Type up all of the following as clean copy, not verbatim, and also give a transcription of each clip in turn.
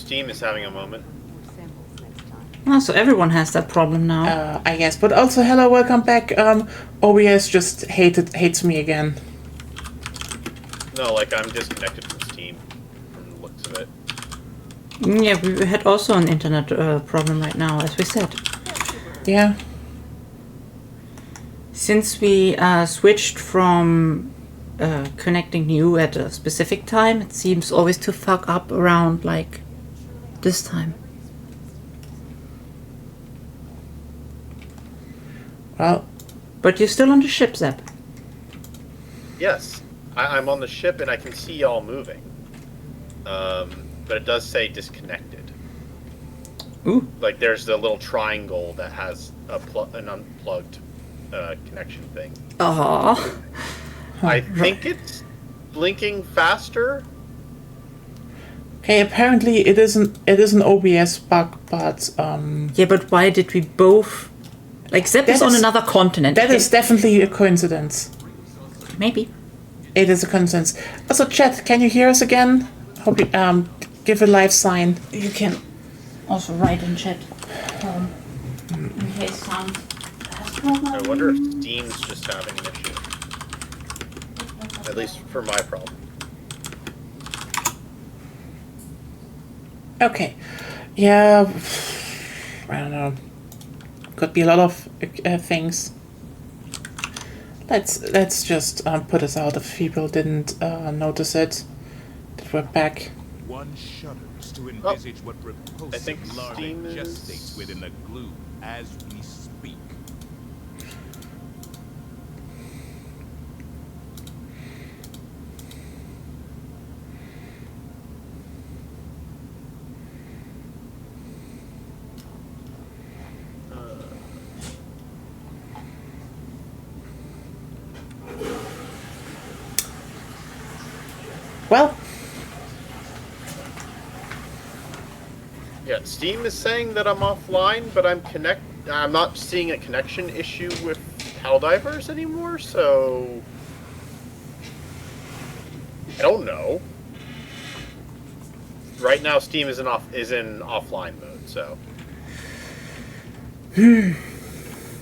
Steam is having a moment. Oh, so everyone has that problem now. I guess. But also, hello, welcome back. OBS just hates me again. No, like I'm disconnected from Steam from the looks of it. Yeah, we had also an internet problem right now, as we said. Yeah. Since we switched from connecting new at a specific time, it seems always to fuck up around like this time. Well, but you're still on the ship, Zep. Yes, I'm on the ship and I can see y'all moving. But it does say disconnected. Ooh. Like there's the little triangle that has an unplugged connection thing. Aww. I think it's blinking faster. Okay, apparently it is an OBS bug, but yeah, but why did we both? Like Zep is on another continent. That is definitely a coincidence. Maybe. It is a coincidence. Also, chat, can you hear us again? Hope you give a live sign. You can also write in chat. In case sound has problem. I wonder if Steam's just having an issue. At least for my problem. Okay. Yeah. I don't know. Could be a lot of things. Let's just put us out if people didn't notice it. That we're back. One shudders to envisage what I think repulsive larvae Steam is... gestates within the glue as we speak. Well, yeah, Steam is saying that I'm offline, but I'm not seeing a connection issue with Helldivers anymore, so I don't know. Right now, Steam is in offline mode, so.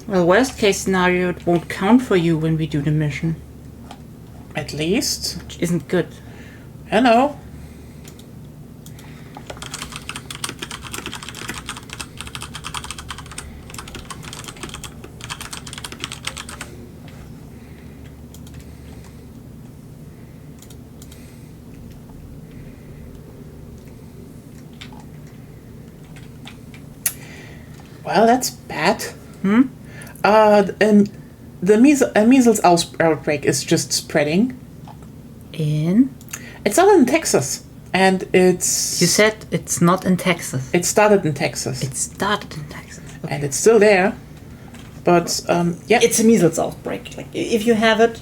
Well, worst case scenario, it won't count for you when we do the mission. At least. Which isn't good. Hello. Well, that's bad. And the measles outbreak is just spreading. It's not in Texas, and it's... You said it's not in Texas. It started in Texas. It started in Texas. Okay. And it's still there, but, yeah. It's a measles outbreak. Like, if you have it,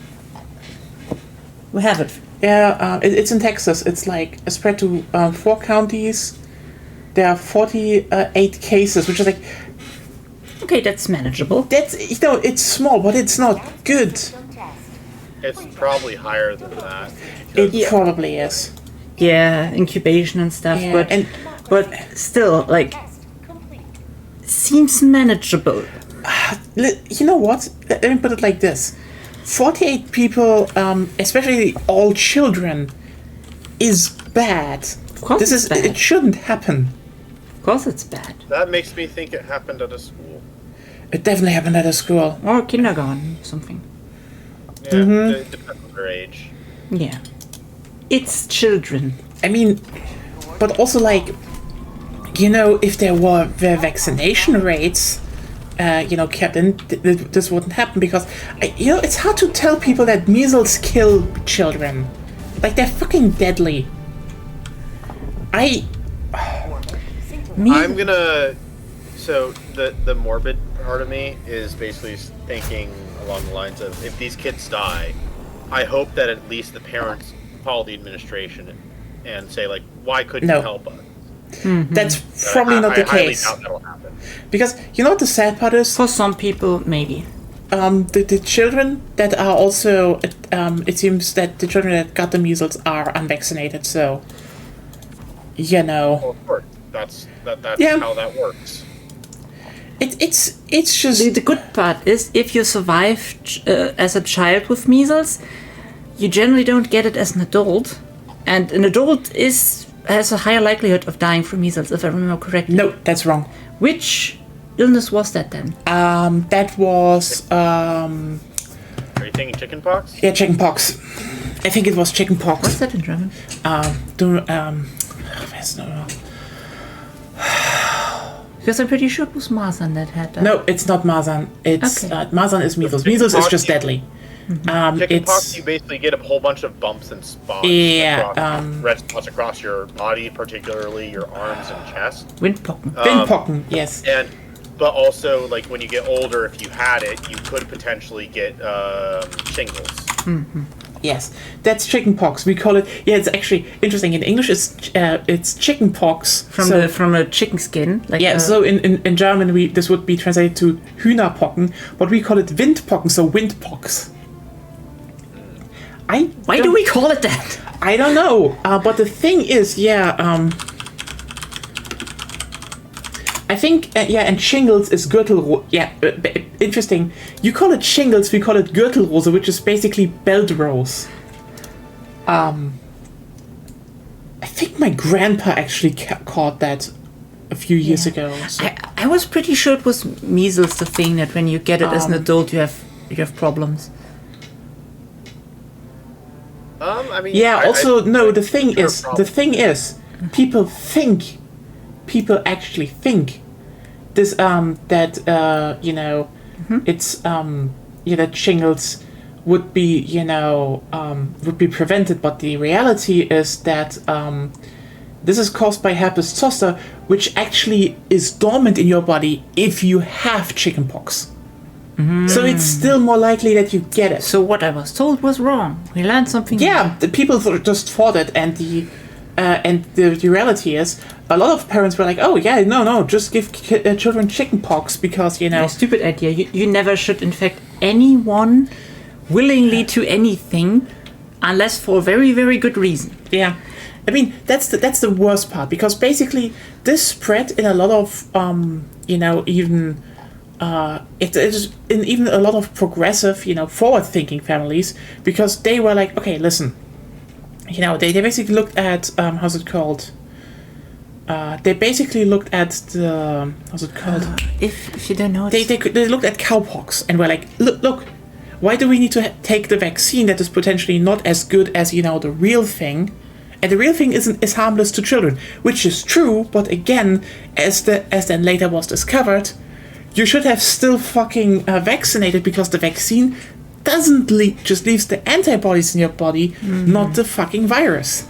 we have it. Yeah, it's in Texas. It's like a spread to 4 counties. There are 48 cases, which is like... Okay, that's manageable. That's, it's small, but it's not good. It's probably higher than that. It probably is. Yeah, incubation and stuff, Yeah, but still, like, seems manageable. You know what? Let me put it like this. 48 people, especially all children, is bad. Of course This it's is bad. It shouldn't happen. Of course it's bad. That makes me think it happened at a school. It definitely happened at a school. Or kindergarten, something. Yeah, it depends on their age. Yeah. It's children. I mean, but also like, if there were vaccination rates, kept in, this wouldn't happen because, it's hard to tell people that measles kill children. Like, they're fucking deadly. I'm gonna... So, the morbid part of me is basically thinking along the lines of, if these kids die, I hope that at least the parents call the administration and say, like, why couldn't you help us? Mm-hmm. That's probably not the case. I highly doubt that'll happen. Because, you know what the sad part is? For some people, maybe. The children that are also... it seems that the children that got the measles are unvaccinated, so... Well, of course. That's Yeah. how that works. It's just The good part is if you survive as a child with measles, you generally don't get it as an adult, and an adult has a higher likelihood of dying from measles, if I remember correctly. no, that's wrong. Which illness was that then? That was Are you thinking chickenpox? yeah, chickenpox. I think it was chickenpox. What's that in German? Where's no? Because I'm pretty sure it was Masern that had that. No, it's not Masern. It's Okay. Masern is measles. Measles is just deadly. Chickenpox, It's you basically get a whole bunch of bumps and spots. Yeah, red spots across your body, particularly your arms and chest. Windpocken. Windpocken. Yes. But also, like when you get older, if you had it, you could potentially get shingles. Yes, that's chickenpox. We call it. Yeah, it's actually interesting. In English, it's chickenpox From a chicken skin. Like Yeah, so in German, this would be translated to Hühnerpocken, but we call it Windpocken, so windpox. why do we call it that? I don't know, but the thing is, I think, and shingles is Gürtelrose. Yeah, interesting. You call it shingles, we call it Gürtelrose, which is basically belt rose. I think my grandpa actually caught that a few years ago. So. I was pretty sure it was measles, the thing that when you get it as an adult, you have problems. I mean, Yeah. Also, no. The thing sure is, problem. people actually think this that it's that shingles would be prevented, but the reality is that this is caused by herpes zoster, which actually is dormant in your body if you have chickenpox. So it's still more likely that you get it. So what I was told was wrong. We learned something. Yeah, the people just thought it, and the reality is, a lot of parents were like, "Oh yeah, no, just give children chickenpox because A stupid idea. You never should infect anyone willingly to anything unless for a very, very good reason. Yeah, I mean that's the worst part, because basically this spread in a lot of even it is in even a lot of progressive forward-thinking families, because they were like, okay, listen, they basically looked at how's it called. They basically looked at the how's it called. If you don't know, They looked at cowpox and were like, look, why do we need to take the vaccine that is potentially not as good as the real thing? And the real thing is harmless to children, which is true. But again, as then later was discovered, you should have still fucking vaccinated, because the vaccine doesn't just leaves the antibodies in your body, not the fucking virus.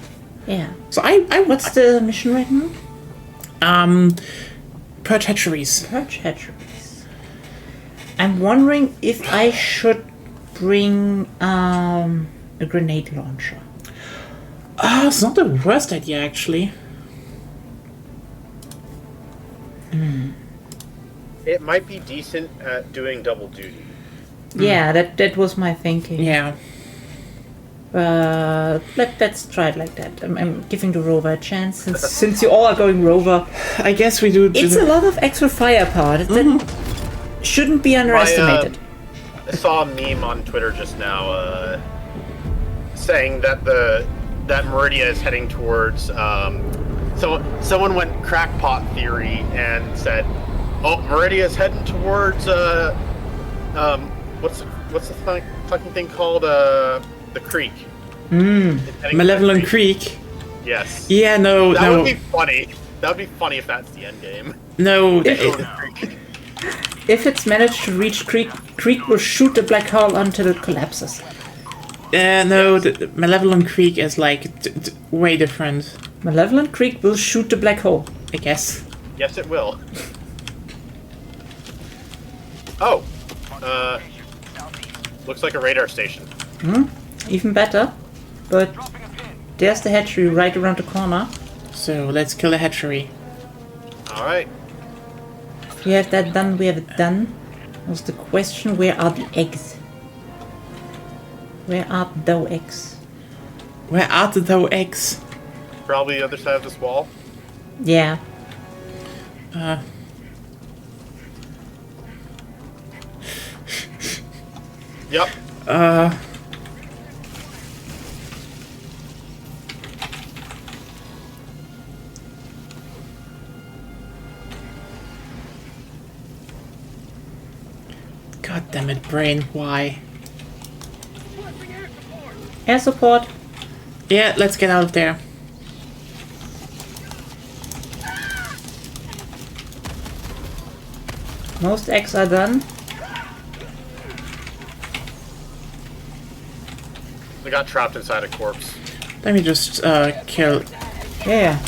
yeah. So I What's the mission right now? purge hatcheries. Purge hatcheries. I'm wondering if I should bring a grenade launcher. It's not the worst idea, actually. It might be decent at doing double duty. Yeah, that was my thinking. Yeah. Let's try it like that. I'm giving the rover a chance, since you all are going rover. I guess we do. It's a lot of extra firepower. That shouldn't be underestimated. I saw a meme on Twitter just now saying that that Meridia is heading towards. Someone went crackpot theory and said, "Oh, Meridia is heading towards what's the fucking thing called the creek." Malevolent Creek. Yes. Yeah, no. That would be funny. That would be funny if that's the end game. No. If it's managed to reach Creek will shoot the black hole until it collapses. No. The Malevolent Creek is like way different. Malevolent Creek will shoot the black hole. I guess. Yes, it will. Oh. Looks like a radar station. Even better. But there's the hatchery right around the corner. So let's kill the hatchery. All right. If we have that done, we have it done. Was the question, where are the eggs? Where are those eggs? Where are those eggs? Probably the other side of this wall. Yeah. Yep. God damn it, brain. Why? Air support. Yeah, let's get out of there. Most eggs are done. They got trapped inside a corpse. Let me just kill. Yeah.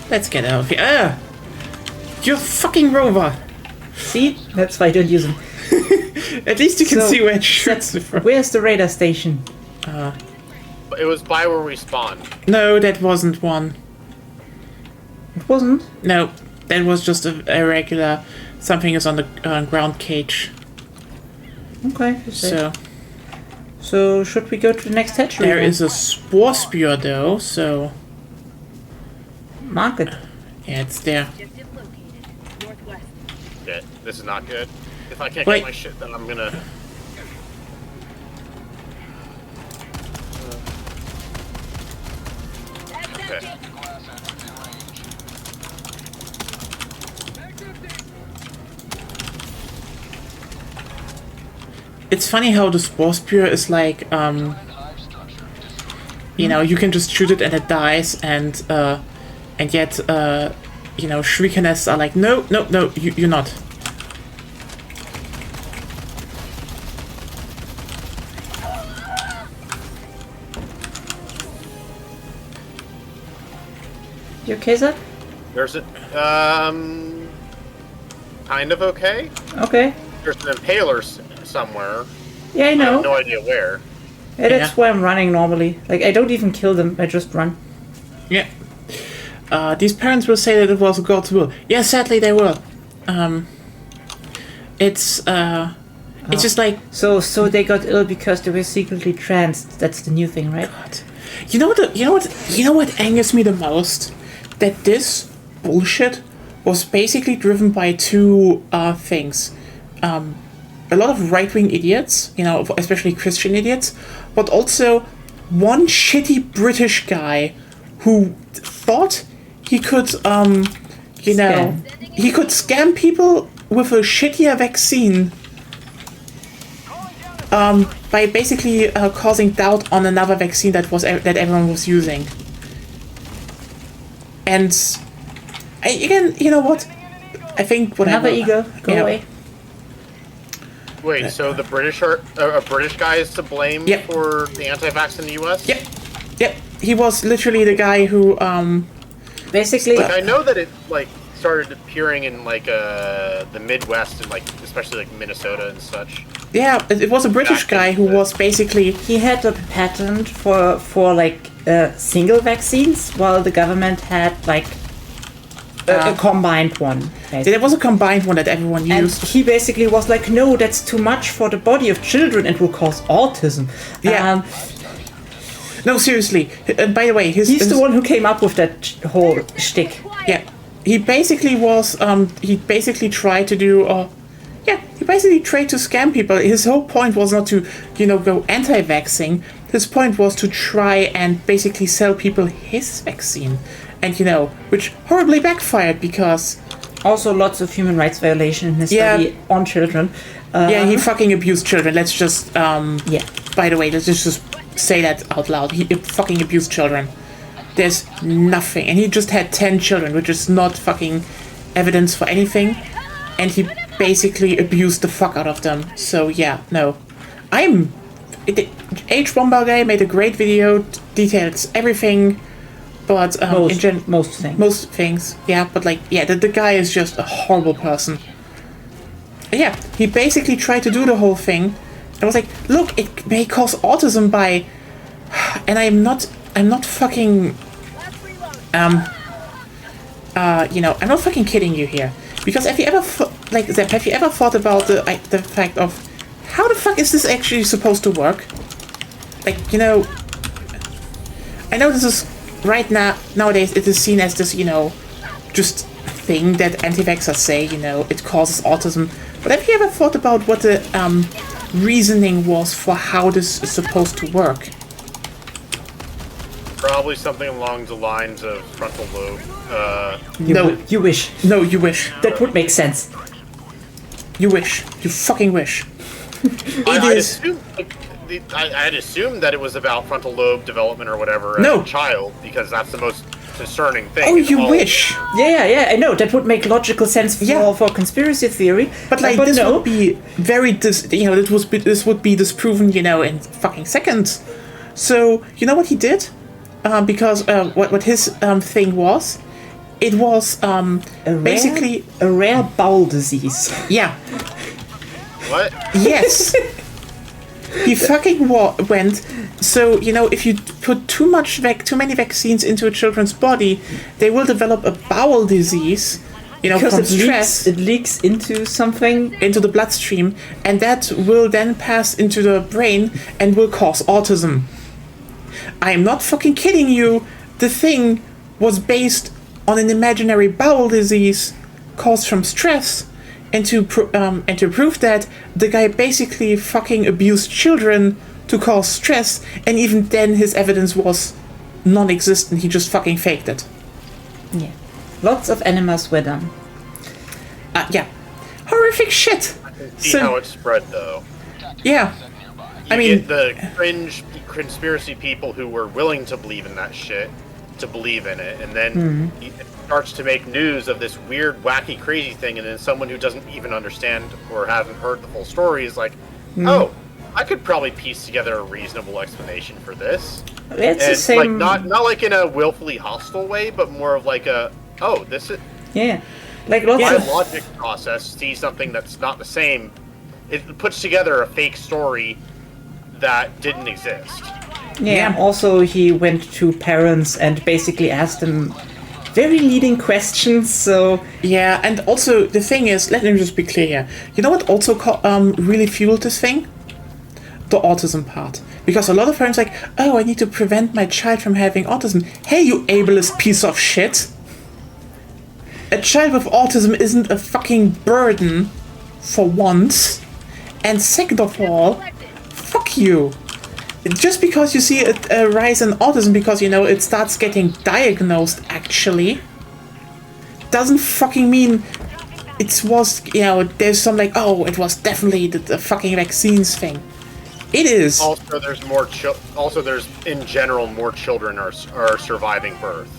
Let's get out of here. Ah! You fucking rover! See? That's why I don't use them. At least you can So, see where it shoots from. Where's the radar station? It was by where we spawned. No, that wasn't one. It wasn't. No, that was just a regular. Something is on the ground cage. Okay. So should we go to the next hatchery? There then? is a spore spear though, so Mark it. yeah, it's there. Objective located. Northwest. Shit, this is not good. If I can't Wait. get my shit, then I'm gonna... Okay. It's funny how the spore spear is like, you know, you can just shoot it and it dies, and yet, you know, shrieker nests are like, no, no, no, you're not. You okay, Zach? There's a... Kind of okay. Okay. There's an impaler somewhere. Yeah, I I know. have no idea where. Yeah, that's Yeah. where I'm running normally. Like, I don't even kill them. I just run. Yeah. These parents will say that it was God's will. Yeah, sadly they will. It's just like, So they got ill because they were secretly tranced. That's the new thing, right? you know what angers me the most? That this bullshit was basically driven by two things. A lot of right-wing idiots, you know, especially Christian idiots, but also one shitty British guy who thought he could, you know, he could scam people with a shittier vaccine by basically causing doubt on another vaccine that everyone was using. And again, you know what? I think whatever. Another ego. Go Yeah. away. Wait, so the British are... a British guy is to blame Yep. for the anti-vax in the US? Yep. He was literally the guy who Basically, Like, I know that it, like, started appearing in, like, the Midwest and, like, especially, like, Minnesota and such. yeah, it was a British guy who was basically he had a patent for like single vaccines, while the government had like a combined one. Basically. there was a combined one that everyone And used. he basically was like, no, that's too much for the body of children and will cause autism. Yeah. No, seriously. And by the way, He's the one who came up with that whole shtick. Yeah, he basically was. He basically tried to do. He basically tried to scam people. His whole point was not to, you know, go anti-vaxxing. His point was to try and basically sell people his vaccine, and you know, which horribly backfired because. Also, lots of human rights violation in his Yeah. study on children. Yeah, he fucking abused children. Let's just. Yeah. By the way, let's just say that out loud. He fucking abused children. There's nothing, and he just had 10 children, which is not fucking evidence for anything. And he basically abused the fuck out of them. So yeah, no. H Bomber guy made a great video, details everything, but Most things. yeah. But like, yeah, the guy is just a horrible person. Yeah, he basically tried to do the whole thing. I was like, look, it may cause autism by, and I'm not fucking, you know, I'm not fucking kidding you here. Because have you ever, have you ever thought about the fact of how the fuck is this actually supposed to work? Like, you know, I know this is nowadays it is seen as this, you know, just thing that anti-vaxxers say, it causes autism. But have you ever thought about what the reasoning was for how this is supposed to work? Probably something along the lines of frontal lobe. You wish. No, you wish. That would make sense. You wish. You fucking wish. I'd assume that it was about frontal lobe development or whatever as No. a child, because that's the most concerning thing. Oh, in you all- wish. Yeah, I know. That would make logical sense for conspiracy theory. But this would be very this would be disproven, in fucking seconds. So you know what he did? Because what his thing was, it was basically a rare bowel disease. yeah. What? Yes. He fucking went. So if you put too many vaccines into a children's body, they will develop a bowel disease. Because from it stress leaks into something. into the bloodstream, and that will then pass into the brain and will cause autism. I am not fucking kidding you. The thing was based on an imaginary bowel disease caused from stress, and to prove that, the guy basically fucking abused children to cause stress, and even then his evidence was non-existent. He just fucking faked it. Yeah. Lots of enemas were done. Yeah. Horrific shit. See how it spread, though. Yeah. You I mean, get the cringe conspiracy people who were willing to believe in that shit to believe in it, and then it starts to make news of this weird, wacky, crazy thing, and then someone who doesn't even understand or hasn't heard the full story is like, oh, I could probably piece together a reasonable explanation for this. It's And the same. not like in a willfully hostile way, but more of like a, oh, this is Yeah. Like lots my of. logic process sees something that's not the same. It puts together a fake story that didn't exist. Yeah. Also, he went to parents and basically asked them very leading questions. So yeah, and also the thing is, let me just be clear here. You know what also really fueled this thing? The autism part. Because a lot of parents are like, oh, I need to prevent my child from having autism. Hey, you ableist piece of shit. A child with autism isn't a fucking burden, for once. And second of all, fuck you. Just because you see a rise in autism, because, it starts getting diagnosed, actually, doesn't fucking mean it was, there's some like, oh, it was definitely the fucking vaccines thing. It is. Also, there's there's in general more children are surviving birth.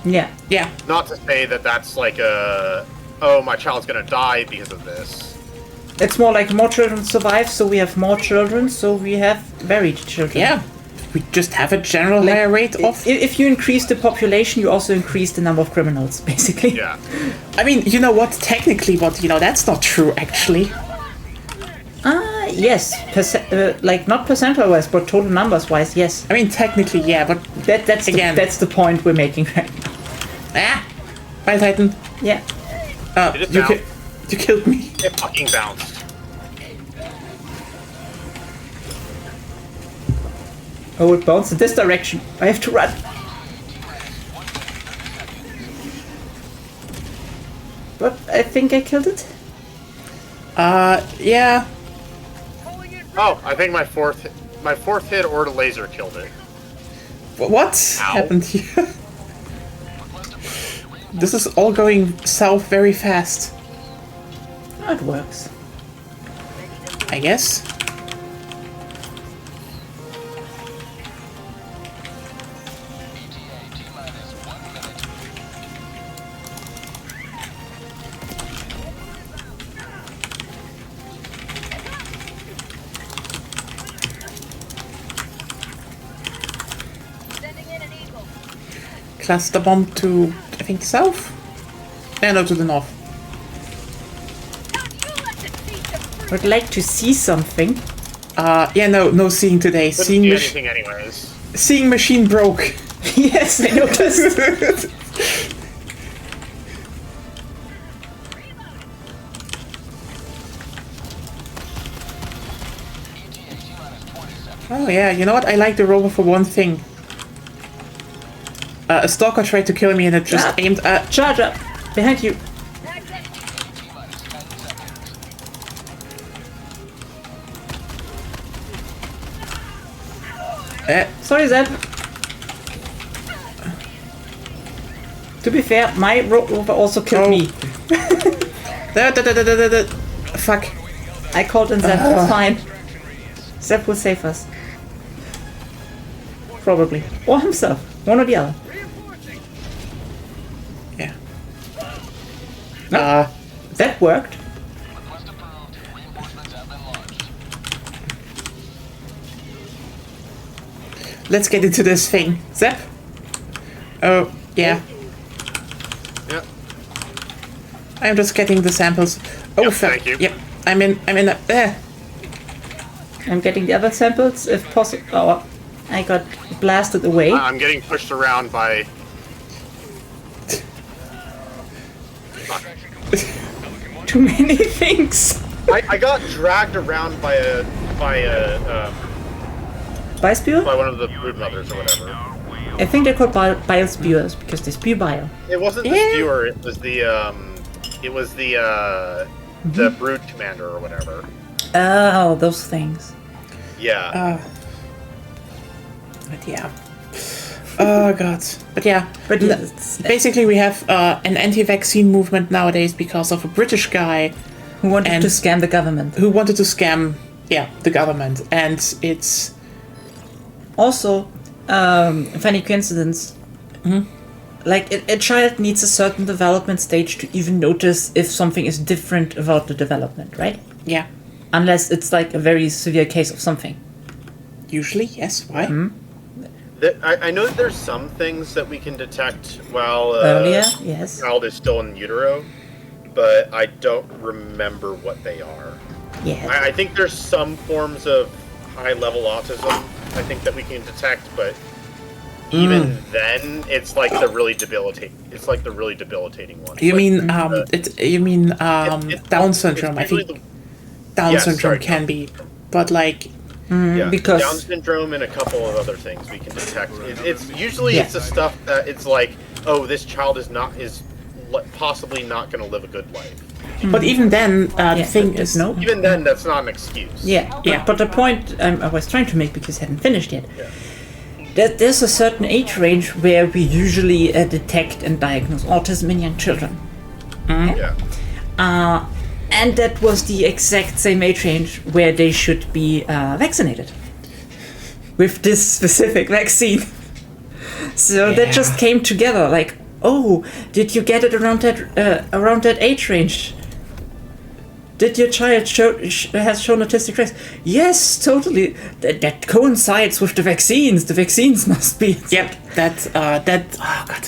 yeah. Yeah. Not to say that that's like oh, my child's gonna die because of this. It's more like more children survive, so we have more children, so we have buried children. Yeah. We just have a general higher rate of... If you increase the population, you also increase the number of criminals, basically. Yeah. I mean, you know what? Technically, that's not true, actually. Yes, not percentile-wise, but total numbers-wise, yes. I mean, technically, yeah, but... That's Again. that's the point we're making right now. Ah! Bye, Titan. Yeah. Did it bounce? You killed me. It fucking bounced. Oh, it bounced in this direction. I have to run. But I think I killed it. Yeah. Oh, I think my fourth hit or the laser killed it. What happened here? This is all going south very fast, That works. I guess. Sending in an eagle. Cluster bomb to, I think, south? No, to the north. I'd like to see something. Yeah, no seeing today. Couldn't Seeing see mach- anything anyways. seeing machine broke. Yes, I noticed. Oh yeah, you know what? I like the rover for one thing. A stalker tried to kill me and it just aimed at... Charge up. Behind you. Sorry, Zed. To be fair, my rover also killed me. Fuck. I called in Zed. It's fine. Zed will save us. Probably. Or himself. One or the other. Yeah. That worked. Let's get into this thing. Zep? Oh, yeah. Yeah. I'm just getting the samples. Oh, Yep, fuck. thank you. Yep. I'm in the... I'm getting the other samples if possible. Oh, I got blasted away. I'm getting pushed around by. Too many things. I got dragged around by Biosphere? one of the brood mothers or whatever. I think they're called biospewers because they spew bile. It wasn't the Yeah. spewer. It was the brood commander or whatever. Oh, those things. Yeah. But yeah. Oh, God. But yeah. But yes, Basically, we have an anti-vaccine movement nowadays because of a British guy who wanted and- to scam the government. who wanted to scam, the government. And it's... Also, funny coincidence. Like, a child needs a certain development stage to even notice if something is different about the development, right? Yeah. Unless it's like a very severe case of something. Usually, yes. Why? I know that there's some things that we can detect while Earlier, yes. child is still in utero, but I don't remember what they are. Yeah. I think there's some forms of high-level autism I think that we can detect, but even then, it's like the really debilitating. It's like the really debilitating one. You Like, mean it's- Down it's syndrome? I usually think Down Yes, syndrome sorry, can be, but like yeah, because- Down syndrome and a couple of other things we can detect. It's usually Yeah. it's the stuff that it's like, oh, this child is possibly not going to live a good life. But even then, the Yeah, thing but is, no. Even then, that's not an excuse. Yeah, Yeah. But the point I was trying to make, because I hadn't finished yet, Yeah. that there's a certain age range where we usually detect and diagnose autism in young children. Yeah. And that was the exact same age range where they should be vaccinated with this specific vaccine. So that just came together like, oh, did you get it around that age range? Did your child has shown autistic traits? Yes, totally. That coincides with the vaccines. The vaccines must be. It's yep, like, oh god,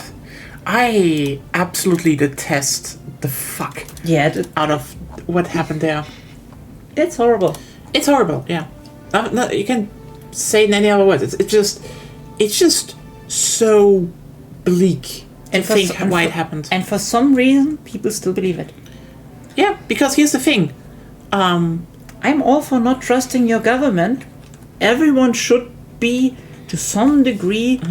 I absolutely detest the fuck yeah, out of what happened there. it's horrible. It's horrible. Yeah, no, you can say it in any other words. It's just so bleak to think why it happened. And for some reason, people still believe it. Yeah, because here's the thing. I'm all for not trusting your government. Everyone should be, to some degree,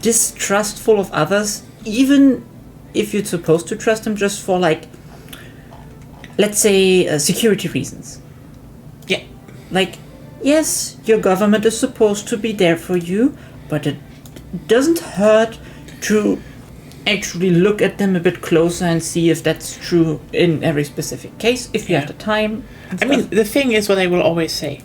distrustful of others, even if you're supposed to trust them just for, like, let's say, security reasons. Yeah, Like, yes, your government is supposed to be there for you, but it doesn't hurt to actually look at them a bit closer and see if that's true in every specific case, if you have the time. and I mean, stuff. the thing is what I will always say.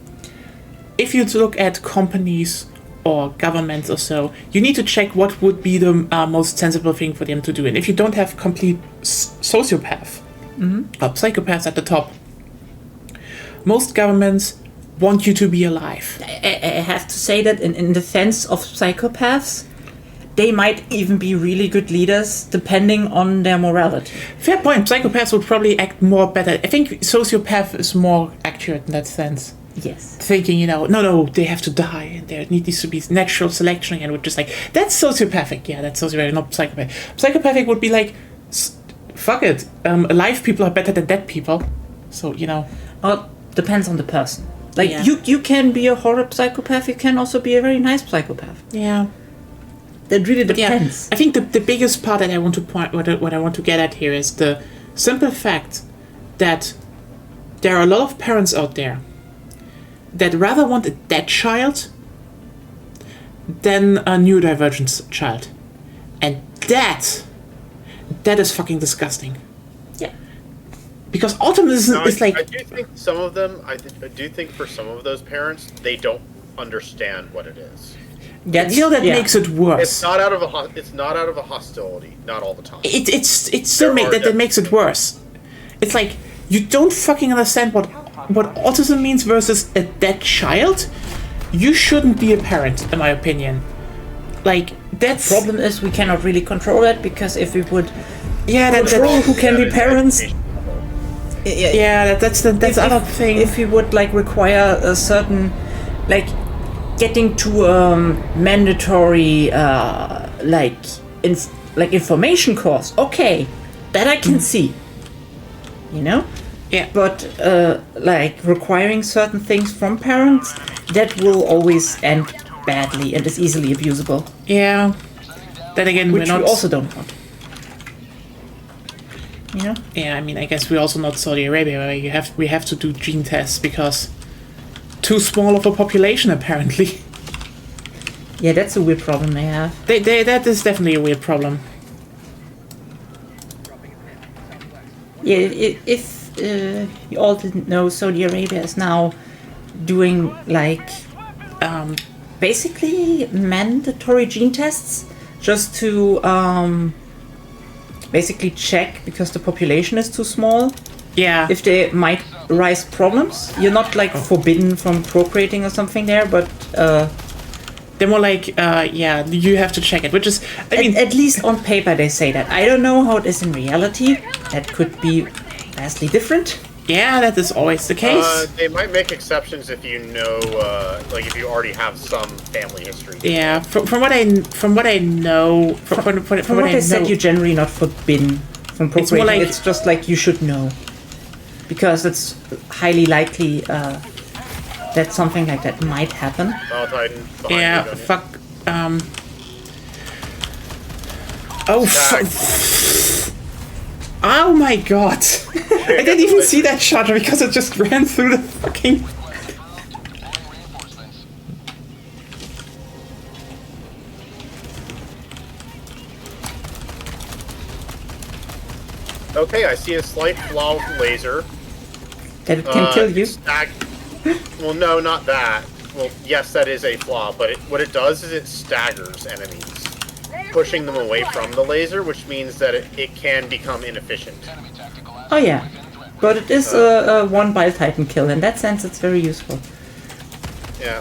If you look at companies or governments or so, you need to check what would be the most sensible thing for them to do. And if you don't have complete sociopath or psychopaths at the top, most governments want you to be alive. I have to say that in defense of psychopaths, they might even be really good leaders depending on their morality. Fair point. Psychopaths would probably act more better. I think sociopath is more accurate in that sense. Yes. Thinking, no, they have to die, and there needs to be natural selection again. We're just like, that's sociopathic. Yeah, that's sociopathic, not psychopathic. Psychopathic would be like, fuck it. Alive people are better than dead people. So, Well, depends on the person. Like, Yeah. you can be a horrible psychopath, you can also be a very nice psychopath. yeah. That really Yeah, depends. I think the biggest part that I want to point, what I want to get at here is the simple fact that there are a lot of parents out there that rather want a dead child than a neurodivergent child. And that is fucking disgusting. Yeah. Because autism Now, is like... I do think some of them. I do think for some of those parents, they don't understand what it is. That's, You know, that yeah. makes it worse. It's not out of a. It's not out of a hostility. Not all the time. It still There are that makes it worse. It's like you don't fucking understand what autism means versus a dead child. You shouldn't be a parent, in my opinion. Like that's Problem is we cannot really control that, because if we would yeah control who can be parents, that's the other thing. if we would like require a certain like getting to a mandatory like information course, okay, that I can see, you know. Yeah. But like requiring certain things from parents, that will always end badly and is easily abusable, Yeah. Then again, which we're not we also don't want. You know? Yeah, I mean, I guess we're also not Saudi Arabia, where we have to do gene tests because too small of a population apparently. Yeah, that's a weird problem they have. That is definitely a weird problem. Yeah, if you all didn't know, Saudi Arabia is now doing like basically mandatory gene tests just to basically check, because the population is too small, Yeah. if they might rise problems. You're not like forbidden from procreating or something there, but They're more like, yeah, you have to check it, which is, I mean, at least on paper they say that. I don't know how it is in reality. That could be vastly different. yeah, that is always the case. They might make exceptions if you know, like if you already have some family history. Yeah, from what I know, from what From what I they said, know, you're generally not forbidden from It's more procreating. like- It's just like you should know, because it's highly likely that something like that might happen. Titan behind yeah, you, don't you? fuck, oh, Attack. oh my god, I didn't even see that shot because it just ran through the fucking. Okay, I see a slight flaw with the laser. That it can kill you. Well, no, not that. Well, yes, that is a flaw, but what it does is it staggers enemies, pushing them away from the laser, which means that it can become inefficient. Oh yeah, but it is a one bile titan kill. In that sense, it's very useful. Yeah.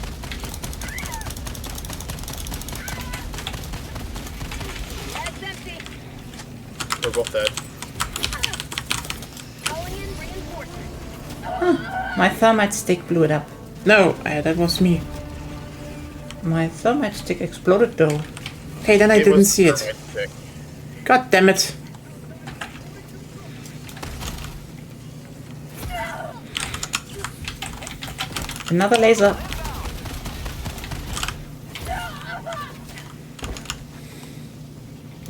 Bag's empty. We're both dead. Calling in reinforcements. My thermite stick blew it up. No, that was me. My thermite stick exploded though. Okay, then I didn't was see it. thermite stick. God damn it. Another laser.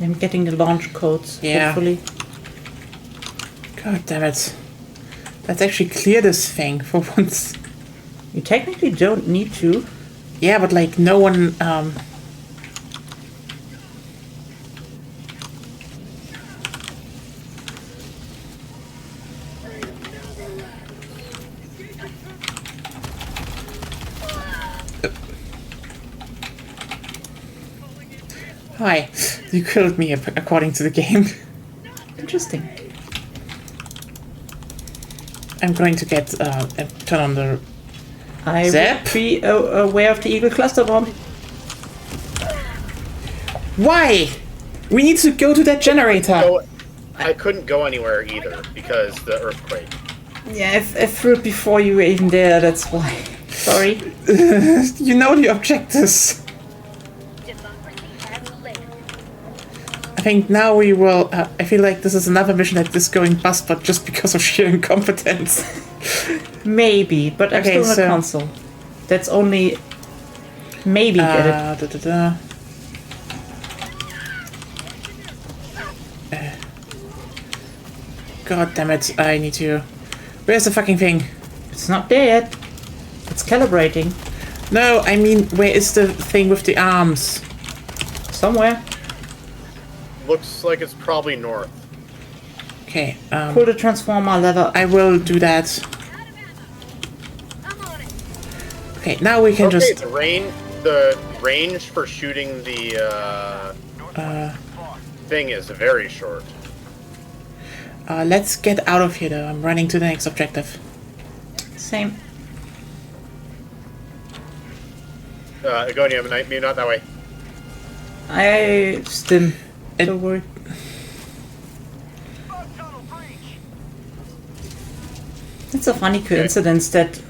I'm getting the launch codes, Yeah. hopefully. God damn it. Let's actually clear this thing for once. You technically don't need to. Yeah, but like no one. Hi, you killed me according to the game. Interesting. I'm going to get turn on the. I Zap? would be aware of the Eagle cluster bomb. Why? We need to go to that generator. So, I couldn't go anywhere either because the earthquake. Yeah, I threw it before you were even there, that's why. Sorry. You know the objectives. Democracy has lived. I think now we will. I feel like this is another mission that is going bust, but just because of sheer incompetence. Maybe, but I'm Okay, still on so- a console. That's only maybe get it. God damn it! I need to. Where's the fucking thing? It's not there yet. It's calibrating. No, I mean, where is the thing with the arms? Somewhere. Looks like it's probably north. Okay, Pull the transformer lever. I will do that. I'm on it. Okay, now we can Okay, just... the range for shooting the thing is very short. let's get out of here, though. I'm running to the next objective. Same. Agonia, maybe not that way. I stim. Don't worry. It's a funny coincidence that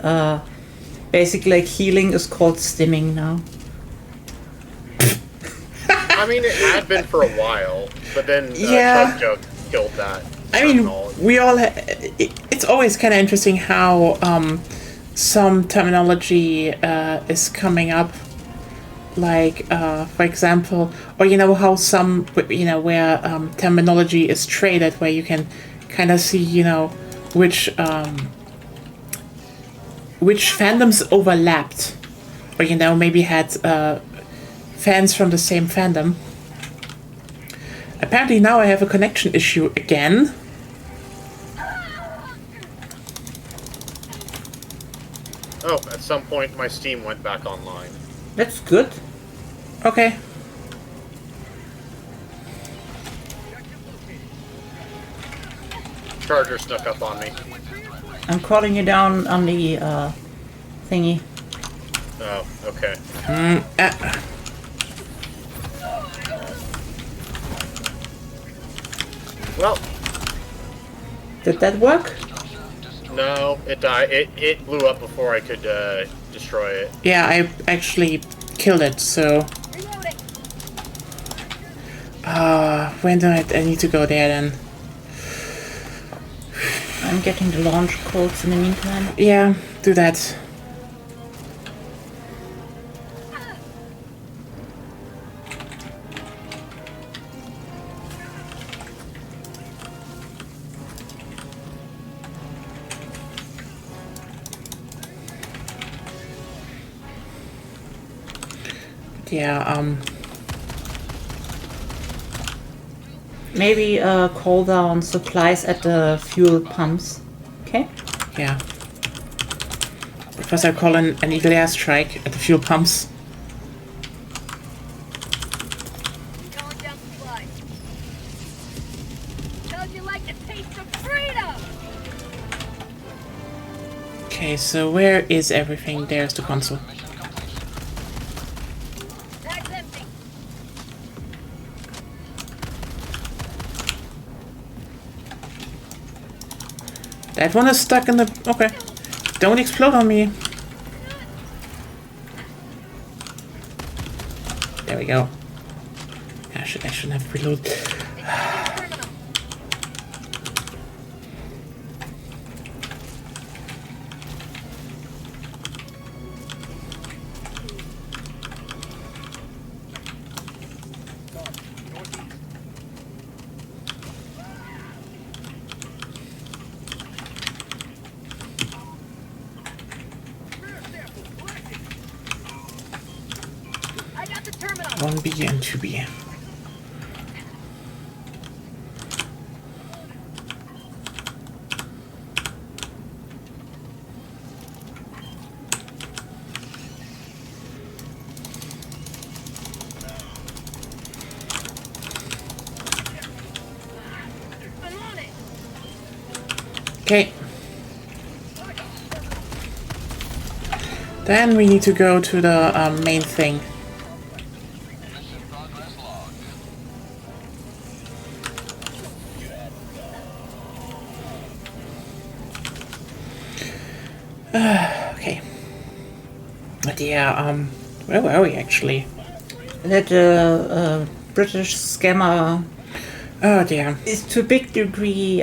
basically like healing is called stimming now. I mean, it had been for a while, but then Yeah. Chug Jug killed that. I mean, terminology. we all... it's always kind of interesting how some terminology is coming up. Like, for example, or you know how some, you know, where terminology is traded, where you can kind of see, you know, which fandoms overlapped, or you know, maybe had fans from the same fandom. Apparently now I have a connection issue again. Oh, at some point my Steam went back online. That's good. Okay. Charger snuck up on me. I'm calling you down on the thingy. Oh, okay. Well, Did that work? no, it died. It blew up before I could destroy it. Yeah, I actually killed it, so... Reloading. when do I need to go there then? I'm getting the launch codes in the meantime. Yeah, do that. Yeah, Maybe call down supplies at the fuel pumps. Okay? yeah. First I call an eagle airstrike at the fuel pumps. Calling down supplies. How'd you like the taste of freedom? Okay, so where is everything? There's the console. Bag's empty. That one is stuck in the... Okay. Don't explode on me. There we go. I shouldn't have reloaded. Terminal. I got the terminal. 1B and 2B. I'm on it. Okay. Then we need to go to the main thing. Okay. But yeah, where were we actually? That British scammer Oh dear. is to a big degree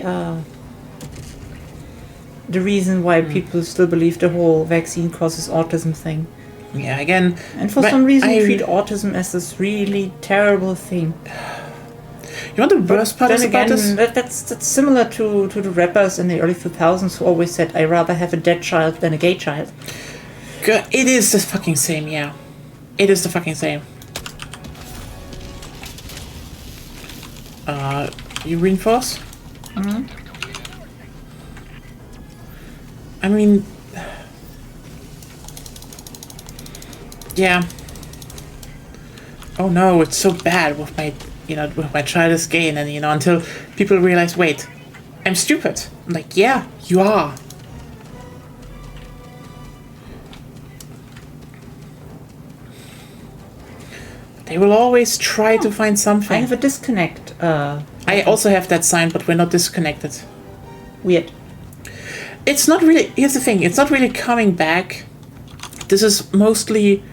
the reason why people still believe the whole vaccine causes autism thing. Yeah, again. And for but some reason, I- treat autism as this really terrible thing. You know the worst part Then is about again, this? that's similar to the rappers in the early 2000s who always said, "I'd rather have a dead child than a gay child." God, it is the fucking same, yeah. It is the fucking same. You reinforce? I mean... Yeah. Oh no, it's so bad with my, with my childish gain, and until people realize, wait, I'm stupid. I'm like, yeah, you are. They will always try to find I something. have a disconnect. I also have that sign, but we're not disconnected. Weird. It's not really. Here's the thing. It's not really coming back. This is mostly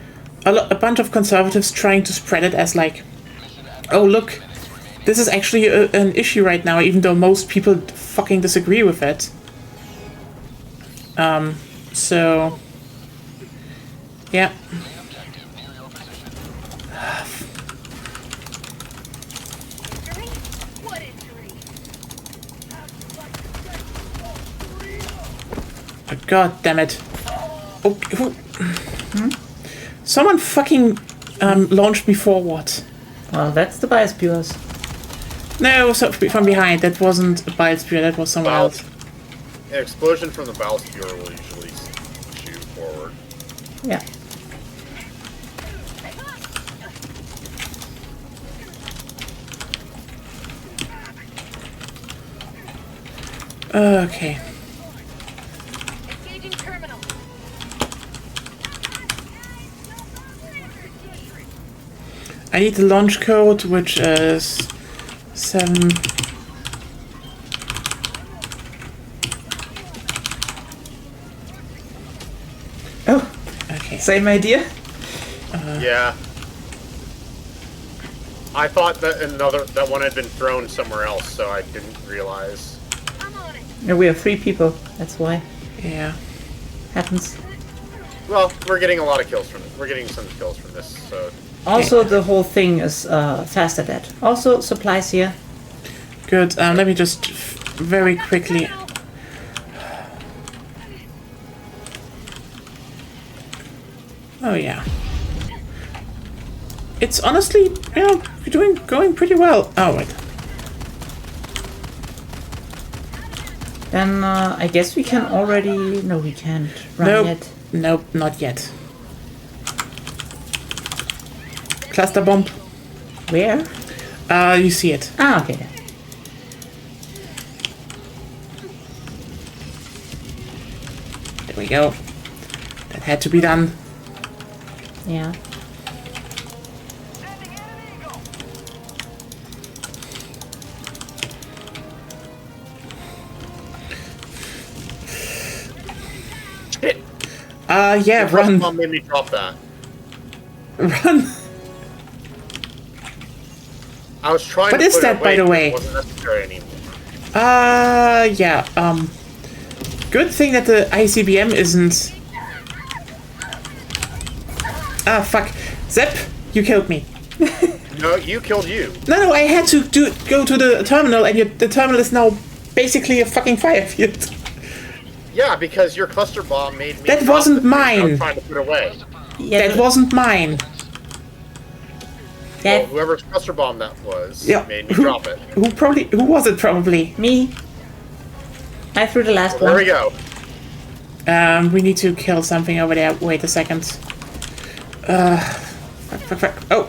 a bunch of conservatives trying to spread it as like, oh look, this is actually an issue right now, even though most people fucking disagree with it. So yeah. Injury? What injury? God damn it. Oh, someone fucking launched me forward. Well, that's the bias viewers. No, so from behind. That wasn't a bile spear, that was someone Bile- else. An explosion from the bow spear will usually shoot forward. Yeah. Okay. Engaging terminal. I need the launch code, which is 7. Oh, Okay. same idea. Yeah. I thought that one had been thrown somewhere else, so I didn't realize. I'm on it. No, we have 3 people. That's why. Yeah. Happens. Well, we're getting a lot of kills from it. We're getting some kills from this, so Also, the whole thing is faster dead. Also, supplies here. Good. Let me just very quickly. Terminal. Oh yeah. It's honestly, you're going pretty well. Oh wait. Then I guess we can already... No, we can't run Nope. yet. Nope, not yet. Cluster bomb. Where? You see it. Ah, okay. There we go. That had to be done. Yeah. hit. Yeah, run. Mom made me drop that. Run. I was trying. What to is put it that, by away, the but way? It wasn't necessary anymore. Yeah, good thing that the ICBM isn't... Ah, fuck. Zep, you killed me. No, you killed you. No, I had to go to the terminal, and the terminal is now basically a fucking fire field. Yeah, because your cluster bomb made me. That drop wasn't the thing I mine. was trying to put away. Yeah, That wasn't mine. Well, that, whoever's cluster bomb that was Yeah. made me drop it. Who was it, probably? me. I threw the last Well, there one. we go. We need to kill something over there. Wait a second. Fuck. Oh.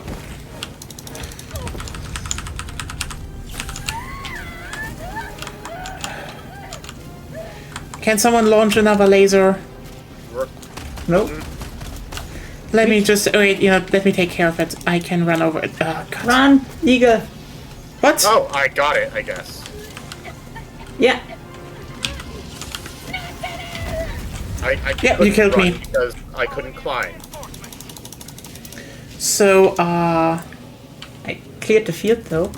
Can someone launch another laser? We're- Nope. Let me just wait. Let me take care of it. I can run over it. Oh God. Run, Eagle. What? Oh, I got it. I guess. Yeah. I Yep, couldn't you killed run me. because I couldn't climb. So, I cleared the field though.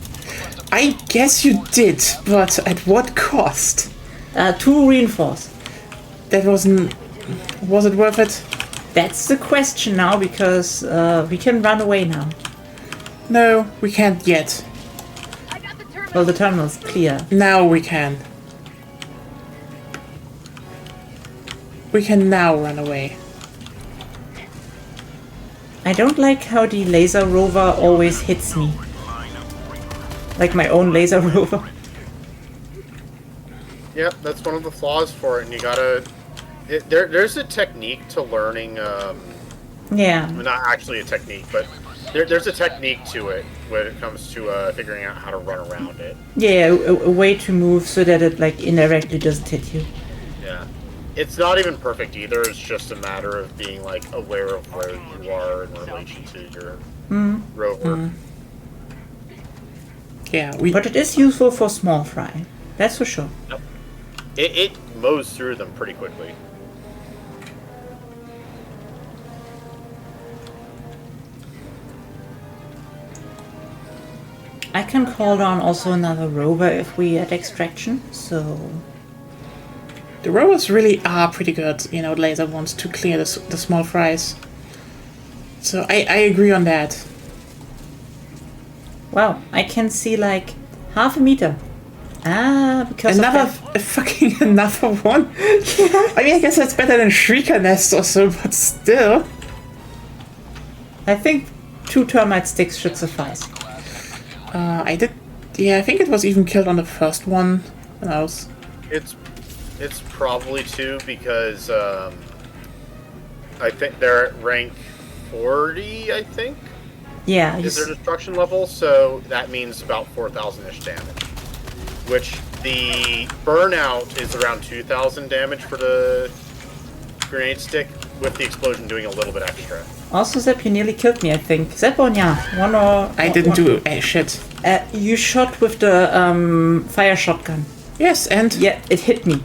I guess you did, but at what cost? 2 reinforce. That wasn't. Was it worth it? That's the question now because we can run away now. No, we can't yet. I got the terminal. Well, the terminal's clear. Now we can. We can now run away. I don't like how the laser rover always hits me. Like my own laser rover. Yep, that's one of the flaws for it, and you gotta... there's a technique to learning, Yeah. well, not actually a technique, but there's a technique to it when it comes to figuring out how to run around it. Yeah, a way to move so that it like indirectly doesn't hit you. Yeah. It's not even perfect either, it's just a matter of being, like, aware of where you are in relation to your rover. Yeah, But it is useful for small fry. That's for sure. Yep. It mows through them pretty quickly. I can call down also another rover if we at extraction, so... the rovers really are pretty good, you know, laser ones to clear the small fries. So I agree on that. Wow, I can see like half a meter. Ah, because Another of that. fucking another one? I mean, I guess that's better than Shrieker Nest or so, but still. I think 2 termite sticks should suffice. I think it was even killed on the first one. When I was... It's probably 2 because I think they're at rank 40, I think, Yeah, is their destruction level, so that means about 4,000-ish damage. Which the burnout is around 2,000 damage for the grenade stick, with the explosion doing a little bit extra. also Zep, you nearly killed me, I think. Zep or Nya? One or... I didn't do shit. You shot with the fire shotgun. Yes, and... Yeah, it hit me.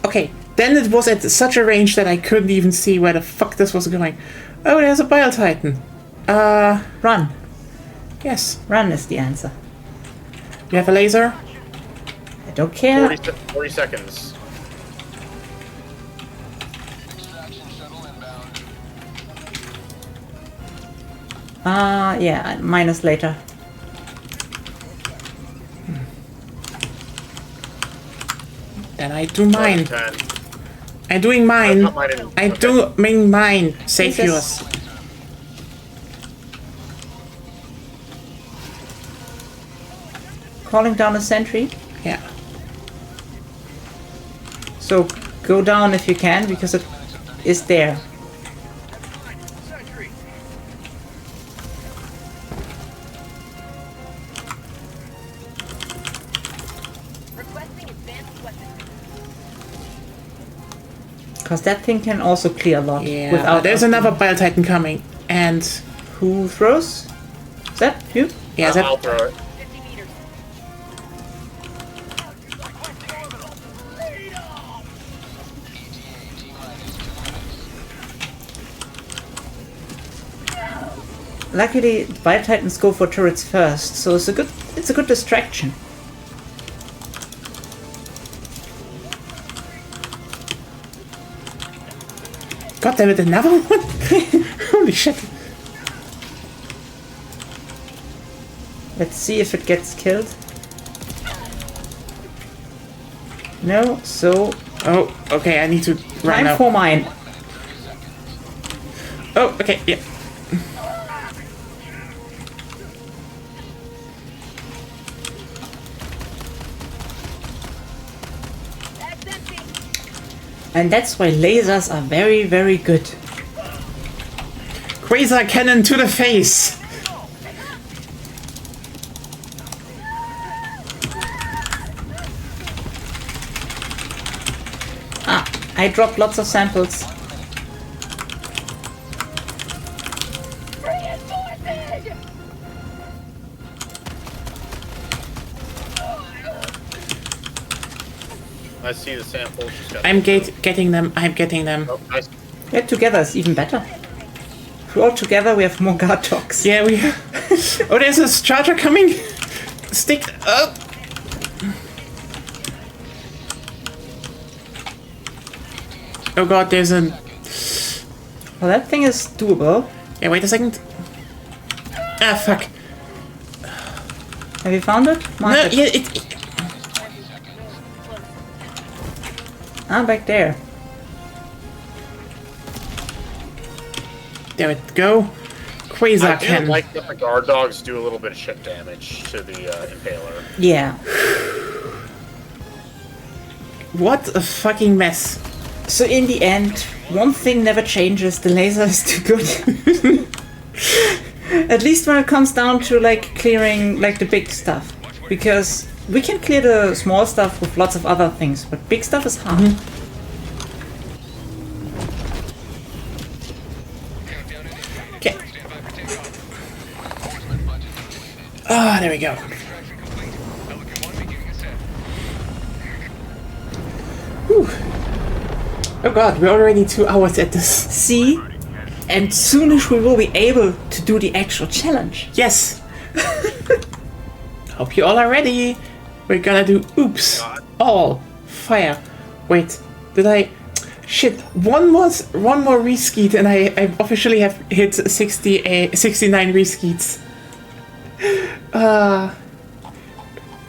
Okay, then it was at such a range that I couldn't even see where the fuck this was going. Oh, there's a Bile Titan. Run. Yes. Run is the answer. You have a laser? I don't care. 40 seconds. Yeah, minus later. Then I do mine. 10. I'm doing mine. Not mine anymore. I'm Okay. doing mine. Save Jesus. yours. Calling down a sentry. Yeah. So go down if you can, because it is there. Sentry. Requesting advanced weapons. Because that thing can also clear a lot. Yeah. Without There's us- another Bile Titan coming. And... Who throws? Is that you? yeah, I'll that... throw it. 50 meters. Luckily, Bile Titans go for turrets first, so it's a good distraction. God damn it, another one? Holy shit. Let's see if it gets killed. No, so Oh, okay, I need to run time now. for mine. Oh, okay, yeah. That's empty. And that's why lasers are very, very good. Quasar cannon to the face! I dropped lots of samples. Reinforcing! I see the samples. Just got I'm getting them, I'm getting them. Oh, nice. Yeah, together is even better. If we're all together, we have more guard dogs. Yeah, we... oh, there's a charger coming! Stick up! Oh god, there's a... Well, that thing is doable. yeah, wait a second. Ah, fuck. Have you found it? Mark No, it. yeah, it... Ah, back there. There we go. Quasar I do cannon. like that the guard dogs do a little bit of shit damage to the Impaler. Yeah. What a fucking mess. So in the end, one thing never changes. The laser is too good. At least when it comes down to like clearing like the big stuff, because we can clear the small stuff with lots of other things, but big stuff is hard. Okay. Ah, there we go. Whew. Oh god, we're already 2 hours at this. See, and soonish we will be able to do the actual challenge. Yes. Hope you all are ready. We're gonna do oops. All fire. Wait, did I? Shit, one more reskeet and I officially have hit 69 reskeets.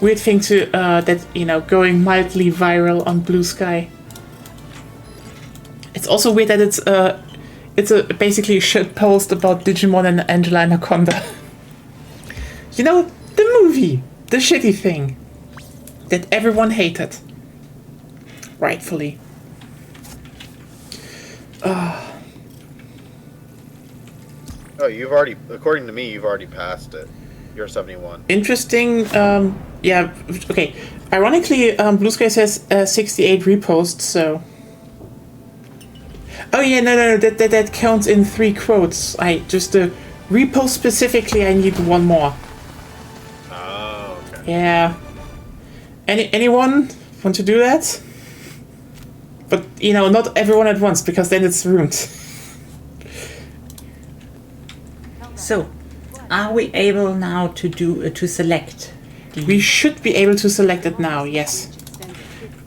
Weird thing to that, you know, going mildly viral on Blue Sky. It's also weird that it's basically a shit post about Digimon and Angela Anaconda. You know, the movie, the shitty thing that everyone hated, rightfully. Oh, you've already, according to me, you've already passed it. You're 71. Interesting. Yeah. Okay. Ironically, Blue Sky says 68 reposts. So. Oh yeah, no. That counts in 3 quotes. I just repost specifically. I need 1 more. Oh, okay. Yeah. Anyone want to do that? But you know, not everyone at once, because then it's ruined. So, are we able now to select? We should be able to select it now. Yes.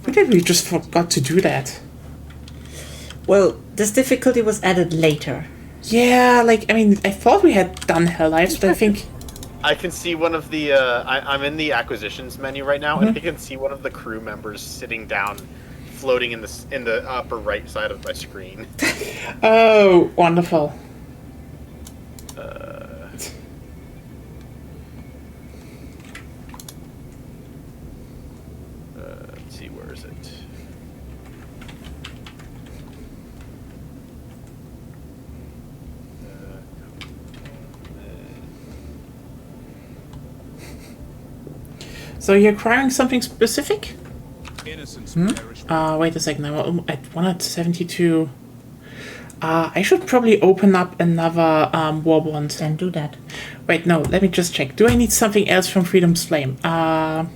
But then we just forgot to do that. Well, this difficulty was added later. Yeah, like I mean, I thought we had done Helldivers, but I think. I can see one of the. I'm in the acquisitions menu right now, and I can see one of the crew members sitting down, floating in the upper right side of my screen. Oh, wonderful. Let's see, where is it? So you're acquiring something specific? Innocence perish. Wait a second. I'm at 172. I should probably open up another war bond. Then do that. Wait, no. Let me just check. Do I need something else from Freedom's Flame? The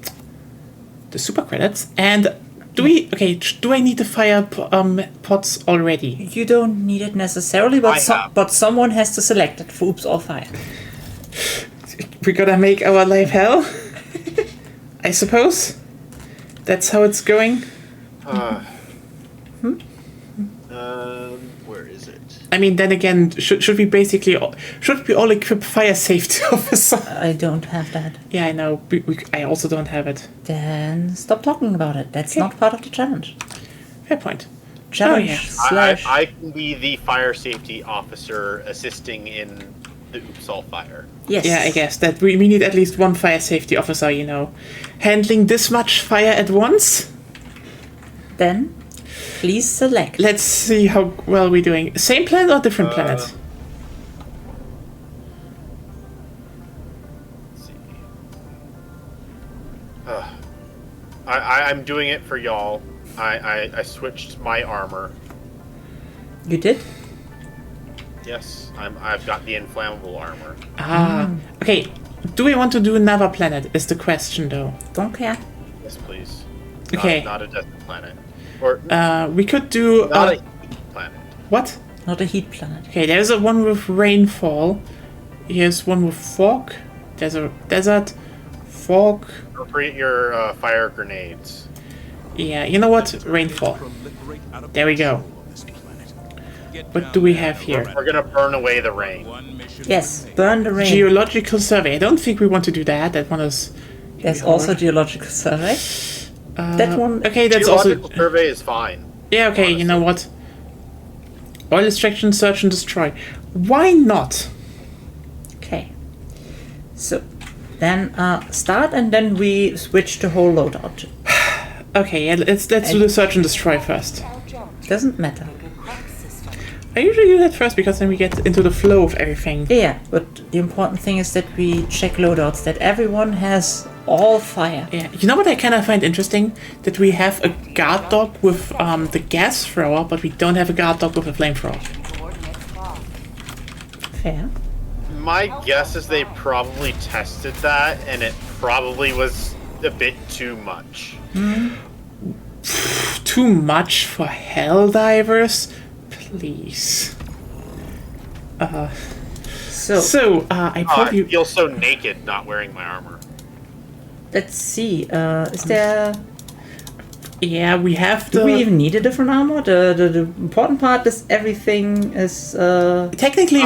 super credits and. Do I need the fire pots already? You don't need it necessarily, but someone has to select it for Oops All Fire. We gotta make our life hell? I suppose? That's how it's going? Where is it? I mean, then again, should we all equip fire safety officer? I don't have that. Yeah, I know. I also don't have it. Then stop talking about it. That's not part of the challenge. Fair point. Challenge yeah. slash... I can be the fire safety officer assisting in the Oops All Fire. Yes. Yeah, I guess that we need at least 1 fire safety officer, you know. Handling this much fire at once? Then, please select. Let's see how well we're doing. Same planet or different planet? Let's see. I'm doing it for y'all. I switched my armor. You did? Yes, I've got the inflammable armor. Okay. Do we want to do another planet is the question, though. Don't care. Yes, please. Okay. Not a desert planet. Or We could do... not a planet. What? Not a heat planet. Okay, there's a one with rainfall. Here's one with fog. There's a desert, fog. Appropriate your fire grenades. Yeah, you know what? Rainfall. There we go. What do we have here? We're gonna burn away the rain. Yes, burn the rain. Geological survey. I don't think we want to do that. That one is... There's also geological survey. That one... Okay, that's also... Geological survey is fine. Yeah, okay, you know what? Oil extraction, search and destroy. Why not? Okay. So then start, and then we switch to whole loadout. Okay, yeah, let's do the search and destroy first. Doesn't matter. I usually do that first because then we get into the flow of everything. Yeah, but the important thing is that we check loadouts, that everyone has all fire. Yeah, you know what I kind of find interesting? That we have a guard dog with the gas thrower, but we don't have a guard dog with a flamethrower. Fair. My guess is they probably tested that, and it probably was a bit too much. Too much for Helldivers? Please. So, I I probably... feel so naked not wearing my armor. let's see. Is there... Yeah, we have the... Do we even need a different armor? The important part is everything is... Technically,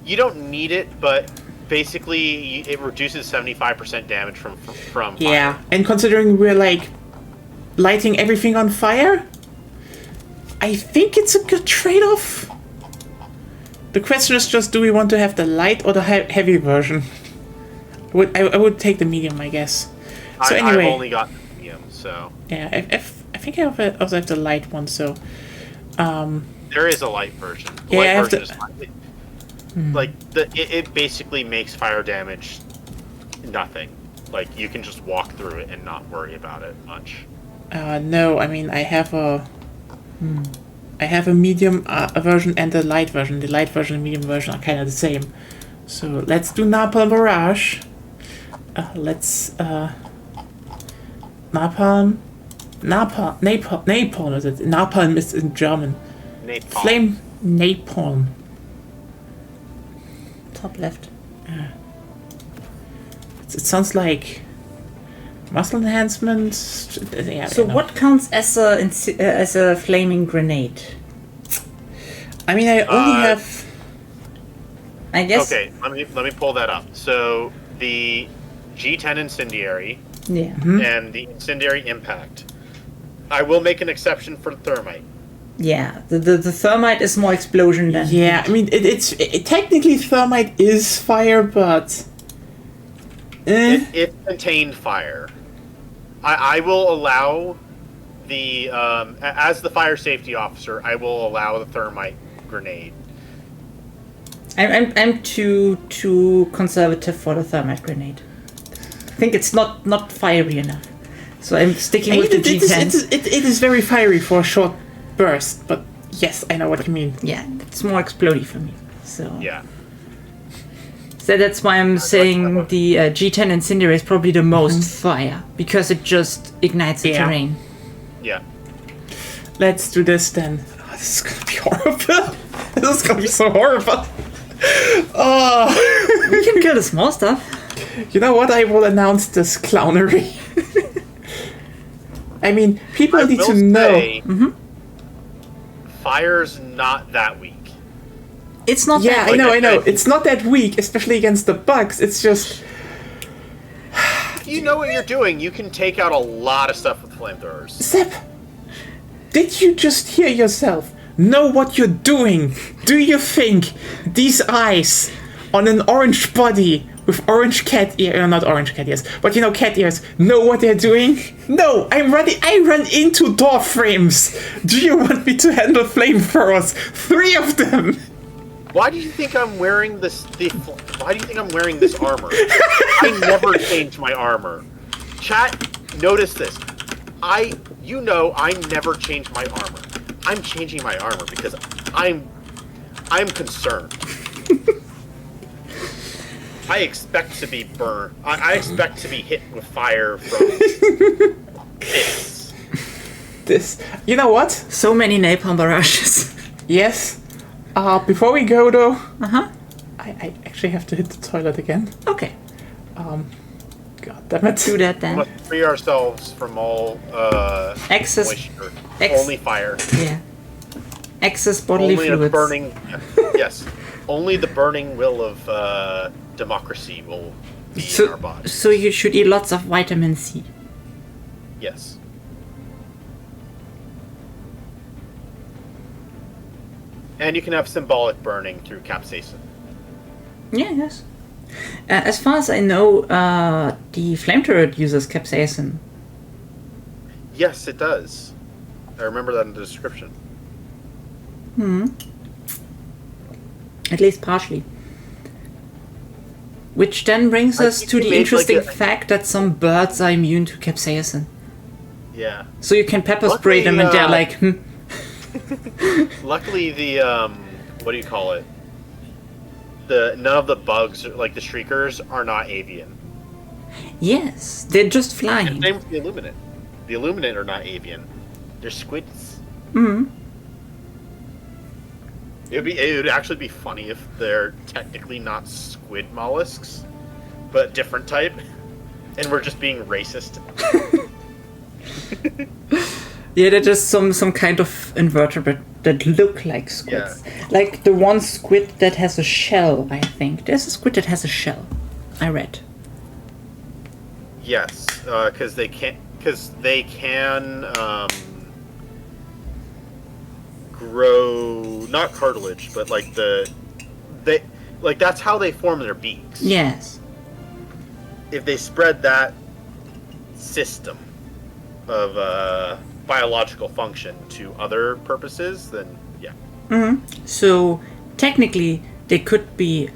You don't need it, but basically it reduces 75% damage from fire. Yeah, and considering we're like lighting everything on fire, I think it's a good trade-off. The question is just, do we want to have the light or the heavy version? I would take the medium, I guess. So anyway, I've only got the medium, so yeah, I think I also have the light one. So there is a light version. The Yeah, I light have version is it basically makes fire damage nothing. Like you can just walk through it and not worry about it much. no, I mean I have a medium version and a light version. The light version and medium version are kind of the same. So let's do Napalm Barrage. Napalm is it? Napalm is in German. Napalm. Flame Napalm. top left. It sounds like muscle enhancement. Yeah, So what counts as a flaming grenade? I mean, I only have. I guess. Okay, let me pull that up. So the G10 incendiary Yeah. and the incendiary impact. I will make an exception for thermite. Yeah. The thermite is more explosion than. Yeah, I mean, it's technically thermite is fire, but. It contained fire. I will allow the as the fire safety officer, I will allow the thermite grenade. I'm too conservative for the thermite grenade. I think it's not fiery enough. So I'm sticking with the G10. It is very fiery for a short burst, but yes, I know what you mean. Yeah, it's more explodey for me. So Yeah. So that's why I'm saying the G10 incendiary is probably the most fire, because it just ignites the terrain. Yeah. Let's do this then. Oh, this is gonna be horrible. This is gonna be so horrible. Oh. We can kill the small stuff. You know what? I will announce this clownery. I mean, people need to know. Fire's not that weak. It's not Yeah, that. I know. It's not that weak, especially against the bugs. It's just. If you know what you're doing, you can take out a lot of stuff with flamethrowers. Sepp, did you just hear yourself? Know what you're doing? Do you think these eyes on an orange body with orange cat ears, not orange cat ears, but you know, cat ears, know what they're doing? No, I'm ready. I run into door frames. Do you want me to handle flamethrowers? 3 of them. Why do you think I'm wearing this? Why do you think I'm wearing this armor? I never change my armor. Chat, notice this. I never change my armor. I'm changing my armor because I'm concerned. I expect to be burned. I expect to be hit with fire from this. You know what? So many napalm barrages. Yes. Before we go though, I actually have to hit the toilet again. Okay. God damn it. Do that We then. must free ourselves from all Excess. moisture. Ex- Only fire. Yeah. Excess bodily Only the fluids. burning. Yes. Only the burning will of democracy will be in our bodies. So you should eat lots of vitamin C. Yes. And you can have symbolic burning through capsaicin. Yeah, yes. As far as I know, the flame turret uses capsaicin. Yes, it does. I remember that in the description. At least partially. Which then brings I us think to they the made, interesting like, fact that some birds are immune to capsaicin. Yeah. So you can pepper spray them and they're like, Luckily, the what do you call it? None of the bugs, like the shriekers, are not avian. yes, they're just flying. Same with the illuminate. The illuminate are not avian. They're squids. It would actually be funny if they're technically not squid mollusks, but different type, and we're just being racist. Yeah, they're just some kind of invertebrate that look like squids. Like the one squid that has a shell, I think. There's a squid that has a shell. I read. Yes, because they can grow not cartilage, but like that's how they form their beaks. Yes. If they spread that system of biological function to other purposes, then yeah. So technically, they could be.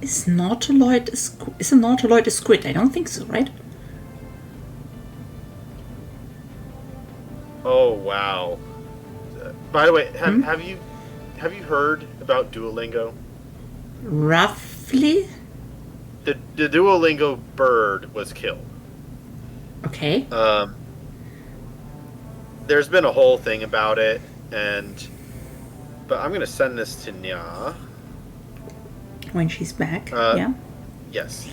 Is a nautiloid a squid? I don't think so, right? Oh wow! By the way, have you heard about Duolingo? Roughly. The Duolingo bird was killed. Okay. There's been a whole thing about it, but I'm gonna send this to Nya. When she's back. Yeah. Yes,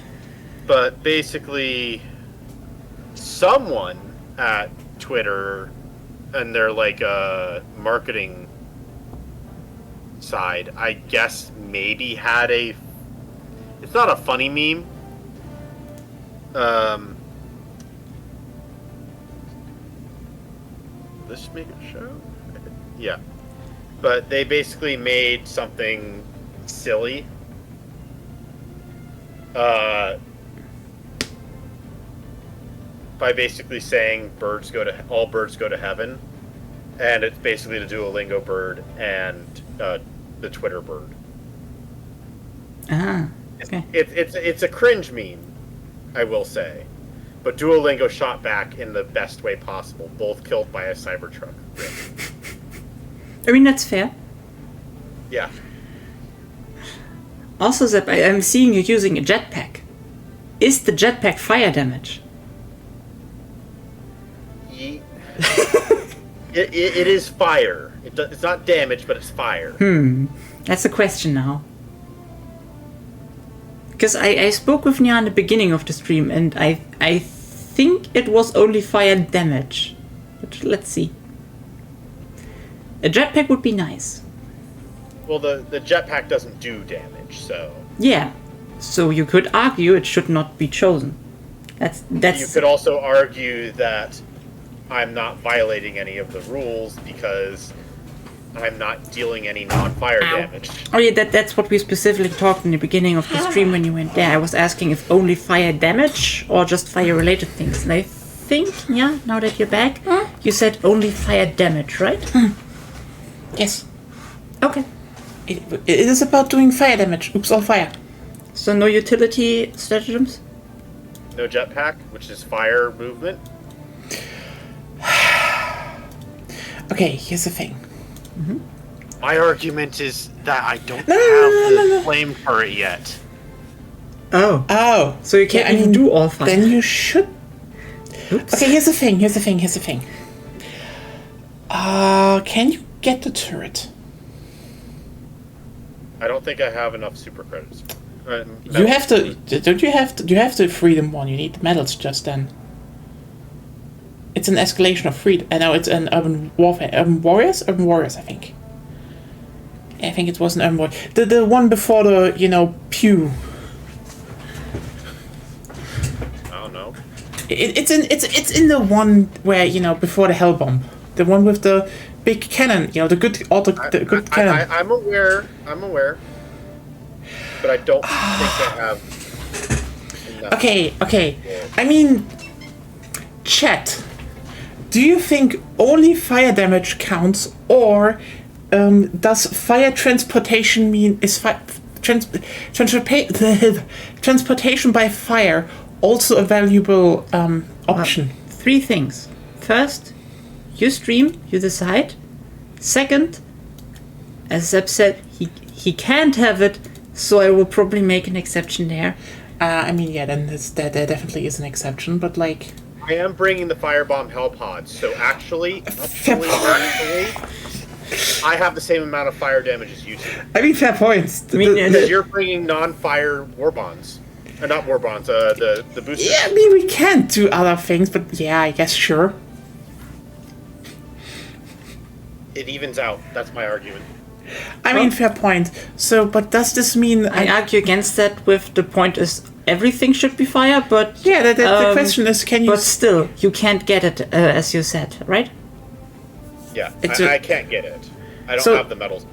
but basically, someone at Twitter and their like marketing side, I guess, maybe had a. It's not a funny meme. This make it show? Yeah. But they basically made something silly. By basically saying all birds go to heaven, and it's basically the Duolingo bird and the Twitter bird. Ah. Okay. It's a cringe meme, I will say, but Duolingo shot back in the best way possible. Both killed by a Cybertruck. I mean, that's fair. Yeah. Also, Zep, I'm seeing you using a jetpack. Is the jetpack fire damage? It is fire. It's not damage, but it's fire. That's the question now. Because I spoke with Nya in the beginning of the stream, and I think it was only fire damage. But let's see. A jetpack would be nice. Well, the jetpack doesn't do damage, so... Yeah. So you could argue it should not be chosen. That's. You could also argue that I'm not violating any of the rules because I'm not dealing any non-fire damage. Oh yeah, that's what we specifically talked in the beginning of the stream when you went there. I was asking if only fire damage or just fire-related things. And I think, yeah, now that you're back, you said only fire damage, right? Yes. Okay. It is about doing fire damage. Oops, on fire. So no utility stratagems? No jetpack, which is fire movement. Okay, here's the thing. My argument is that I don't have the flame turret yet. Oh. Oh. So you can't even do all fire. Then you should. Oops. Okay, here's the thing. Can you get the turret? I don't think I have enough super credits. You have to. Don't you have to? You have the freedom one. You need the medals just then. It's an escalation of freedom. And now it's an urban warfare. Urban warriors, I think. I think it was an urban warrior. The one before the pew. I don't know. It's in the one where before the hell bomb. the one with the big cannon. You know, the good cannon. I'm aware. But I don't think I have. enough. Okay. I mean, chat. Do you think only fire damage counts, or does fire transportation mean transportation by fire also a valuable option? 3 things. First, you stream, you decide. Second, as Zeb said, he can't have it, so I will probably make an exception there. I mean, yeah, then there definitely is an exception, but like... I am bringing the firebomb hell pods, so actually, I have the same amount of fire damage as you do. I mean, fair points. Because you're bringing non-fire war bonds. Not war bonds, the boosters. Yeah, I mean, we can do other things, but yeah, I guess, sure. It evens out. That's my argument. I mean, fair point. So, but does this mean... I argue against that with the point is everything should be fire, but... Yeah, the question is, can you... But still, you can't get it, as you said, right? Yeah, I can't get it. I don't have the medals.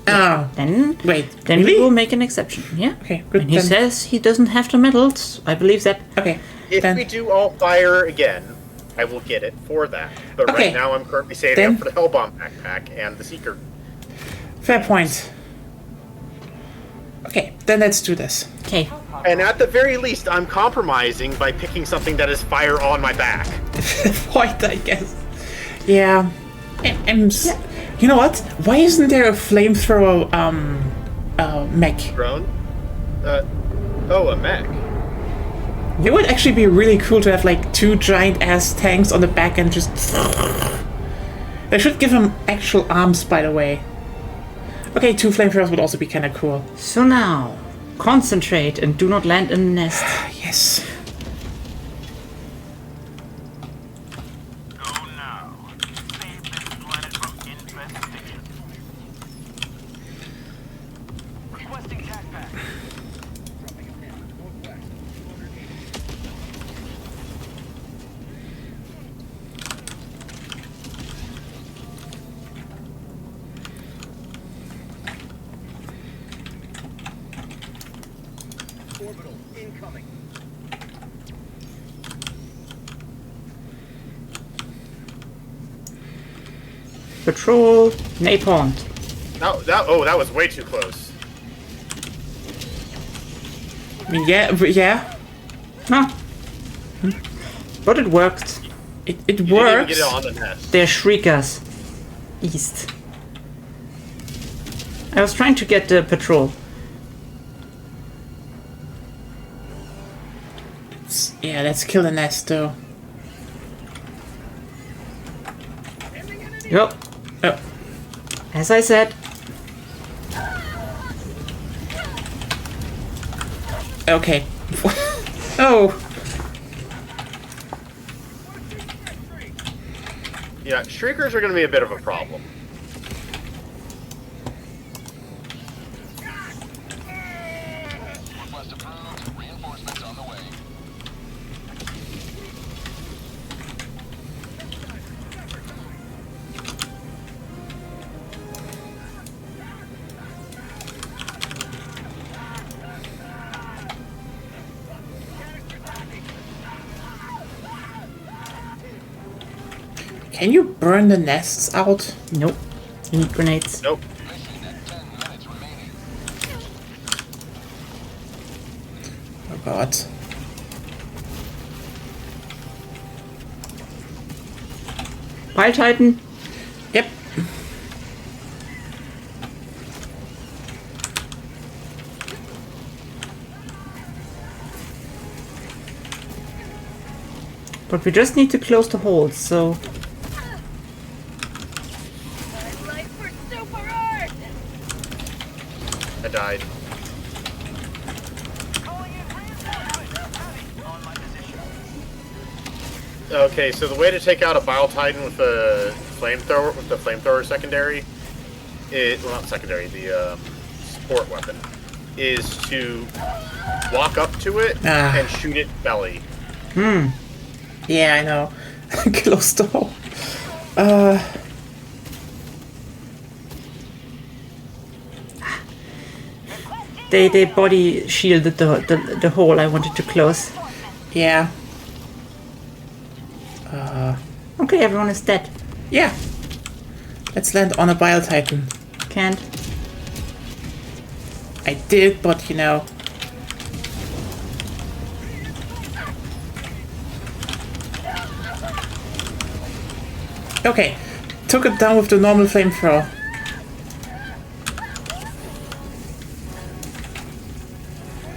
Oh. Then really? we will make an exception, yeah? Okay, good. When he says he doesn't have the medals, I believe that. Okay. If we do all fire again, I will get it for that. But right now I'm currently saving up for the Hellbomb backpack and the Seeker. Fair point. Okay, then let's do this. Okay. And at the very least, I'm compromising by picking something that is fire on my back. Point, I guess. Yeah. You know what? Why isn't there a flamethrower mech? Drone? A mech. It would actually be really cool to have like 2 giant ass tanks on the back and just... They should give them actual arms, by the way. Okay, 2 flamethrowers would also be kind of cool. So now, concentrate and do not land in the nest. Yes. Go now. Save this planet from infestation. Requesting backpack. Orbital incoming. Patrol, napalm. That was way too close. I mean, yeah. Huh. But it worked. It You didn't even works. get it on the nest. They're shriekers. East. I was trying to get the patrol. Yeah, let's kill the nest though. Yep. Oh. As I said. Okay. Oh. Yeah, Shriekers are going to be a bit of a problem. Request approved. Reinforcements on the way. Can you burn the nests out? Nope. You need grenades. Nope. Mission at 10 minutes remaining. Oh god. Pile Titan. Yep. But we just need to close the holes, so... My life for super art! I died. Okay, so the way to take out a Bile Titan with the flamethrower secondary, well, not secondary, the support weapon, is to walk up to it and shoot it belly. Yeah, I know. Close the hole. They body shielded the hole I wanted to close. Yeah. Okay, everyone is dead. Yeah. Let's land on a Bile Titan. Can't. I did, but you know. Okay. Took it down with the normal flamethrower.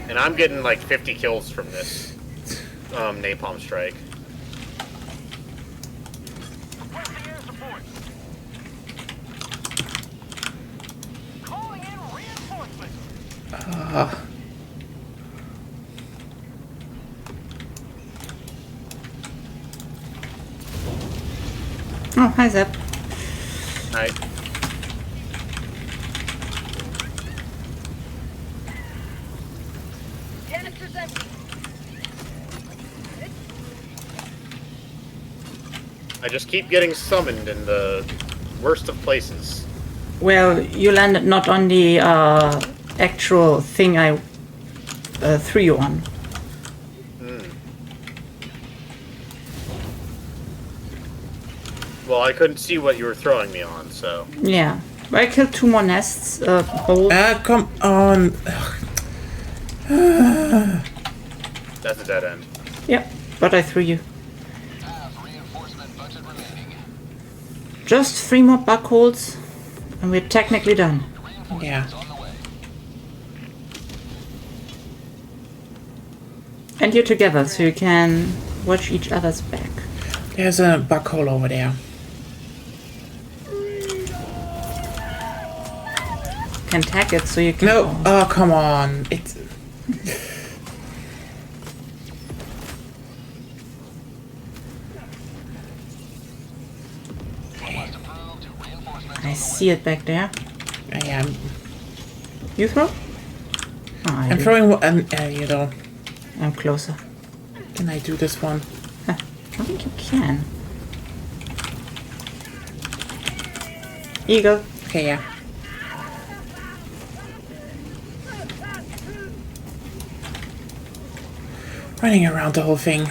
And I'm getting like 50 kills from this napalm strike. Requesting air support. Calling in reinforcements. Oh, hi Zep. I Canister's empty. I just keep getting summoned in the worst of places. Well, you landed not on the actual thing I threw you on. Well, I couldn't see what you were throwing me on, so... Yeah. I killed 2 more nests. Holes. Come on. That's a dead end. Yep, but I threw you. Just 3 more bug holes, and we're technically done. Yeah. And you're together, so you can watch each other's back. There's a bug hole over there. Can tag it, so you can. No. Oh, come on. It's. I see it back there. I am. You throw? Ah, I'm throwing one, you know. I'm closer. Can I do this one? I don't think you can. Eagle. Okay, yeah. Running around the whole thing.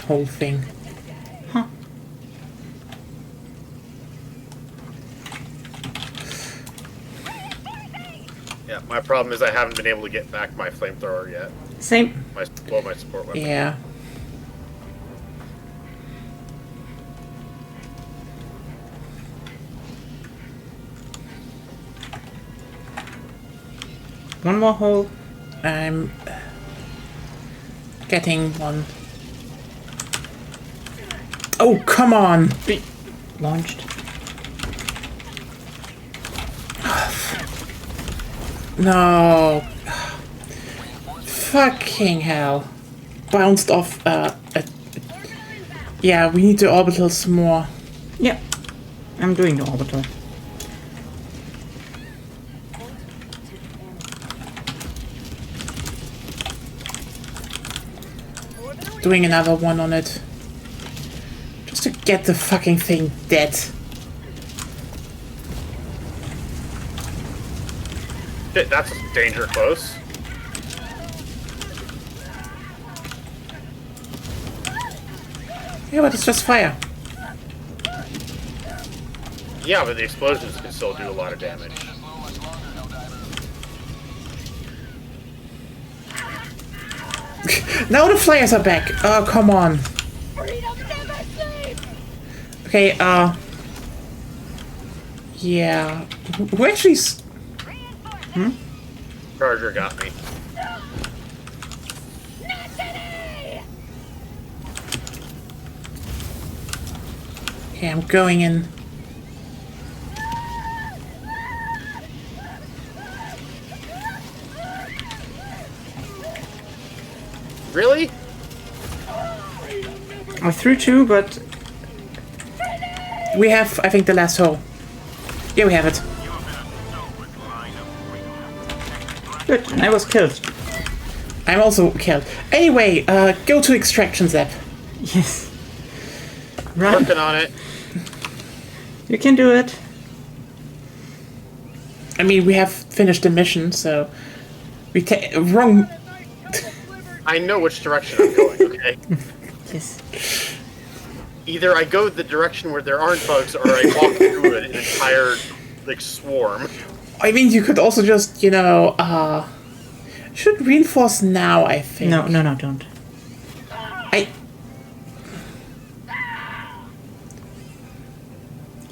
Whole thing. Huh. Yeah, my problem is I haven't been able to get back my flamethrower yet. Same. My support weapon. Yeah. One more hole. I'm getting one. Oh, come on! Be launched. No. Fucking hell. Bounced off, yeah, we need the orbitals more. Yep. I'm doing the orbital. Doing another one on it. Just to get the fucking thing dead. Shit, that's danger close. Yeah, but it's just fire. Yeah, but the explosions can still do a lot of damage. Now the flares are back. Oh, come on. Freedom never sleeps! Okay, yeah. Who actually... Charger got me. Not today! Okay, I'm going in. Really? I threw 2, but We have, I think, the last hole. Yeah, we have it. You have been a stoic line of freedom. good. And I was killed. I'm also killed. Anyway, go to extraction, Zep. Yes. Run. Working on it. You can do it. I mean, we have finished the mission, so we take wrong. I know which direction I'm going, okay? Yes. Either I go the direction where there aren't bugs, or I walk through an entire, like, swarm. I mean, you could also just, should reinforce now, I think. No, don't.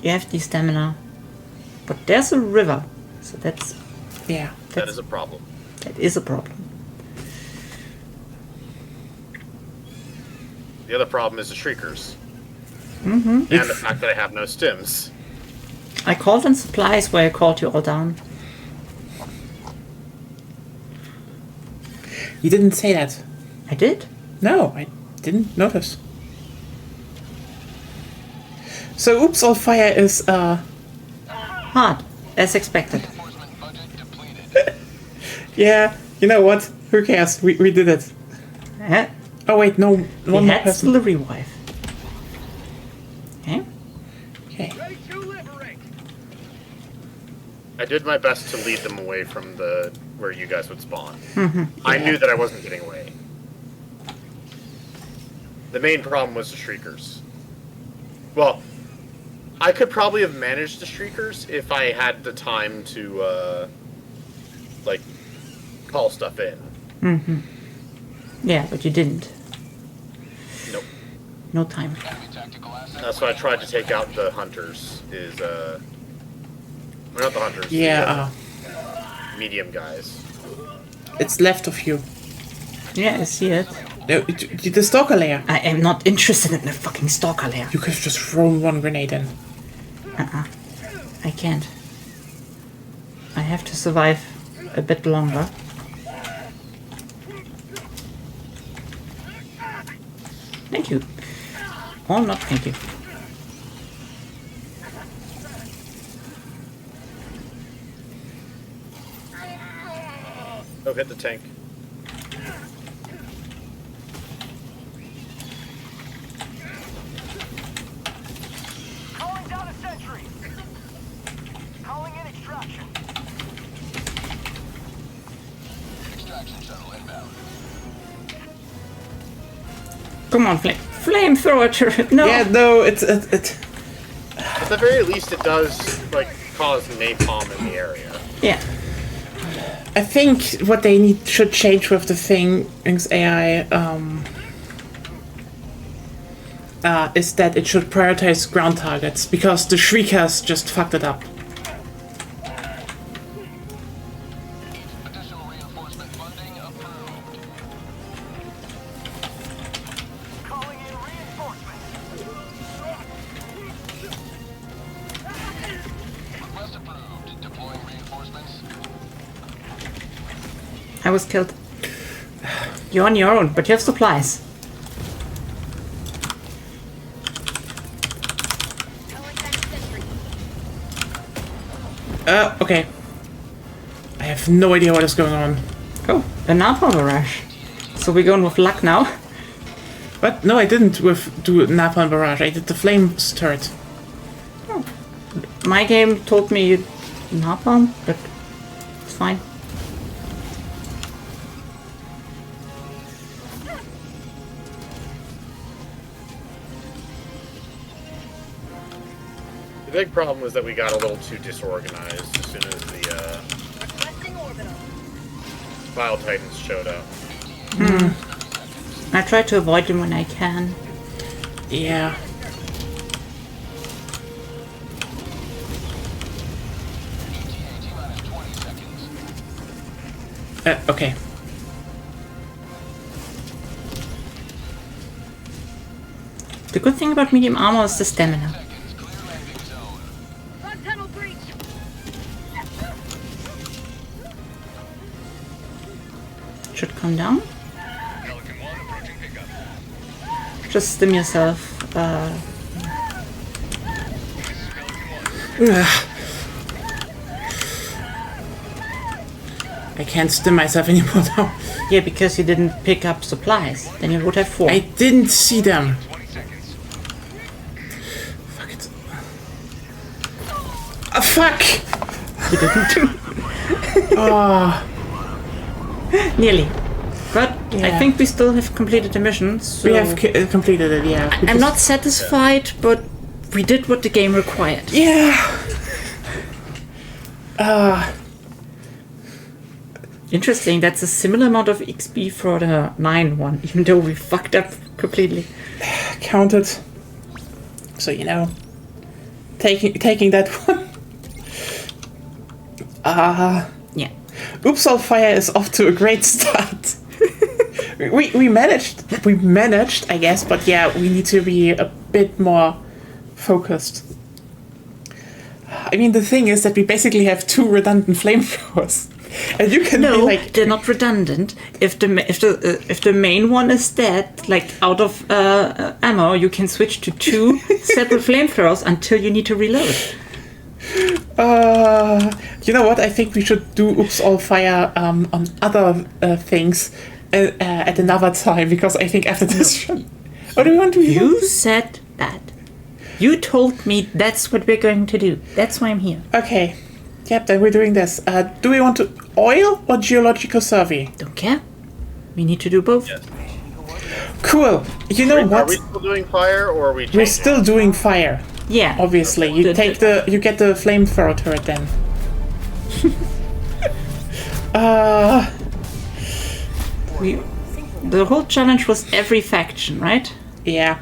You have the stamina. But there's a river. So that's... Yeah. That is a problem. That is a problem. The other problem is the Shriekers. Mm-hmm. And the fact that I have no stims. I called in supplies where I called you all down. You didn't say that. I did? No, I didn't notice. So, Oops All Fire is, Hard. As expected. yeah, you know what? Who cares? We did it. Eh? Oh, wait, no, He one more had person. the revive. Okay. Okay. Ready to liberate. I did my best to lead them away from where you guys would spawn. I knew that I wasn't getting away. The main problem was the Shriekers. Well, I could probably have managed the Shriekers if I had the time to, call stuff in. Yeah, but you didn't. Nope. No time. That's why I tried to take out the hunters, or not the hunters. Yeah, the medium guys. it's left of you. Yeah, I see it. No, the Stalker layer. I am not interested in the fucking stalker layer. You could have just thrown one grenade in. I can't. I have to survive a bit longer. Thank you. Or not thank you. Oh, hit the tank. Calling down a sentry. Calling in extraction. Extraction shuttle inbound. Come on, flamethrower turret. No. Yeah, no, it's At the very least, it does, cause napalm in the area. Yeah. I think what they should change with the Thing's AI is that it should prioritize ground targets, because the Shriekers just fucked it up. Additional reinforcement funding approved. Calling in reinforcements. Request approved. Deploying reinforcements. I was killed. You're on your own, but you have supplies. Calling back sentry. Okay. I have no idea what is going on. Oh, a napalm barrage. So we're going with luck now. But no, I didn't do Napalm Barrage. I did the Flames turret. My game told me you napalm, but it's fine. The big problem was that we got a little too disorganized as soon as the Requesting orbital. Vile Titans showed up. I try to avoid them when I can. Yeah. Okay. The good thing about medium armor is the stamina. Front tunnel breach. Should come down. Just stim yourself. I can't stim myself anymore now. Yeah, because you didn't pick up supplies. Then you would have 4. I didn't see them. Fuck! Oh, Nearly. But I Yeah. think we still have completed the mission. So we have completed it, yeah. We I'm just- not satisfied, but we did what the game required. Yeah. Interesting, that's a similar amount of XP for the 9 one, even though we fucked up completely. Counted. So you know, taking that one. Yeah. Oops, All Fire is off to a great start. we managed, I guess, but yeah, we need to be a bit more focused. I mean, the thing is that we basically have 2 redundant flamethrowers, and you can be No, like, they're not redundant. If the main one is dead, like out of ammo, you can switch to 2 separate flamethrowers until you need to reload. you know what? I think we should do Oops, All Fire on other things at another time, because I think after this, what do we want to do? You said that. You told me that's what we're going to do. That's why I'm here. Okay. Yep, then we're doing this. Do we want to oil or geological survey? Don't care. We need to do both. Yes. Cool. You know Are what? we still doing fire, or are we? We're changing? still doing fire. Yeah. Obviously, you get the flamethrower turret then. The whole challenge was every faction, right? Yeah.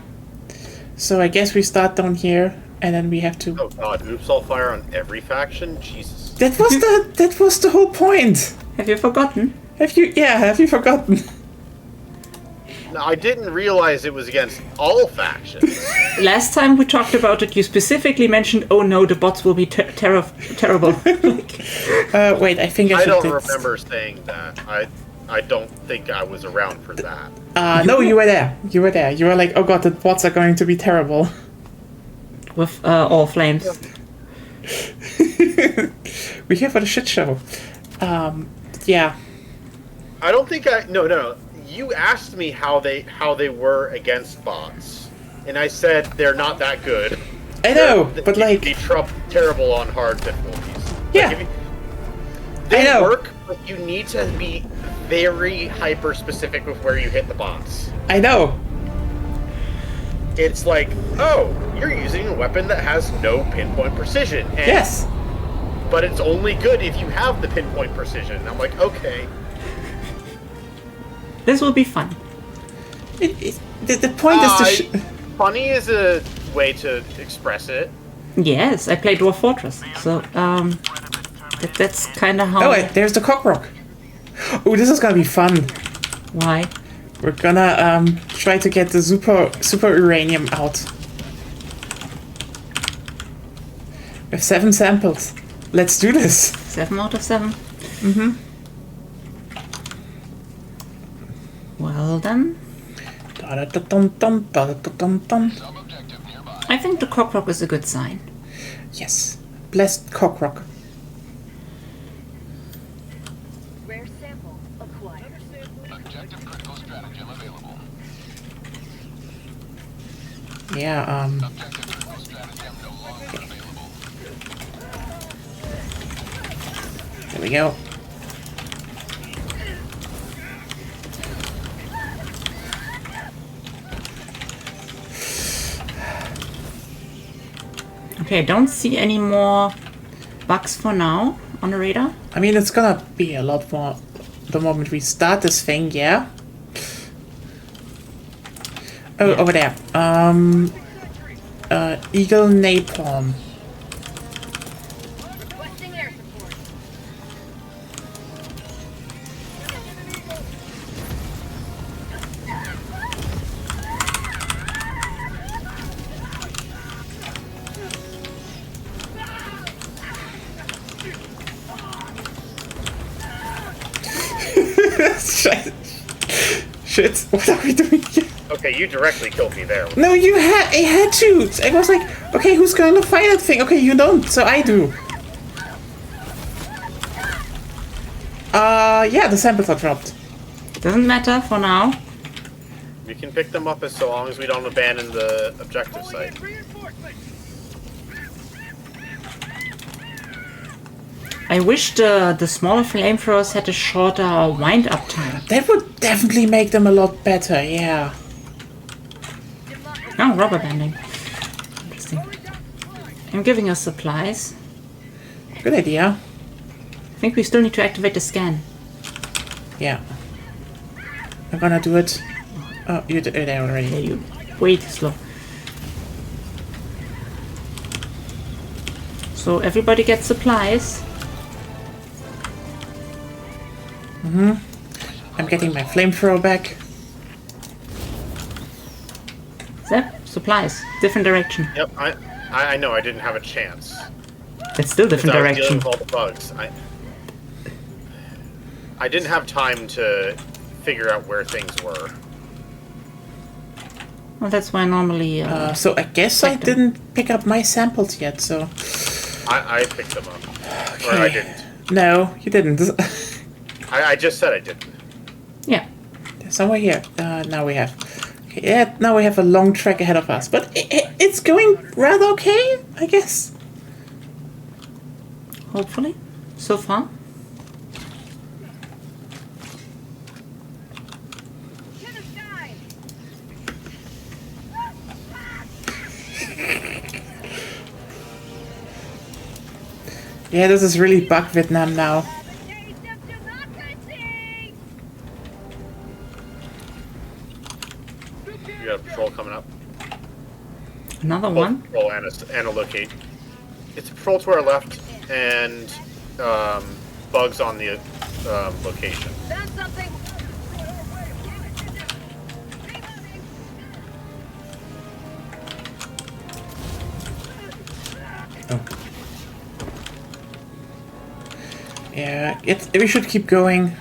So I guess we start down here, and then we have to. Oh god, oops, all fire on every faction? Jesus. That was the whole point. Have you forgotten? Have you forgotten? No, I didn't realize it was against all factions. Last time we talked about it, you specifically mentioned, "Oh no, the bots will be terrible." Wait, I think I I should. don't remember saying that. I don't think I was around for that. No, you were there. You were there. You were like, oh god, the bots are going to be terrible. With all flames. We're here for the shit show. Yeah. I don't think no. You asked me how they were against bots, and I said they're not that good. I know, but They like, be terrible on hard difficulties. Yeah. Like, they I know. work, but you need to be very hyper specific with where you hit the bots. I know. It's like, oh, you're using a weapon that has no pinpoint precision. And, Yes. But it's only good if you have the pinpoint precision. I'm like, okay. This will be fun. The point is to. Funny is a way to express it. Yes, I play Dwarf Fortress, so that's kind of how. Oh wait, there's the cockroach. Oh, this is gonna be fun. Why? We're gonna try to get the super uranium out. We have 7 samples. Let's do this. 7 out of 7. Well then, Da-da-da-dum-dum. I think the cockroach is a good sign. Yes, blessed cockroach. Rare sample acquired. Objective critical stratagem available. Yeah. Objective critical stratagem no longer available. There we go. Okay, I don't see any more bugs for now on the radar. I mean, it's gonna be a lot more the moment we start this thing, yeah? Oh, over there. Eagle Napalm. Requesting air support. Shit, what are we doing here? Okay, you directly killed me there. No, I had to! I was like, okay, who's gonna fight that thing? Okay, you don't, so I do. Yeah, the samples are dropped. Doesn't matter for now. We can pick them up as so long as we don't abandon the objective site. Reinforcements! I wish the smaller flamethrowers had a shorter wind-up time. That would definitely make them a lot better, yeah. Oh, rubber banding. Interesting. I'm giving us supplies. Good idea. I think we still need to activate the scan. Yeah. I'm gonna do it. Oh, you're there already. Yeah, you way too slow. So everybody gets supplies. I'm getting my flamethrower back. Zap, supplies. Different direction. Yep, I know I didn't have a chance. It's still different I was dealing direction. with all the bugs. I didn't have time to figure out where things were. Well, that's why normally... So I guess I check them. didn't pick up my samples yet, so... I picked them up. Or I didn't. No, you didn't. I just said I didn't. yeah. Somewhere here. Now we have... Okay, yeah, now we have a long trek ahead of us. But it's going rather okay, I guess. Hopefully. So far. To the sky! Yeah, this is really bug Vietnam now. Taste of democracy! You got a patrol coming up. Another Both one. patrol and a locate. It's a patrol to our left and bugs on the location. Found something! Yeah, we should keep going.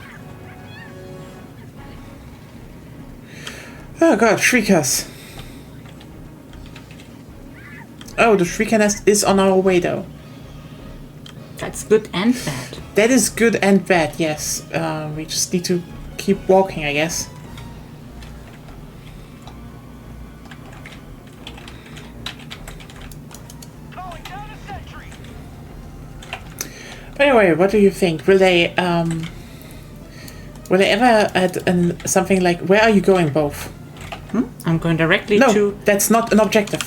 Oh god, Shriekers. Oh, the Shrieker nest is on our way though. That's good and bad. That is good and bad, yes. We just need to keep walking, I guess. Calling down a sentry. Anyway, what do you think? Will they ever add something like, where are you going, both? I'm going directly No, to... that's not an objective.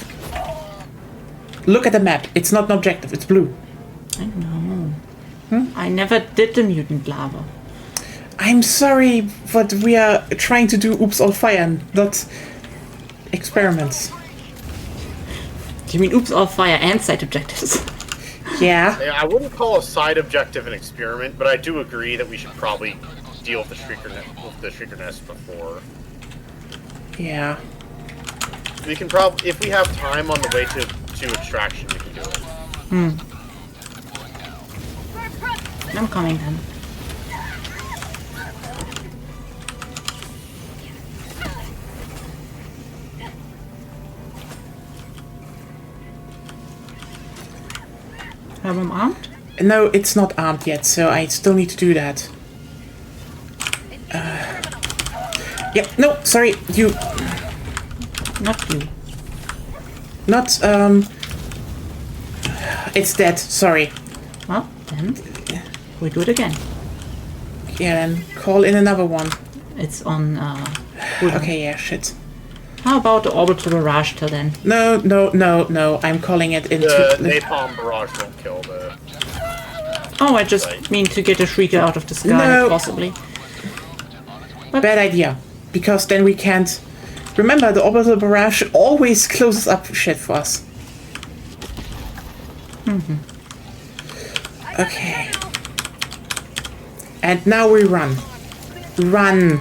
Look at the map. It's not an objective. It's blue. I know. I never did the mutant lava. I'm sorry, but we are trying to do oops all fire, not experiments. Do you mean oops, all fire and site objectives? Yeah. Yeah, I wouldn't call a side objective an experiment, but I do agree that we should probably deal with the Shrieker nest before. Yeah. We can probably, if we have time on the way to extraction, we can do it. I'm coming then. Have them armed? No, it's not armed yet, so I still need to do that. Yeah, no, sorry, you... Not you. Not, It's dead, sorry. Well, then we do it again. Yeah, then call in another one. It's on, Okay, yeah, shit. How about the orbital barrage till then? No, I'm calling it into... The napalm barrage won't kill the... Oh, I just mean to get a Shrieker out of the sky, No. possibly. Bad idea, because then we can't... Remember, the orbital barrage always closes up shit for us. Okay. And now we run. Run.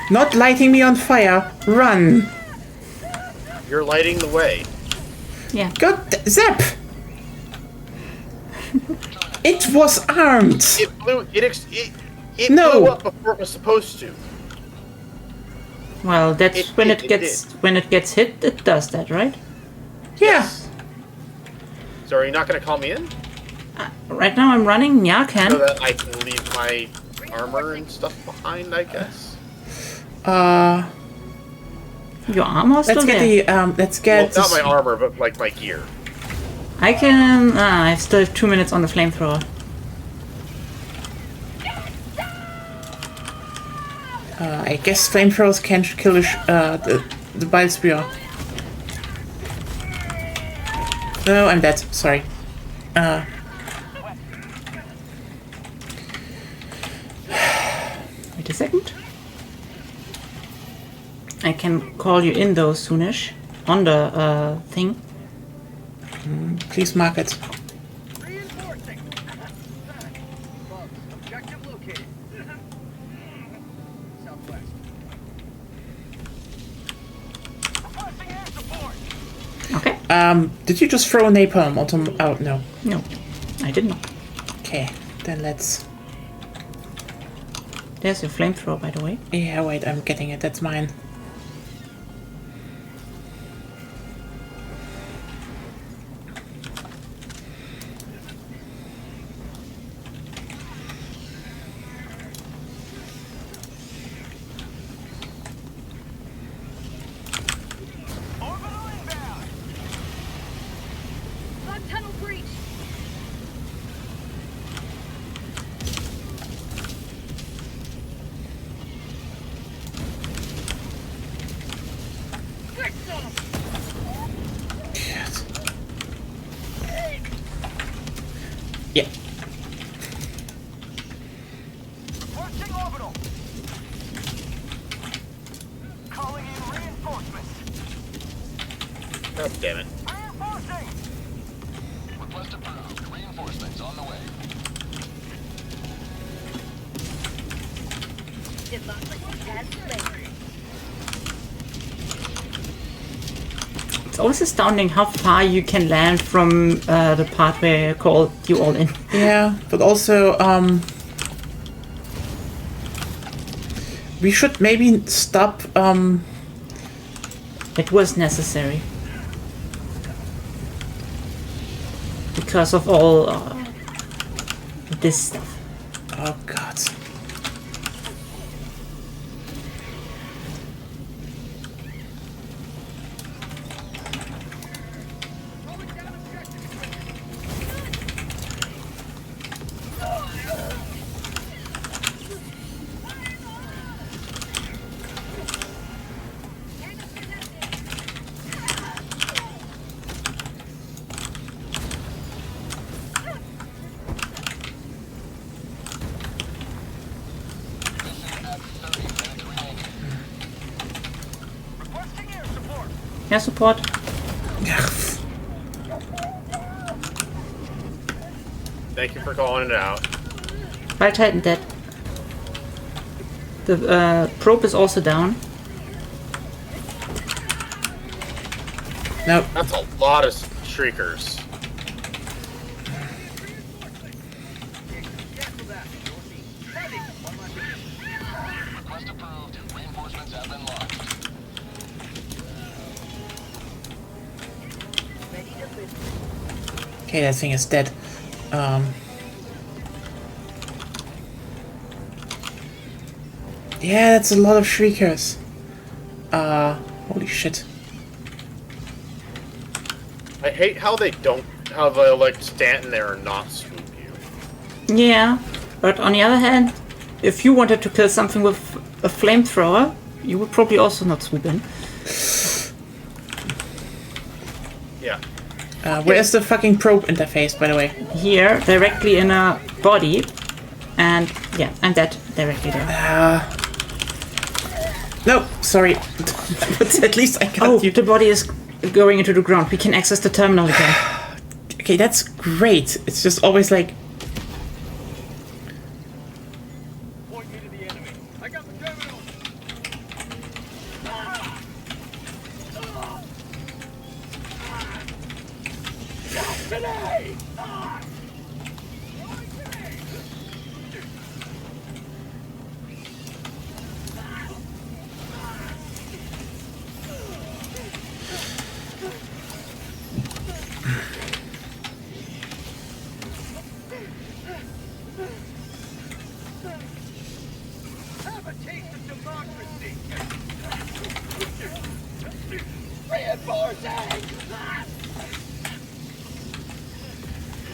Not lighting me on fire. Run. You're lighting the way. Yeah. Zap! It was armed. It blew. It No. blew up before it was supposed to. Well, that's It when did, it gets when it gets hit. It does that, right? Yeah. So are you not going to call me in Right now I'm running. Yeah, so can. that I can leave my armor and stuff behind? I guess. Your armor still Let's get there. the let's Well, get not my armor, but like my gear. I can. I still have 2 minutes on the flamethrower. I guess flamethrowers can kill the bile spear. No, I'm dead. Sorry. Wait a second. I can call you in though soonish on the thing. Please mark it. Reinforcing. Bugs. Objective located. Southwest. Requesting air support. Okay. Did you just throw a napalm onto? Oh no. No, I did not. Okay, then let's. There's your flamethrower, by the way. Yeah, wait, I'm getting it. That's mine. Orbital inbound. Log tunnel breach. Quick some. Yes. Yeah. Requesting orbital. Calling in reinforcements. Oh, damn it. Reinforcing. Request approved. Reinforcements on the way. Democracy has slavery. It's always astounding how far you can land from the part where I called you all in. Yeah, but also, we should maybe stop, It was necessary. Because of all this stuff. oh god. Requesting air support. Air support. Thank you for calling it out. Bile Titan dead. The probe is also down. No, That's a lot of shriekers. Cancel that. Heavy. On my position. Request approved. Reinforcements have been launched. okay, that thing is dead. Yeah, that's a lot of shriekers. Holy shit. I hate how they'll like stand there and not swoop you. Yeah, but on the other hand, if you wanted to kill something with a flamethrower, you would probably also not swoop in. Yeah. Where's the fucking probe interface, by the way? Here, directly in a body, and yeah, I'm dead directly there. No, sorry. But at least I got Oh, you. the body is going into the ground. We can access the terminal again. Okay, that's great. It's just always like, Point me to the enemy. I got the terminal. Today. Have a taste of democracy. Reinforcing.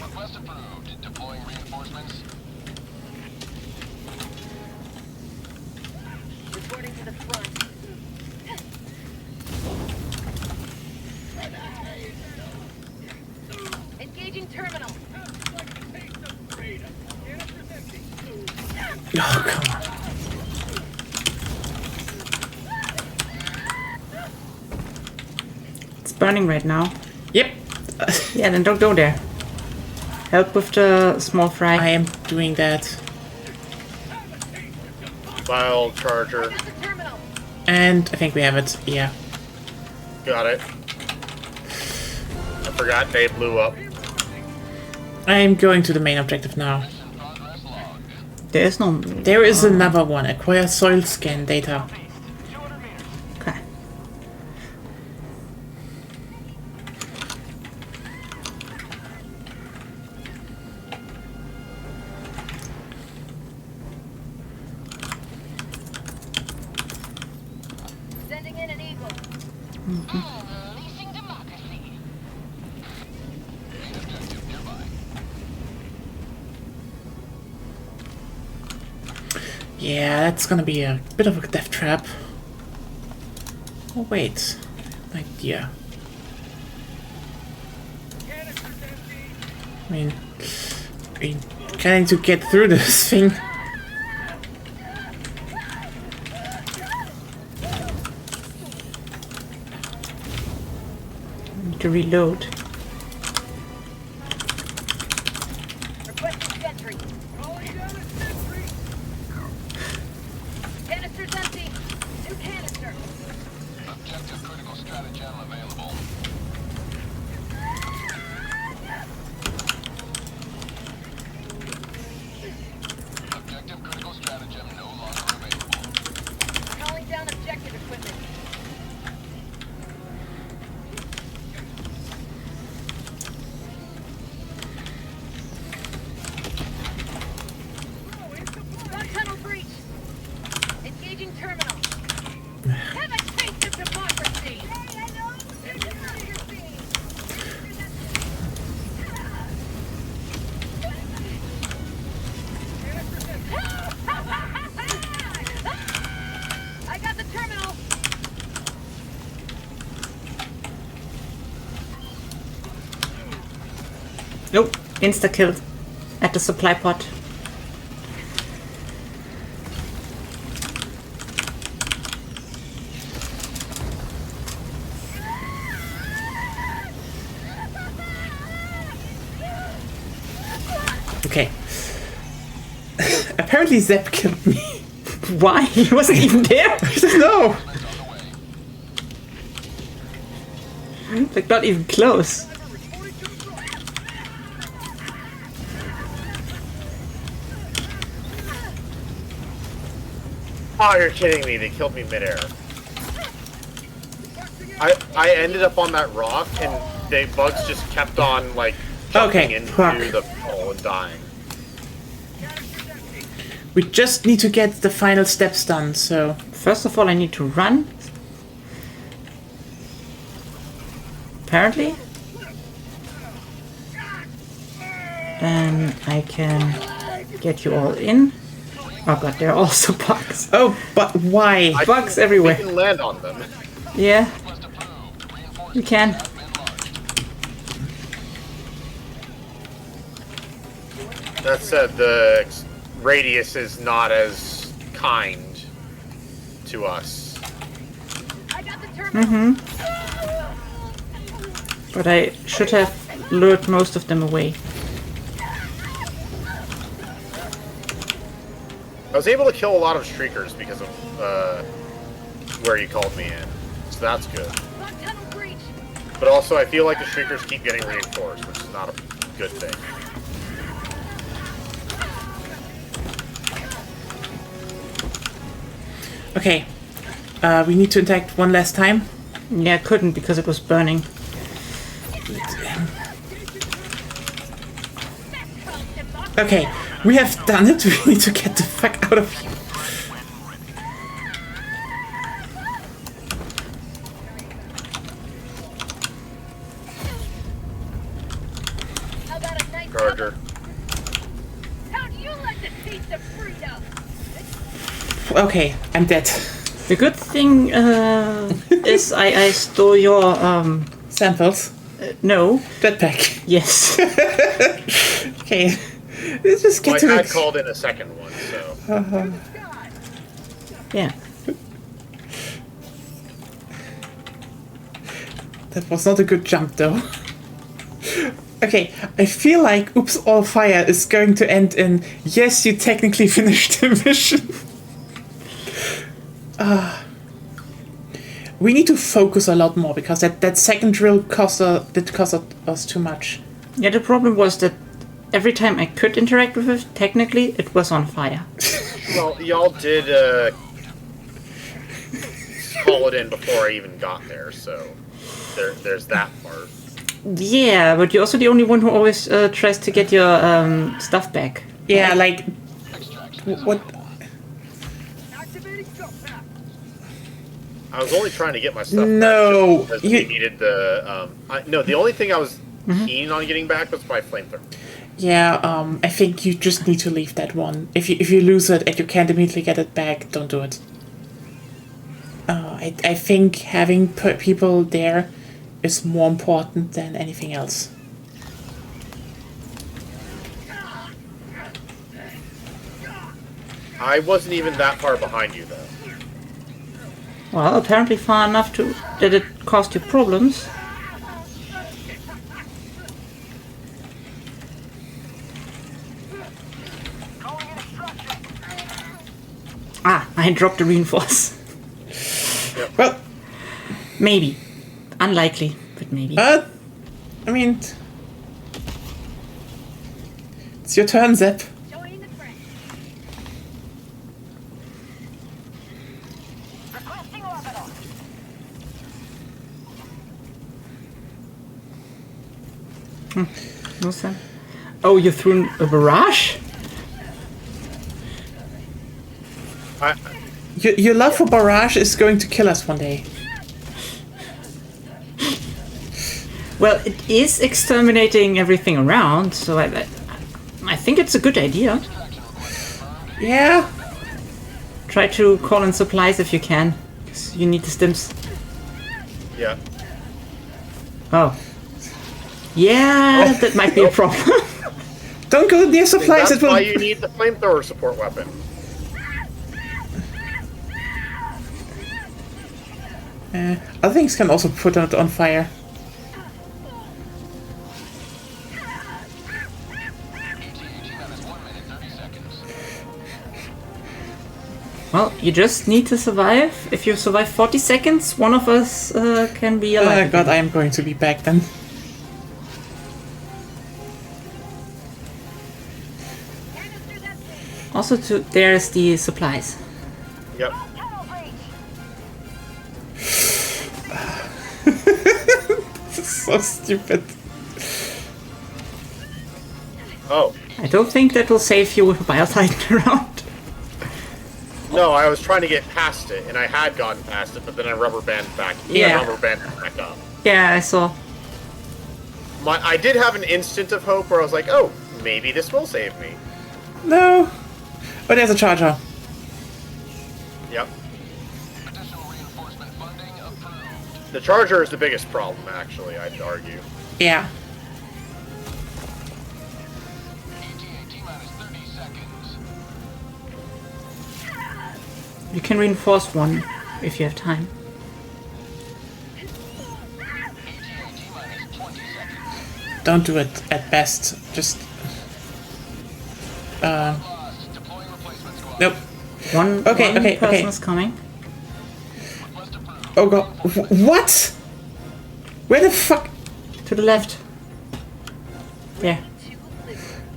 Request Engaging terminal. Oh, come on. It's burning right now. Yep. Yeah, then don't go there. Help with the small fry. I am doing that. File charger. Get the terminal. And I think we have it. Yeah. Got it. I forgot they blew up. I'm going to the main objective now. Progress log. There is no. There is another one. Acquire soil scan data. Okay. Sending in an eagle. Unleashing democracy. Main objective nearby. Yeah, that's gonna be a bit of a death trap. Oh wait, idea. I mean, trying to get through this thing. Need to reload. Requesting sentry. Canister's empty. New canister. Objective critical stratagem available. Objective critical stratagem no longer available. Calling down objective equipment. Gun tunnel breach. Engaging terminal. Have a taste of democracy. Hey, I know. There's democracy. I got the terminal. Nope. Insta kill at the supply pod. Okay. Apparently Zep killed me. Why? He wasn't even there. I don't know. Like not even close. Oh, you're kidding me. They killed me midair. I ended up on that rock, and the bugs just kept on, like, jumping Okay, into fuck. the hole and dying. We just need to get the final steps done, so... First of all, I need to run. Apparently. Then I can get you all in. Oh god, there are also bugs. Oh, but why? Bugs We everywhere. can land on them. Yeah. You can. That said, the radius is not as kind to us. I got the terminal. But I should have lured most of them away. I was able to kill a lot of streakers because of where you called me in, so that's good. Gun tunnel breach. But also, I feel like the streakers keep getting reinforced, which is not a good thing. Okay. We need to attack one last time. Yeah, I couldn't because it was burning. Okay, we have done it. We need to get the fuck out of here. How about a nice Charger. How do you like the taste of freedom? Okay, I'm dead. The good thing is I stole your Samples. No. Jetpack. Yes. Okay. Let's just get My to dad it. called in a second one, so Yeah. That was not a good jump, though. Okay, I feel like Oops All Fire is going to end in yes, you technically finished the mission. We need to focus a lot more because that second drill did cost us too much. Yeah, the problem was that every time I could interact with it, technically, it was on fire. well, y'all did call it in before I even got there, so there's that part. Yeah, but you're also the only one who always tries to get your stuff back. Yeah, like what? Activating scope pack. I was only trying to get my stuff No, back just because we needed the no, the only thing I was keen on getting back was my flamethrower. Yeah, I think you just need to leave that one. If you lose it and you can't immediately get it back, don't do it. I think having people there is more important than anything else. I wasn't even that far behind you though. Well, apparently far enough that it caused you problems. Ah, I dropped the reinforce. Well, Maybe. Unlikely, but maybe. I mean, it's your turn, Zep. Join the friend. Requesting orbital. What's that? Oh, you threw a barrage? Your love for barrage is going to kill us one day. Well, it is exterminating everything around, so I think it's a good idea. Yeah. Try to call in supplies if you can, 'cause you need the stims. Yeah. Oh. Yeah, that might be a problem. Don't go near supplies. That's It will. why you need the flamethrower support weapon. Other things can also put it on fire. Well, you just need to survive. If you survive 40 seconds, one of us can be alive. Oh god, I am going to be back then. Also, there's the supplies. Yep. Tunnel breach. This is so stupid. Oh. I don't think that will save you with a Biotitan around. No, I was trying to get past it, and I had gotten past it, but then I rubber banded back. Yeah. Rubber banded back up. Yeah, I saw. I did have an instant of hope where I was like, oh, maybe this will save me. No. Oh, there's a charger. Yep. Additional reinforcement funding approved. The charger is the biggest problem, actually, I'd argue. Yeah. ETA T-minus 30 seconds. You can reinforce one if you have time. ETA T-minus 20 seconds. Don't do it at best. Just. Lost. Deploying replacement squad. Nope. One Okay. person is coming. Request approved. Oh god. What? Where the fuck? To the left. There.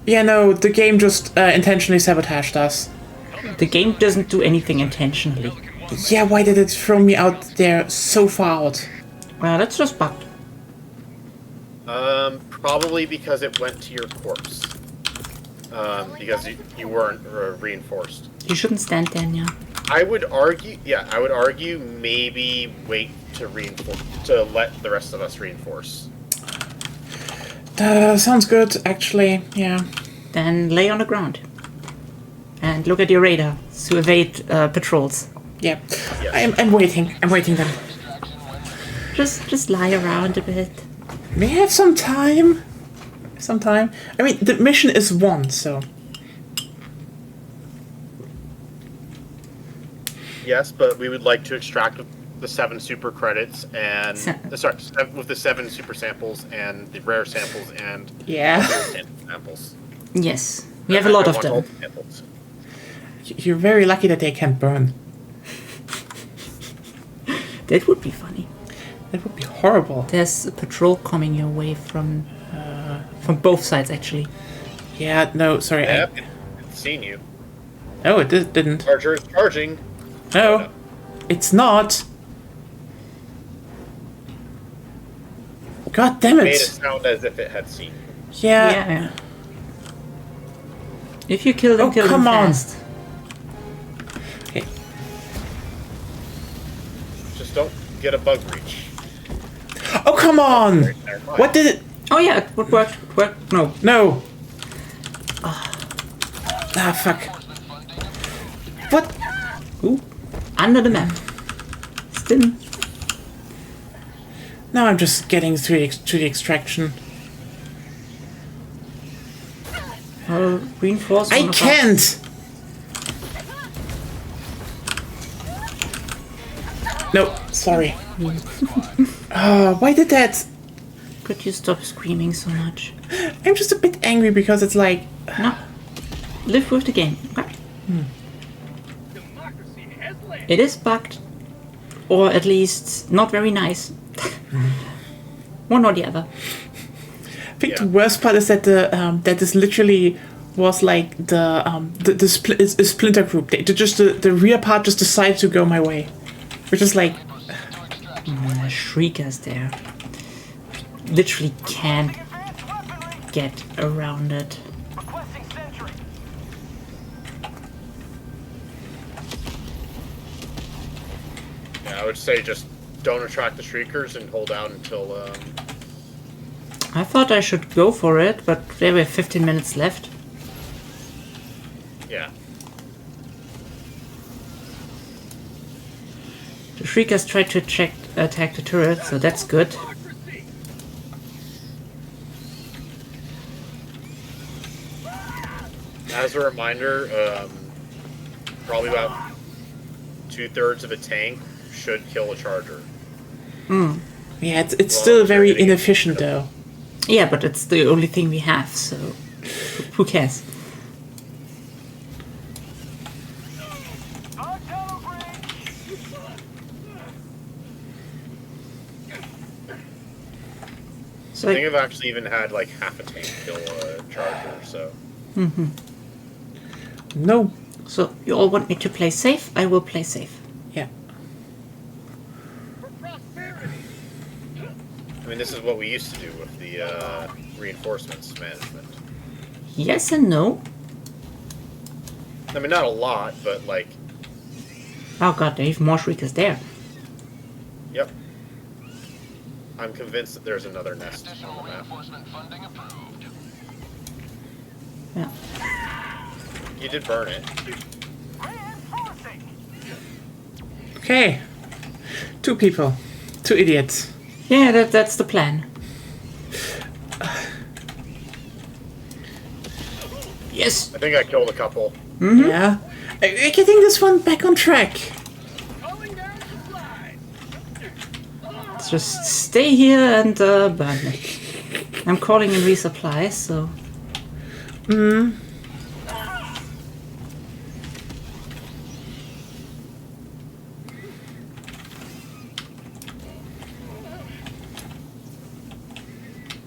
Yeah, no, the game just intentionally sabotaged us. The game doesn't do anything intentionally. Yeah, why did it throw me out there so far out? Well, that's just bugged. Probably because it went to your corpse. Because you weren't reinforced. You shouldn't stand there, yeah. I would argue maybe wait to reinforce, to let the rest of us reinforce. Sounds good, actually, yeah. Then lay on the ground. And look at your radar to evade patrols. Yeah. Yes. I'm waiting then. Just lie around a bit. May I have some time? Some time? I mean, the mission is 1, so... Yes, but we would like to extract the 7 super credits and with the 7 super samples and the rare samples and Yeah. samples. Yes, we have a lot I of want all them. the samples. You're very lucky that they can't burn. That would be funny. That would be horrible. There's a patrol coming your way from both sides, actually. Yeah, no, sorry. Yeah, I've seen you. Oh, it didn't. Charger is charging. No, it's not. God damn Made it it. sound as if it had seen you. Yeah. Yeah. If you kill them, Oh, kill come them on. fast. Okay. Just don't get a bug breach. Oh, come on. Never mind. What did it... Oh yeah, it would work. It worked. No. No. Ah, fuck. What? Ooh. Under the map. Still. Now I'm just getting through the extraction. I'll reinforce I one of can't! No, sorry. Why did that? Could you stop screaming so much? I'm just a bit angry because it's like... No. Live with the game. Okay. Democracy has landed. It is bugged. Or at least not very nice. One or the other. I think the worst part is that that this literally was like the splinter group. The rear part just decided to go my way, which is like Shrieker's there. Literally can't get around it. Requesting sentry. Yeah, I would say just don't attract the shriekers and hold out until I thought I should go for it, but there were 15 minutes left. yeah. The Shriekers tried to attack the turret, so that's good. Democracy. As a reminder, probably about 2/3 of a tank should kill a charger. yeah, it's still very inefficient though. Yeah, but it's the only thing we have, so who cares? So I think I've actually even had like half a tank kill a charger, so. No. So you all want me to play safe? I will play safe. Yeah. For prosperity. I mean, this is what we used to do with the reinforcements management. Yes and no. I mean, not a lot, but like, Oh god, there are even more Shriekers there. yep. I'm convinced that there's another nest on Additional the map. reinforcement funding approved. Yeah. You did burn it. Reinforcing. Okay. 2 people. 2 idiots. Yeah, that's the plan. Yes! I think I killed a couple. Yeah. We're getting this one back on track. Calling down supplies. Let's just stay here and burn it. I'm calling in resupplies, so...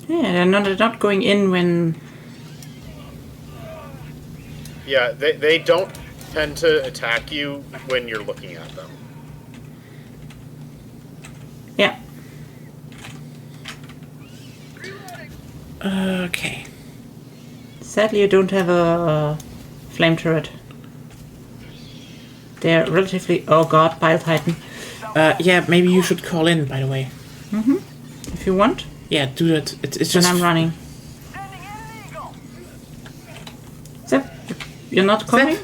Yeah, they're not going in when... Yeah, they don't tend to attack you when you're looking at them. Yeah. Okay. Sadly, you don't have a flame turret. They're relatively... Oh god, Bile Titan. Yeah, maybe you should call in, by the way. If you want, Yeah, do that. It's then just... I'm running. Sending in an eagle. Zep, you're not coming?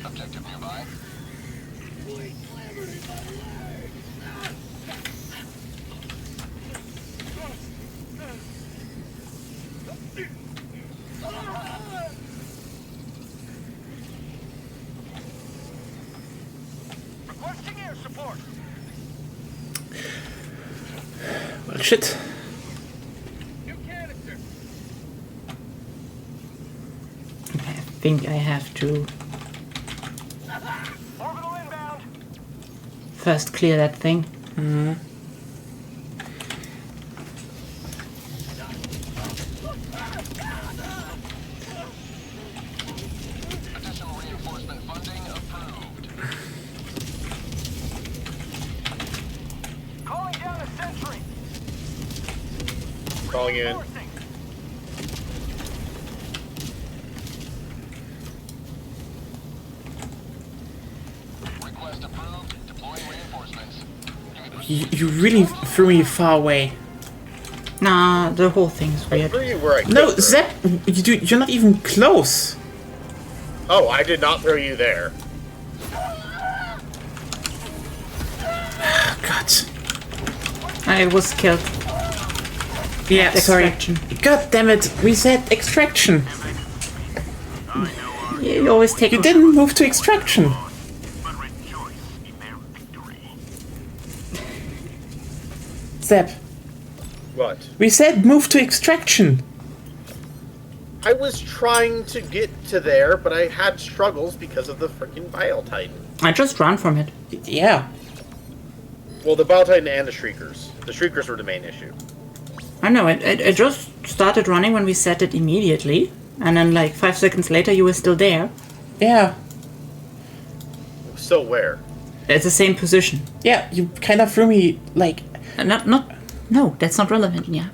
Objective nearby. Well, shit. New canister. I think I have to Orbital inbound. first clear that thing. Additional reinforcement funding approved. Calling down a sentry. Calling in. Forcing. Request approved. Deploying reinforcements. You really threw me far away. Nah, the whole thing's I weird. threw you where I No, could throw. Zep, you're not even close. Oh, I did not throw you there. God. I was killed. Yeah, sorry. Extraction. God damn it, we said extraction. You always take You didn't move to extraction. But rejoice in their victory. Zep, What? we said move to extraction. I was trying to get to there, but I had struggles because of the freaking Bile Titan. I just ran from it. Yeah. Well, the Bile Titan and the Shriekers. The Shriekers were the main issue. I know, it just started running when we set it immediately. And then like 5 seconds later you were still there. Yeah. So where? At the same position. Yeah, you kind of threw me, like... No, that's not relevant, yeah.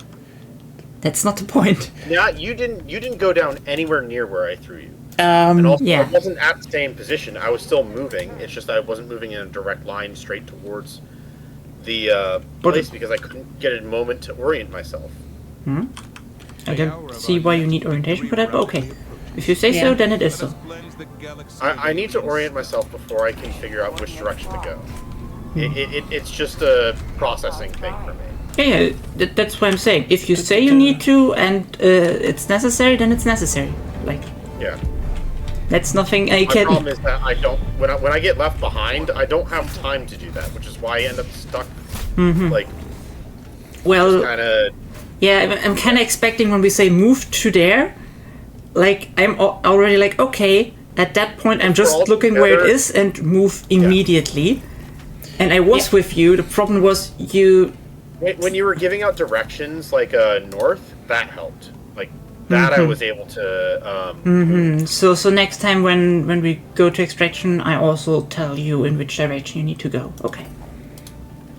That's not the point. Yeah, you didn't go down anywhere near where I threw you. And also, Yeah. I wasn't at the same position. I was still moving. It's just I wasn't moving in a direct line straight towards the place because I couldn't get a moment to orient myself. I don't see why you need orientation for that, but okay. If you say so, Yeah. then it is so. I need to orient myself before I can figure out which direction to go. It's just a processing thing for me. Yeah, that's what I'm saying. If you say you need to and it's necessary, then it's necessary. Like, Yeah. that's nothing I My can... problem is that I don't when I get left behind, I don't have time to do that, which is why I end up stuck. Like Well, kind of. yeah, I'm kind of expecting when we say move to there, like, I'm already like, okay, at that point I'm just all looking where it together. is and move immediately. And I was Yeah. with you. The problem was you... When you were giving out directions like north, that helped. Like that, I was able to. So next time when we go to extraction, I also tell you in which direction you need to go. Okay.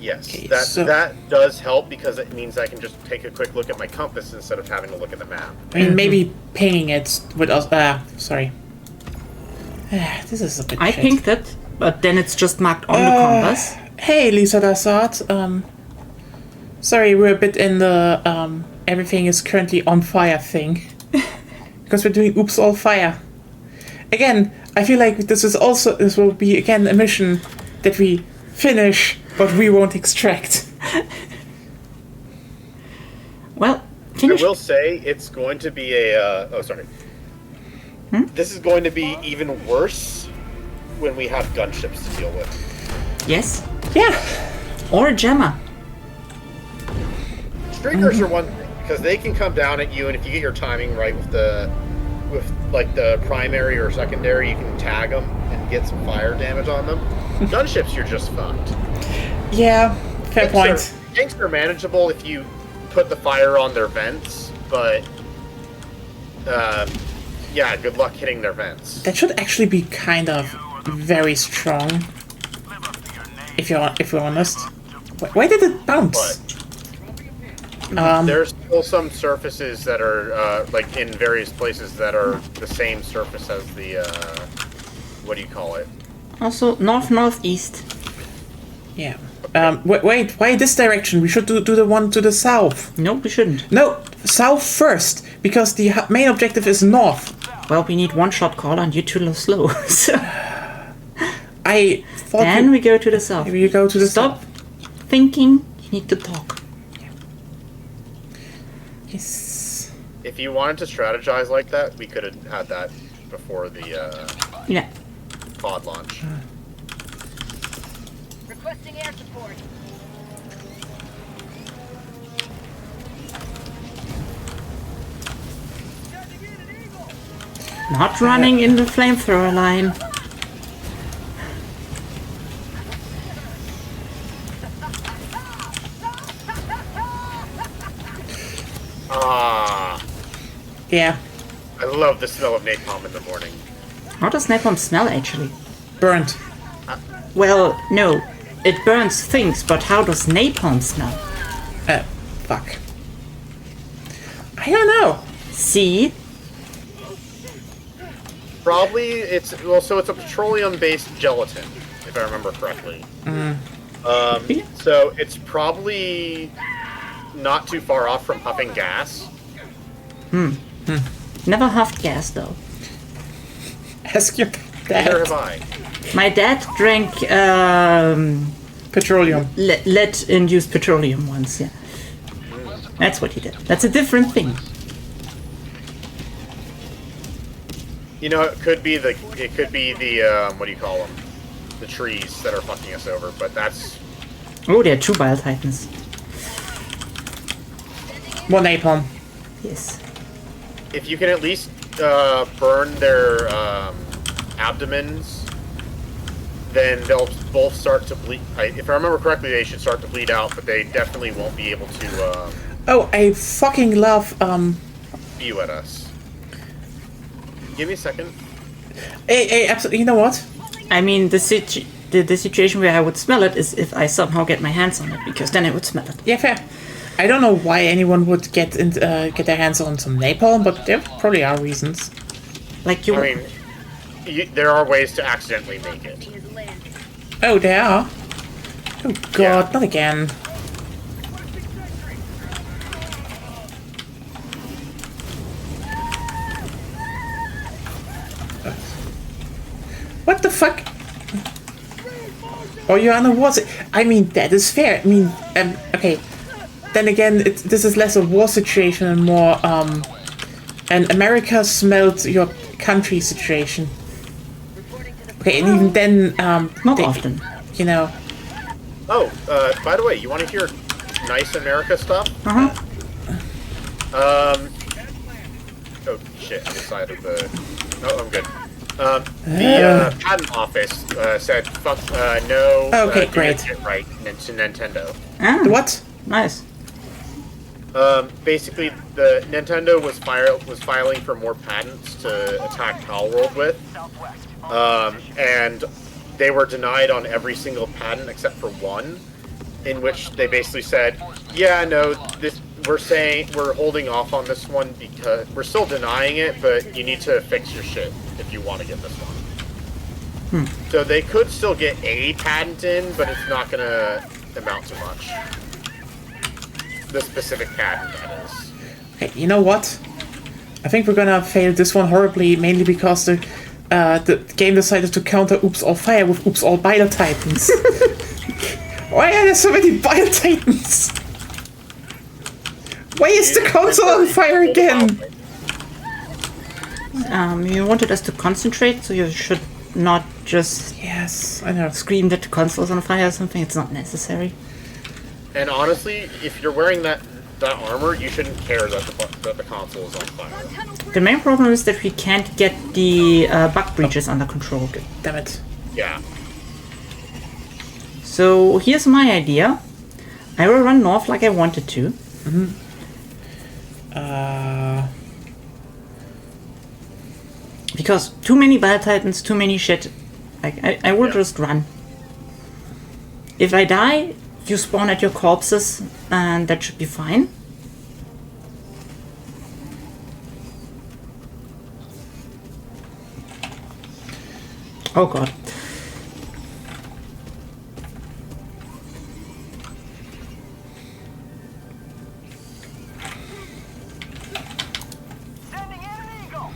Yes, Okay, that so- that does help because it means I can just take a quick look at my compass instead of having to look at the map. I mean, maybe pinging it with us... sorry. This is a bit I shit. pinged it, but then it's just marked on the compass. Hey, Lisa Dassart. Sorry, we're a bit in the, everything is currently on fire thing. Because we're doing Oops All Fire. Again, I feel like this will be, again, a mission that we finish, but we won't extract. Well, I finish. will say it's going to be a. Oh, sorry. This is going to be even worse when we have gunships to deal with. Yes. Yeah. Or a jammer. Streakers are one thing because they can come down at you, and if you get your timing right with like the primary or secondary, you can tag them and get some fire damage on them. Gunships, you're just fucked. Yeah, fair point. Tanks are manageable if you put the fire on their vents, but yeah, good luck hitting their vents. That should actually be kind of very strong, Live up to your name. if we're honest. Why did it bounce? There's still some surfaces that are like in various places that are the same surface as the what do you call it? Also, northeast. Yeah. Wait, why this direction? We should do the one to the south. No, we shouldn't. No, south first, because the main objective is north. Well, we need one shot call and you're too slow. So I thought then we go to the south. maybe you go to the Stop thinking, you need to talk. Yes. If you wanted to strategize like that, we could have had that before the Yeah. pod launch. Requesting air support. Not running in the flamethrower line. Ah, Yeah. I love the smell of napalm in the morning. How does napalm smell, actually? Burnt. Well, no. It burns things, but how does napalm smell? Fuck. I don't know. See? Probably it's so it's a petroleum-based gelatin, if I remember correctly. So it's probably not too far off from huffing gas. Never huffed gas, though. Ask your Neither dad. have I. My dad drank Petroleum. lead-induced petroleum once, yeah. That's what he did. That's a different thing. You know, it could be the what do you call them? The trees that are fucking us over. But that's Oh, there are 2 Bile Titans. More napalm. Yes. if you can at least burn their abdomens, then they'll both start to bleed. If I remember correctly, they should start to bleed out, but they definitely won't be able to Oh, I fucking love, spew at us. Give me a second. hey, absolutely, you know what? I mean, the situation where I would smell it is if I somehow get my hands on it, because then I would smell it. Yeah, fair. I don't know why anyone would get their hands on some napalm, but there probably are reasons. Like you. I mean, there are ways to accidentally make it. Oh, there are. Oh god, Yeah. not again. What the fuck? Oh, you're on a war. I mean, that is fair. I mean, okay. Then again, this is less a war situation and more, and America smelled your country situation. Okay, and even then, Not often. You know. Oh, by the way, you want to hear nice America stuff? Uh-huh. Oh shit, I decided the. Oh, I'm good. The patent office said, "Fuck, no." Okay, doing great. shit right to Nintendo. Ah, What? nice. Basically, the Nintendo was filing for more patents to attack Palworld with, and they were denied on every single patent except for one, in which they basically said, "Yeah, no, we're holding off on this one because we're still denying it, but you need to fix your shit if you want to get this one." So they could still get a patent in, but it's not gonna amount to much. The specific patent, that is. Okay, you know what? I think we're gonna fail this one horribly, mainly because the game decided to counter Oops All Fire with Oops All Bile Titans. Why are there so many Bile Titans? Why is the console on fire again? You wanted us to concentrate, so you should not just Yes, I know. scream that the console's on fire or something. It's not necessary. And honestly, if you're wearing that armor, you shouldn't care that the console is on fire. The main problem is that we can't get the bug breaches under control. Damn it. Yeah. So here's my idea. I will run north like I wanted to. Because too many Bile Titans, too many shit. I will just run. If I die, you spawn at your corpses, and that should be fine. Oh god. Sending in an eagle.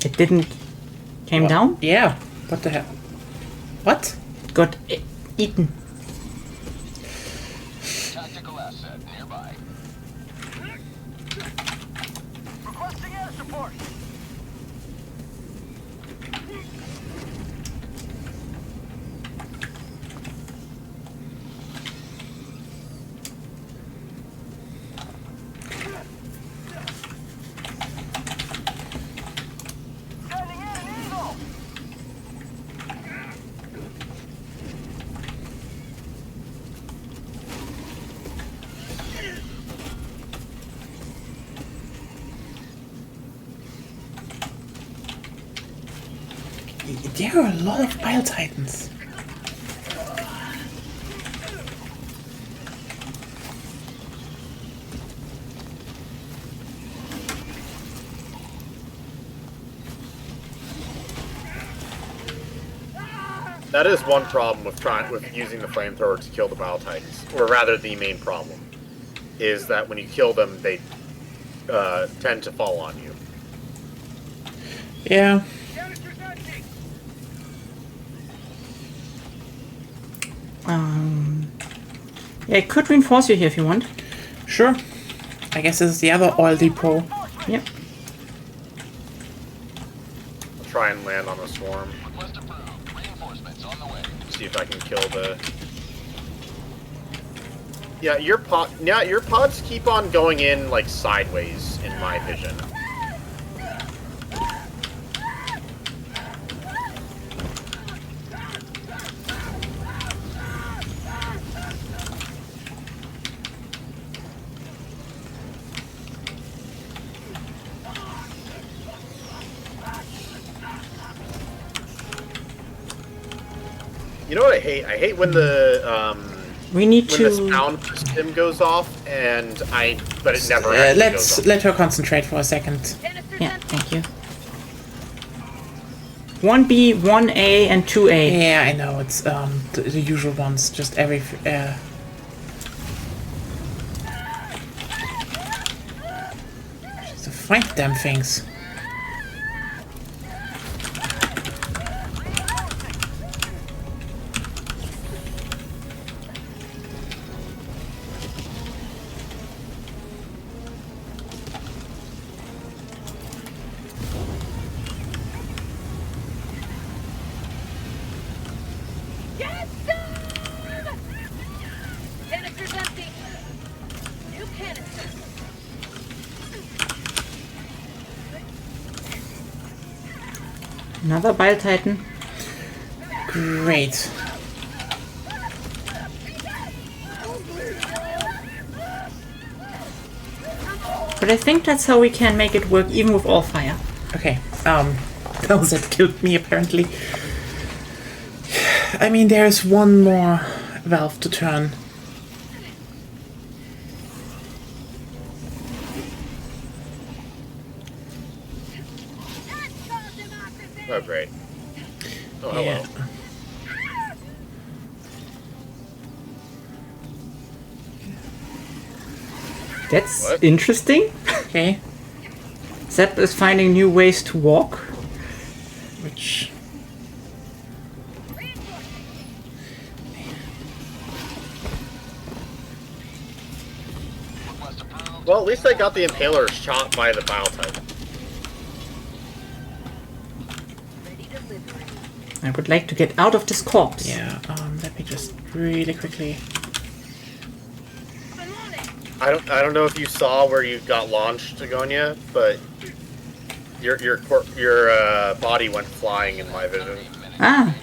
It didn't came down? Yeah. What the hell? What? Got eaten. Tactical asset nearby. Requesting air support. There are a lot of Bile Titans. That is one problem with using the flamethrower to kill the Bile Titans, or rather, the main problem is that when you kill them, they tend to fall on you. Yeah. Yeah, I could reinforce you here if you want. Sure. I guess this is the other oil depot. Yep. I'll try and land on a swarm. Request approved. Reinforcements on the way. See if I can kill the. Yeah, your pods keep on going in like sideways in my vision. You know what I hate? I hate when the We need when to. the sound system goes off, but it never actually goes Let's off. let her concentrate for a second. Canister's Yeah, empty. thank you. 1B, 1A, and 2A. Yeah, I know. It's the usual ones. Just every. Just to find damn things. Get some! Canister's empty. New canister. Another Bile Titan. Great. But I think that's how we can make it work even with all fire. Okay. That killed me apparently. I mean, there's one more valve to turn. That's called democracy! Oh great. Oh hello. Yeah. That's What? interesting. Okay. Zep is finding new ways to walk. Which. Request approved. Well, at least I got the impaler shot by the Bile Titan. Ready to liberate. I would like to get out of this corpse. Yeah. Let me just really quickly. I'm on it! I don't know if you saw where you got launched, Agonia, but your body went flying in my vision. Ah,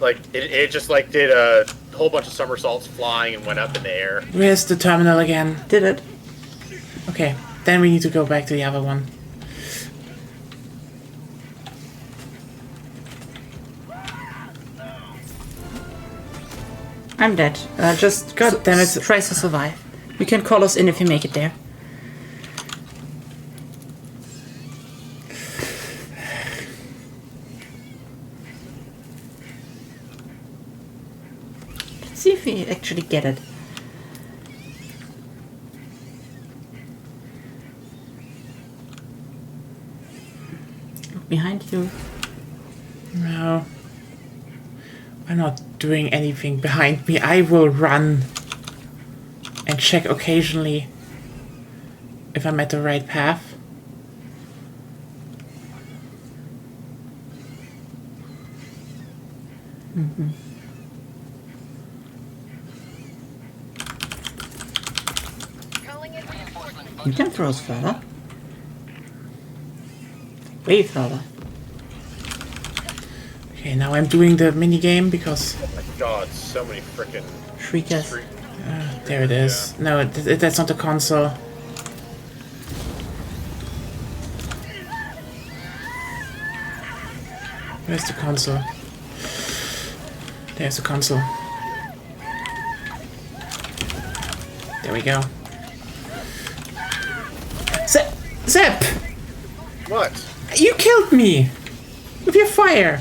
Like it just like did a whole bunch of somersaults flying and went up in the air. Where's the terminal again? did it. Okay. Then we need to go back to the other one. I'm dead. Just God damn it. try to survive. You can call us in if you make it there. Let's see if we actually get it. Look behind you. No. I'm not doing anything behind me. I will run and check occasionally if I'm at the right path. Calling in reinforcements. You can throw us further. Way further. Okay, now I'm doing the mini game because Oh my god, so many freaking Shriekers. there it is. No, that's not the console. Where's the console? There's the console. There we go. Zep! What? You killed me! With your fire!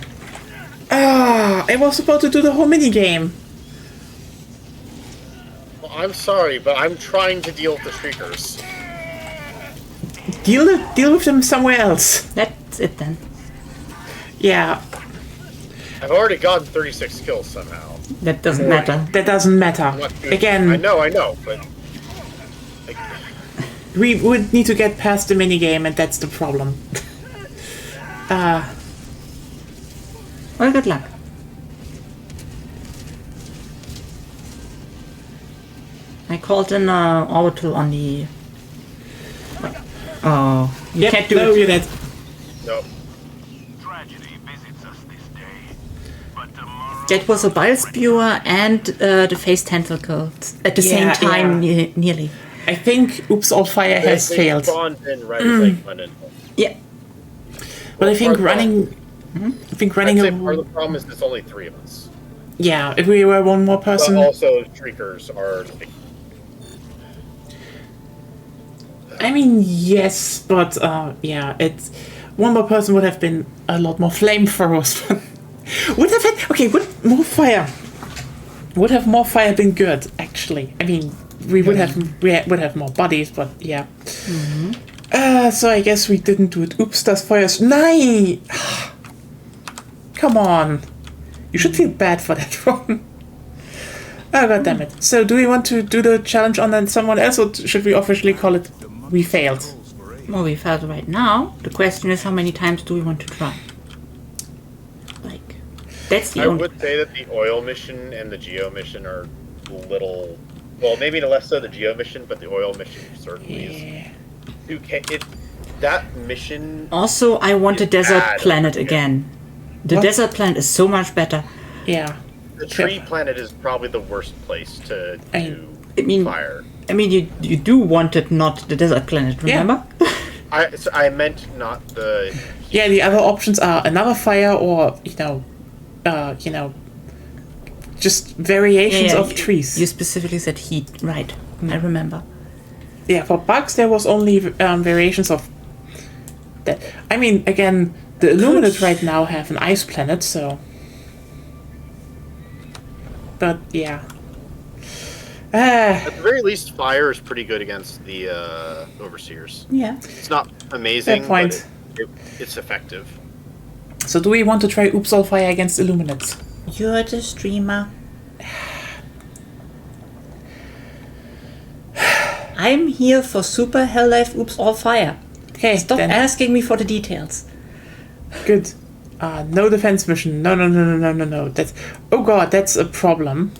Ah, I was about to do the whole minigame. Well, I'm sorry, but I'm trying to deal with the Shriekers. Deal with them somewhere else. That's it then. Yeah, I've already gotten 36 kills somehow. That doesn't matter. that doesn't matter. I'm not doing- Again, I know, but... Like, we would need to get past the minigame, and that's the problem. Well, good luck. I called in orbital on the... Oh, you can't do it. You're dead. no. Tragedy visits us this day, but tomorrow. That was a bile spewer and the face tentacles at the same Yeah, time, nearly. I think Oops All Fire has They failed. spawned in right as I went in. Yeah. But I think Part of running... I think running... I'd say part of the problem is there's only 3 of us. Yeah, if we were one more But person... also, Shriekers are... I mean, yes, but yeah, it's... One more person would have been a lot more flamethrowers. Would have had... Okay, would more fire... Would have more fire been good, actually? I mean, we would have more bodies, but yeah. So I guess we didn't do it. Oops, das Feuer ist... Nein! Come on. You should feel bad for that one. Oh, god damn it. So, do we want to do the challenge on then someone else, or should we officially call it we failed? Well, we failed right now. The question is, how many times do we want to try? Like, that's the I only... would say that the oil mission and the geo mission are little... Well, maybe less so the geo mission, but the oil mission certainly is... 2K. That mission... Also, I want a It's desert bad. planet again. The What? desert planet is so much better. Yeah. The tree planet is probably the worst place to do I mean- fire. I mean, you do want it, not the desert planet, Yeah. remember? I meant not the... Yeah, the other options are another fire or, just variations of trees. You specifically said heat, right? I remember. Yeah, for bugs there was only variations of that. I mean, again, the Illuminate right now have an ice planet, so... But, yeah. At the very least, fire is pretty good against the overseers. Yeah. It's not amazing, Fair point. but it's effective. So do we want to try Oops All Fire against Illuminates? You're the streamer. I'm here for Super Hell-Life Oops All Fire. Okay, Stop then. asking me for the details. Good. No defense mission. No. That's... Oh god, that's a problem.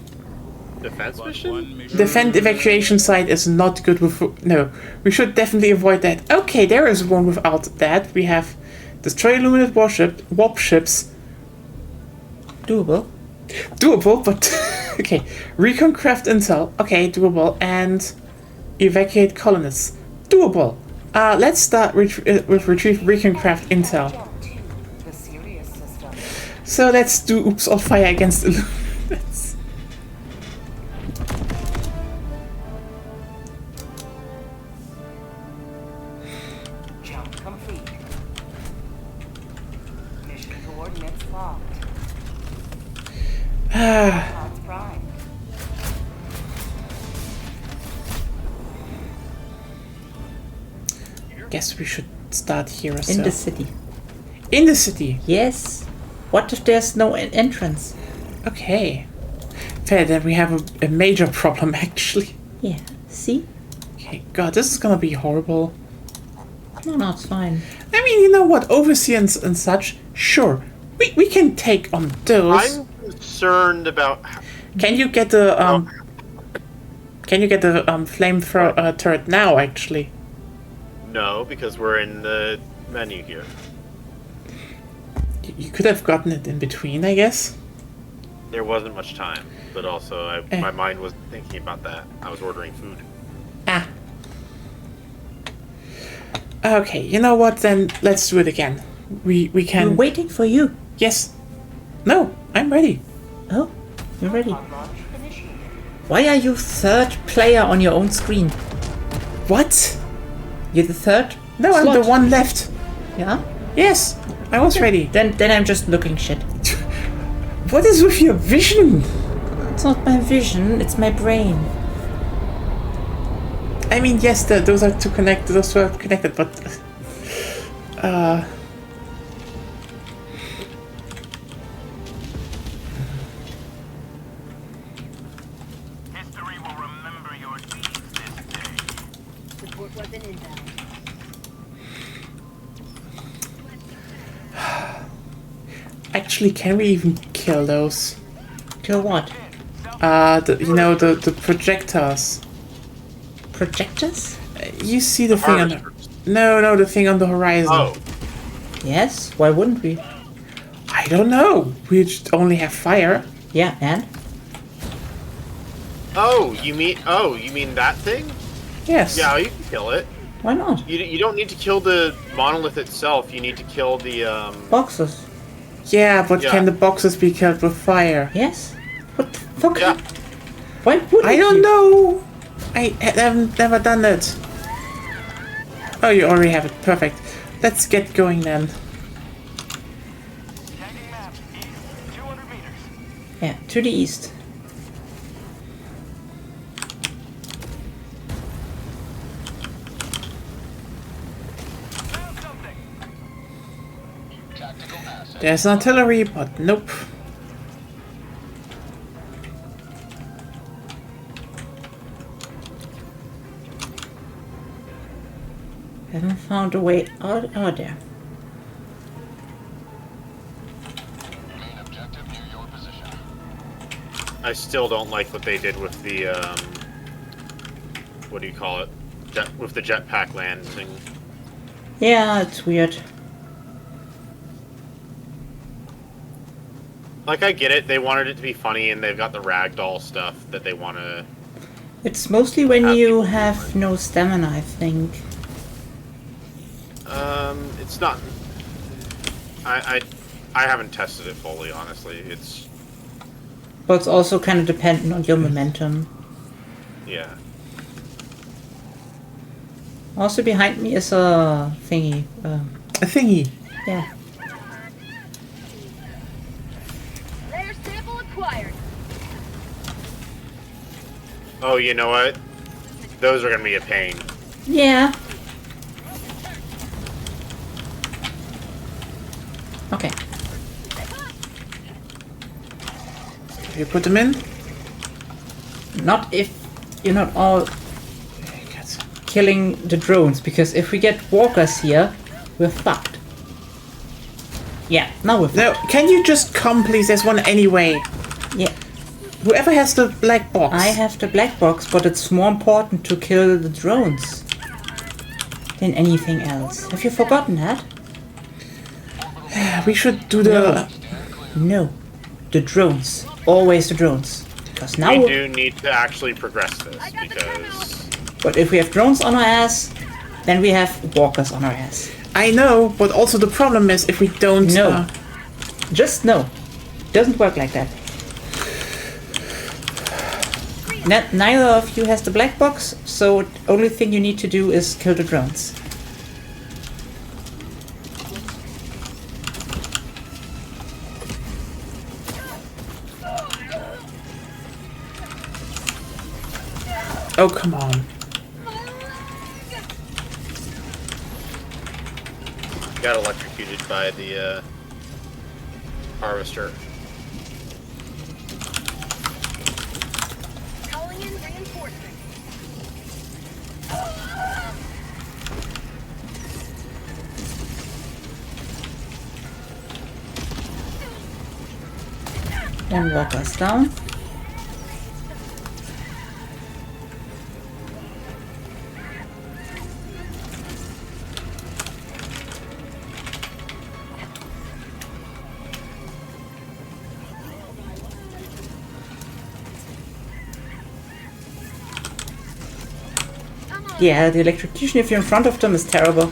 Defense mission? Defend evacuation site is not good with... No, we should definitely avoid that. Okay, there is one without that. We have destroy Illuminate warships. Doable. Doable, but... okay. Recon craft intel. Okay, doable. And evacuate colonists. Doable. Let's start with retrieve recon craft intel. The Sirius system. So let's do Oops All Fire against Illuminates. Jump complete. Mission coordinates locked. Pods prime. Guess we should start here as In well. the city. In the city. Yes. What if there's no entrance? Okay. Fair, then we have a major problem actually. Yeah. See? Okay, god, this is gonna be horrible. No, it's fine. I mean, you know what, overseers and such, sure. We can take on those. I'm concerned about... Can you get the flamethrower turret now actually? No, because we're in the menu here. You could have gotten it in between, I guess. There wasn't much time, but also my mind was thinking about that. I was ordering food. Ah. Okay, you know what then, let's do it again. We We're can... waiting for you. Yes. No, I'm ready. Oh, you're ready. Pod launch initiated. Why are you third player on your own screen? What? You're the third? No, I'm slot. the one left. Yeah? Yes, I was ready. Then I'm just looking shit. What is with your vision? It's not my vision, it's my brain. I mean, yes, those are two connected. Those two are connected, but History will remember your deeds this day. Support weapon inbound. actually, can we even kill those? Kill what? The projectors. Projectors? You see the thing on the... Harvesters. No, the thing on the horizon. Oh, Yes, why wouldn't we? I don't know. We just only have fire. Yeah, and? you mean that thing? Yes. Yeah, you can kill it. Why not? You don't need to kill the monolith itself. You need to kill the Boxes. Yeah, but Yeah. can the boxes be killed with fire? Yes? What the fuck? Yeah. Why wouldn't I don't you? know. I haven't never done it. Oh, you already have it. Perfect. Let's get going then. Tagging map east 200 meters. Yeah, to the east. Found something. Tactical asset. There's artillery, but nope. Haven't found a way out. Oh, there. Main objective near your position. I still don't like what they did with the what do you call it? With the jetpack landing. Yeah, it's weird. Like, I get it. They wanted it to be funny, and they've got the ragdoll stuff that they want to. It's mostly when you have no stamina, I think. It's not. I haven't tested it fully, honestly. It's But it's also kind of dependent on your momentum. yeah. Also behind me is a thingy. A thingy. Yeah. Rare sample acquired. Oh, you know what? Those are gonna be a pain. Yeah. Okay. You put them in? Not if you're not all killing the drones, because if we get walkers here, we're fucked. Yeah, now we're No, fucked. can you just come, please? There's one anyway. Yeah. Whoever has the black box. I have the black box, but it's more important to kill the drones than anything else. Have you forgotten that? We should do the... No. The drones. Always the drones. Because now We do need to actually progress this because But if we have drones on our ass, then we have walkers on our ass. I know, but also the problem is if we don't... No. Just no. Doesn't work like that. Neither of you has the black box, so the only thing you need to do is kill the drones. Oh, come on. got electrocuted by the harvester. Calling in reinforcements. One walker's down. Yeah, the electrocution if you're in front of them is terrible.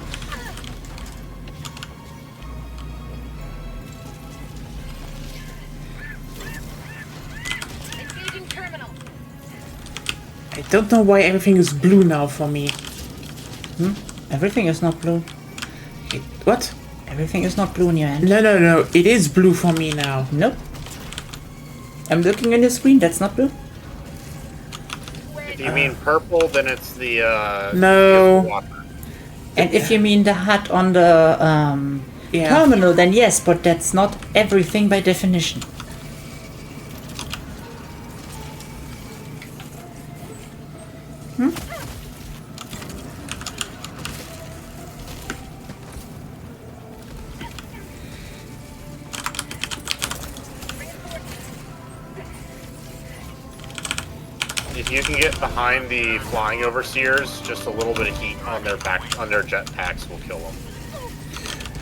I don't know why everything is blue now for me. Everything is not blue. What? Everything is not blue in your end. No. It is blue for me now. Nope. I'm looking on your screen. That's not blue. If you mean purple, then it's the No. the water. And if you mean the HUD on the Yeah. terminal, then yes, but that's not everything by definition. If you can get behind the flying overseers, just a little bit of heat on their back, on their jetpacks will kill them.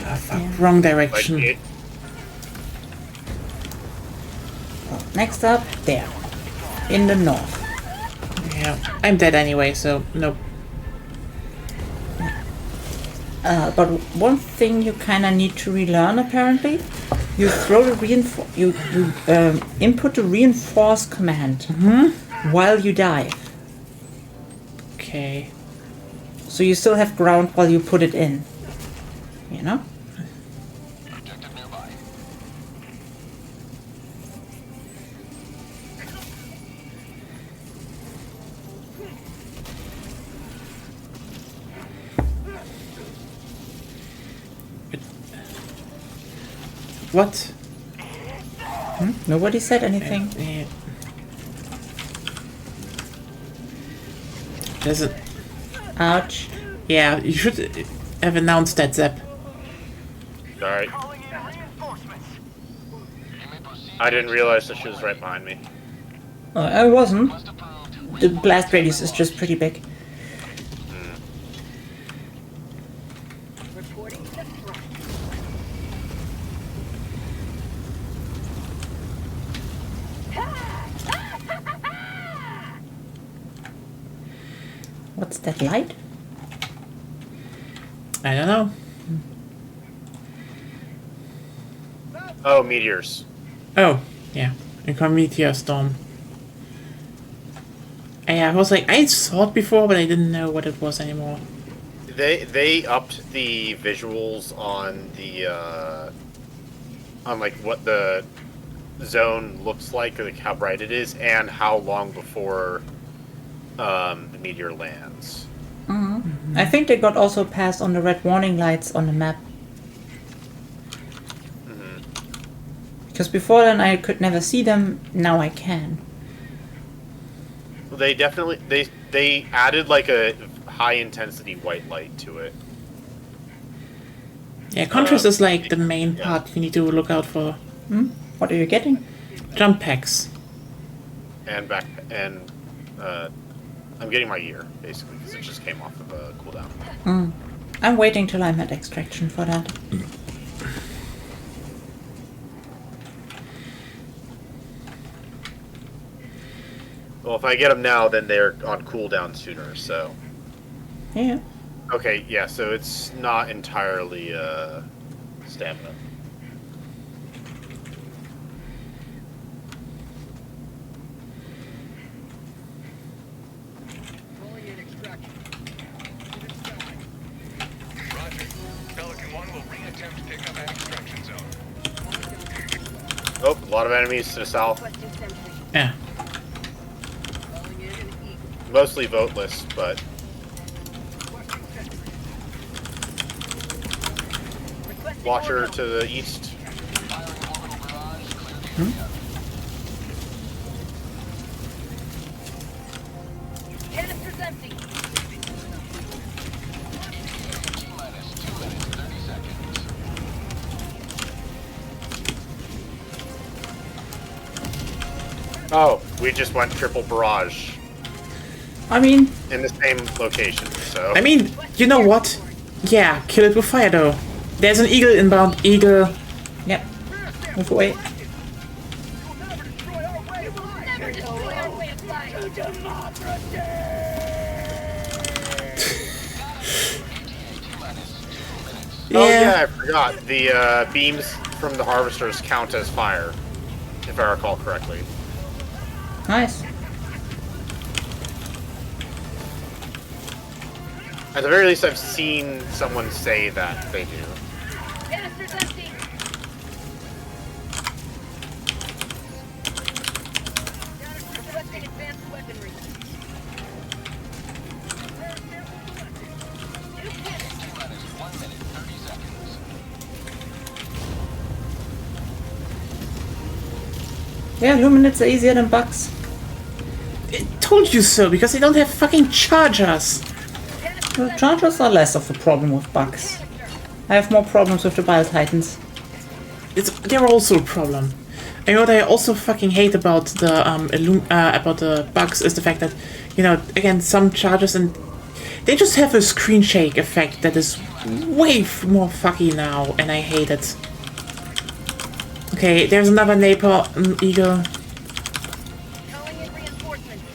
Ah, fuck. Wrong Like direction. it, Next up, there. In the north. Yeah. I'm dead anyway, so nope. But one thing you kind of need to relearn apparently, you throw the you input the reinforce command while you dive. Okay. So you still have ground while you put it in. You know? Objective nearby. What? Nobody said anything. Yeah. There's a... Ouch. Yeah, you should have announced that, Zep. alright. Calling in reinforcements. You may proceed. I didn't realize that she was right behind me. I wasn't. Request approved. The blast radius is just pretty big. Reporting to front. What's that light? I don't know. Oh, meteors. Oh, yeah. Income meteor storm. Yeah, I was like, I saw it before, but I didn't know what it was anymore. They upped the visuals on the on like what the zone looks like how bright it is, and how long before the meteor lands. I think they got also passed on the red warning lights on the map. Because before then I could never see them, now I can. They definitely they added like a high intensity white light to it. Yeah, contrast is like the main part you need to look out for. What are you getting? Jump packs. And back and I'm getting my gear basically because it just came off of a cooldown. I'm waiting till I'm at extraction for that. Well, if I get them now, then they're on cooldown sooner. So Yeah. okay, yeah. So it's not entirely stamina. Calling in extraction. Roger. Pelican 1 will re-attempt pickup at extraction zone. Oh, a lot of enemies to the south. Requesting sentry. Yeah. Calling in an eagle. Mostly voteless, but Requesting Watcher orbital. to the east. Firing orbital barrage. Clear the area. Canister's empty. T-minus 2 minutes, 30 seconds. Oh, we just went triple barrage I mean, in the same location. So I mean, you know what? Yeah, kill it with fire though. There's an eagle inbound. Eagle. yep. Move away. Never destroy our way of life. oh yeah, I forgot the beams from the harvesters count as fire, if I recall correctly. Nice. At the very least, I've seen someone say that they do. Canister's empty. Selecting advanced weaponry. New canister. Minus 1 minute, 30 seconds. Yeah, Luminids are easier than bugs. I told you so, because they don't have fucking chargers. The chargers are less of a problem with bugs. I have more problems with the Bile Titans. They're also a problem. And what I also fucking hate about the bugs is the fact that, you know, again, some chargers and they just have a screen shake effect that is way more fucky now, and I hate it. Okay, there's another napalm eagle. Calling in reinforcements.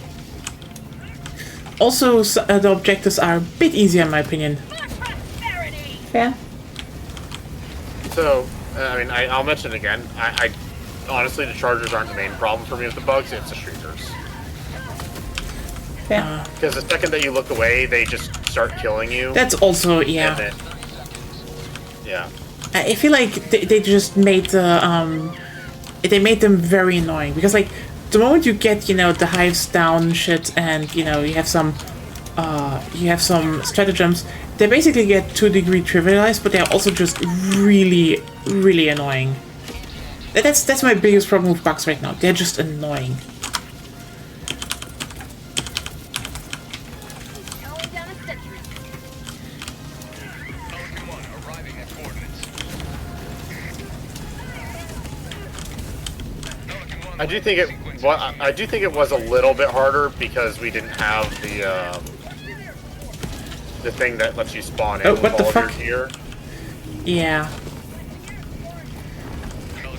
Also, the objectives are a bit easier in my opinion. For prosperity. Fair. So, I mean, I'll mention it again. I honestly, the chargers aren't the main problem for me with the bugs. It's the streakers. Fair. Because the second that you look away, they just start killing you. That's also, And yeah. then, yeah. I feel like they just made they made them very annoying, because like the moment you get, you know, the hives down shit and, you know, you have some stratagems, they basically get to a degree trivialized, but they're also just really, really annoying. That's my biggest problem with bugs right now. They're just annoying. Calling down a sentry. Pelican 1 arriving at coordinates. Pelican 1 I do think it. Well, I do think it was a little bit harder because we didn't have the thing that lets you spawn in Oh, with what the all of your fuck? gear. Yeah.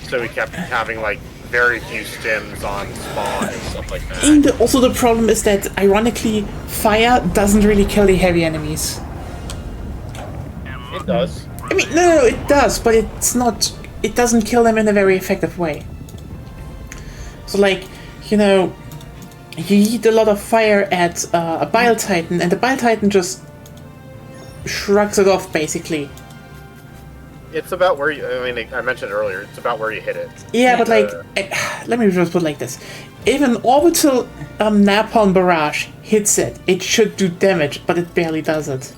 So we kept having like very few stims on spawn and stuff like that. And also the problem is that, ironically, fire doesn't really kill the heavy enemies. It does. I mean, no, it does, but it's not. It doesn't kill them in a very effective way. So, like, you know, you eat a lot of fire at a Bile Titan, and the Bile Titan just shrugs it off, basically. It's about where you. I mean, I mentioned earlier. It's about where you hit it. Yeah, but like, let me just put it like this: if an orbital napalm barrage hits it, it should do damage, but it barely does it.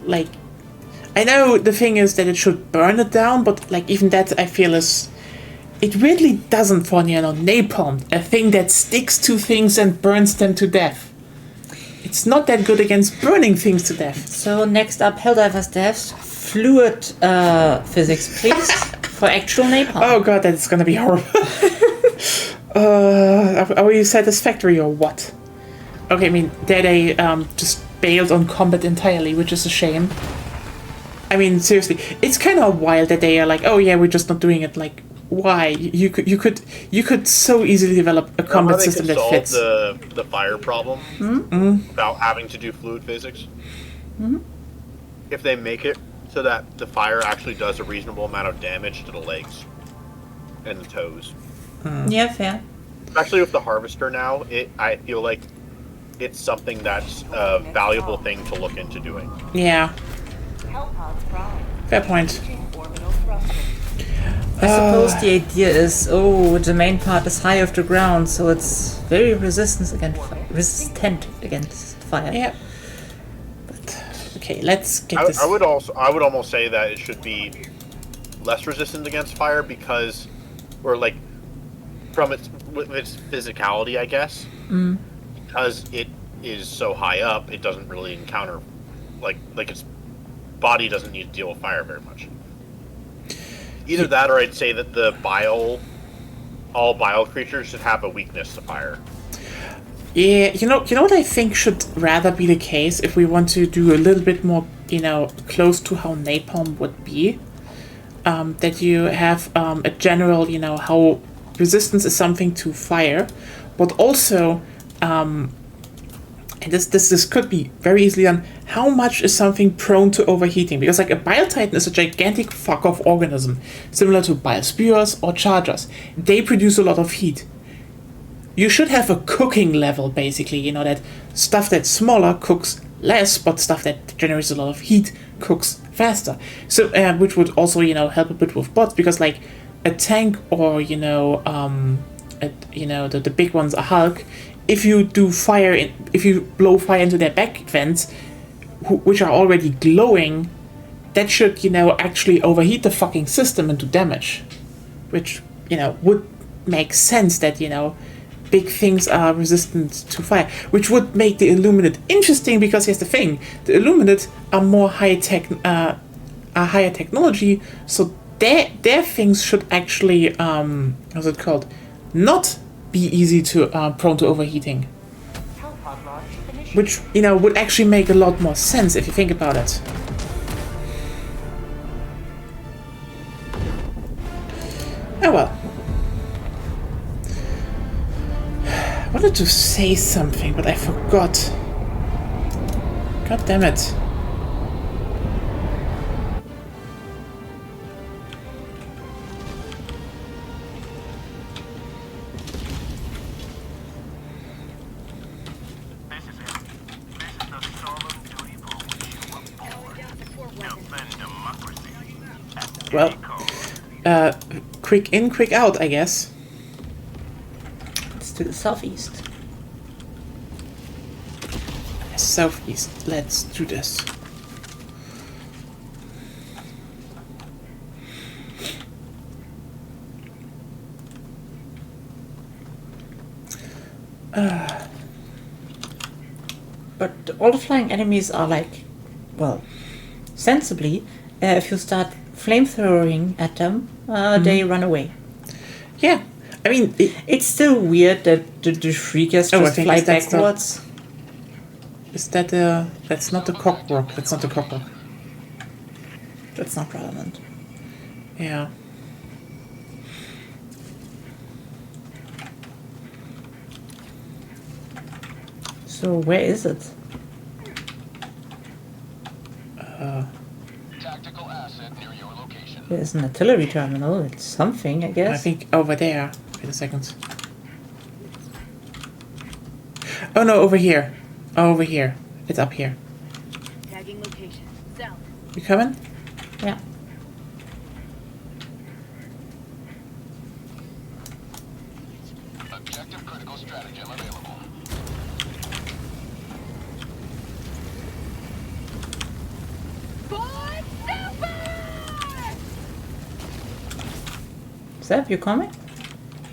Like, I know the thing is that it should burn it down, but like even that I feel is, it really doesn't for, you know, napalm, a thing that sticks to things and burns them to death. It's not that good against burning things to death. So next up, Helldivers devs, fluid physics, please, for actual napalm. Oh god, that's gonna be horrible. Are you satisfactory or what? Okay, I mean, they just bailed on combat entirely, which is a shame. I mean, seriously, it's kind of wild that they are like, oh yeah, we're just not doing it. Like, why? You could so easily develop a combat system that fits. the fire problem without having to do fluid physics. If they make it so that the fire actually does a reasonable amount of damage to the legs and the toes. Yeah, fair. Especially with the harvester now, I feel like it's something that's a valuable thing to look into doing. Yeah, Hellpods prime. fair point. Orbital thruster. I suppose the idea is, the main part is high off the ground, so it's very resistant against fire. Yeah. But okay, let's get this. I would almost say that it should be less resistant against fire because, or like, from its physicality, I guess. Because it is so high up, it doesn't really encounter, like its body doesn't need to deal with fire very much. Either that, or I'd say that all bile creatures should have a weakness to fire. Yeah, you know what I think should rather be the case if we want to do a little bit more, you know, close to how napalm would be. That you have a general, you know, how resistance is something to fire, but also, and this could be very easily done, how much is something prone to overheating? Because like a Bile Titan is a gigantic fuck-off organism, similar to Bile Spewers or Chargers. They produce a lot of heat. You should have a cooking level, basically, you know, that stuff that's smaller cooks less, but stuff that generates a lot of heat cooks faster. So, which would also, help a bit with bots, because like a tank or the big ones, a Hulk, if you blow fire into their back vents, which are already glowing, that should actually overheat the fucking system and do damage, which would make sense that big things are resistant to fire, which would make the Illuminate interesting, because here's the thing: the Illuminate are more higher technology, so their things should actually what's it called, not be easy to prone to overheating, Hellpod launch initiated. which would actually make a lot more sense if you think about it. Oh well. I wanted to say something, but I forgot. God damn it. This is it. This is the solemn duty for which you were born. Defend democracy. At Well, any cost. Quick in, quick out, I guess. It's to the southeast. Southeast. Let's do this. But all the flying enemies are like, well, sensibly, if you start flamethrowing at them, they run away. Yeah. I mean, It's still weird that the shriekers Oh, I just think fly that's the- backwards. is that that's not the cockroach. That's not the cockroach. That's not relevant. Yeah. So where is it? Tactical asset near your location. There's an artillery terminal. It's something, I I guess. think over there. Wait a second. Oh no, over here. Over here. It's up here. Tagging location. South. You coming? Yeah. Objective critical stratagem available. Boy, super! Zeb, you coming?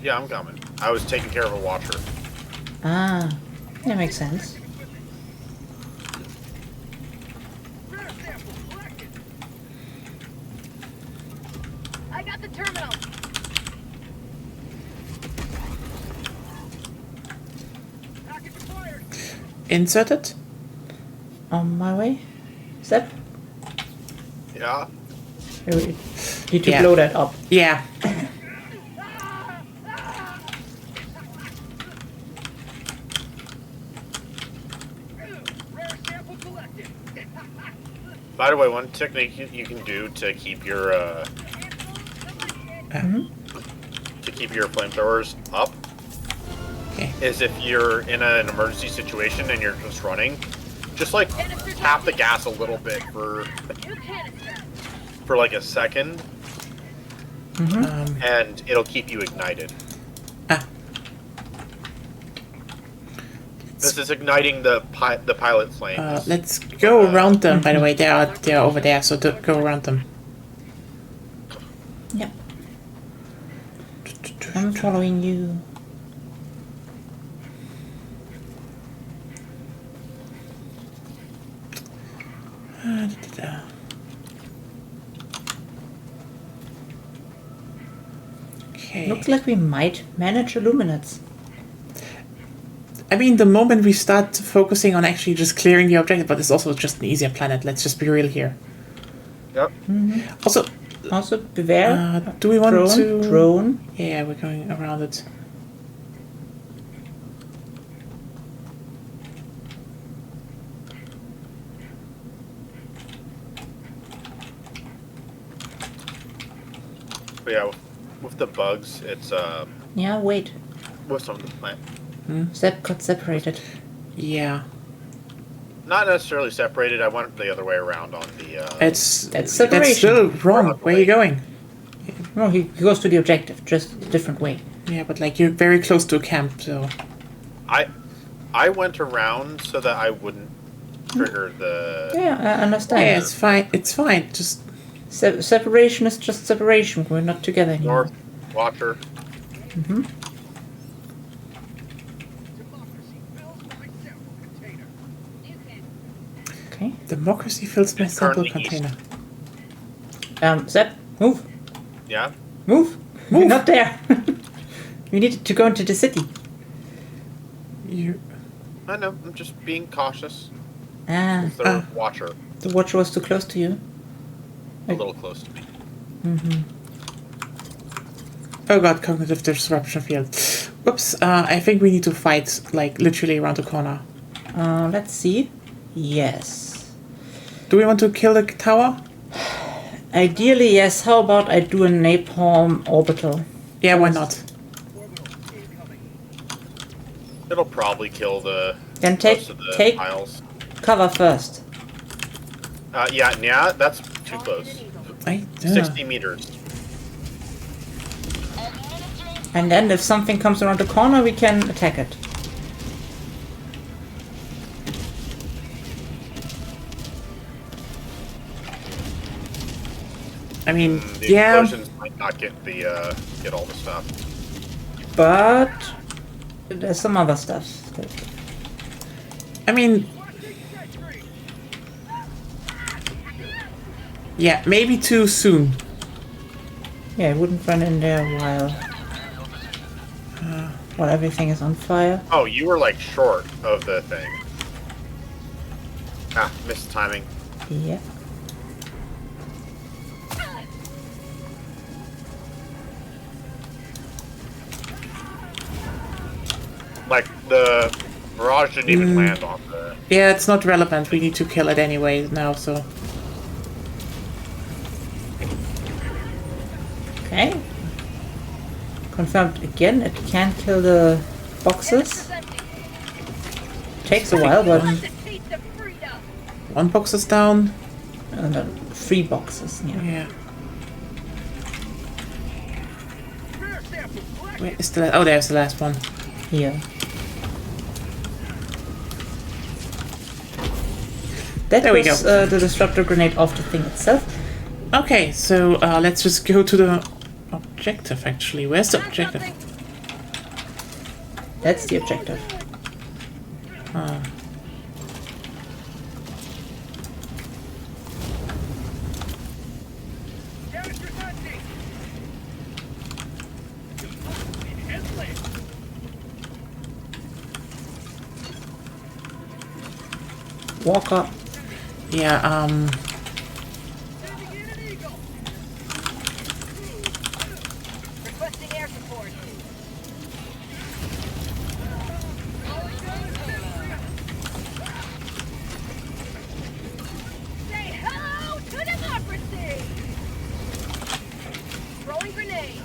Yeah, I'm coming. I was taking care of a watcher. Ah, that makes sense. I got the terminal. Inserted? On my way. Zeb, Yeah. you need to Yeah. blow that up. Yeah. By the way, one technique you can do to keep your flamethrowers up Okay. is if you're in an emergency situation and you're just running, just like tap the gas a little bit New canister. for like a second, and it'll keep you ignited. Ah. This is igniting the pilot flames. Let's go around them. By the way, they're over there, so go around them. Yeah. I'm following you. Okay. Looks like we might manage Illuminates. I mean, the moment we start focusing on actually just clearing the objective, but it's also just an easier planet. Let's just be real here. Yep. Also, Also, beware. do we want drone, to? Drone. Yeah, we're going around it. But yeah, with the bugs, it's Yeah, wait. with some of the plant. Zeb got separated. Yeah. Not necessarily separated. I went the other way around on the. That's separation. still wrong. Where are you going? No, he goes to the objective, just a different way. Yeah, but like you're very close to a camp, so. I went around so that I wouldn't trigger the. Yeah, I understand. Yeah, it's fine. It's fine. Just Separation is just separation. We're not together anymore. North Watcher. Mm-hmm. Okay. democracy fills my sample container. Zep, move. Yeah. Move. You're not there. We need to go into the city. You. I know. I'm just being cautious. Ah, The Watcher. the watcher was too close to you. A little close to me. Mm-hmm. Oh god, cognitive disruption field. Whoops, I think we need to fight, like, literally around the corner. Let's see. Yes. Do we want to kill the tower? Ideally, yes. How about I do a napalm orbital? Yeah, why not? It'll probably kill the Then most of the take piles. cover first. Yeah, that's too close. 60 meters. And then if something comes around the corner, we can attack it. I mean, The yeah. explosions might not get get all the stuff. But there's some other stuff. I mean, yeah, maybe too soon. Yeah, I wouldn't run in there while everything is on fire. Oh, you were like short of the thing. Ah, missed timing. Yeah. Like the barrage didn't even land on the. Yeah, it's not relevant. We need to kill it anyway now, so. Okay. Confirmed again, it can kill the boxes. Takes a while, but One box is down. no, 3 boxes. Yeah. Yeah. Where is the? Oh, there's the last one. Here. That There we was go. the disruptor grenade off the thing itself. Okay, so let's just go to the objective. Actually, where's the objective? That's the objective. Walker. Yeah. Requesting air support. Say hello to democracy! Throwing grenade.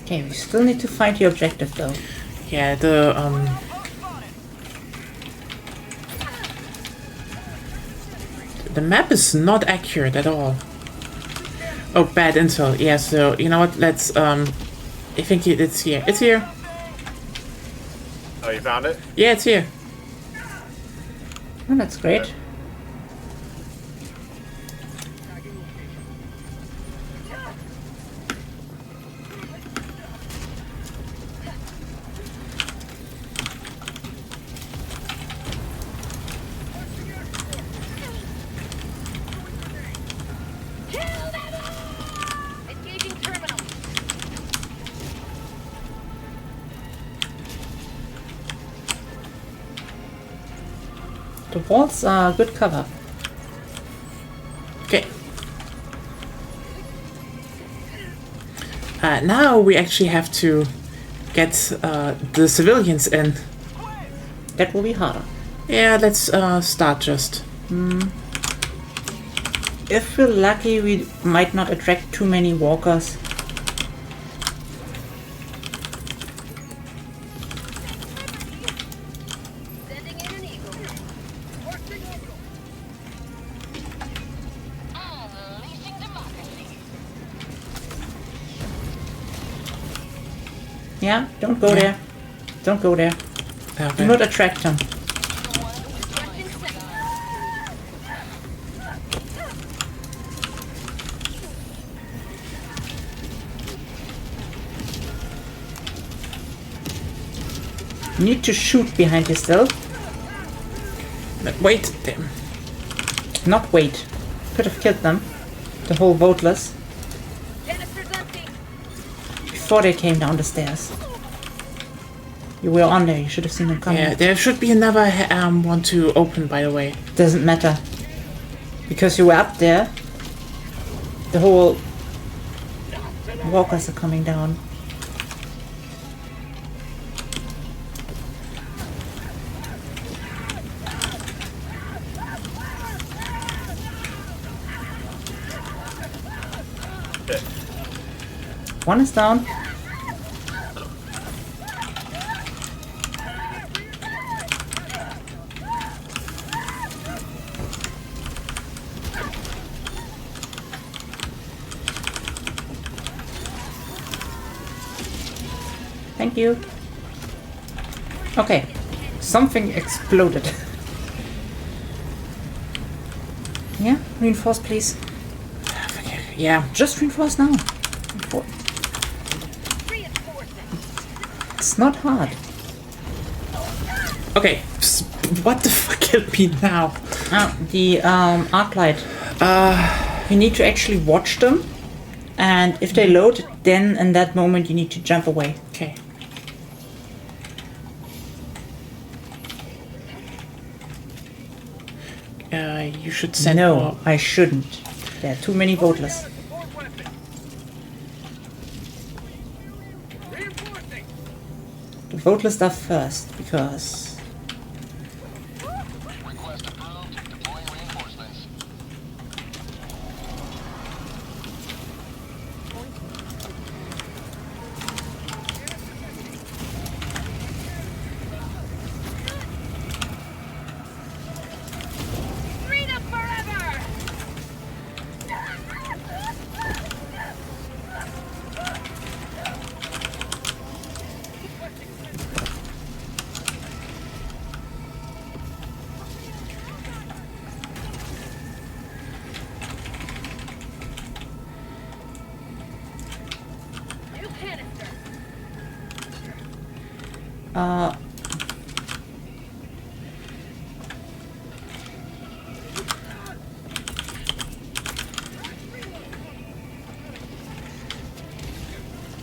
Okay, we still need to find the objective though. Yeah. The map is not accurate at all. Oh, bad intel. Yeah. So you know what? Let's. I think it's here. It's here. Oh, you found it? Yeah, it's here. Oh, that's great. Kill them all! Engaging terminal. The walls are good cover. Okay. Now we actually have to get the civilians in. That will be harder. Yeah, let's start just. If we're lucky, we might not attract too many walkers. Sending in an eagle. Forcing orbital. Unleashing democracy. Yeah, don't go there. Don't go there. Do Okay. not attract them. Requesting second. You need to shoot behind yourself, Wait, damn. not wait. Could have killed them, the whole voteless, Canister's empty. before they came down the stairs. You were on there, you should have seen them coming. Yeah, there should be another one to open, by the way. Doesn't matter. Because you were up there, the whole walkers are coming down. Okay. One is down. Thank you. Okay. Something exploded. Yeah, reinforce please. Yeah. Just reinforce now. Reinforcing. It's not hard. Okay. What the fuck killed me now? The arc light. You need to actually watch them, and if they load, then in that moment you need to jump away. Okay. You should send No, more. I shouldn't. There are too many voteless. Support weapon. Reinforcing. The voteless stuff first, because Request approved. Deploying reinforcements. Freedom forever. New canister.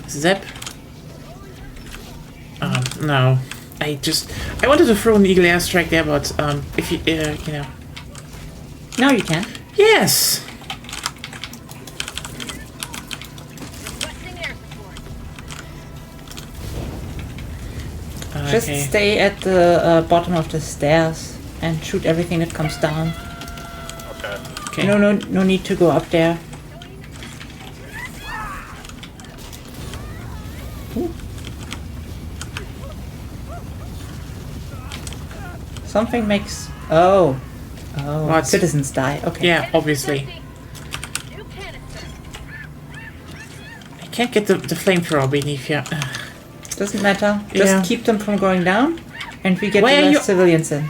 Zep. No. I wanted to throw an eagle airstrike there, but if you, you know. now you can. Yes. Requesting air support. Just Okay. stay at the bottom of the stairs and shoot everything that comes down. Okay. Okay. No need to go up there. Ooh. Something makes. Oh, What? citizens die. Okay. Yeah, obviously. New canister. I can't get the flamethrower beneath you. Doesn't matter. Just Yeah. keep them from going down, and we get Why the are last you- civilians in.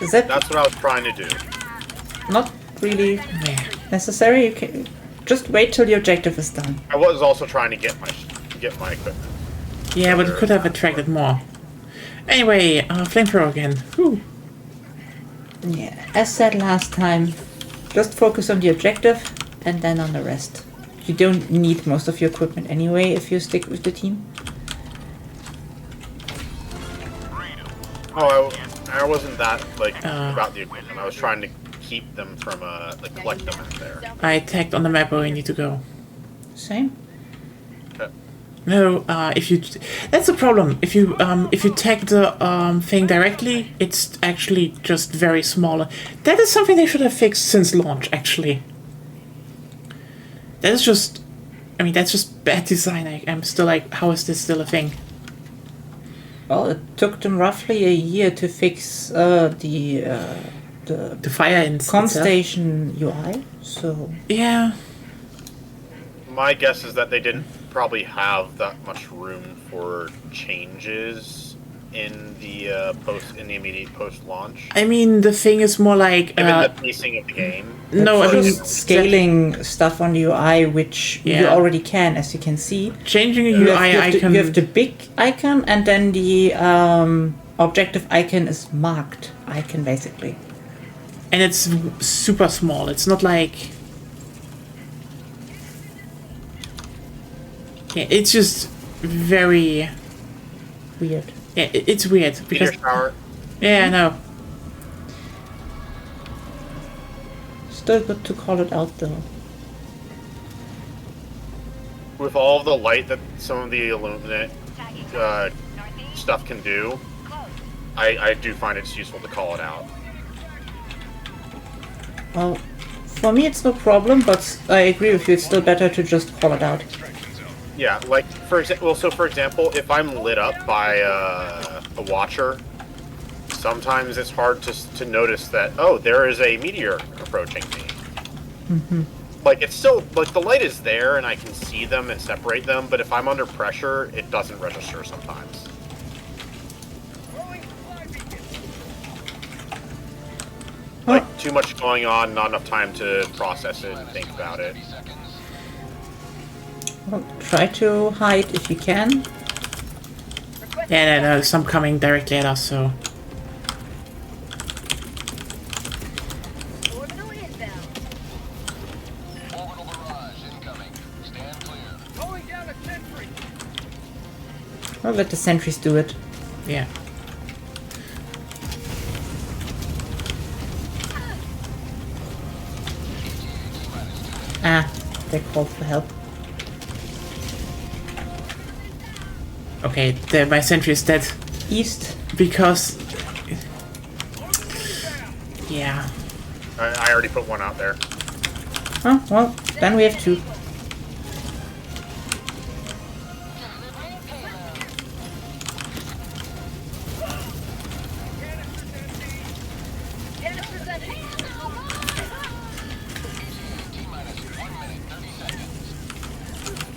Zip, That's what I was trying to do. not really Yeah. necessary. You can just wait till the objective is done. I was also trying to get my equipment. Yeah, but it could have attracted more. Anyway, flamethrower again. Whew. Yeah, as said last time, just focus on the objective and then on the rest. You don't need most of your equipment anyway if you stick with the team. Oh, I wasn't that about the equipment. I was trying to keep them from collect them out there. I tagged on the map where we need to go. Same. Okay. No, if you, that's the problem. If you tag the thing directly, it's actually just very small. That is something they should have fixed since launch. Actually, that is just, I mean, that's just bad design. I'm still like, how is this still a thing? Well, it took them roughly a year to fix the The fire in Constation UI. So Yeah. My guess is that they didn't probably have that much room for changes in the immediate post launch. I mean, the thing is more like Given the pacing of the game. no, I mean just scaling stuff on the UI, which you Yeah. already can, as you can see. changing a You UI have, icon. you have the big icon, and then the objective icon is marked icon, basically. and it's super small. It's not like. Yeah, it's just very. Weird. Yeah, it's weird because. Meteor shower. Yeah, I know. Still good to call it out, though. With all of the light that some of the Illuminate stuff can do, I do find it's useful to call it out. Well, for me it's no problem, but I agree with you. It's still better to just call it out. Yeah, like for example, if I'm lit up by a watcher, sometimes it's hard to notice that there is a meteor approaching me. Mm-hmm. Like it's still like the light is there and I can see them and separate them, but if I'm under pressure, it doesn't register sometimes. Like too much going on, not enough time to process it and think about it. Well, try to hide if you can. Yeah, no, some coming directly at us, so. Orbital inbound. Orbital barrage incoming. Stand clear. Going down a sentry. I'll let the sentries do it. Yeah. Ah, they called for help. Okay, my sentry is dead. East. Because. Yeah. I already put one out there. Oh, well, then we have two. Canister's empty. T-minus 1 minute, 30 seconds.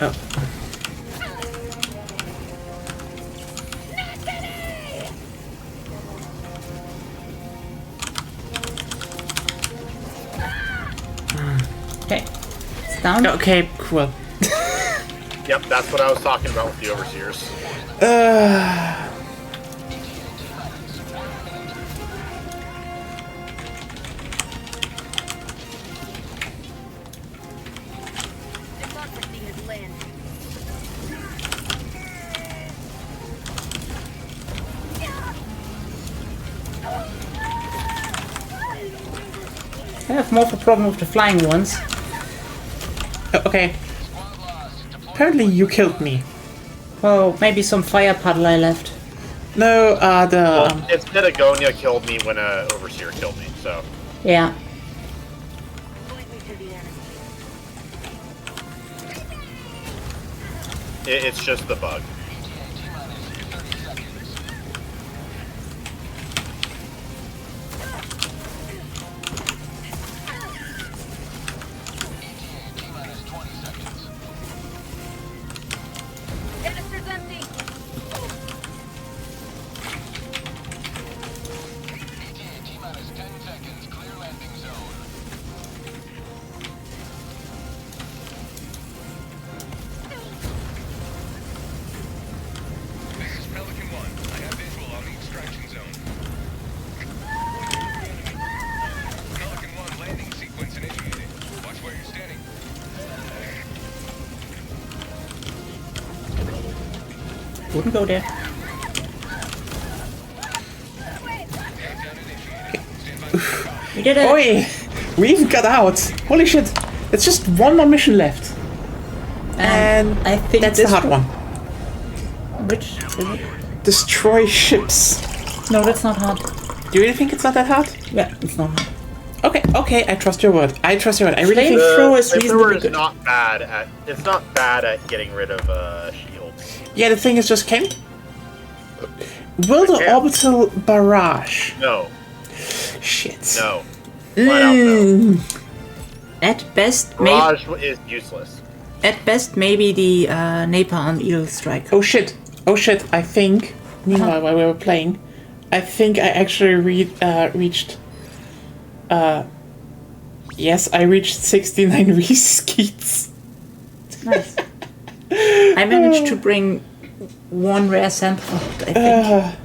Oh. Okay. It's down. Okay, cool. Yep, that's what I was talking about with the overseers. Democracy has landed. I have more of a problem with the flying ones. Okay. Apparently you killed me. Well, maybe some fire puddle I left. No, Well, instead Agonia killed me when a overseer killed me, so Yeah. Point me to the enemy. it's just the bug. T-minus 20 seconds. Canister's empty. T-minus 10 seconds. Clear landing zone. This is Pelican 1. I have visual on the extraction zone. Pelican 1 landing sequence initiated. Watch where you're standing. Wouldn't go there. Countdown initiated. Stand We did it. Oi! We even got out! Holy shit! It's just one more mission left. And I think that's this the hard one. Which is it? Destroy ships. No, that's not hard. Do you really think it's not that hard? Yeah, it's not hard. Okay, I trust your word. I trust your word. I really think... Flamethrower is Flamethrower reasonably is good. not bad at. It's not bad at getting rid of shields. Yeah, the thing is just Ken. Will the Okay. orbital barrage? No, Shit. no. Flat out no. At best, maybe. Barrage is useless. At best, maybe the napalm eel strike. Oh shit. I think, meanwhile, while we were playing, I think I actually reached... yes, I reached 69 reskeets. Nice. I managed to bring one rare sample out, I think.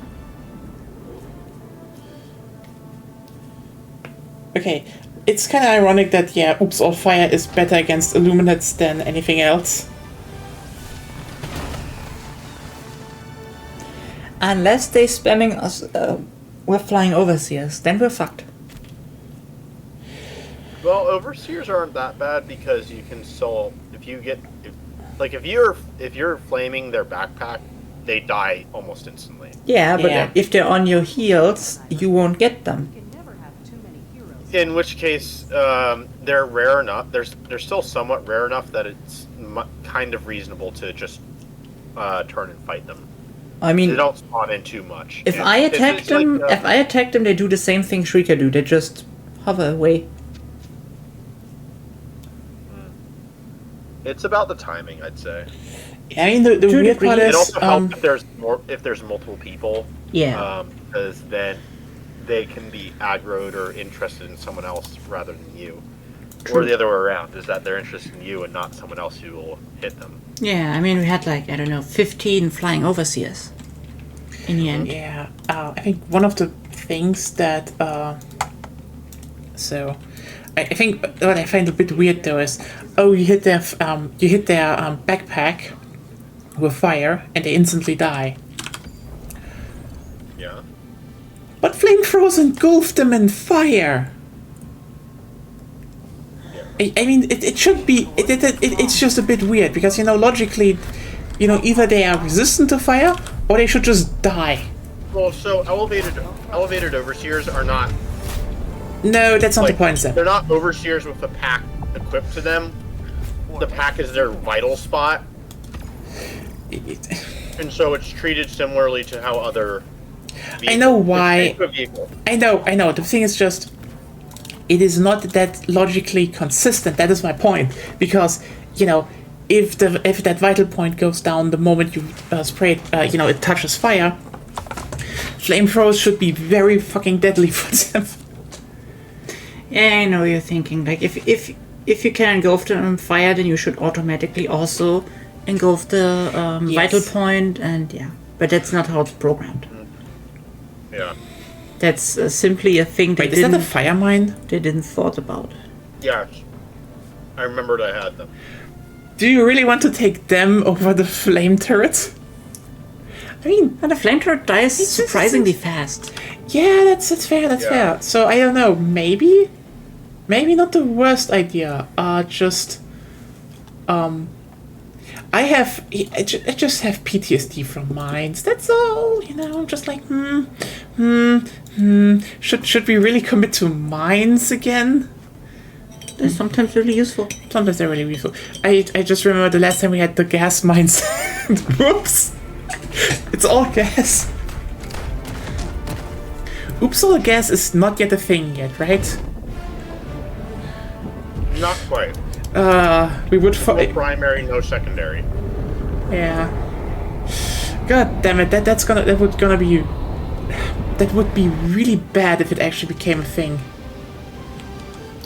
Okay, it's kind of ironic that, yeah, Oops All Fire is better against Illuminates than anything else. Unless they spamming us with flying overseers, then we're fucked. Well, overseers aren't that bad because you can still, if you're flaming their backpack, they die almost instantly. Yeah, but Yeah. if they're on your heels, you won't get them. In which case, they're rare enough. They're still somewhat rare enough that it's kind of reasonable to just turn and fight them. I mean, They don't spawn in too much. if And I attack it's them, like, if I attack them, they do the same thing Shrieker do. They just hover away. it's about the timing, I'd say. I mean, the To a weird degree. part It is, also helps if there's multiple people. Yeah. Because then they can be aggroed or interested in someone else rather than you. Or the other way around, is that they're interested in you and not someone else who will hit them. Yeah, I mean, we had like, I don't know, 15 flying overseers in the end. yeah, I think one of the things that, so, I think what I find a bit weird though is, you hit their backpack with fire and they instantly die. Yeah. But flamethrowers engulf them in fire. I mean, it should be. It's just a bit weird because logically, either they are resistant to fire or they should just die. Well, so elevated overseers are not. No, that's not Like, the point, Sam. they're not overseers with a pack equipped to them. The pack is their vital spot, and so it's treated similarly to how other. I know vehicles- why. it's a vehicle. I know. The thing is just, it is not that logically consistent. That is my point. Because, if that vital point goes down the moment you spray it, it touches fire, flamethrowers should be very fucking deadly for them. Yeah, I know you're thinking. Like, if you can engulf them in fire, then you should automatically also engulf the Yes. vital point, and yeah. But that's not how it's programmed. Yeah. That's simply a thing Wait, is that a fire mine? they didn't thought about. Yeah. I remembered I had them. Do you really want to take them over the flame turret? I mean, And the flame turret dies just- surprisingly fast. yeah, that's fair. That's Yeah. fair. So I don't know. Maybe not the worst idea. I just have PTSD from mines. That's all. I'm just like, Should we really commit to mines again? They're sometimes really useful. Sometimes they're really useful. I just remember the last time we had the gas mines. Whoops! It's all gas. Oops, all gas is not yet a thing yet, right? Not quite. We would No fight. primary, no secondary. Yeah. God damn it! That would be really bad if it actually became a thing.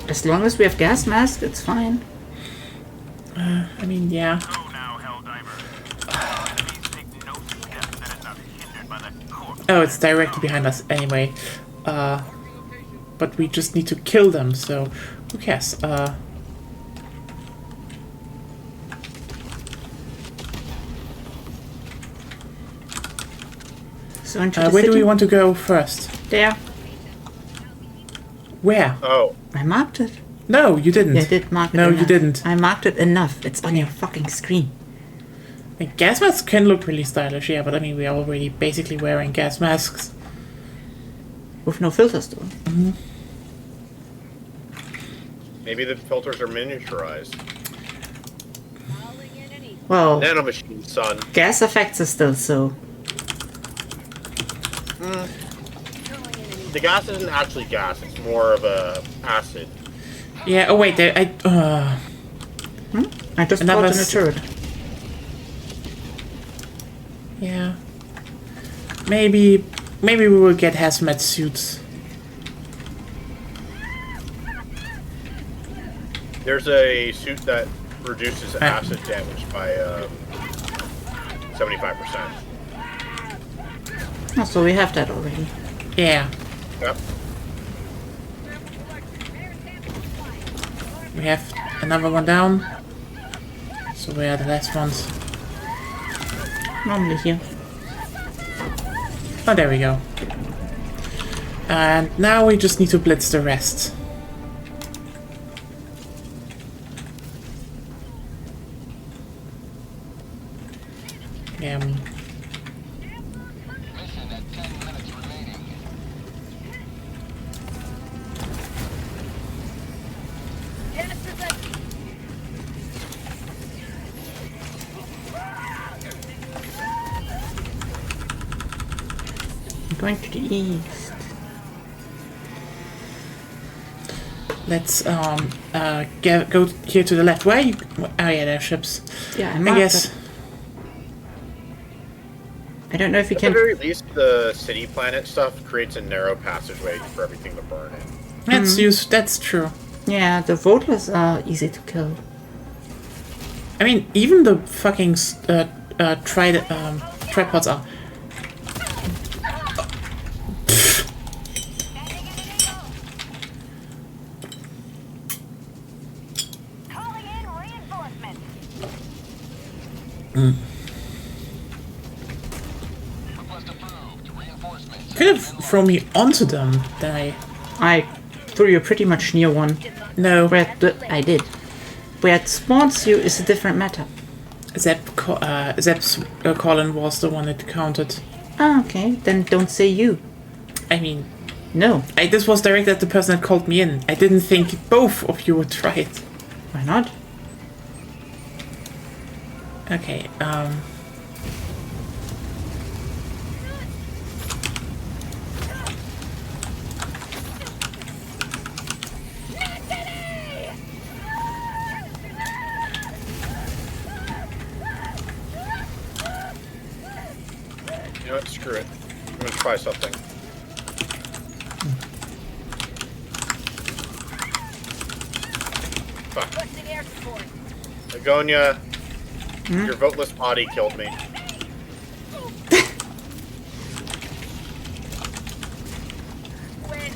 As long as we have gas mask, it's fine. I mean, yeah. So now, Helldivers. Please take no step that is not hindered by that corpse. Oh, it's directly behind us anyway. But we just need to kill them, so who cares? So into the Where do city. we want to go first? There. Where? Oh, I marked it. No, you didn't. Yeah, I did mark it. No, enough. you didn't. I marked it enough. It's on your fucking screen. Like, gas masks can look really stylish, yeah, but I mean, we're already basically wearing gas masks. With no filters, though. maybe the filters are miniaturized. Well, Nanomachine, son. gas effects are still so. The gas isn't actually gas. It's more of a acid. Yeah, oh wait, I just Another caught in a turret. yeah. Maybe we will get hazmat suits. There's a suit that reduces acid damage by 75%. Oh, so we have that already. Yeah. Yep. We have another one down. So where are the last ones? Normally here. Oh, there we go. And now we just need to blitz the rest. Yeah. Mission at 10 minutes remaining. I'm going to the east. Let's go here to the left. Where are you? Oh yeah, there are ships. Yeah, I I marked guess. it. I don't know if you At the can. very least, the city planet stuff creates a narrow passageway for everything to burn in. That's use. That's true. Yeah, the voters are easy to kill. I mean, even the fucking tripods are. Calling in reinforcements. Request approved. Reinforcements. Could have thrown me onto them. Then I threw you pretty much near one. no. I did. Where it spawns you is a different matter. Zepp's Colin was the one that counted. Ah, okay. Then don't say you. I mean, No. this was directed at the person that called me in. I didn't think both of you would try it. Why not? Okay, You know what? Screw it. I'm gonna try something. Fuck. Requesting air support. Agonia, your voteless body killed me. Win.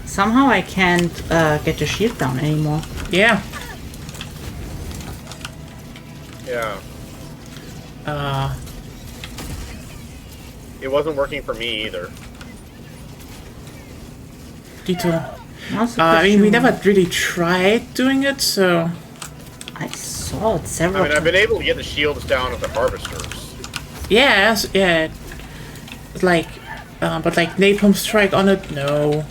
Somehow I can't get the shield down anymore. yeah. Yeah. Uh, It wasn't working for me either. Dito. Now's the I mean, we question. never really tried doing it, so. I saw it I several mean, I've times. been able to get the shields down at the harvesters. Yes, yeah. Like, but like napalm strike on it, no.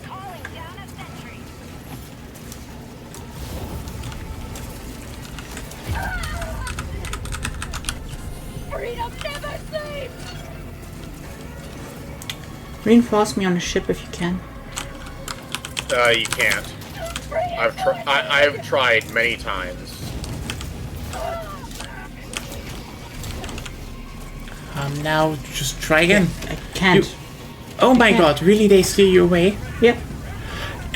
Calling down a sentry. Freedom never sleeps. Reinforce me on the ship if you can. You can't. I've tried many times. Now just try again. I can't. Oh my Yeah. god, really? They steer you away? Yep.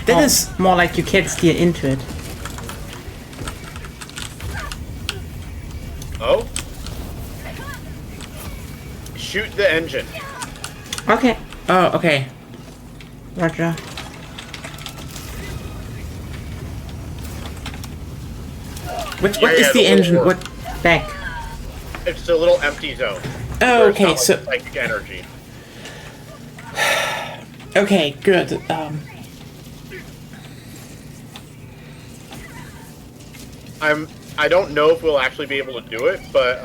That Oh, is. more like you can't steer into it. Oh? Shoot the engine. Okay. Oh, okay. Roger. What Yeah, is yeah, the the engine? little What? Back. It's a little empty zone. Oh, where it's okay, not, so like, psychic energy. okay, good. I don't know if we'll actually be able to do it, but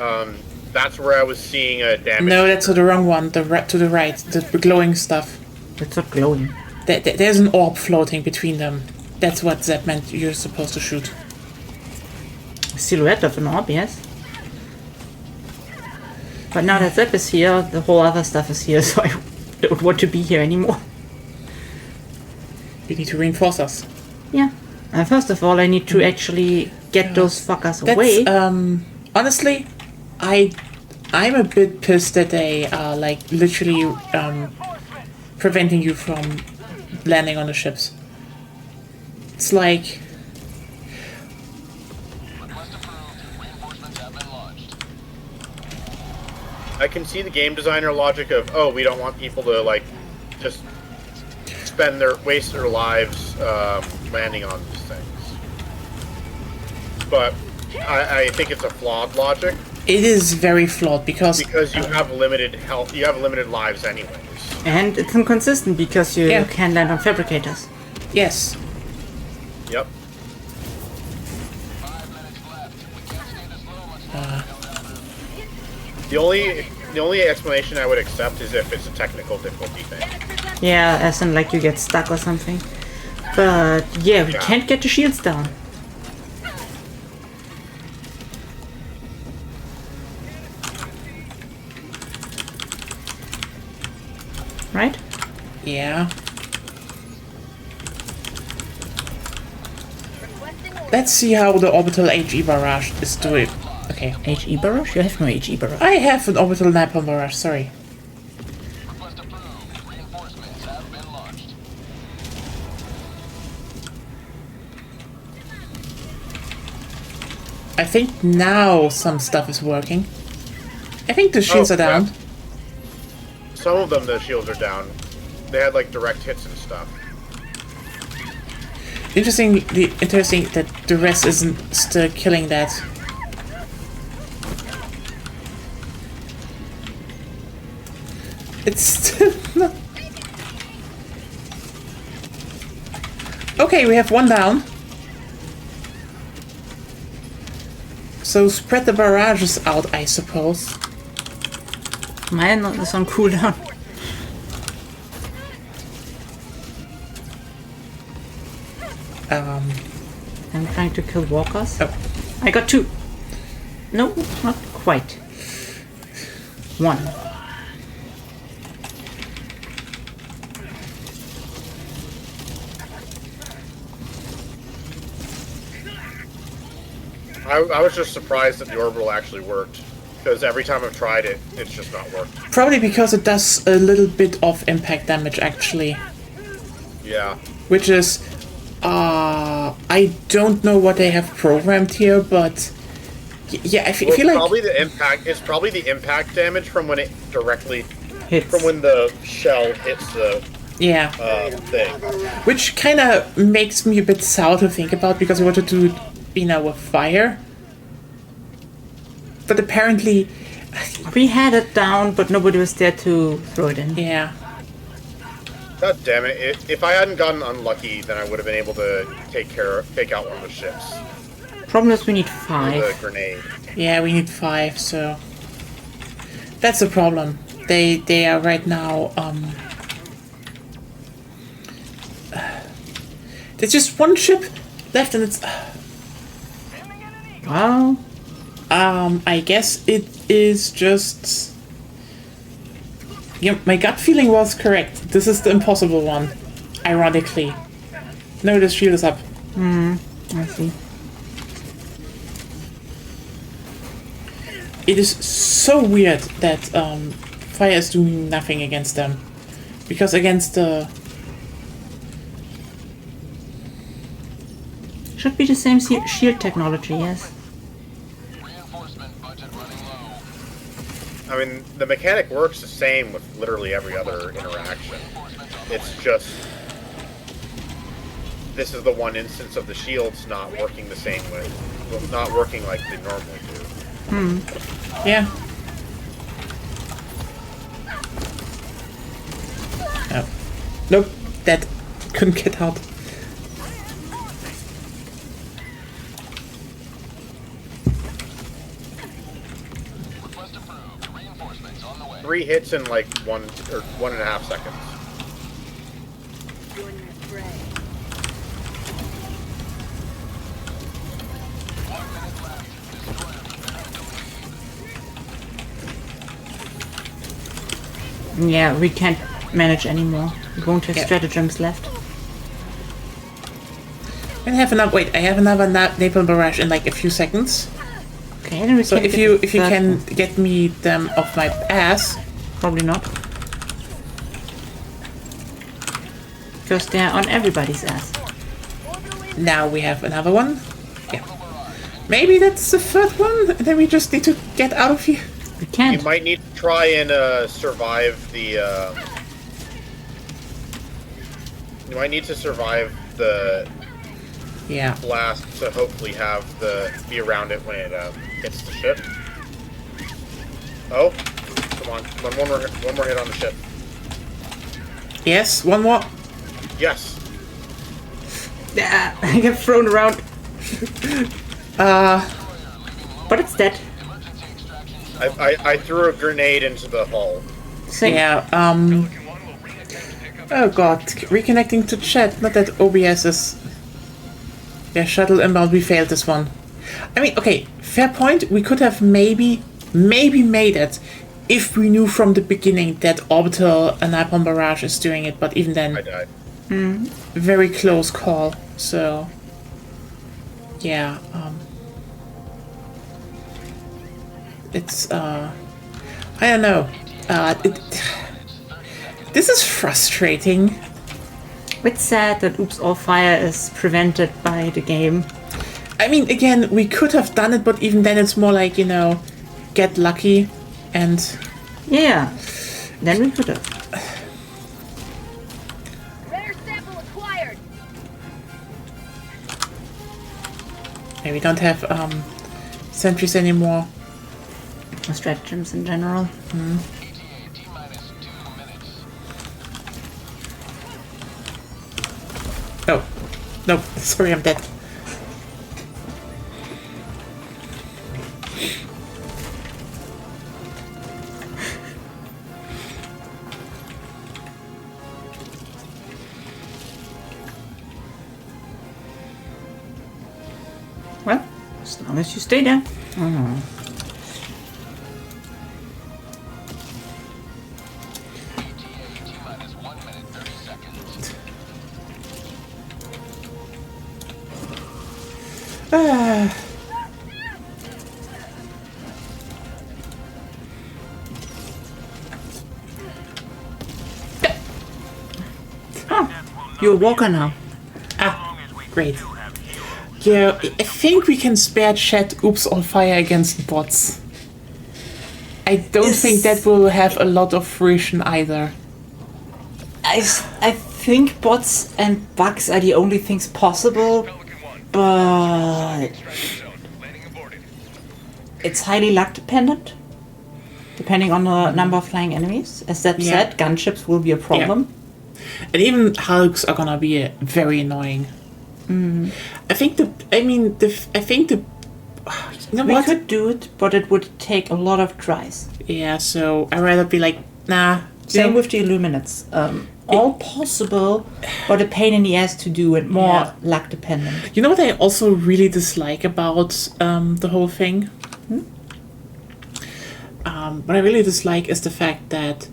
that's where I was seeing a damage. No, that's the wrong one. To the right, the glowing stuff. It's not glowing. There's an orb floating between them. That's what that meant. You're supposed to shoot. Silhouette of an orb, yes. But now that Zep is here, the whole other stuff is here, so I don't want to be here anymore. You need to reinforce us. Yeah. And first of all, I need to actually get those fuckers away. Honestly, I'm a bit pissed that they are like literally preventing you from landing on the ships. It's like Request approved. Reinforcements have been launched. I can see the game designer logic of, oh, we don't want people to like just waste their lives landing on these things. But I think it's a flawed logic it is very flawed because you have limited health, you have limited lives anyways. And it's inconsistent because you Yeah. can land on fabricators. yes, Yep. 5 minutes left. We can't stay this low much longer. The only explanation I would accept is if it's a technical difficulty thing. Yeah, as in like you get stuck or something. But yeah, we Yeah. can't get the shields down. Right? yeah. Let's see how the orbital HE barrage is doing. Okay, HE barrage? You have no HE barrage. I have an orbital napalm barrage. Sorry. Request approved. Reinforcements have been launched. I think now some stuff is working. I think the shields Oh, are down. yeah. Some of them, the shields are down. They had like direct hits and stuff. Interesting that the rest isn't still killing that. It's still not... Okay, we have one down. So spread the barrages out, I suppose. Mine is on cooldown. I'm trying to kill walkers. Oh. I got 2. No, not quite. 1. I was just surprised that the orbital actually worked. Because every time I've tried it, it's just not worked. Probably because it does a little bit of impact damage, actually. Yeah. Which is... I don't know what they have programmed here, but... Yeah, I feel like... probably the impact. It's probably the impact damage from when it directly... Hits. From when the shell hits the Yeah. thing. Which kind of makes me a bit sour to think about, because we wanted to, with fire. But apparently... We had it down, but nobody was there to throw it in. Yeah. God damn it. If I hadn't gotten unlucky, then I would have been able to take out one of the ships. Problem is we need With 5. a grenade. Yeah, we need 5, so... That's the problem. They are right now, There's just one ship left and it's... Well, I guess it is just... Yeah, my gut feeling was correct. This is the impossible one. Ironically. No, the shield is up. I see. It is so weird that fire is doing nothing against them. Because against the... Should be the same shield technology, yes. Reinforcement budget running low. I mean, the mechanic works the same with literally every other interaction. It's just... This is the one instance of the shields not working the same way. Well, not working like they normally do. Yeah. Oh. Nope. That couldn't get out. Request approved. Reinforcements on the way. 3 hits in like 1.5 seconds. Join that fray. 1 minute left. Destroyer prepared to leave. Yeah, we can't manage anymore. We won't have Yeah. stratagems left. I have another. Wait, I have another napalm barrage in like a few seconds. Okay, then we So can if get you the third can one. get me them off my ass, Probably not. Because they're on everybody's ass. now we have another one. Yeah. Maybe that's the third one, and then we just need to get out of here. We You can't. might need to try and survive the. You might need to survive the Yeah. blast to hopefully have be around it when it hits the ship. Oh, come on! One more hit on the ship. Yes. One more. Yes. Ah, I get thrown around. But it's dead. I threw a grenade into the hull. Same. Yeah. Pelican 1 will reattempt to pick up. Oh god. Reconnecting to chat. Not that OBS is. Yeah. Shuttle inbound. We failed this one. I mean, okay. Fair point. We could have maybe made it if we knew from the beginning that orbital and napalm barrage is doing it. But even then. I died. Very close call. So, yeah, it's I don't know. This is frustrating. It's sad that Oops All Fire is prevented by the game. I mean, again, we could have done it, but even then, it's more like, you know, get lucky, and Yeah. Then we could have. Rare sample acquired. we don't have sentries anymore. Stratagems in general. ETA T-minus 2 minutes. Oh, no, sorry, I'm dead. Well, as long as you stay there. ETA T-minus 1 minute 30 seconds. You're a walker now. Ah, great. Yeah, I think we can spare chat Oops on Fire against bots. I don't think that will have a lot of fruition either. I think bots and bugs are the only things possible, Pelican 1. but Extraction zone. Landing aborted. it's highly luck dependent, depending on the number of flying enemies. As that Yeah. said, gunships will be a problem. And even hulks are gonna be very annoying. I think you know We what? could do it, but it would take a lot of tries. Yeah, so I'd rather be like, nah. Same you know, with the Illuminates. All possible, but a pain in the ass to do and more Yeah. luck dependent. You know what I also really dislike about the whole thing? What I really dislike is the fact that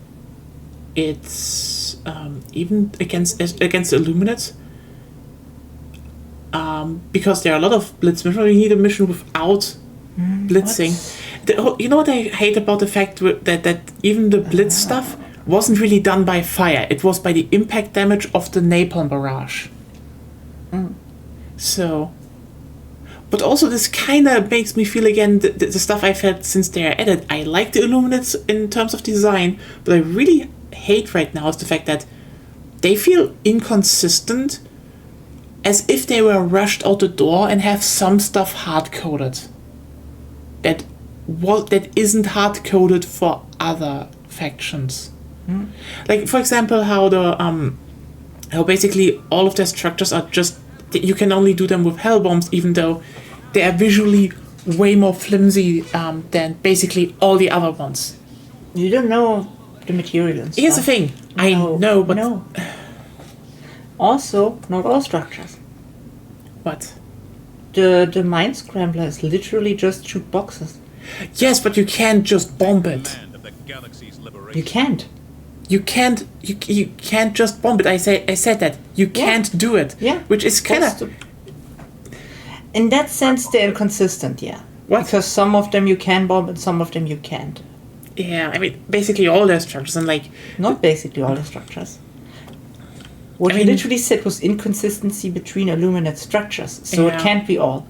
it's even against the Illuminates, because there are a lot of blitz missions. You need a mission without blitzing. You know what I hate about the fact that even the blitz stuff wasn't really done by fire. It was by the impact damage of the napalm barrage. So, but also this kind of makes me feel again the stuff I've had since they are added. I like the Illuminates in terms of design, but I really hate right now is the fact that they feel inconsistent, as if they were rushed out the door and have some stuff hard coded. That that isn't hard coded for other factions. Like, for example, how basically all of their structures are just, you can only do them with hell bombs, even though they are visually way more flimsy than basically all the other ones. You don't know the material and stuff. Here's the thing. I know, but No. Also, not all structures. what? The Mind Scrambler is literally just shoot boxes. Yes, but you can't just bomb it. Land of the galaxy's liberation. You can't. You can't just bomb it. I said that. You can't do it. Yeah. Which is kind What's of... In that sense, they're inconsistent, yeah. What? Because some of them you can bomb and some of them you can't. Yeah, I mean, basically all their structures, and like... Not basically all the structures. What I he mean- literally said was inconsistency between Illuminate structures, so Yeah. it can't be all.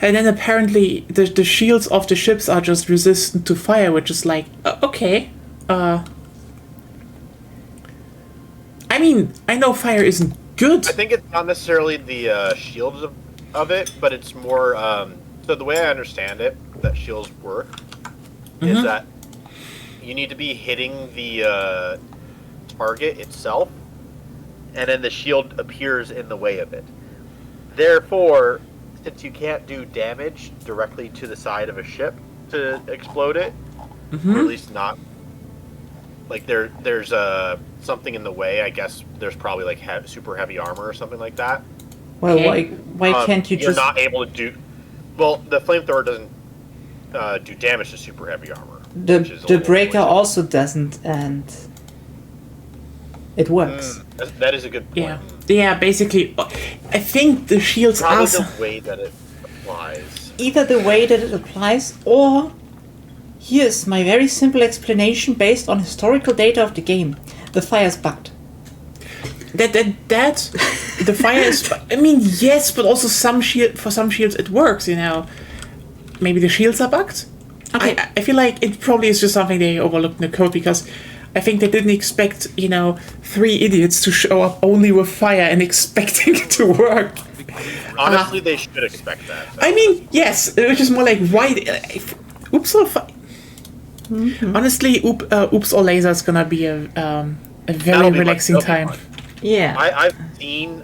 And then apparently the shields of the ships are just resistant to fire, which is like, okay. I mean, I know fire isn't good. I think it's not necessarily the shields of it, but it's more. So the way I understand it, that shields work, is that you need to be hitting the target itself, and then the shield appears in the way of it. Therefore, since you can't do damage directly to the side of a ship to explode it, or at least not. Like there's something in the way. I guess there's probably like super heavy armor or something like that. Well, Okay. why can't you You're just... not able to do. Well, the flamethrower doesn't do damage to super heavy armor. which is a The little breaker annoying. also doesn't, and it works. That is a good point. Yeah, basically, I think the shields Probably are... the way that it applies. Either the way that it applies, or here's my very simple explanation based on historical data of the game. The fire's bugged. That the fire is... I mean, yes, but also for some shields it works, you know. Maybe the shields are bugged? Okay. I feel like it probably is just something they overlooked in the code, because I think they didn't expect, 3 idiots to show up only with fire and expecting it to work. Honestly, they should expect that. I mean, yes, which is more like, why... Oops or fire... Honestly, Oops or Laser is gonna be a very That'll be relaxing fun. That'll time. be fun. Yeah.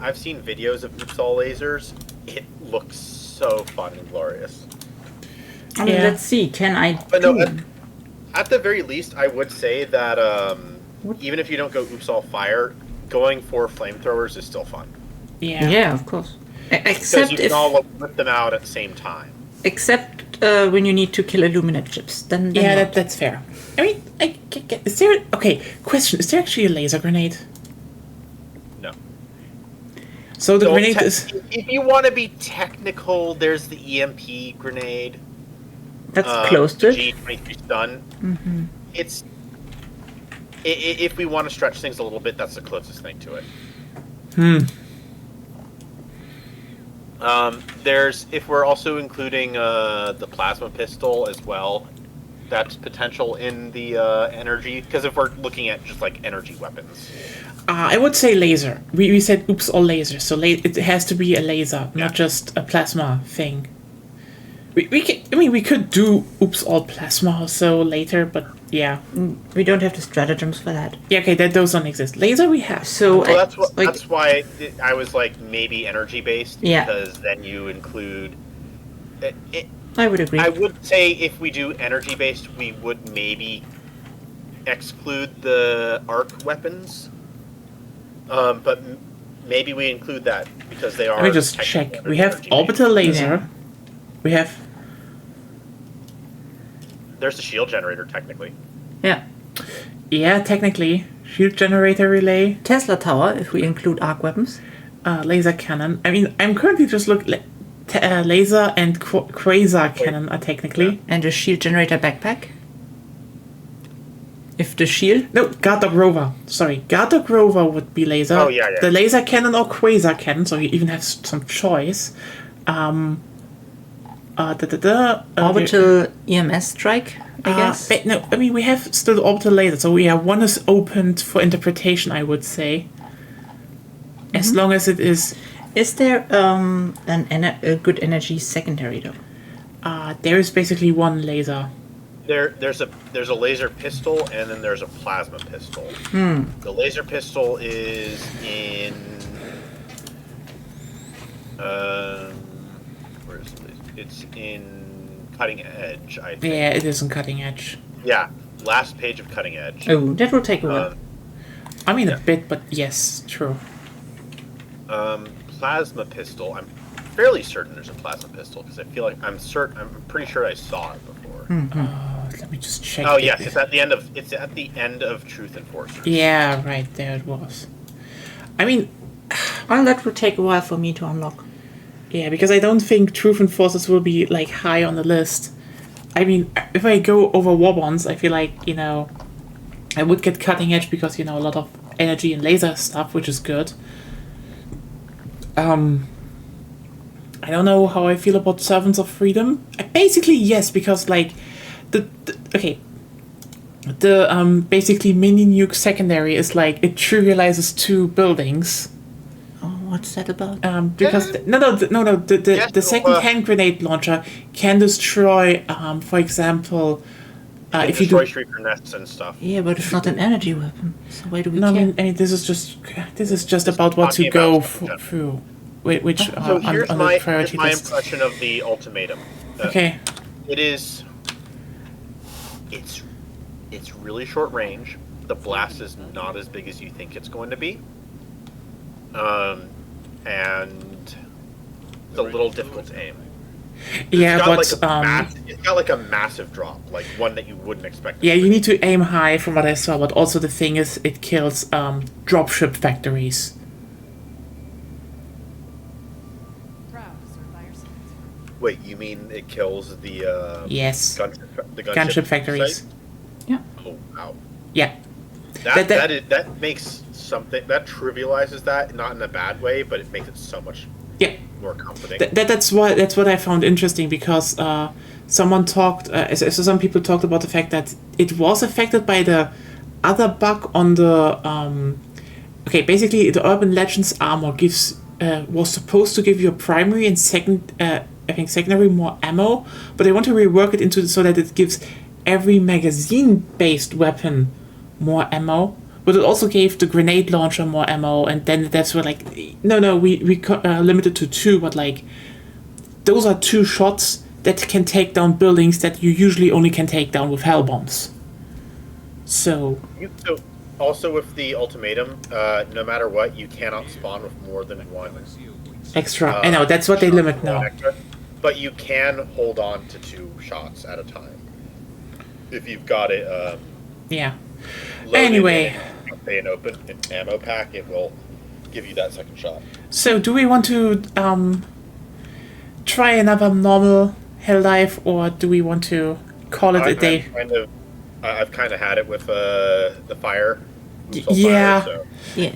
I've seen videos of Oops All Lasers. It looks so fun and glorious. I mean, Yeah. let's see. Can I? But no, at the very least, I would say that even if you don't go Oops All Fire, going for flamethrowers is still fun. Yeah. Yeah, of course. Because Except you if, can all whip them out at the same time. except when you need to kill Illuminate chips, then Yeah, not. that's fair. I mean, is there... Okay, question. Is there actually a laser grenade? No. So the So grenade is... if you want to be technical, there's the EMP grenade. That's close to it. G23 stun. It's... If we want to stretch things a little bit, that's the closest thing to it. There's, if we're also including the plasma pistol as well, that's potential in the energy. Because if we're looking at just like energy weapons, I would say laser. We said oops or laser, so it has to be a laser, not just a plasma thing. We could do oops all plasma or so later, but yeah. We don't have the stratagems for that. Yeah, okay, those don't exist. Laser we have. So well, that's what. like, That's why I was like maybe energy based. Yeah. Because then you include. I would agree. I would say if we do energy based, we would maybe exclude the arc weapons. But maybe we include that because they are. Let me just technically check. We have energy-based. orbital laser. Yeah. We have... There's the shield generator technically. Yeah. Yeah, technically. Shield generator relay. Tesla Tower, if we include arc weapons. Laser cannon. I mean, I'm currently just looking... laser and quasar cannon are technically... And a shield generator backpack. If the shield... No, Guard Dog Rover. Sorry, Guard Dog Rover would be laser. Oh, yeah. The laser cannon or quasar cannon, so you even have some choice. Orbital EMS strike, I guess. But no, I mean, we have still the orbital laser, so yeah, one is opened for interpretation, I would say. As long as it is... Is there a good energy secondary though? There is basically one laser. There's a laser pistol and then there's a plasma pistol. The laser pistol is in where is the laser? It's in Cutting Edge, I think. Yeah, it is on Cutting Edge. Yeah, last page of Cutting Edge. Oh, that will take a while. I mean, Yeah. a bit, but yes, true. Plasma pistol. I'm fairly certain there's a plasma pistol because I feel like I'm pretty sure I saw it before. Let me just check. Oh yes, it's at the end of Truth Enforcers. Yeah, right there it was. I mean, Well, that will take a while for me to unlock. yeah, because I don't think Truth Enforcers will be like high on the list. I mean, if I go over war bonds, I feel like, I would get Cutting Edge because, a lot of energy and laser stuff, which is good. I don't know how I feel about Servants of Freedom. Basically, yes, because like the basically mini nuke secondary is like it trivializes 2 buildings. Oh, what's that about? Because the second hand grenade launcher can destroy, for example, if you destroy do. Shrieker nests and stuff. Yeah, but it's not an energy weapon. So why do we No, care? I mean this is just about what to talking go about stuff in through, which So on here's the my priority list. impression of the ultimatum. Okay. It's really short range. The blast is not as big as you think it's going to be. And it's a little difficult to aim. Yeah, but it's got like a massive drop, like one that you wouldn't expect. yeah, you need to aim high from what I saw. But also the thing is, it kills dropship factories. Wait, you mean it kills the Yes, gunship gunship factories. site? Yeah. Oh wow. Yeah, That makes something that trivializes that, not in a bad way, but it makes it so much yeah. more comforting. That's what I found interesting because someone talked. So some people talked about the fact that it was affected by the other bug on the. Okay, basically, the Urban Legends armor was supposed to give you a primary and secondary more ammo, but they want to rework it into so that it gives every magazine-based weapon more ammo. But it also gave the grenade launcher more ammo, and then that's where like, no, we limited to 2, but like, those are 2 shots that can take down buildings that you usually only can take down with hell bombs. So Also with the ultimatum, no matter what, you cannot spawn with more than one extra. I know that's what they limit now. extra, but you can hold on to 2 shots at a time if you've got it. Yeah. Loaded Anyway. an open ammo pack, it will give you that second shot. So do we want to try another normal Helldive, or do we want to call it a day? I've kind of had it with the fire. Yeah. Fire, so. Yeah.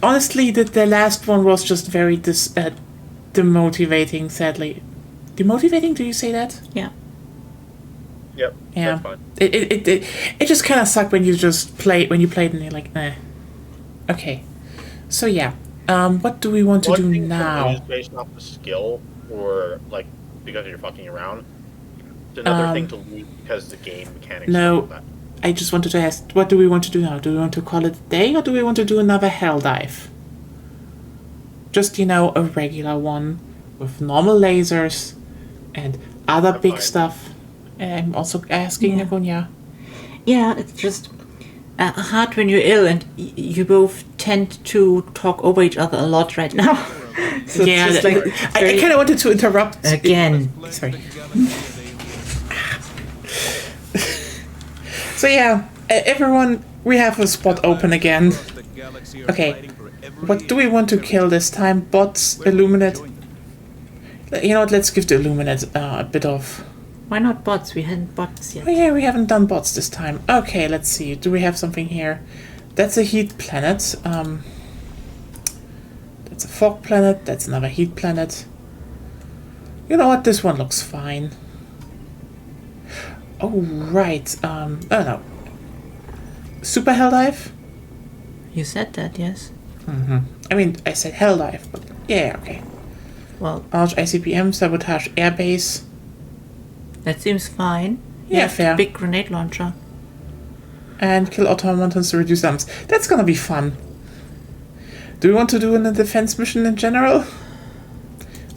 Honestly, the last one was just very demotivating. Sadly, demotivating. Do you say that? Yeah. Yep. Yeah. That's fine. It just kind of sucked when you played and you're like, eh. Okay. So yeah. What do we want to do now? Based off the skill, or like because you're fucking around. It's another thing to lose because the game mechanics. No. That. I just wanted to ask, what do we want to do now? Do we want to call it a day, or do we want to do another Helldive? Just, a regular one with normal lasers and other big fine. stuff. I'm also asking Yeah. Nagonia. Yeah, it's just hard when you're ill, and you both tend to talk over each other a lot right now. So Yeah, it's just like I kind of wanted to interrupt. again. Sorry. So yeah, everyone, we have a spot open again. Okay, what do we want to kill this time? Bots, Illuminate? You know what, let's give the Illuminate a bit of... Why not bots? We hadn't bots yet. Oh yeah, we haven't done bots this time. Okay, let's see. Do we have something here? That's a heat planet. That's a fog planet. That's another heat planet. You know what? This one looks fine. Oh, right. Oh no. Super Helldive? You said that, yes. I mean, I said Helldive, but yeah, okay. Well, Launch ICBM, sabotage airbase. that seems fine. Yeah, fair. Big grenade launcher. And kill automatons to reduce arms. That's gonna be fun. Do we want to do a defense mission in general?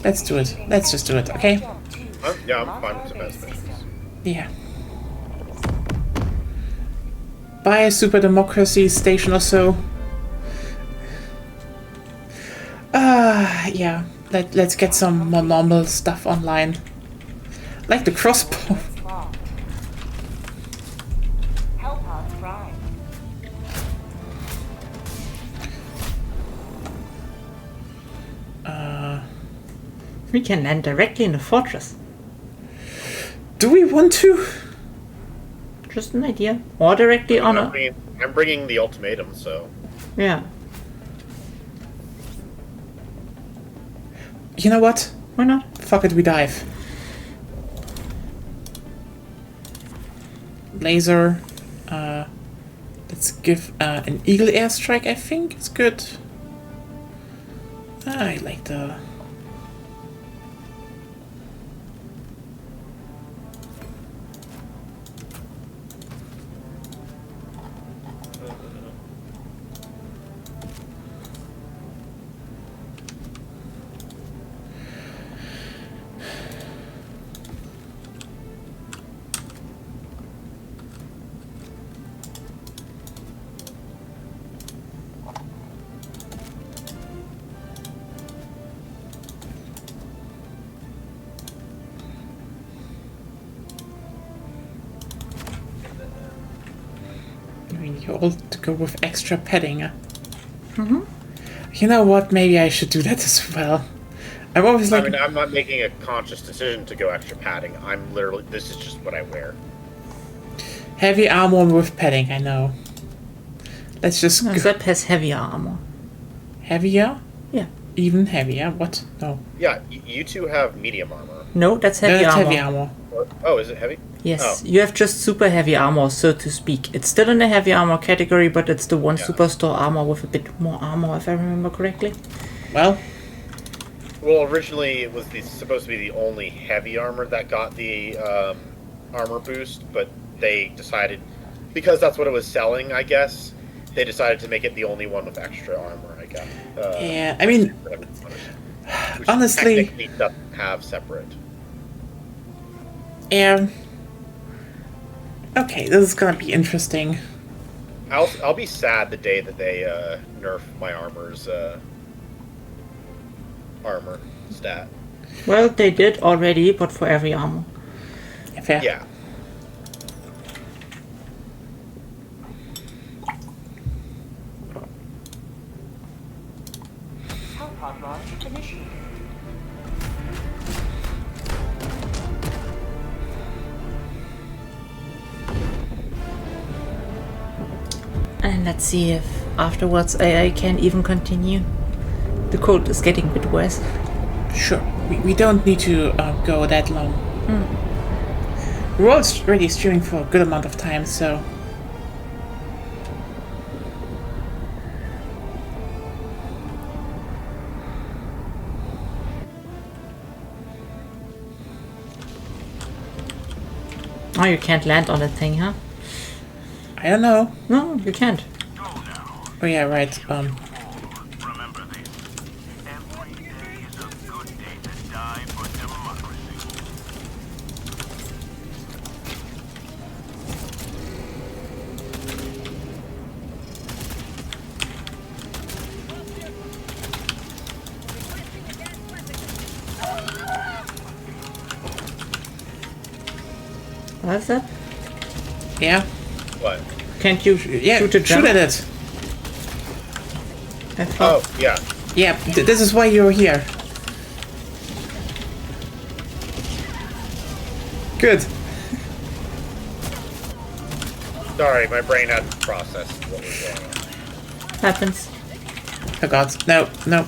Let's do it. Let's just do it, okay? Yeah, I'm fine with defense missions. Yeah. Buy a super democracy station or so. Yeah. Let's get some more normal stuff online. Like the crossbow. Hellpods prime. We can land directly in the fortress. Do we want to? Just an idea. Or directly on a... I'm bringing the ultimatum, so... Yeah. You know what? Why not? Fuck it, we dive. Laser. Let's give an eagle airstrike, I think. It's good. I like the... I mean, you all to go with extra padding. You know what? Maybe I should do that as well. I'm always like... I mean, I'm not making a conscious decision to go extra padding. I'm literally... This is just what I wear. Heavy armor with padding, I know. Let's just No, go... Zep has heavier armor. Heavier? Yeah. Even heavier? What? No. Yeah, you two have medium armor. No, that's No, heavy that's armor. heavy armor. Oh, is it heavy? Yes, Oh. you have just super heavy armor, so to speak. It's still in the heavy armor category, but it's the one Yeah. superstore armor with a bit more armor, if I remember correctly. Well, Well, originally it was supposed to be the only heavy armor that got the armor boost, but they decided, because that's what it was selling, I guess, they decided to make it the only one with extra armor, I guess. yeah, I mean, Which honestly- technically doesn't have separate. yeah. Okay, this is gonna be interesting. I'll be sad the day that they nerf my armor's armor stat. Well, they did already, but for every armor. Fair. Yeah. Hellpod launch initiated. And let's see if afterwards AI can even continue. The code is getting a bit worse. Sure. We don't need to go that long. We're already streaming for a good amount of time, so... Oh, you can't land on that thing, huh? I don't know. No, you can't. Oh yeah, right. Remember this. Every day is a good day to die for democracy. What's that? Yeah. What? Can't you Yeah, shoot a shoot jump? at it. I thought- Oh, yeah. Yeah, this is why you're here. Good. Sorry, my brain hadn't processed what was going on. Happens. Oh god. No, no.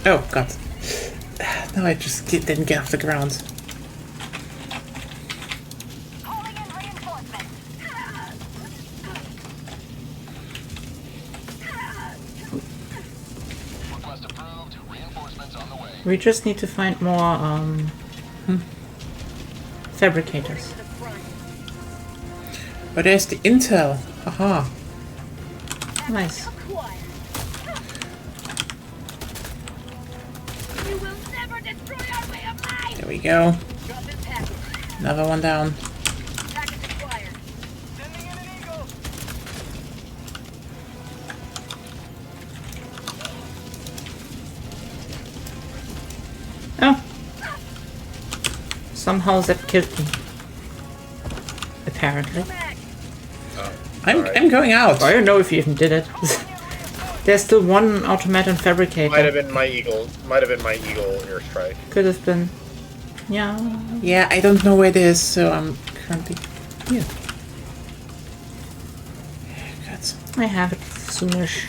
Oh, God. No, I just didn't get off the ground. Calling in reinforcements. Request approved. Reinforcements on the way. We just need to find more fabricators. To the front. But there's the intel. Haha. Nice. Acquired. You will never destroy our way of life. There we go. Drop in package. Another one down. Package acquired. Sending in an eagle. Oh. Somehow Zep killed me. Apparently. Mag. I'm going out. I don't know if you even did it. There's still one automaton fabricator. Might have been my eagle. Might have been my eagle airstrike. Could have been. Yeah. Yeah, I don't know where it is, so I'm currently here. God. I have it soonish.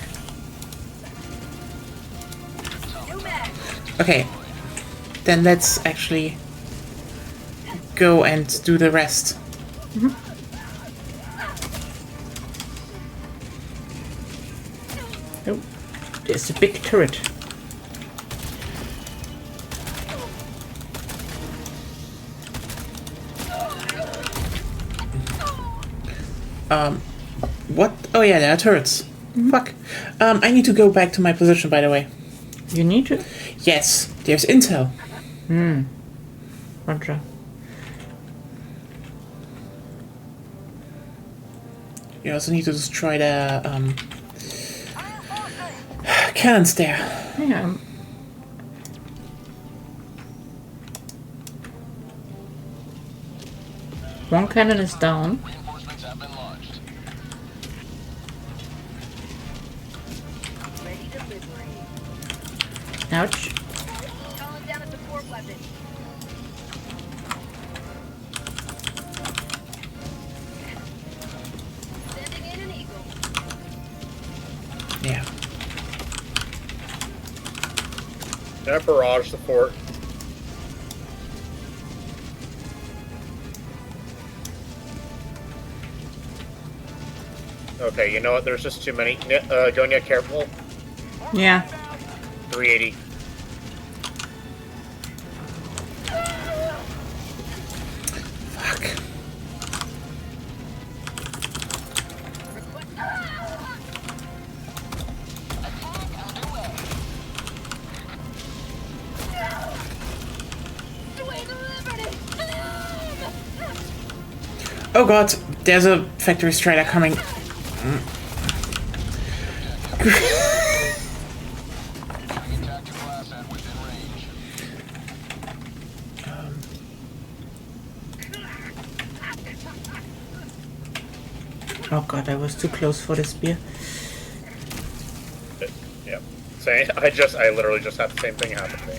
New mag. Okay. Then let's actually go and do the rest. Oh, there's a big turret. What? Oh yeah, there are turrets. Fuck. I need to go back to my position, by the way. You need to. Yes, there's intel. Roger. You also need to destroy the cannons there. Yeah. One cannon is down. Reinforcements have been launched. Ready delivery. Ouch. Calling down a support weapon. Sending in an eagle. Yeah. Can I have barrage support? Okay, you know what? There's just too many. Go get careful. Yeah. 380. Fuck. Sway the liberty. Oh god, there's a factory strider coming. Bringing tactical asset within range. Oh god, I was too close for the spear. Yeah. Same. I literally just had the same thing happen to me.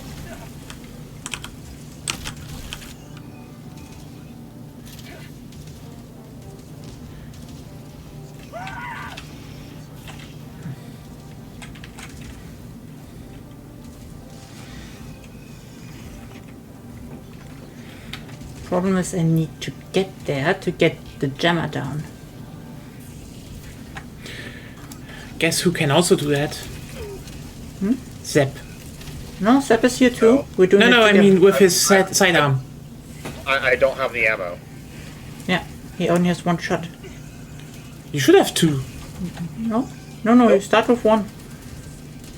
Problem is I need to get there to get the jammer down. Guess who can also do that? Zep. No, Zep is here too. No. We're doing No, it I together. mean with his sidearm. I don't have the ammo. Yeah, he only has one shot. You should have two. No? No, you start with one.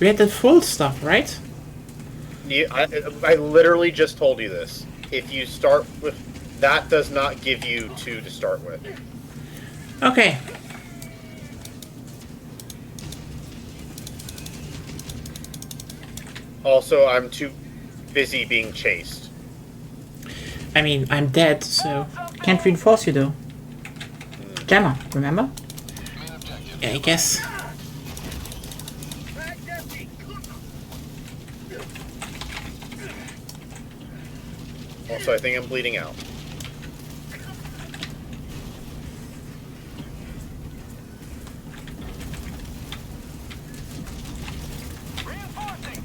We had the full stuff, right? I literally just told you this. If you start with... That does not give you 2 to start with. Okay. Also, I'm too busy being chased. I mean, I'm dead, so Can't reinforce you though. Jammer, remember? Main objective. yeah, I guess. Also, I think I'm bleeding out. Reinforcing.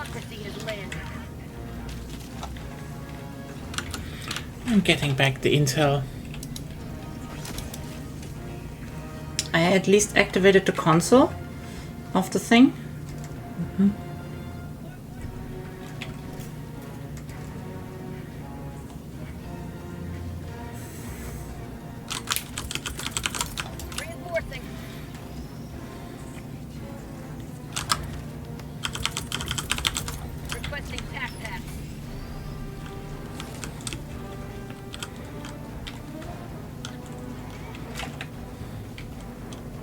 democracy has landed. I'm getting back the intel. I at least activated the console of the thing. Reinforcing. Requesting tac pack.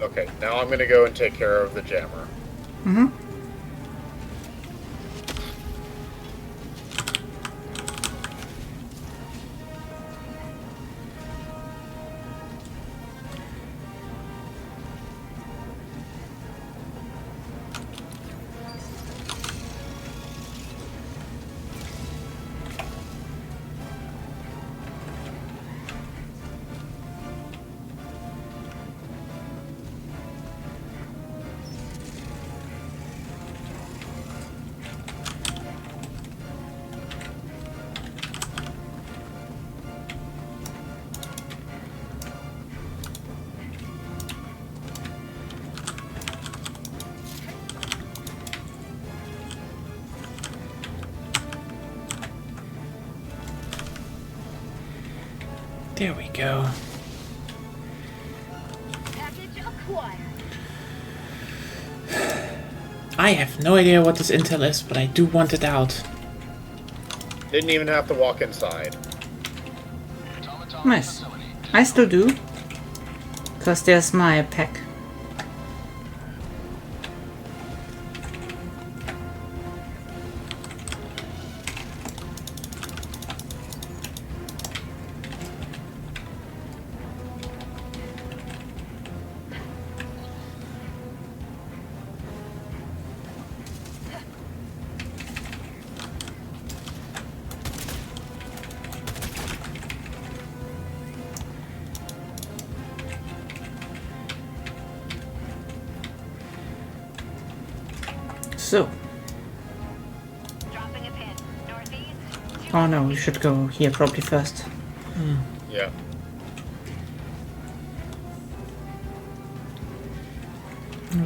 Okay, now I'm gonna go and take care of the jammer. There we go. Package acquired. I have no idea what this intel is, but I do want it out. Didn't even have to walk inside. Nice. I still do. Because there's my pack. So, Dropping a pin. Northeast. oh no, we should go here probably first. Yeah.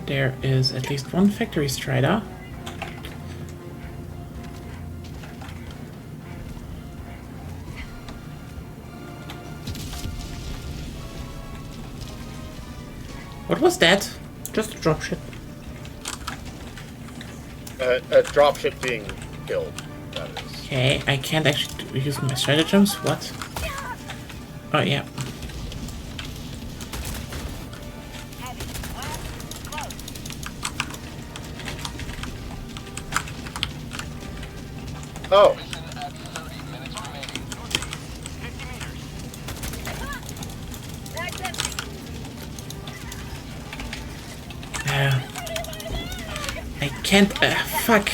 There is at least one factory strider. What was that? Just a dropship. A dropship being killed, that is. Okay, I can't actually use my stratagems. What? Oh, yeah. Heavy. West. Close. Oh, Mission at 30 minutes remaining. 50 meters. That's empty. I can't. Fuck.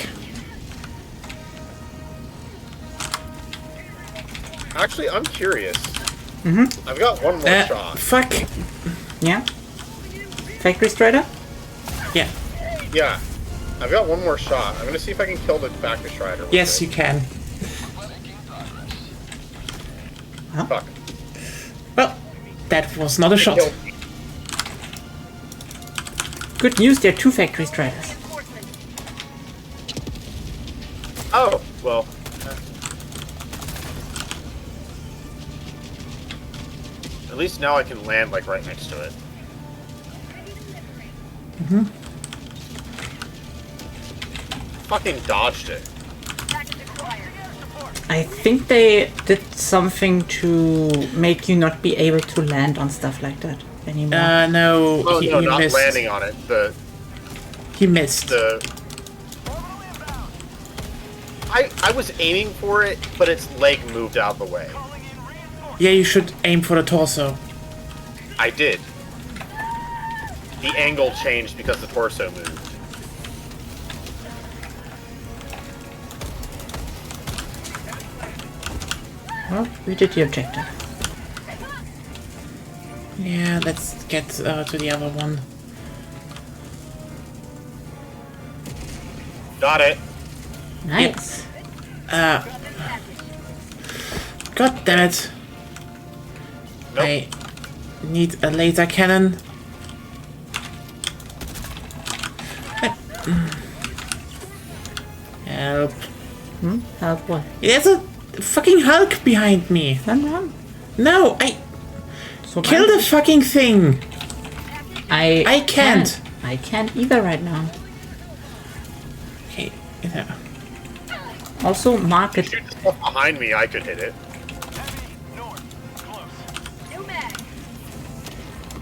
actually, I'm curious. I've got one more shot. Fuck. Yeah? Factory Strider? Yeah. Yeah, I've got one more shot. I'm gonna see if I can kill the factory strider. with Yes, it. you can. Fuck. Well, that was not a shot. Killed- Good news, there are two Factory Striders. Reinforcement. Oh, well. At least now I can land like right next to it. Fucking dodged it. Package acquired. I think they did something to make you not be able to land on stuff like that anymore. No, Oh he, no, he not missed. landing on it. He missed. I was aiming for it, but its leg moved out of the way. Yeah, you should aim for the torso. I did. The angle changed because the torso moved. Well, we did the objective. Yeah, let's get to the other one. Got it. Nice. God damn it. Nope. I need a laser cannon. Help. Help what? There's a fucking Hulk behind me. Run. No, I So kill the fucking thing. I can't. I can't either right now. Okay, yeah. Also, mark it. Shoot the stuff behind me, I could hit it. North. Close. New mag.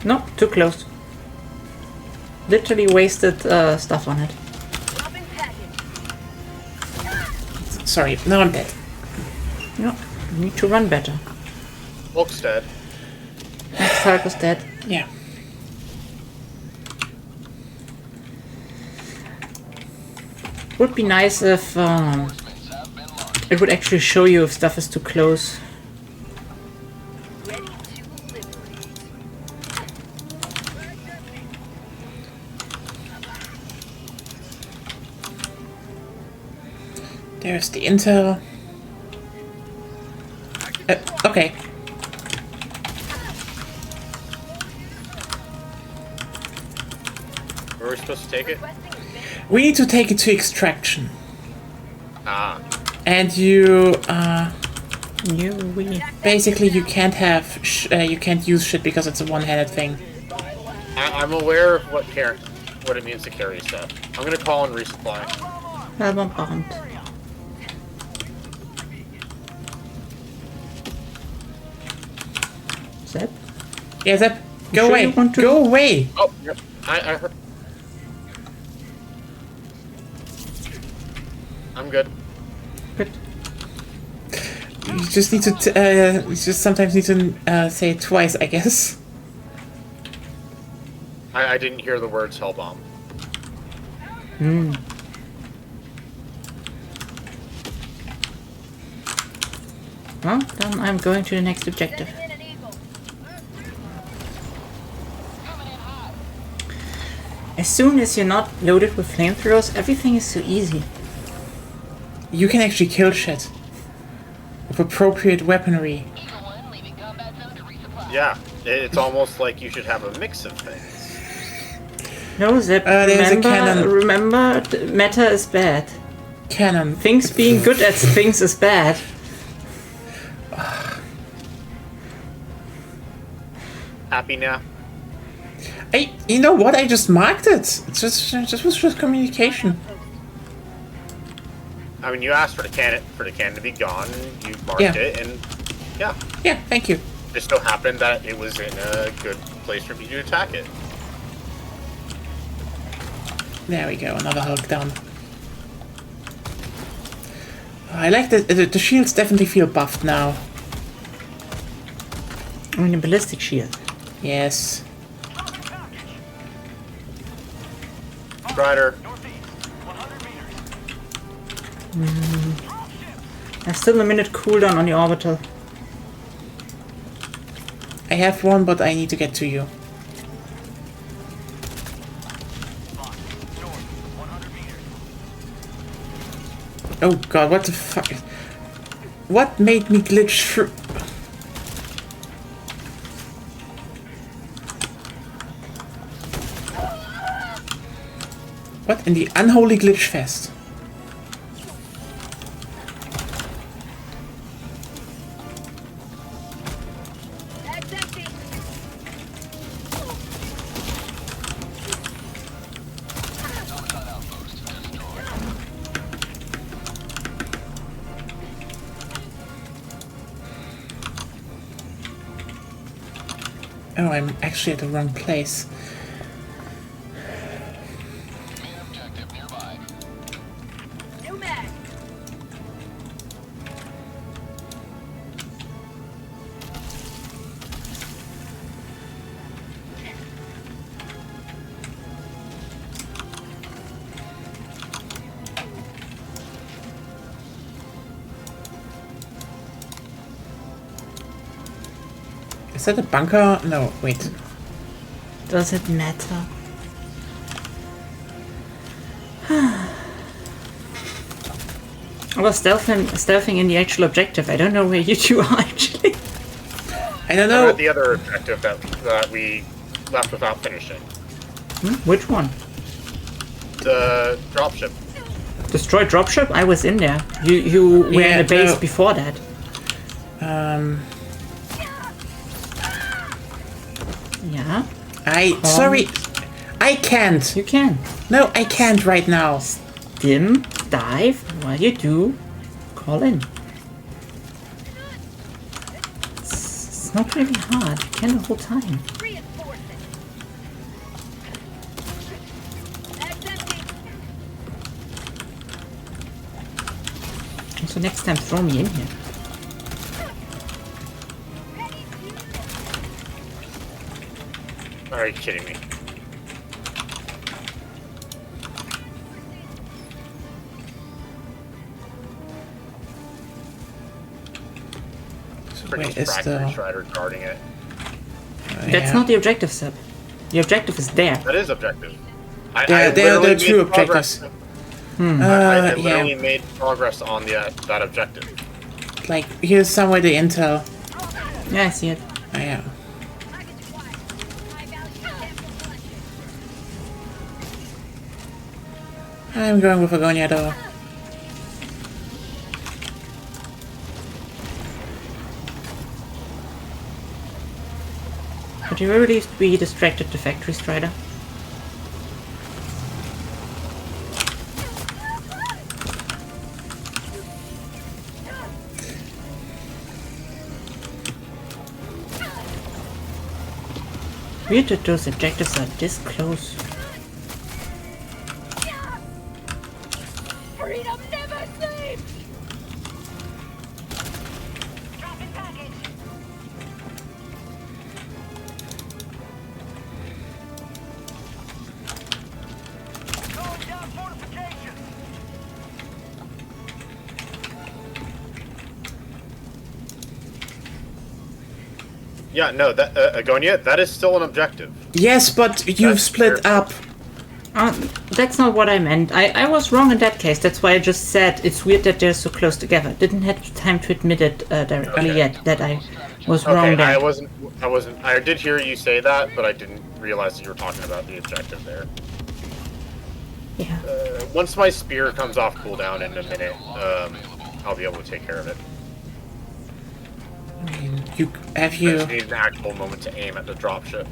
No, too close. Literally wasted stuff on it. Dropping package. Sorry, now I'm dead. No, you need to run better. Hulk's dead. Next Hulk is dead. Yeah. Would be nice if it would actually show you if stuff is too close. Ready to liberate. There's the intel. Okay. Where are we supposed to take it? We need to take it to extraction. Ah. And you, We basically you can't have, you can't use shit because it's a one-handed thing. I'm aware of what it means to carry stuff. I'm gonna call and resupply. Bombed. Zep? Yeah, Zep, go sure away. you want to- Go away. Oh, yep. I heard. I'm good. Good. You just need to, you just sometimes need to say it twice, I guess. I didn't hear the words hellbomb. Well, then I'm going to the next objective. Sending in an eagle. As soon as you're not loaded with flamethrowers, everything is so easy. You can actually kill shit with appropriate weaponry. Yeah, it's almost like you should have a mix of things. No, Zep, there's a cannon. remember, meta is bad. Cannon. Things being good at things is bad. Happy now? You know what? I just marked it. It's just was just communication. I mean, you asked for the cannon to be gone, and you marked Yeah. it, and yeah, Yeah, thank you. it just so happened that it was in a good place for me to attack it. There we go, another Hulk down. I like the shields definitely feel buffed now. I mean, a ballistic shield. Yes. Strider. Northeast. 100 meters. There's still a minute cooldown on the orbital. I have one, but I need to get to you. North. 100 meters. Oh god, what the fuck? What made me glitch through? What in the unholy glitch fest? That's empty. Oh, I'm actually at the wrong place. Objective nearby. New mag. Is that a bunker? No, wait. Does it matter? I was stealthing in the actual objective. I don't know where you two are actually. I don't Or know. the other objective that we left without finishing. Which one? The dropship. Destroy dropship? I was in there. You were Yeah, in the base no. before that. Yeah, Sorry. I can't. you can. No, I can't right now. Dim, dive, while you do, call in. It's not really hard. You can the whole time. Reinforcing. That's empty. So next time, throw me in here. Are you kidding me? So Freaking where is Factory the? Strider guarding it. That's not the objective, Seb. The objective is there. That is objective. They're literally the two made progress- objectives. I Yeah. literally made progress on that objective. Like here's somewhere the intel. Yeah, I see it. Oh, yeah. Package acquired. High value sample collection. I'm going with Agonia though. But you really be distracted the Factory Strider. Weird that those objectives are this close. Freedom never sleeps. Dropping package. Calling down fortifications. Yeah, no, that Agonia, that is still an objective. Yes, but you've That's split fair. up. That's not what I meant. I was wrong in that case. That's why I just said it's weird that they're so close together. Didn't have time to admit it directly Okay. yet that I was wrong Okay, there. I did hear you say that, but I didn't realize that you were talking about the objective there. Yeah. Once my spear comes off cooldown in a minute, I'll be able to take care of it. I mean, you I have just you. need an actual moment to aim at the dropship.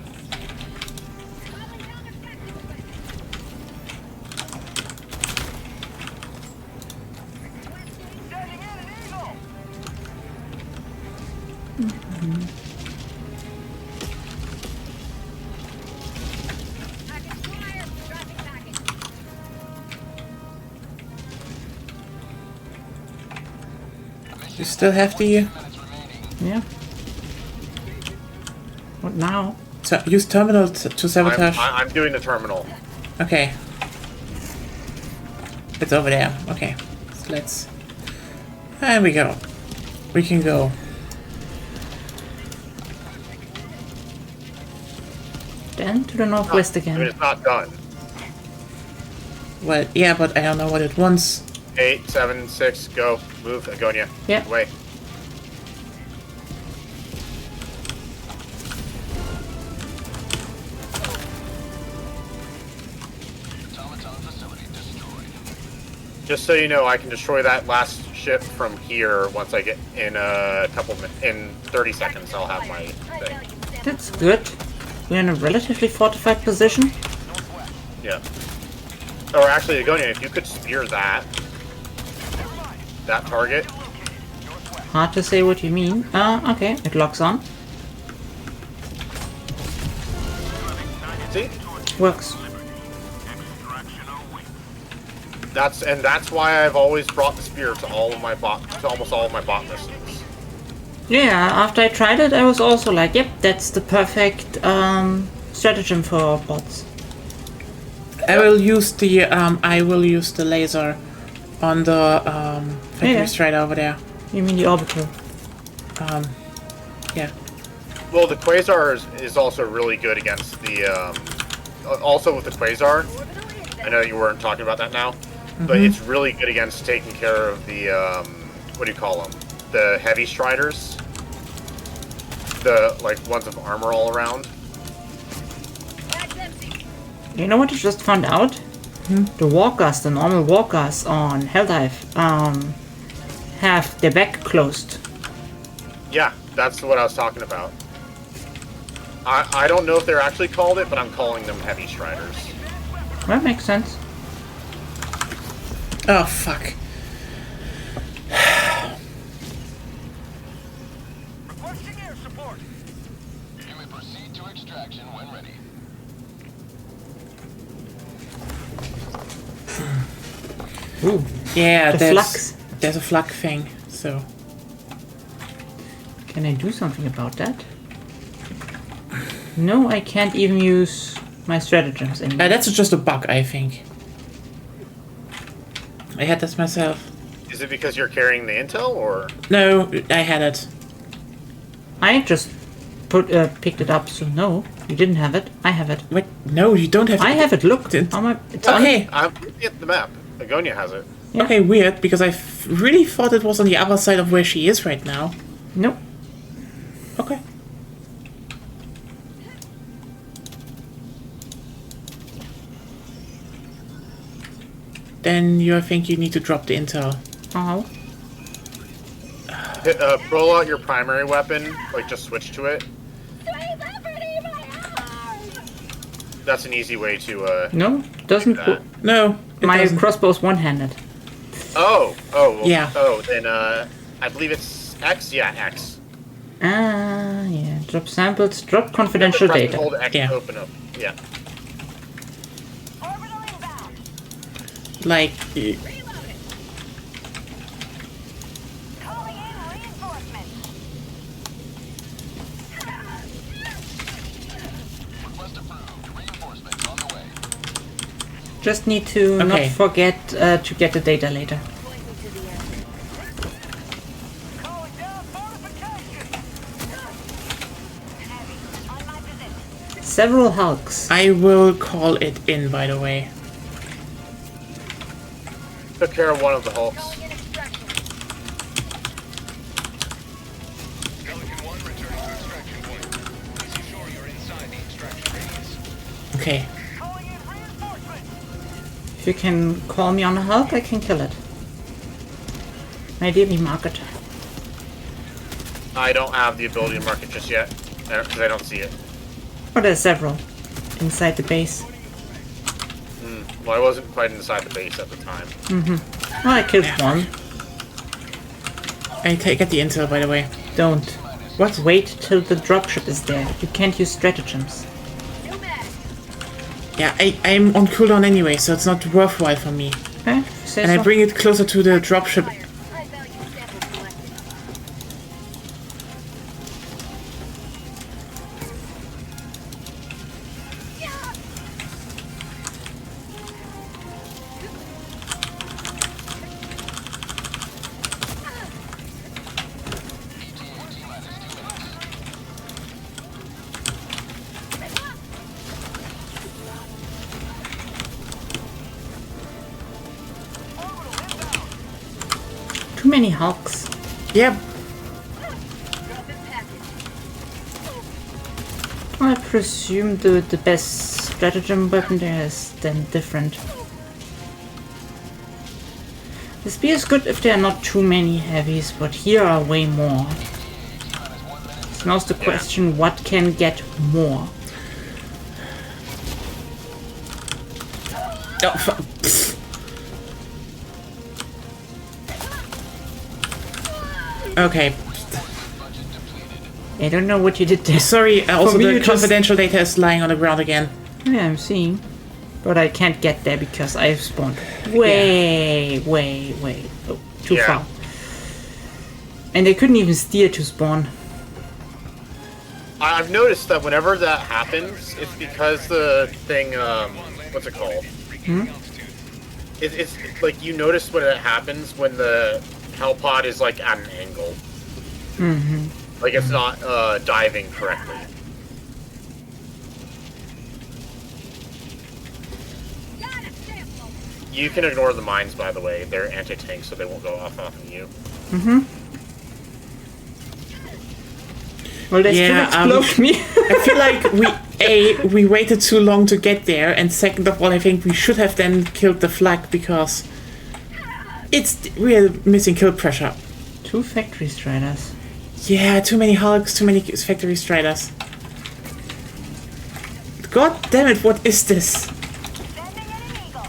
Sending in an eagle. Package acquired. Dropping package. You still have the. Yeah. What now? So use terminal to sabotage. I'm doing the terminal. Okay. It's over there. Okay. So let's. There we go. We can go. Then to the northwest I mean, again. it's not done. Well, yeah, but I don't know what it wants. 8, 7, 6, go. Move, Agonia. Yeah. Away. Automaton facility destroyed. Just so you know, I can destroy that last ship from here once I get in in 30 seconds. I'll have my High thing. value sample. That's good. We're in a relatively fortified position. Yeah. Or actually, Agonia, if you could spear that target. Hard to say what you mean. Okay, it locks on. See? Works. That's why I've always brought the spear to almost all of my bot missions. Yeah, after I tried it, I was also like, yep, that's the perfect stratagem for bots. I will use the laser on the factory Yeah. strider over there. You mean the orbital? Yeah. Well, the Quasar is also really good against the also with the Quasar. I know you weren't talking about that now. but it's really good against taking care of the what do you call them? The heavy striders, the like ones with armor all around. Bag's empty. You know what I just found out? The walkers, the normal walkers on Helldive, have their back closed. Yeah, that's what I was talking about. I don't know if they're actually called it, but I'm calling them heavy striders. That makes sense. Oh, fuck. Requesting air support. You may proceed to extraction when ready. Ooh, Yeah, The there's, flux. there's a flux thing, so... can I do something about that? No, I can't even use my stratagems anymore. that's just a bug, I think. I had this myself. Is it because you're carrying the intel, or No, I had it. I just picked it up, so no, you didn't have it. I have it. Wait, no, you don't have I have it. Look, Didn't- it's on. Okay, I'm looking at the map. Agonia has it. Yeah. okay, weird, because I really thought it was on the other side of where she is right now. Nope. Okay. Then I think you need to drop the intel. Oh. Roll out your primary weapon, like just switch to it. Sweet liberty, my arm! That's an easy way to. No, doesn't. That. No, it My doesn't. crossbow's one-handed. Oh, well, Yeah. Oh, then I believe it's X. Yeah, X. Ah, yeah. Drop samples. Drop confidential Press and data. Hold X Yeah. to open up. Yeah. Orbital inbound. Like, Reloading. Calling in reinforcements. Request approved. Reinforcements on the way. Just need to Okay. not forget to get the data later. Point me to the end. Calling down fortification. Heavy. On my position. Several Hulks. I will call it in, by the way. Took care of one of the hulks. Calling in extraction. Pelican 1 returning to extraction point. Please ensure you're inside the extraction radius. Okay. Calling in reinforcements. If you can call me on a Hulk, I can kill it. Ideally mark it. I don't have the ability to mark it just yet because I don't see it. Oh, there's several inside the base. Well, I wasn't quite inside the base at the time. Oh, I killed one. I get the intel, by the way. Don't. What? Wait till the dropship is there. You can't use stratagems. New mag. Yeah, I'm on cooldown anyway, so it's not worthwhile for me. Okay, if you say And I so. bring it closer to the dropship. Fire. High value sample collected. Too many Hulks. Yep. Dropping package. I presume the best stratagem weapon there is then different. The spear is good if there are not too many heavies, but here are way more. So now's the question, what can get more? Oh, okay. I don't know what you did there. Sorry, also me, the you just- confidential data is lying on the ground again. Yeah, I'm seeing. But I can't get there because I've spawned way. Oh, too Yeah. far. And they couldn't even steer to spawn. I've noticed that whenever that happens, it's because the thing, what's it called? It's like you notice when it happens when the hellpod is like at an angle. Mm-hmm. Like it's not diving correctly. Got a sample. You can ignore the mines, by the way. They're anti-tank, so they won't go off on you. Well, they Yeah, still explode me. I feel like we waited too long to get there, and second of all, I think we should have then killed the flag because we're missing kill pressure. 2 factory striders. Yeah, too many Hulks, too many factory striders. God damn it! What is this? Sending in an eagle.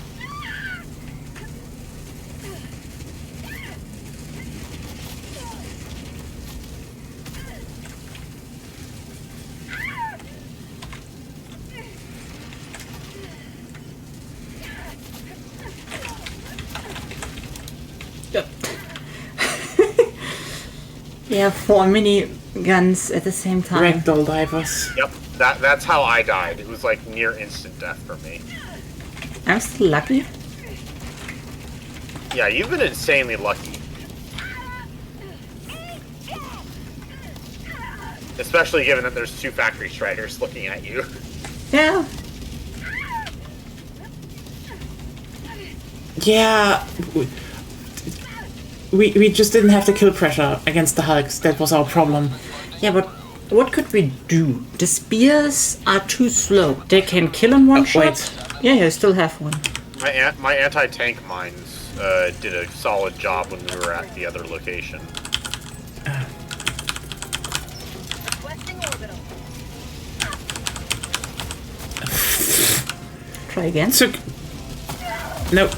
Yeah, 4 mini guns at the same time. Ragdoll divers. Yep, that's how I died. It was like near instant death for me. I'm still lucky. Yeah, you've been insanely lucky. Especially given that there's 2 factory striders looking at you. Yeah. Yeah. We just didn't have the kill pressure against the Hulks. That was our problem. Yeah, but what could we do? The spears are too slow. They can kill in one shot. Wait. Yeah, I still have one. My anti-tank mines did a solid job when we were at the other location. Requesting orbital. Try again. Took. Nope.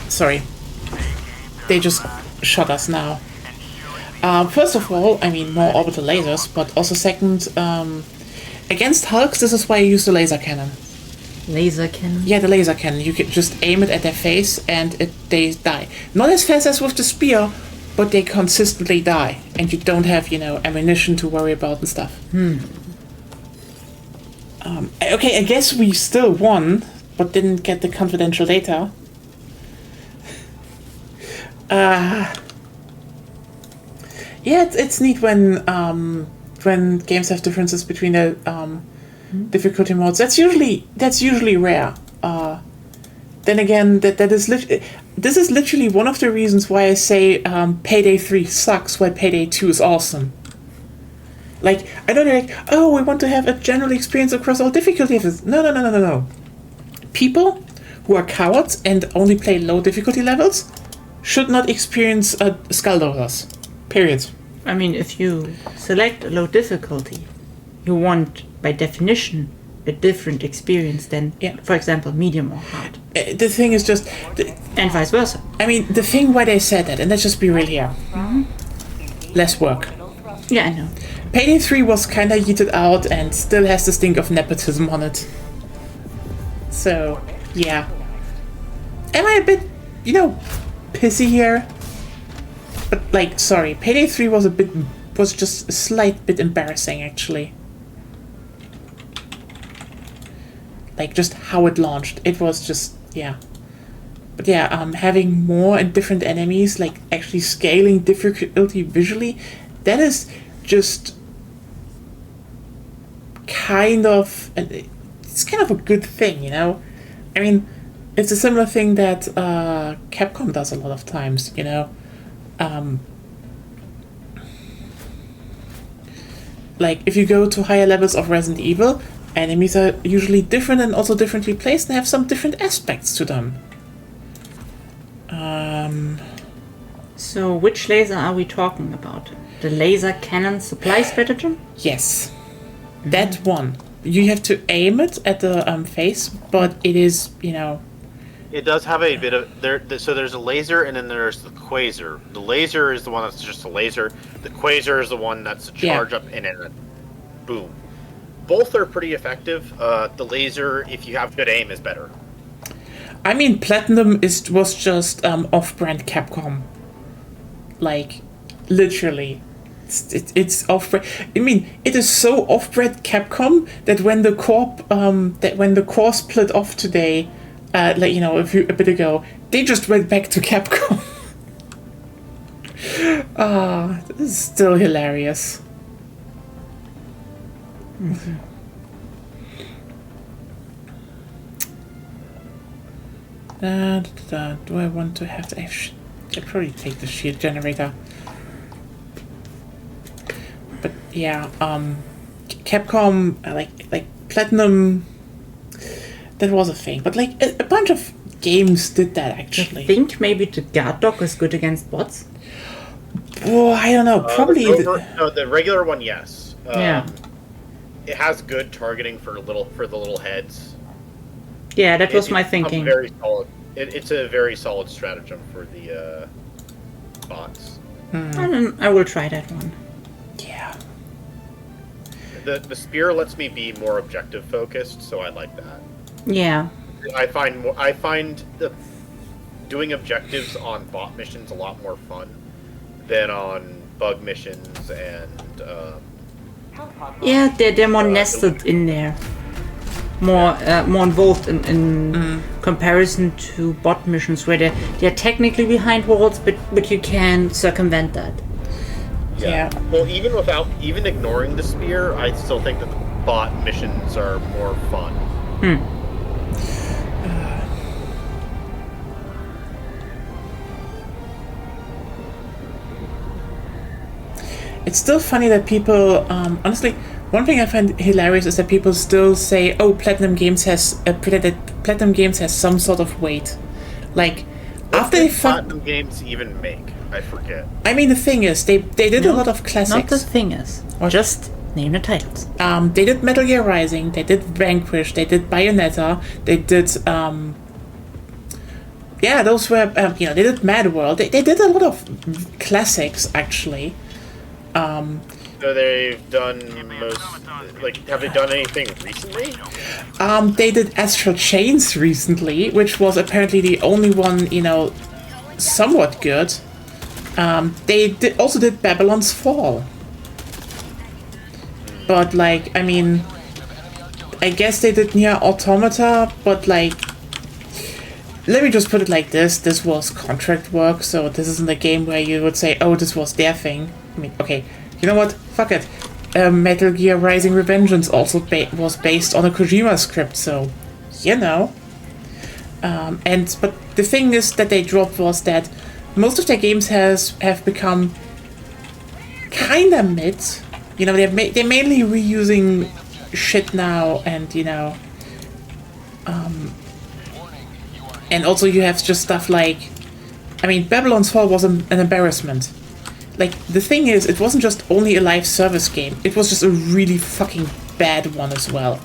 Sorry. They just shot us now. First of all, I mean more orbital lasers, but also second, against Hulks, this is why I use the laser cannon. Laser cannon. Yeah, the laser cannon. You can just aim it at their face and they die. Not as fast as with the spear, but they consistently die. And you don't have, ammunition to worry about and stuff. Okay, I guess we still won, but didn't get the confidential data. Yeah, it's neat when games have differences between the difficulty modes. That's usually rare. Then again, this is literally one of the reasons why I say Payday 3 sucks while Payday 2 is awesome. Like, I don't like, oh, we want to have a general experience across all difficulty levels. No. People who are cowards and only play low difficulty levels should not experience Skulldozers. Period. I mean, if you select a low difficulty, you want, by definition, a different experience than, for example, medium or hard. The thing is just... And vice versa. I mean, the thing why they said that, and let's just be real here. Less work. Yeah, I know. Payday 3 was kinda yeeted out and still has the stink of nepotism on it. So, yeah. Am I a bit, pissy here? But, like, sorry, Payday 3 was just a slight bit embarrassing, actually. Like, just how it launched. It was just, yeah. But yeah, having more and different enemies, like, actually scaling difficulty visually, that is just it's kind of a good thing, I mean, it's a similar thing that Capcom does a lot of times, like if you go to higher levels of Resident Evil, enemies are usually different and also differently placed and have some different aspects to them. So, which laser are we talking about? The laser cannon supply stratagem? Yes. That one. You have to aim it at the face, but it is, It does have a bit of so there's a laser and then there's the quasar. The laser is the one that's just a laser. The quasar is the one that's a charge up in it. Boom. Both are pretty effective. The laser, if you have good aim, is better. I mean, Platinum was just off-brand Capcom. Like, literally. It's off-brand. I mean, it is so off-brand Capcom that when the core split off today, a bit ago, they just went back to Capcom. This is still hilarious. Do I want to have the... I'd probably take the shield generator. But yeah, Capcom, like Platinum, that was a thing. But like a bunch of games did that actually. I think maybe the guard dog is good against bots. Oh, I don't know. Probably. The regular one, yes. Yeah. It has good targeting for the little heads. Yeah, that was my It's thinking. Very solid. It's a very solid stratagem for the bots. I will try that one. Yeah. The spear lets me be more objective focused, so I like that. Yeah. I find doing objectives on bot missions a lot more fun than on bug missions and Yeah, they're more nested in there. More involved in comparison to bot missions where they're technically behind walls, but you can circumvent that. Yeah. Well, even ignoring the spear, I still think that the bot missions are more fun. It's still funny that people, honestly, one thing I find hilarious is that people still say, "Oh, Platinum Games has Platinum Games has some sort of weight." Like after they Platinum Games even make, I forget. I mean, the thing is, they did a lot of classics. Not the thing is. Just name the titles. They did Metal Gear Rising, they did Vanquish, they did Bayonetta, they did yeah, those were they did Mad World. They did a lot of classics actually. So they've done most. Like, have they done anything recently? They did Astral Chains recently, which was apparently the only one, somewhat good. They also did Babylon's Fall. But, like, I mean, I guess they did Nier Automata, but, like, let me just put it like this. This was contract work, so this isn't a game where you would say, oh, this was their thing. I mean, okay, you know what? Fuck it. Metal Gear Rising Revengeance also was based on a Kojima script, so, but the thing is that they dropped was that most of their games have become kinda mid. They're mainly reusing shit now, and and also you have just stuff like, I mean, Babylon's Fall was an embarrassment. Like, the thing is, it wasn't just only a live service game, it was just a really fucking bad one as well.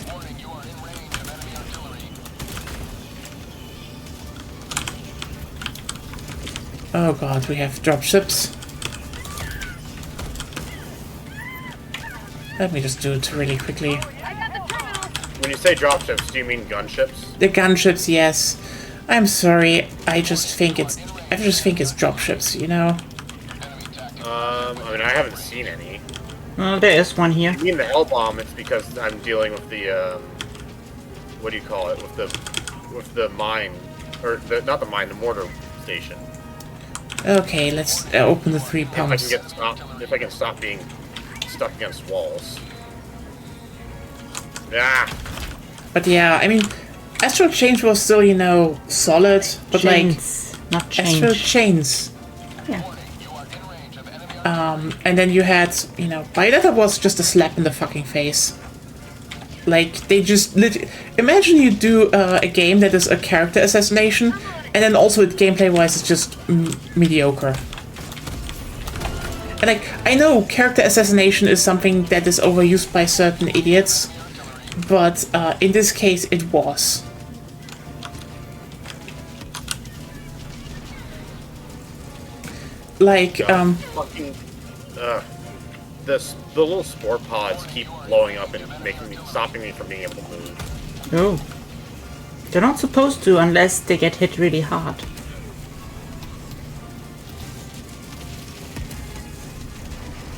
Warning, you are in range of enemy artillery. Oh god, we have dropships. Let me just do it really quickly. When you say dropships, do you mean gunships? The gunships, yes. I'm sorry, I just think it's dropships, I mean, I haven't seen any. There is one here. I mean, the Hell Bomb, it's because I'm dealing with the, what do you call it? With the mine, or not the mine, the mortar station. Okay, let's open the 3 pumps. If I can stop being stuck against walls. Yeah. But yeah, I mean, Astral Chains was still, solid, but Chains, not Astral change. Chains. Yeah. And then you had, Bayonetta was just a slap in the fucking face. Like, they just imagine you do a game that is a character assassination, and then also gameplay-wise it's just mediocre. And like, I know character assassination is something that is overused by certain idiots, but in this case it was. Like, Fucking, the little spore pods keep blowing up and stopping me from being able to move. Oh. They're not supposed to unless they get hit really hard.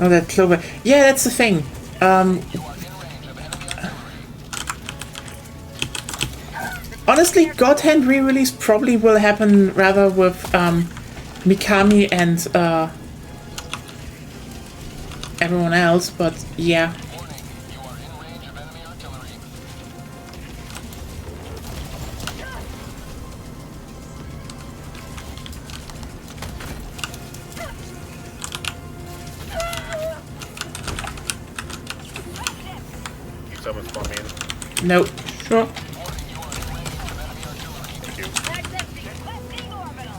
oh, that clover. Yeah, that's the thing. Honestly, God Hand re-release probably will happen rather with Mikami and everyone else, but yeah. for me? No. Sure. Thank you. That's empty. Requesting orbital.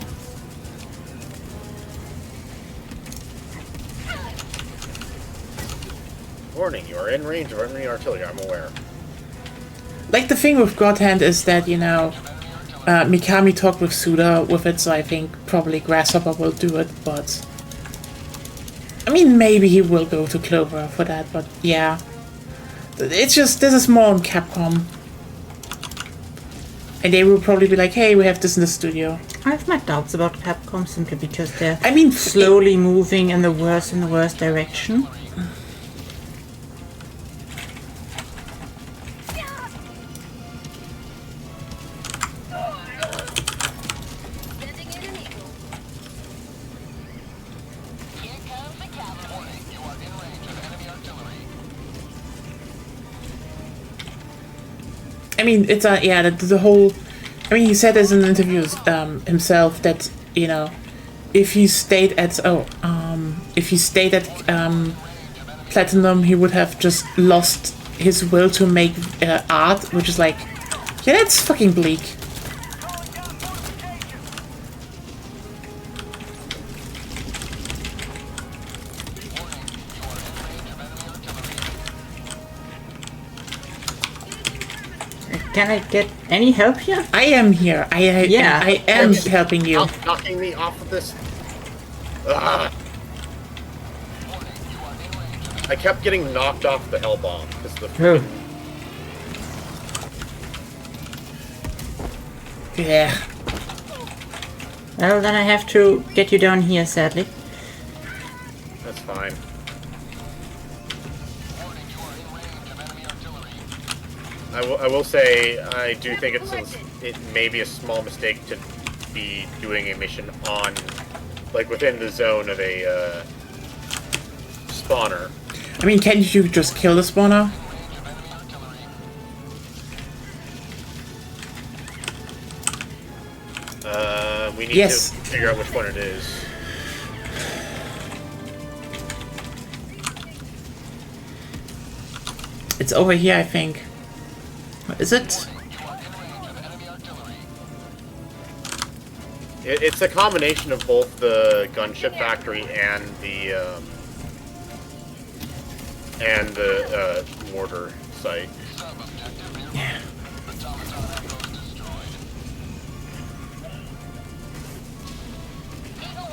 Warning, you are in range of enemy artillery, I'm aware. Like, the thing with God Hand is that, you know, Mikami talked with Suda with it, so I think probably Grasshopper will do it, but... I mean, maybe he will go to Clover for that, but yeah. It's just, this is more on Capcom. And they will probably be like, hey, we have this in the studio. I have my doubts about Capcom simply because they're I mean, slowly moving in the worst direction. Sending in an eagle. Here comes the cavalry. Warning, you are in range of enemy artillery. I mean, it's yeah, the whole... I mean, he said this in interviews himself that, you know, if he stayed at Platinum, he would have just lost his will to make art, which is like, yeah, that's fucking bleak. Calling down fortifications. Can I get any help here? I am here. I am helping you. Knocking me off of this. Ugh. I kept getting knocked off the hell bomb. It's the Oh. Yeah. Well, then I have to get you down here, sadly. That's fine. I will say I do think it may be a small mistake to be doing a mission on, like, within the zone of a spawner. I mean, can't you just kill the spawner? We need Yes. to figure out which one it is. It's over here, I think. Is it? It's a combination of both the gunship factory and the mortar site. Yeah.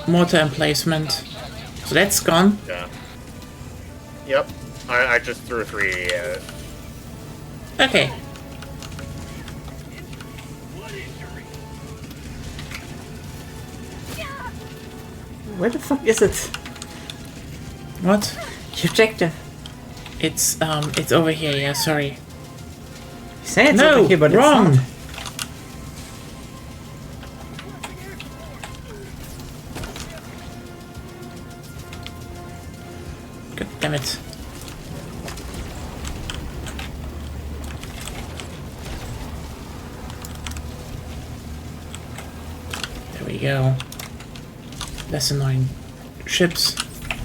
Mortar emplacement. So that's gone. Yeah. Yep. I just threw a 3 at it. Okay. Where the fuck is it? What? The objective. It's over here, yeah, sorry. You say it's No, over here, but wrong. it's not. God damn it. There we go. Less annoying ships.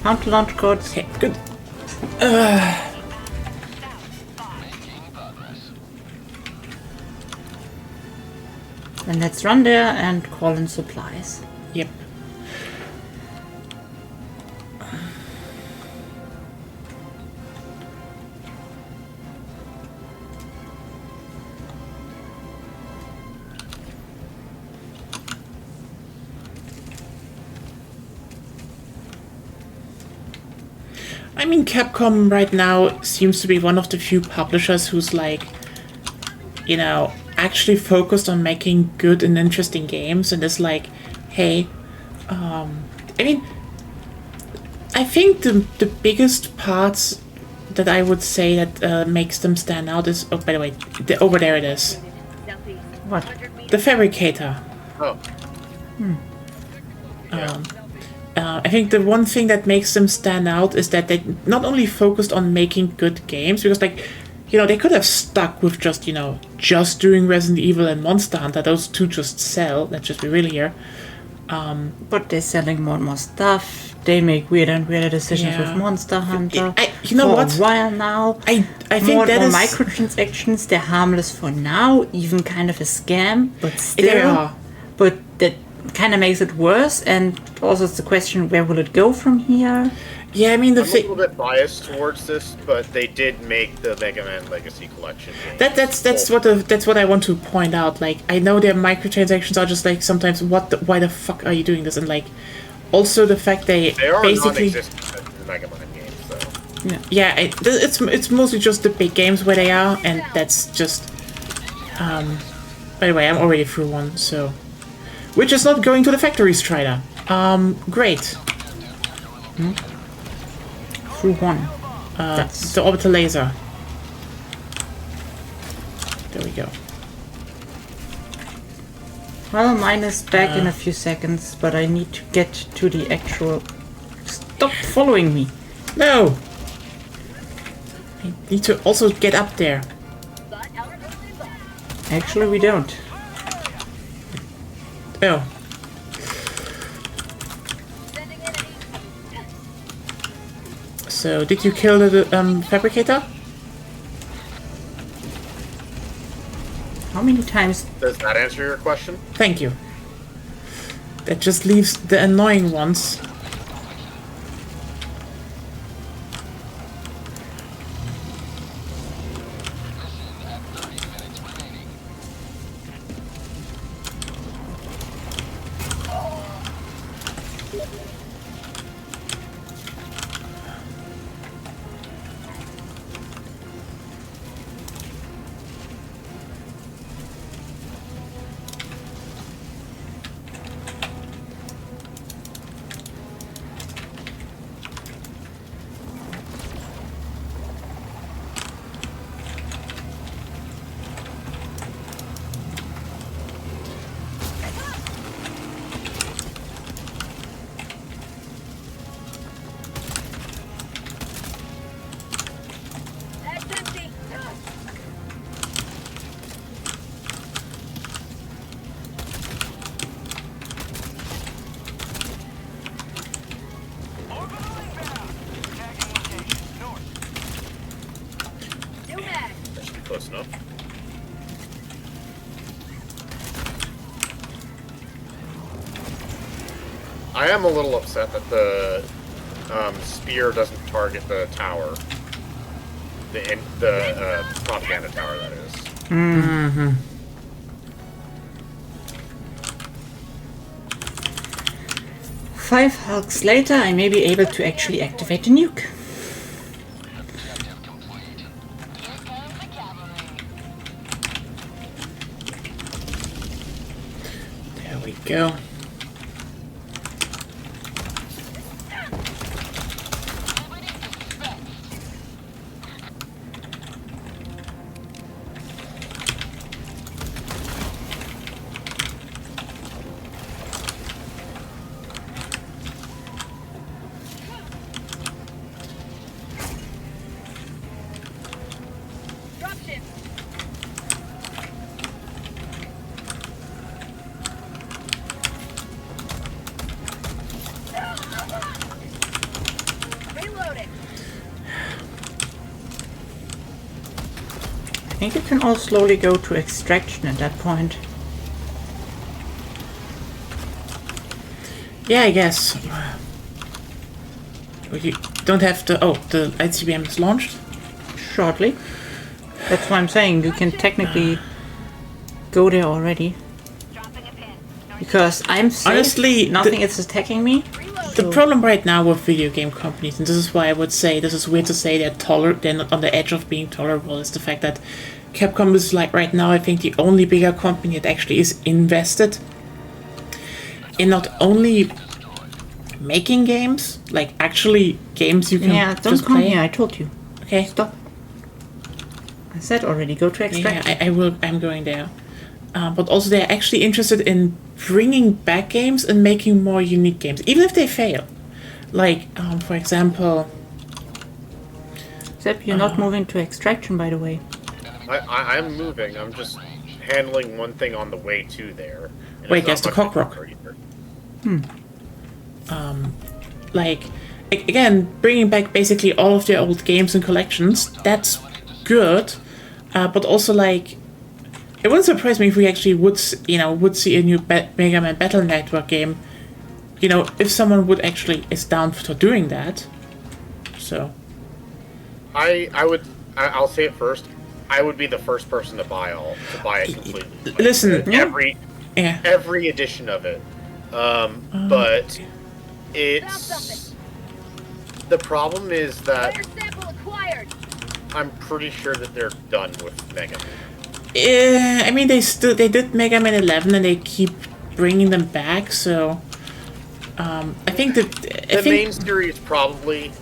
Found the launch codes. Okay, good. Then let's run there and call in supplies. Yep. I mean, Capcom right now seems to be one of the few publishers who's like, you know, actually focused on making good and interesting games, and is like, hey, I mean, I think the biggest parts that I would say that makes them stand out is, oh, by the way, over there it is, Southeast. What? 100 meters. the fabricator. Oh. I think the one thing that makes them stand out is that they not only focused on making good games, because, like, you know, they could have stuck with just, you know, just doing Resident Evil and Monster Hunter. Those two just sell. Let's just be real here. But they're selling more and more stuff. They make weirder and weirder decisions Yeah. with Monster Hunter. You know for what? a while now. I think more that and more is... microtransactions. They're harmless for now, even kind of a scam, but still. They are. But that kind of makes it worse. And also, it's the question: where will it go from here? Yeah, I mean, the I'm a thing... little bit biased towards this, but they did make the Mega Man Legacy Collection game. That's what I want to point out. Like, I know their microtransactions are just like sometimes why the fuck are you doing this? And like, also the fact they are basically non-existent in the Mega Man games, so yeah, it's mostly just the big games where they are, and that's just. By the way, I'm already through one, so we're just not going to the factory strider. Great. Through one. That's the orbital laser. There we go. Well, mine is back in a few seconds, but I need to get to the actual... Stop following me! No! I need to also get up there. Actually, we don't. Oh. So, did you kill the fabricator? How many times? does that answer your question? Thank you. That just leaves the annoying ones. Close enough. I am a little upset that the spear doesn't target the tower. The propaganda tower, that is. Mm-hmm. 5 hulks later, I may be able to actually activate the nuke. There we go. Dropship. Reloading. I think you can all slowly go to extraction at that point. Yeah, I guess. Well, you don't have to... Oh, the ICBM is launched? Shortly. That's what I'm saying, you can technically go there already. Dropping a pin. Because I'm safe, Honestly, nothing is attacking me. The problem right now with video game companies, and this is why I would say this is weird to say they're not on the edge of being tolerable, is the fact that Capcom is like right now, I think the only bigger company that actually is invested in not only making games, like actually games you can Yeah, don't just come play. here, I told you. Okay. Stop. I said already, go to Yeah, extraction. I will. I'm going there. But also, they're actually interested in bringing back games and making more unique games, even if they fail. Like, for example, Except you're not moving to extraction, by the way. I'm moving. I'm just handling one thing on the way to there. And Wait, it's there's not the much cockroach. longer either. Like, again, bringing back basically all of their old games and collections, that's good. But also, like, it wouldn't surprise me if we actually would see a new Mega Man Battle Network game. You know, if someone would actually is down for doing that. So. I'll say it first. I would be the first person to buy it completely. Listen, every edition of it. But it's the problem is that Player sample acquired. I'm pretty sure that they're done with Mega Man. I mean, they did Mega Man 11 and they keep bringing them back. So, I think that the main series probably,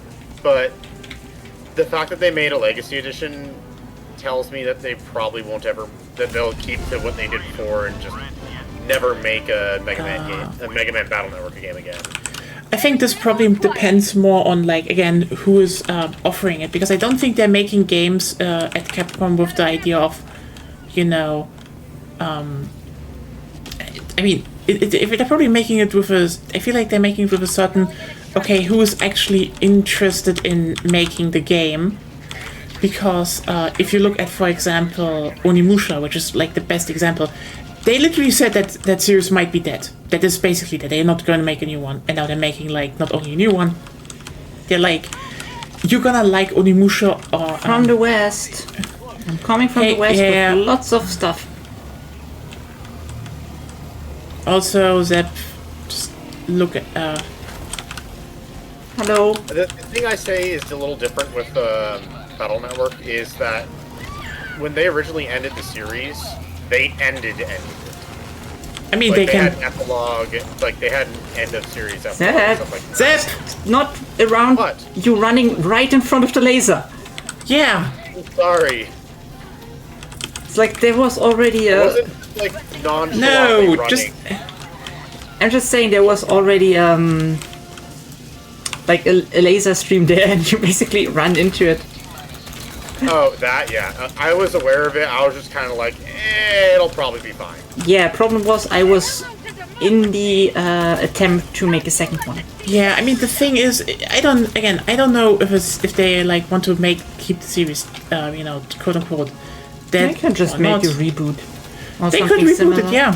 but the fact that they made a Legacy Edition tells me that they probably won't ever, that they'll keep to what they did before and just never make a Mega Man game, a Mega Man Battle Network game again. I think this probably depends more on, like, again, who is offering it, because I don't think they're making games at Capcom with the idea of, you know, I mean, if they're probably making it with I feel like they're making it with a certain, okay, who is actually interested in making the game. Because if you look at, for example, Onimusha, which is like the best example, they literally said that that series might be dead. That is basically that they're not going to make a new one. And now they're making, like, not only a new one, they're like, you're gonna like Onimusha or... From the West. I'm coming from the West with lots of stuff. Also, Zep, just look at... Hello. The thing I say is a little different with Battle Network is that when they originally ended the series, they ended it. I mean, like, they can... had an epilogue, like they had an end of series epilogue Zep. and stuff like that. Zep! Not around What? you running right in front of the laser. Yeah! I'm sorry. It's like there was already It a... wasn't like nonchalantly No, running. just... I'm just saying there was already like a laser stream there and you basically ran into it. Oh, that, yeah. I was aware of it. I was just kind of like, it'll probably be fine. Yeah, problem was I was in the attempt to make a second one. Yeah, I mean, the thing is, I don't know if they, like, want to keep the series, you know, quote-unquote, dead. They can just or make not. a reboot. Or They could something reboot similar. it, yeah.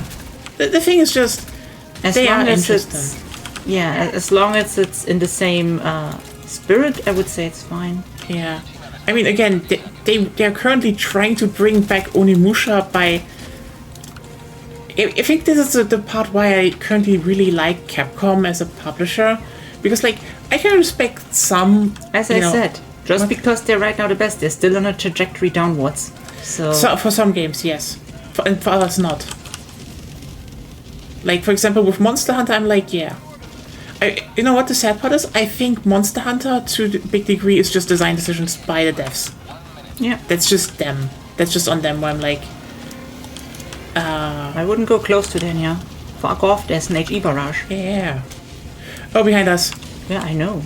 The thing is just, As they long are as interested. as long as it's in the same spirit, I would say it's fine. Yeah. I mean, again, they're currently trying to bring back Onimusha by... I think this is the part why I currently really like Capcom as a publisher. Because, like, I can respect some... As I said, just because they're right now the best, they're still on a trajectory downwards. So for some games, yes. And for others, not. Like, for example, with Monster Hunter, I'm like, yeah. You know what the sad part is? I think Monster Hunter, to a big degree, is just design decisions by the devs. yeah, That's just them. That's just on them, where I'm like... I wouldn't go close to them, yeah. Fuck off, there's an HE barrage. Yeah. Oh, behind us. Yeah, I know.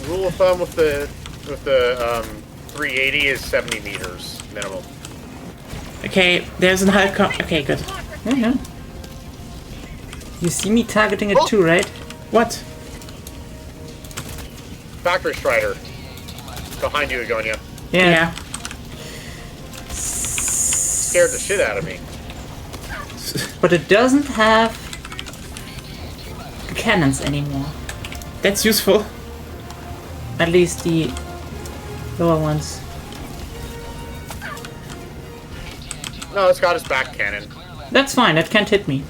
Rule of thumb with the 380 is 70 meters minimum. Okay, there's an helicopter. Okay, good. Yeah, yeah. You see me targeting it too, right? What? Factory Strider. Behind you, Agonia. Yeah. Scared the shit out of me. But it doesn't have cannons anymore. That's useful. At least the lower ones. No, it's got his back cannon. That's fine, that can't hit me.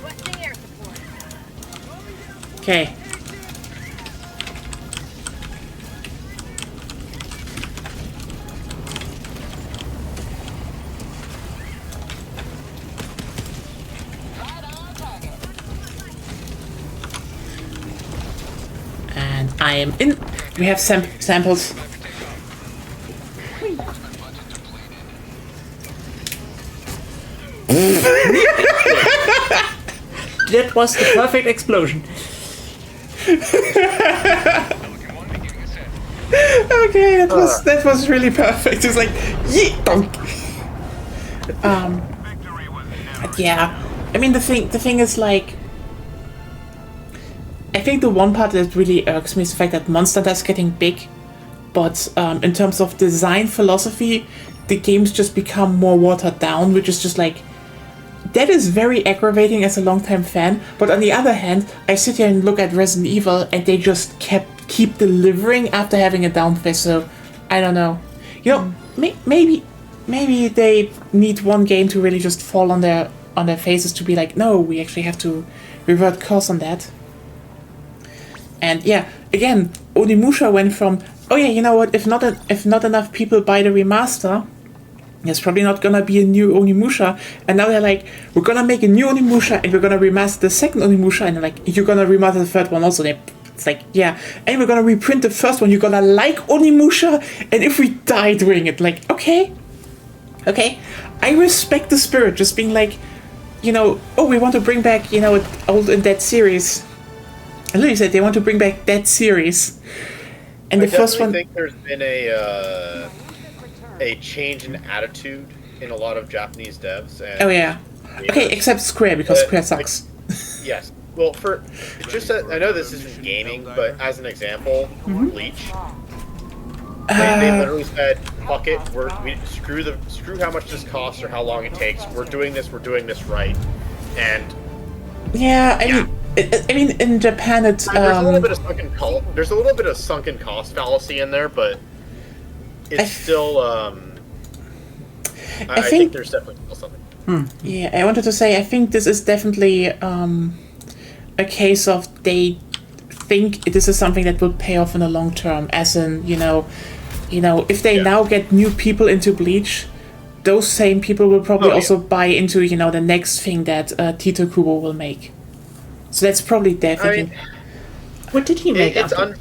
Requesting air support. Okay. And I am in. We have samples. That was the perfect explosion. Okay, that was really perfect. It's like, yeet, donk. Victory was never Yeah, I mean the thing is like, I think the one part that really irks me is the fact that Monster Hunter's getting big, but in terms of design philosophy, the games just become more watered down, which is just like, that is very aggravating as a longtime fan. But on the other hand, I sit here and look at Resident Evil, and they just keep delivering after having a down phase. So I don't know, you know, maybe they need one game to really just fall on their faces to be like, no, we actually have to revert course on that. And yeah, again, Onimusha went from, oh yeah, you know what, if not enough people buy the remaster, there's probably not gonna be a new Onimusha, and now they're like, we're gonna make a new Onimusha and we're gonna remaster the second Onimusha, and they're like, you're gonna remaster the third one also. It's like, yeah, and we're gonna reprint the first one, you're gonna like Onimusha, and if we die doing it, like, okay, I respect the spirit, just being like, you know, oh, we want to bring back, you know, old and dead series. I literally said they want to bring back that series, and the first one. I think there's been a change in attitude in a lot of Japanese devs. And oh yeah. Okay, except Square, because Square sucks. Yes. Well, for just I know this isn't gaming, but as an example, Bleach. They literally said, "Fuck it, we screw how much this costs or how long it takes. We're doing this right." And yeah, I mean, in Japan, it's there's a little bit of sunken cost fallacy in there, but it's still. I think there's definitely still something. Yeah, I wanted to say I think this is definitely a case of they think this is something that will pay off in the long term. As in, you know, if they now get new people into Bleach, those same people will probably also buy into, you know, the next thing that Tito Kubo will make. So that's probably their thinking. What did he make? Burn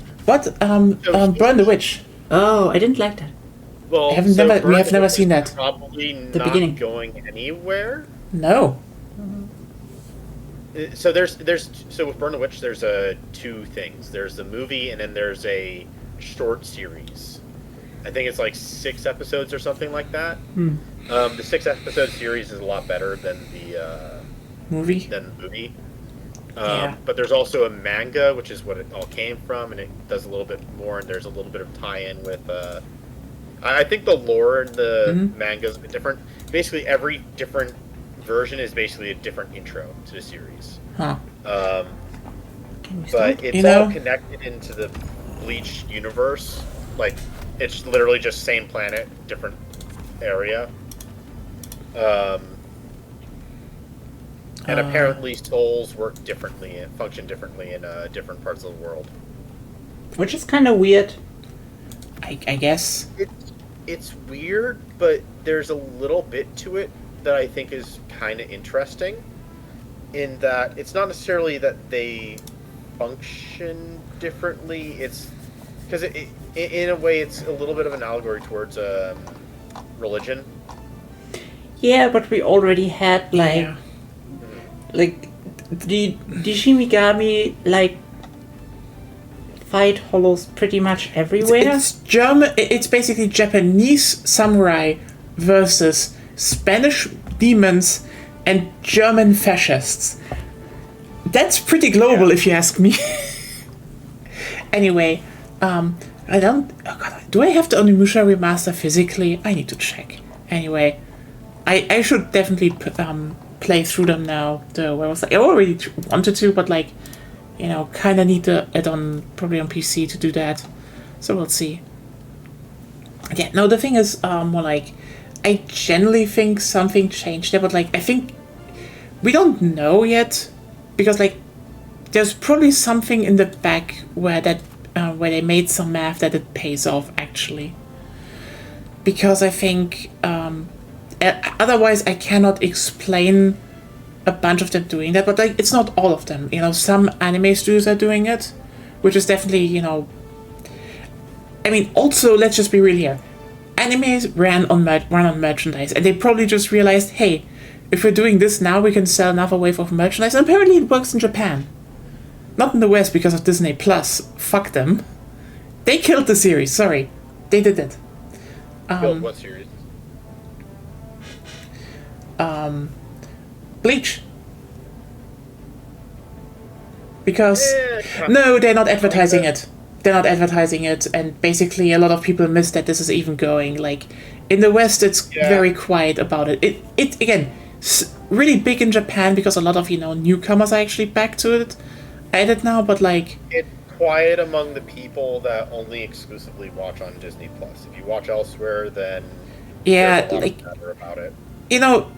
the Witch. Oh, I didn't like that. Well, we have never seen that. Probably The not beginning. going anywhere. No. So so with Burn the Witch, there's two things. There's the movie, and then there's a short series. I think it's like 6 episodes or something like that. The 6-episode series is a lot better than the movie. Yeah. But there's also a manga, which is what it all came from, and it does a little bit more. And there's a little bit of tie-in with. I think the lore in the manga is a bit different. Basically, every different version is basically a different intro to the series. Huh. But it's all connected into the Bleach universe. Like, it's literally just same planet, different area. And apparently souls work differently and function differently in different parts of the world. Which is kind of weird. I guess. It's weird, but there's a little bit to it that I think is kind of interesting. In that it's not necessarily that they function differently. It's because in a way it's a little bit of an allegory towards religion. Yeah, but we already had like the Shimigami like fight hollows pretty much everywhere. It's German. It's basically Japanese samurai versus Spanish demons and German fascists. That's pretty global, if you ask me. Anyway, I don't. Oh God, do I have the Onimusha remaster physically? I need to check. Anyway, I should definitely play through them now. Though I already wanted to, but like, you know, kind of need to add on probably on PC to do that. So we'll see. Yeah, no, the thing is, more like, I generally think something changed there, but like, I think we don't know yet, because like, there's probably something in the back where where they made some math that it pays off actually. Because I think, otherwise I cannot explain a bunch of them doing that, but like, it's not all of them. You know, some anime studios are doing it, which is definitely, you know. I mean, also, let's just be real here. Animes run on merchandise, and they probably just realized, hey, if we're doing this now, we can sell another wave of merchandise. And apparently, it works in Japan, not in the West because of Disney Plus. Fuck them. They killed the series. Sorry, they did it. Killed what series? Bleach. Because Yeah. no, they're not advertising it. They're not advertising it, and basically a lot of people miss that this is even going. Like in the West, it's Yeah. very quiet about it. It again, really big in Japan because a lot of newcomers are actually back to it, at it now. But like, It's quiet among the people that only exclusively watch on Disney Plus. If you watch elsewhere, then yeah, there's a lot like better about it.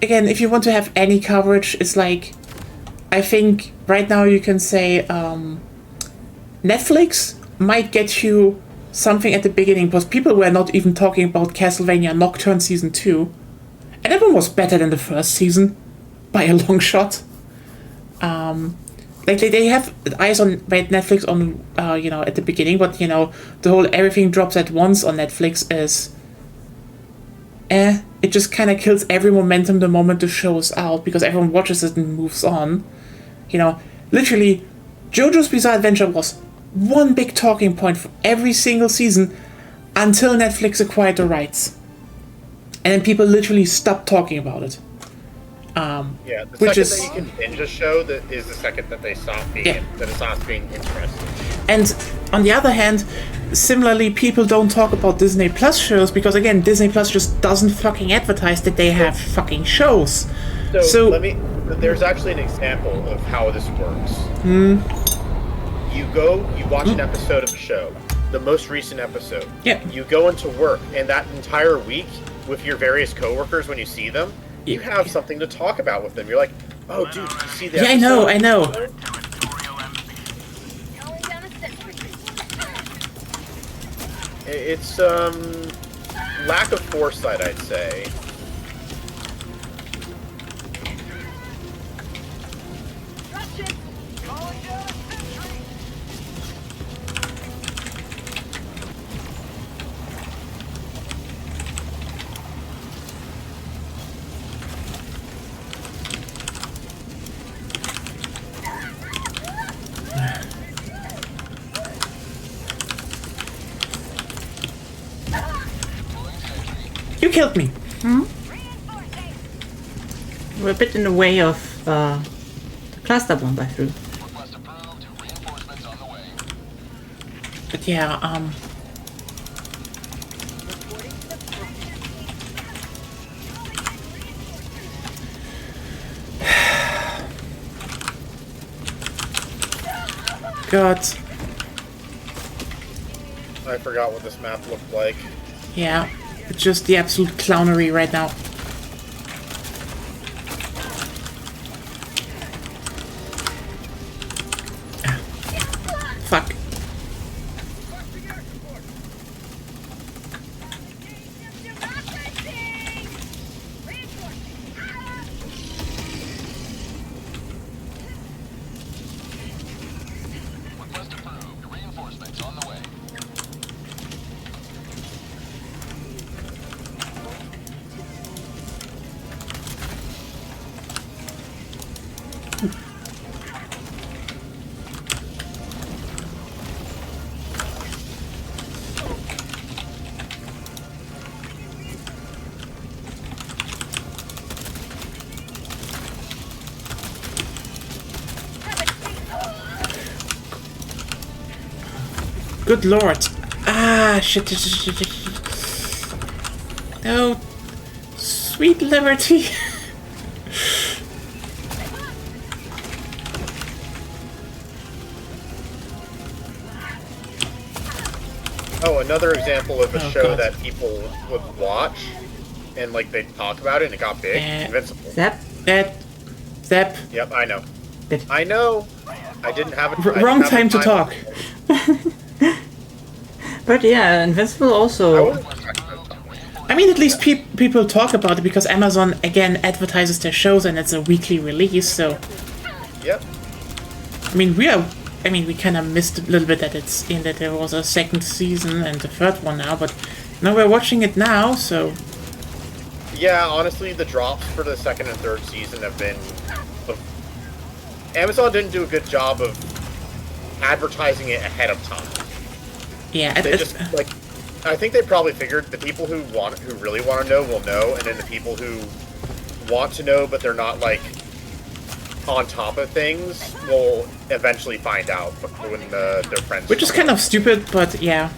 again, if you want to have any coverage, it's like, I think right now you can say Netflix might get you something at the beginning, because people were not even talking about Castlevania Nocturne Season 2. And that one was better than the first season, by a long shot. Like, they have eyes on Netflix on, at the beginning, but, the whole everything drops at once on Netflix is... It just kind of kills every momentum the moment the show is out, because everyone watches it and moves on. Literally, JoJo's Bizarre Adventure was one big talking point for every single season until Netflix acquired the rights. And then people literally stopped talking about it. Yeah, the Which second is- that you can binge a show, that is the second that they stop being Yeah. that it stops being interesting. And on the other hand, similarly, people don't talk about Disney Plus shows because, again, Disney Plus just doesn't fucking advertise that they have fucking shows. So- There's actually an example of how this works. You watch an episode of a show, the most recent episode. Yeah. You go into work, and that entire week with your various coworkers, when you see them, you have something to talk about with them. You're like, oh, dude, you see the Yeah, episode? I know. Territorial ambition. Calling down a sentry. It's lack of foresight, I'd say. Russian. Calling down a sentry. You killed me. We're a bit in the way of the cluster bomb I threw. Request approved. Reinforcements on the way. But yeah, God. I forgot what this map looked like. Yeah, it's just the absolute clownery right now. Fuck. Democracy! Request approved. Reinforcements on the way. Good lord. Ah, shit. No. Sweet liberty. Oh, another example of a Oh, show God. that people would watch and like they talk about it and it got big. Invincible. Zap. Zap. Yep, I know. Bit. I know. I didn't have it. Wrong time to talk. But yeah, Invincible I also. wouldn't watch that. I mean, at least people talk about it because Amazon, again, advertises their shows and it's a weekly release, so... Yep. I mean, we kind of missed a little bit that there was a second season and the third one now, but now we're watching it now, so... Yeah, honestly, the drops for the second and third season have been... Amazon didn't do a good job of advertising it ahead of time. Yeah, They just, like... I think they probably figured the people who really want to know will know, and then the people who want to know, but they're not like on top of things, will eventually find out when their friends. Which is kind of stupid, but yeah.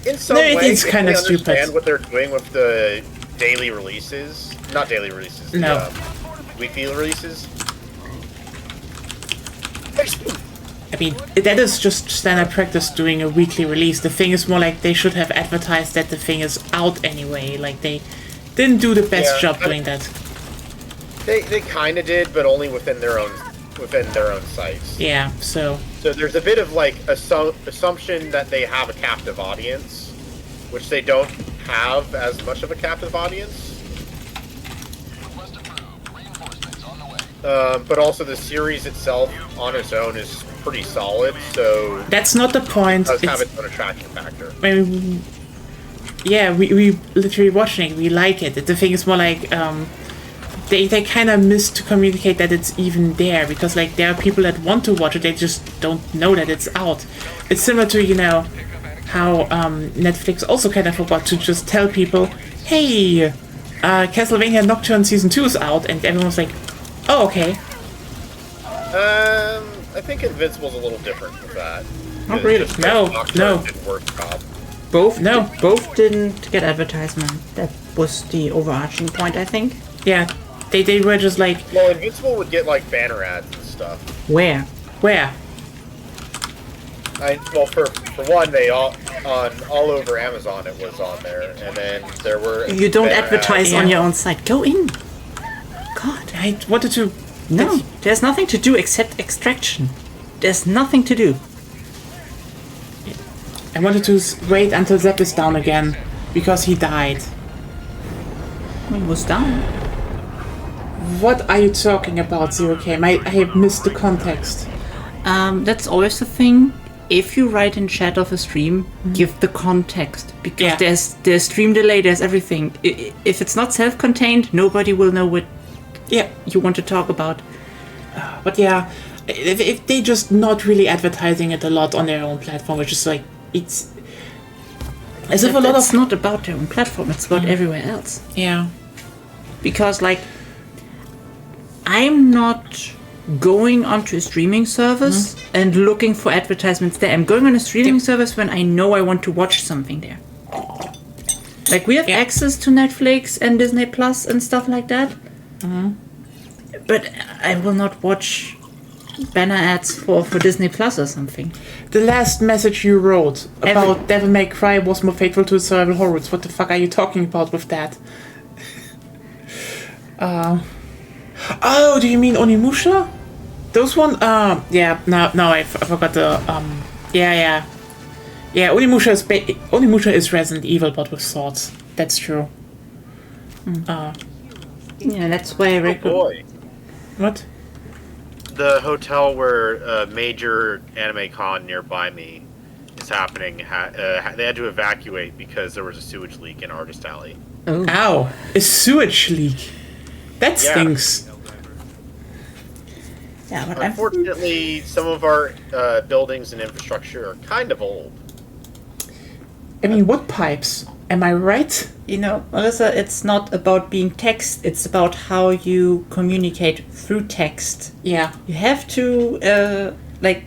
In some No, ways, it's kind of stupid. Understand what they're doing with the daily releases, not daily releases. No. Weekly releases. I mean, that is just standard practice doing a weekly release. The thing is more like they should have advertised that the thing is out anyway. Like they didn't do the best job doing that. They kind of did, but only within their own sites. Yeah, so there's a bit of like assumption that they have a captive audience, which they don't have as much of a captive audience. Request approved. Reinforcements on the way. But also the series itself on its own is pretty solid, so that's not the point. it does have its own attraction factor. I mean, yeah, we literally watching it, we like it. The thing is more like they kind of miss to communicate that it's even there, because like there are people that want to watch it, they just don't know that it's out. It's similar to, you know, how Netflix also kind of forgot to just tell people, hey, Castlevania Nocturne Season 2 is out, and everyone's like, oh, okay. I think Invincible's a little different with that. Not really. No. Didn't work out. Both didn't get advertisement. That was the overarching point, I think. Yeah, they were just like, Well, Invincible would get like banner ads and stuff. Where? where? Well, for one, they all over Amazon it was on there, and then there were. You don't banner advertise ads. on your own site. Go in. God. I wanted to. No, there's nothing to do except extraction. There's nothing to do. I wanted to wait until Zepp is down again, because he died. He was down. What are you talking about, Zero K? I missed the context. That's always the thing. If you write in chat of a stream, give the context, because Yeah. there's stream delay, there's everything. If it's not self-contained, nobody will know what Yeah, you want to talk about. but yeah, if they just not really advertising it a lot on their own platform, which is like, it's as if a lot It's of not about their own platform, it's about everywhere else. yeah. Because, like, I'm not going onto a streaming service and looking for advertisements there. I'm going on a streaming service when I know I want to watch something there. Like, we have access to Netflix and Disney Plus and stuff like that. But I will not watch banner ads for Disney Plus or something. The last message you wrote about Devil May Cry was more faithful to survival horrors. What the fuck are you talking about with that? Oh, do you mean Onimusha? Those one? Yeah. No, I forgot the. Yeah. Onimusha is Resident Evil, but with swords. That's true. Yeah, that's why I Oh recommend. boy, What? the hotel where a major anime con nearby me is happening. They had to evacuate because there was a sewage leak in Artist Alley. Oh. Ow! A sewage leak. That Yeah. stinks. Yeah, but I'm Unfortunately, some of our buildings and infrastructure are kind of old. I mean, wood pipes. Am I right? You know, Melissa, it's not about being text, it's about how you communicate through text. Yeah. You have to, like,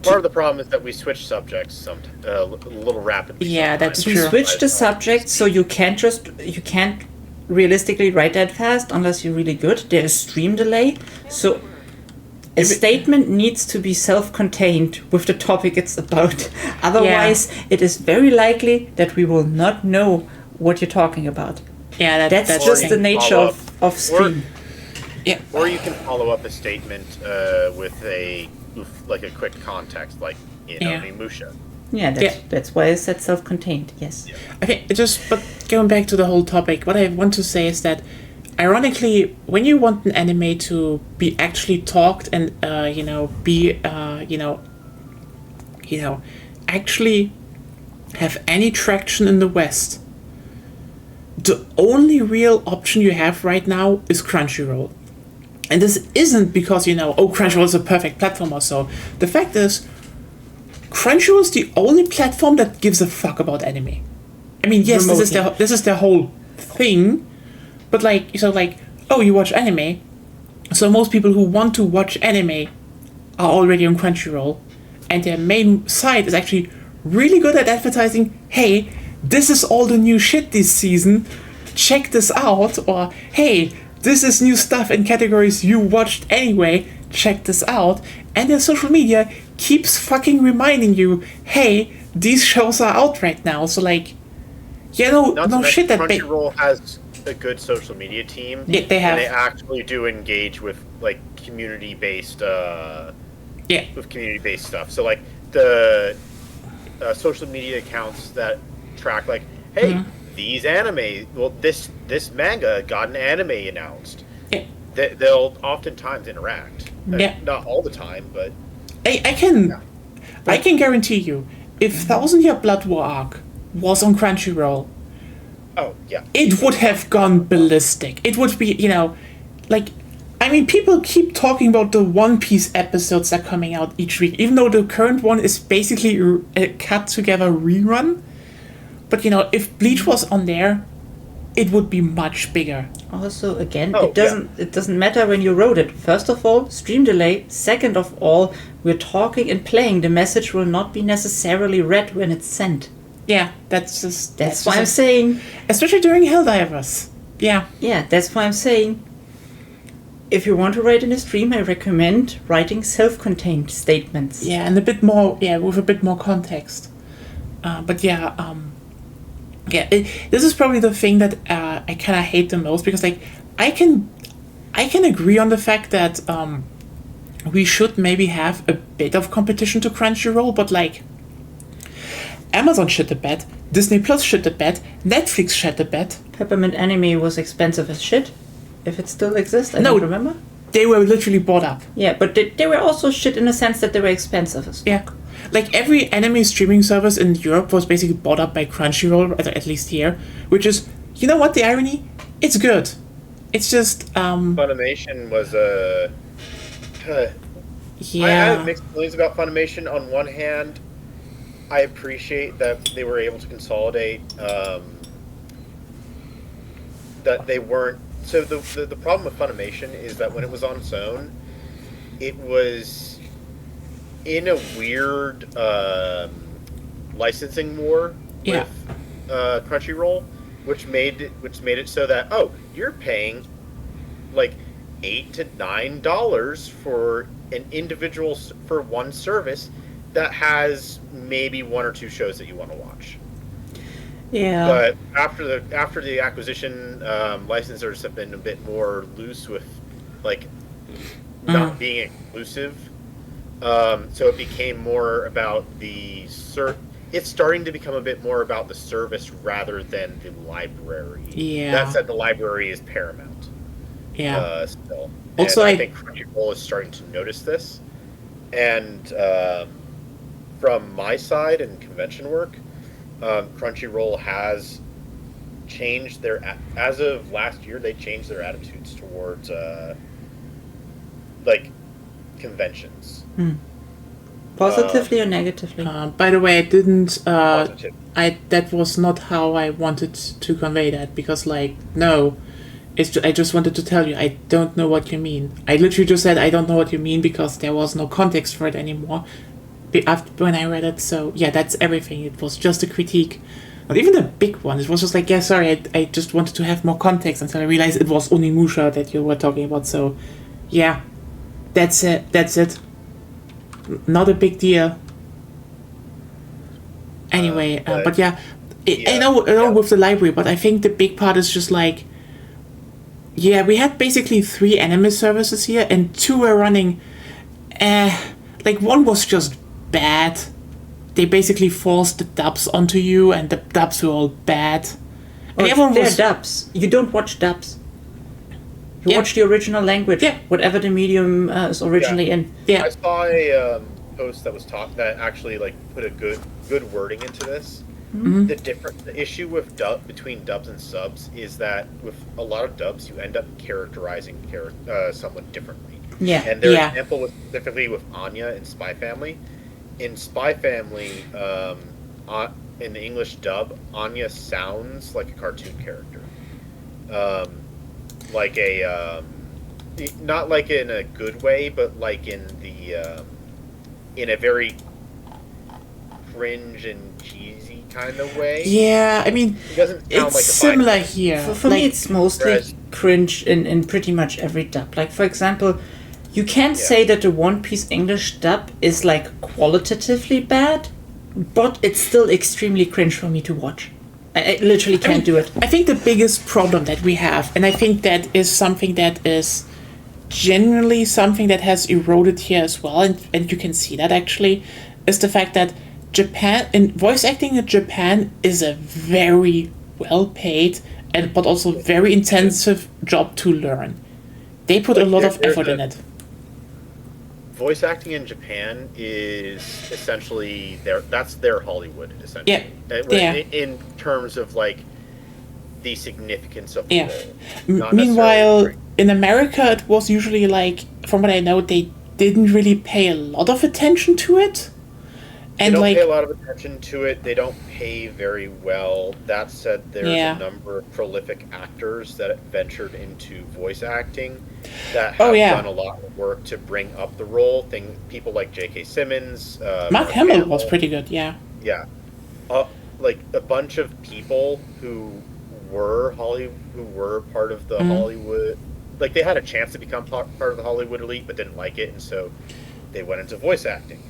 Part of the problem is that we switch subjects a little rapidly. Yeah, that's sometimes. true. switch the subject so you can't realistically write that fast unless you're really good. There's stream delay, so a statement needs to be self-contained with the topic it's about. Otherwise, it is very likely that we will not know what you're talking about. Yeah, That's just the nature follow of stream. Or you can follow up a statement with a quick context, like Onimusha. Yeah, that's why I said self-contained. Yes. Okay, but going back to the whole topic, what I want to say is that, ironically, when you want an anime to be actually talked and actually have any traction in the West, the only real option you have right now is Crunchyroll. And this isn't because, Crunchyroll is a perfect platform or so. The fact is, Crunchyroll is the only platform that gives a fuck about anime. I mean, yes, remotely. this is their whole thing, but like, so like, oh, you watch anime, so most people who want to watch anime are already on Crunchyroll, and their main site is actually really good at advertising. Hey, this is all the new shit this season. Check this out, or hey, this is new stuff in categories you watched anyway. Check this out, and their social media keeps fucking reminding you, hey, these shows are out right now. So like, yeah, Not to no mention shit that Crunchyroll has a good social media team. Yeah, they have. And they actually do engage with like community-based yeah. community-based stuff. So like the social media accounts that track like, hey, Mm-hmm. these anime, well, this manga got an anime announced. Yeah. They'll oftentimes interact. Yeah. Not all the time, but I can guarantee you, if Thousand Year Blood War arc was on Crunchyroll, oh yeah, it would have gone ballistic. It would be, like, I mean, people keep talking about the One Piece episodes that are coming out each week, even though the current one is basically a cut together rerun. But if Bleach was on there, it would be much bigger. Also, again, Oh, it doesn't matter when you wrote it. First of all, stream delay. Second of all, we're talking and playing. The message will not be necessarily read when it's sent. Yeah, that's just That's why I'm saying. especially during Helldivers. Yeah. Yeah, that's why I'm saying. If you want to write in a stream, I recommend writing self-contained statements. Yeah, and a bit more, with a bit more context. But yeah, this is probably the thing that I kind of hate the most, because like I can agree on the fact that we should maybe have a bit of competition to Crunchyroll, but like Amazon shit the bed, Disney Plus shit the bed, Netflix shit the bed. Peppermint Anime was expensive as shit. If it still exists, I No. don't remember. They were literally bought up. Yeah, but they were also shit in the sense that they were expensive as fuck. Yeah. Like every anime streaming service in Europe was basically bought up by Crunchyroll, at least here, which is, you know what, the irony? It's good. It's just, Funimation was a. I have mixed feelings about Funimation. On one hand, I appreciate that they were able to consolidate. That they weren't. So the problem with Funimation is that when it was on its own, it was in a weird licensing war Yeah. with Crunchyroll, which made it so that you're paying like $8 to $9 for an individual for one service that has maybe one or two shows that you want to watch. Yeah. But after the acquisition, licensors have been a bit more loose with like not being exclusive. So it became more about the It's starting to become a bit more about the service rather than the library. Yeah. That said, the library is paramount. Yeah. Still. Also, and I I think Crunchyroll is starting to notice this. And from my side in convention work, Crunchyroll has changed as of last year, they changed their attitudes towards like conventions. Positively or negatively? by the way, I didn't. Positive. That was not how I wanted to convey that, because like no, I just wanted to tell you I don't know what you mean. I literally just said I don't know what you mean because there was no context for it anymore. After when I read it, so yeah, that's everything. It was just a critique, not even a big one. It was just like, yeah, sorry, I just wanted to have more context until I realized it was Onimusha that you were talking about. So, yeah, that's it. That's it. Not a big deal. Anyway, but yeah, I know with the library, but I think the big part is just like, yeah, we had basically 3 anime services here, and 2 were running. Like one was just bad. They basically forced the dubs onto you, and the dubs were all bad. And the other one They're was dubs. You don't watch dubs. You Yeah. watch the original language, Yeah. whatever the medium is originally in. yeah. I saw a post that was that actually like put a good wording into this. Mm-hmm. The issue with between dubs and subs is that with a lot of dubs you end up characterizing someone differently. Yeah. And their Yeah. example was specifically with Anya in Spy Family. In Spy Family, in the English dub, Anya sounds like a cartoon character, like a not like in a good way, but like in a very cringe and cheesy kind of way. Yeah, I mean, It doesn't sound it's like a similar Minecraft. here. For me, Like, it's mostly whereas- cringe in pretty much every dub. Like, for example, you can't Yeah. say that the One Piece English dub is, like, qualitatively bad, but it's still extremely cringe for me to watch. I literally can't do it. I think the biggest problem that we have, and I think that is something that is generally something that has eroded here as well, and you can see that actually, is the fact that Japan, in voice acting in Japan, is a very well paid and but also very intensive job to learn. They put a lot of There's effort in a- it. Voice acting in Japan is essentially that's their Hollywood, essentially. Yeah. In terms of like the significance of the Yeah. role. Not Meanwhile, necessarily- in America, it was usually like, from what I know, they didn't really pay a lot of attention to it. they And don't like, pay a lot of attention to it. They don't pay very well. That said, there's Yeah. a number of prolific actors that ventured into voice acting that have Oh, yeah. done a lot of work to bring up the role. People like J.K. Simmons, Mark Hamill was pretty good, yeah. Yeah, like a bunch of people who were part of the Mm-hmm. Hollywood, like they had a chance to become part of the Hollywood elite, but didn't like it, and so they went into voice acting,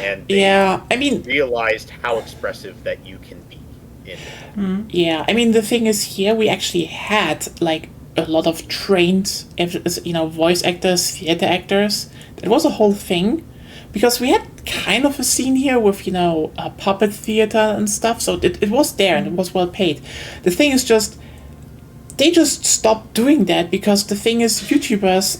and they Yeah, I mean, realized how expressive that you can be in it. yeah, I mean, the thing is, here we actually had like a lot of trained, voice actors, theater actors. That was a whole thing, because we had kind of a scene here with, puppet theater and stuff, so it was there and it was well paid. The thing is just, they just stopped doing that because the thing is, YouTubers,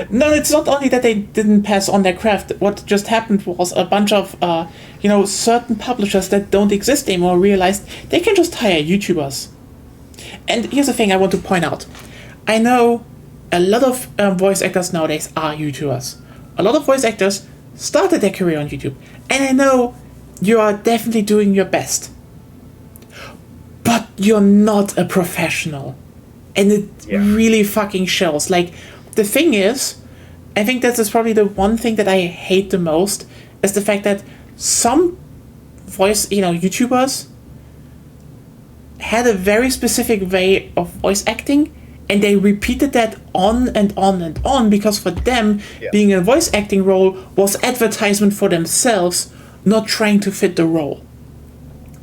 no, it's not only that they didn't pass on their craft. What just happened was a bunch of, certain publishers that don't exist anymore realized they can just hire YouTubers. And here's the thing I want to point out. I know a lot of voice actors nowadays are YouTubers. A lot of voice actors started their career on YouTube. And I know you are definitely doing your best. But you're not a professional. And it Yeah. really fucking shows. Like, the thing is, I think that is probably the one thing that I hate the most, is the fact that some YouTubers had a very specific way of voice acting, and they repeated that on and on and on, because for them, Yeah. being a voice acting role was advertisement for themselves, not trying to fit the role.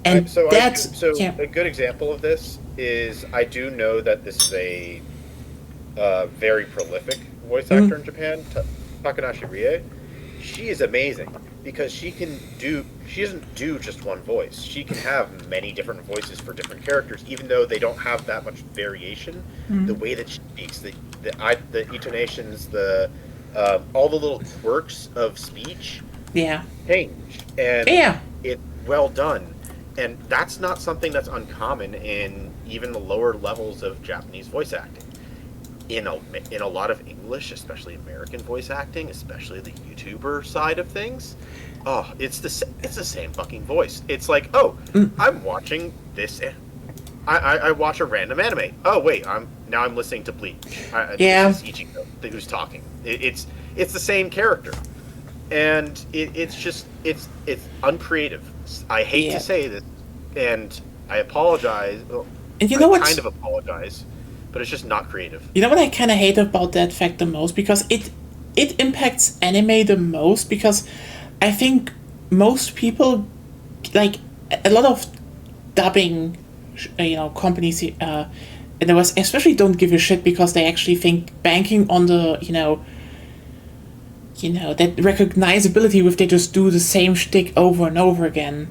And that's yeah. A good example of this is I do know that this is a very prolific voice Mm-hmm. actor in Japan, Takanashi Rie. She is amazing because she doesn't do just one voice. She can have many different voices for different characters, even though they don't have that much variation. The way that she speaks, the intonations, all the little quirks of speech Yeah. change, and Yeah. it's well done. And that's not something that's uncommon in even the lower levels of Japanese voice acting. In a lot of English, especially American voice acting, especially the YouTuber side of things, it's the same fucking voice. It's like, I'm watching this. I watch a random anime. Oh wait, I'm listening to Bleach. Yeah. This is Ichigo who's talking. It's the same character, and it's uncreative. I hate Yeah. to say this, and I apologize. And you know I what's- kind of apologize, but it's just not creative. You know what I kind of hate about that fact the most? Because it impacts anime the most, because I think most people, like, a lot of dubbing, companies in the West especially don't give a shit, because they actually think banking on the, that recognizability if they just do the same shtick over and over again,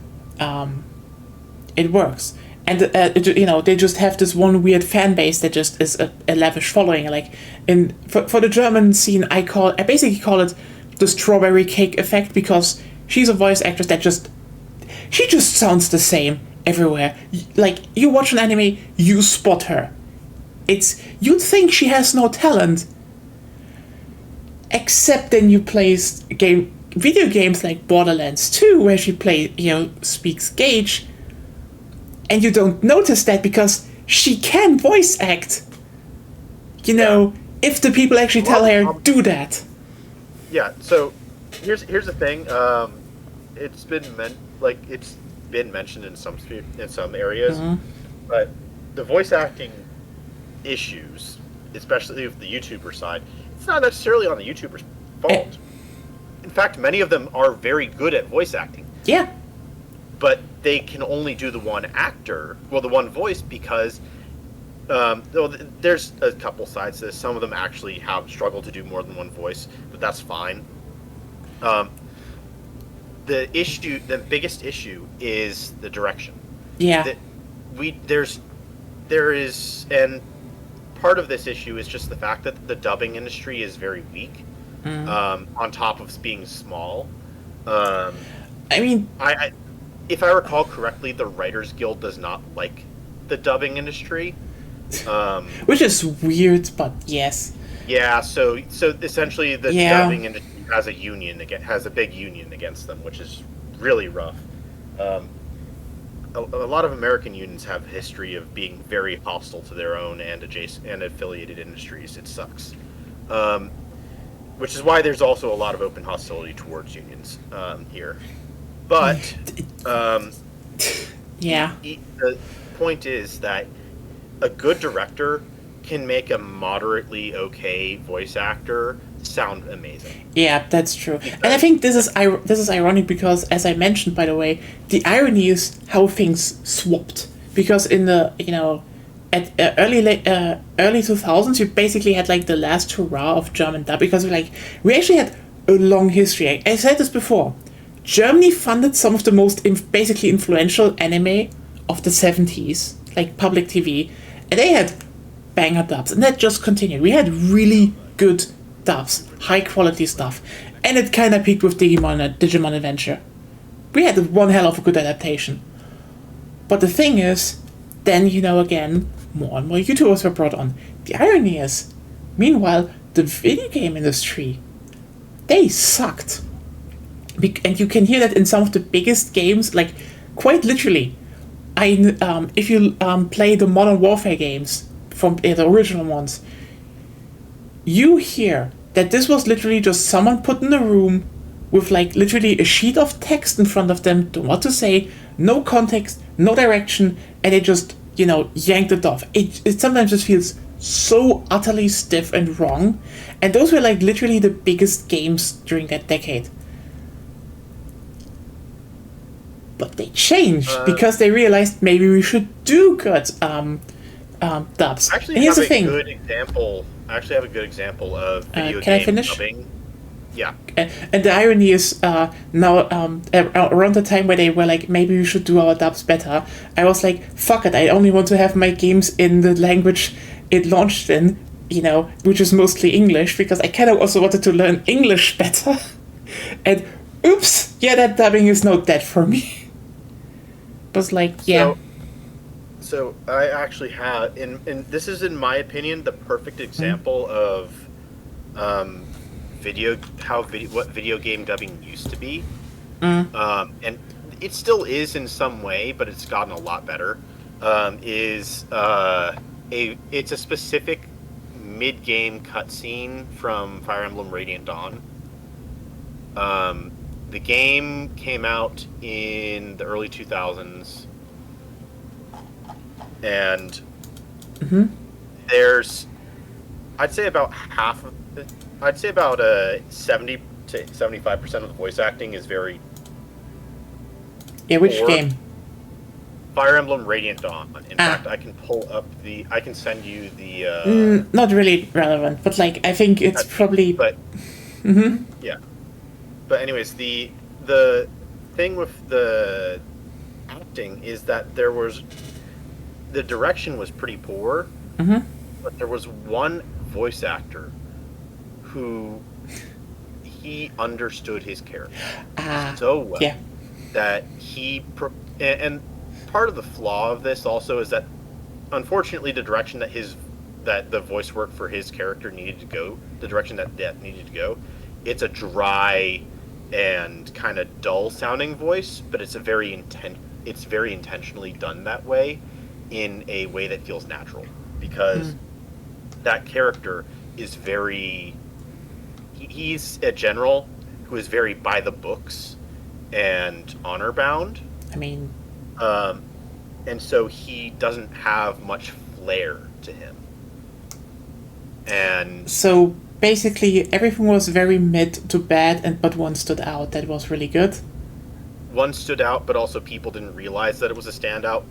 it works. And they just have this one weird fan base that just is a lavish following. Like, for the German scene, I basically call it the strawberry cake effect, because she's a voice actress that she just sounds the same everywhere. Like, you watch an anime, you spot her. You'd think she has no talent, except then you play a game video games like Borderlands 2, where she speaks Gage, and you don't notice that because she can voice act. If the people actually tell her do that. Yeah. So here's the thing. It's been mentioned in some areas, but the voice acting issues, especially with the YouTuber side, it's not necessarily on the YouTuber's fault. In fact, many of them are very good at voice acting. Yeah. But they can only do the one voice because there's a couple sides to this. Some of them actually have struggled to do more than one voice, but that's fine. The biggest issue is the direction. Yeah. There is, and part of this issue is just the fact that the dubbing industry is very weak. On top of being small. I mean, if I recall correctly, the Writers Guild does not like the dubbing industry, which is weird, but yes. Yeah, so essentially the dubbing industry has a big union against them, which is really rough. A lot of American unions have a history of being very hostile to their own and adjacent and affiliated industries. It sucks. Which is why there's also a lot of open hostility towards unions here. But yeah, the point is that a good director can make a moderately okay voice actor sound amazing. Yeah, that's true. And I think this is ironic because, as I mentioned, by the way, the irony is how things swapped. Because in the at early 2000s, you basically had like the last hurrah of German dub, because we actually had a long history. I said this before. Germany funded some of the most basically influential anime of the 70s, like public TV, and they had banger dubs, and that just continued. We had really good dubs, high quality stuff, and it kind of peaked with Digimon Adventure. We had one hell of a good adaptation. But the thing is, then, again, more and more YouTubers were brought on. The irony is, meanwhile, the video game industry, they sucked. And you can hear that in some of the biggest games, like, quite literally. If you play the Modern Warfare games, from the original ones, you hear that this was literally just someone put in a room with, like, literally a sheet of text in front of them, to what to say, no context, no direction, and they just yanked it off. It sometimes just feels so utterly stiff and wrong, and those were like literally the biggest games during that decade. But they changed because they realized maybe we should do good dubs. Actually, and here's the I thing. actually have a good example of video can I game finish? dubbing. Yeah. And the irony is now around the time where they were like, maybe we should do our dubs better, I was like, fuck it, I only want to have my games in the language it launched in, which is mostly English, because I kind of also wanted to learn English better. And oops, yeah, that dubbing is not that for me. It was like, yeah. So I actually have, and this is, in my opinion, the perfect example of what video game dubbing used to be, and it still is in some way, but it's gotten a lot better. It's a specific mid-game cutscene from Fire Emblem Radiant Dawn. The game came out in the early 2000s, and there's, I'd say about 70 to 75% of the voice acting is very Which poor. game? Fire Emblem Radiant Dawn. In fact, I can send you the Not really relevant, but like I think it's probably. But yeah. But anyways, the thing with the acting is that the direction was pretty poor, but there was one voice actor who he understood his character so well that and part of the flaw of this also is that, unfortunately, the direction that the voice work for his character needed to go, the direction that Death needed to go, it's a dry, and kind of dull sounding voice, but it's very intentionally done that way, in a way that feels natural, because that character is he's a general who is very by the books and honor bound. I mean, And so he doesn't have much flair to him. And so basically everything was very mid to bad, but one stood out that was really good. one stood out, but also people didn't realize that it was a standout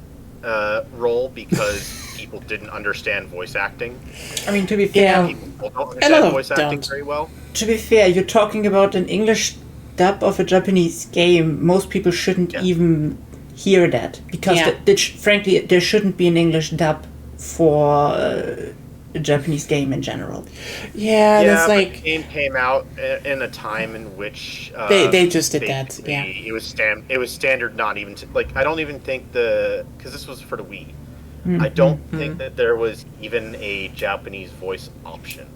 role because people didn't understand voice acting. I mean, to be fair, People don't A lot understand of voice acting don't. very well. to be fair, you're talking about an English dub of a Japanese game. Most people shouldn't Yeah. even hear that because, Yeah. frankly, there shouldn't be an English dub for a Japanese game in general. Yeah, that's but like the game came out in a time in which They just did that, basically yeah. It was standard. Not even like I don't even think because this was for the Wii. Mm-hmm. I don't think that there was even a Japanese voice option.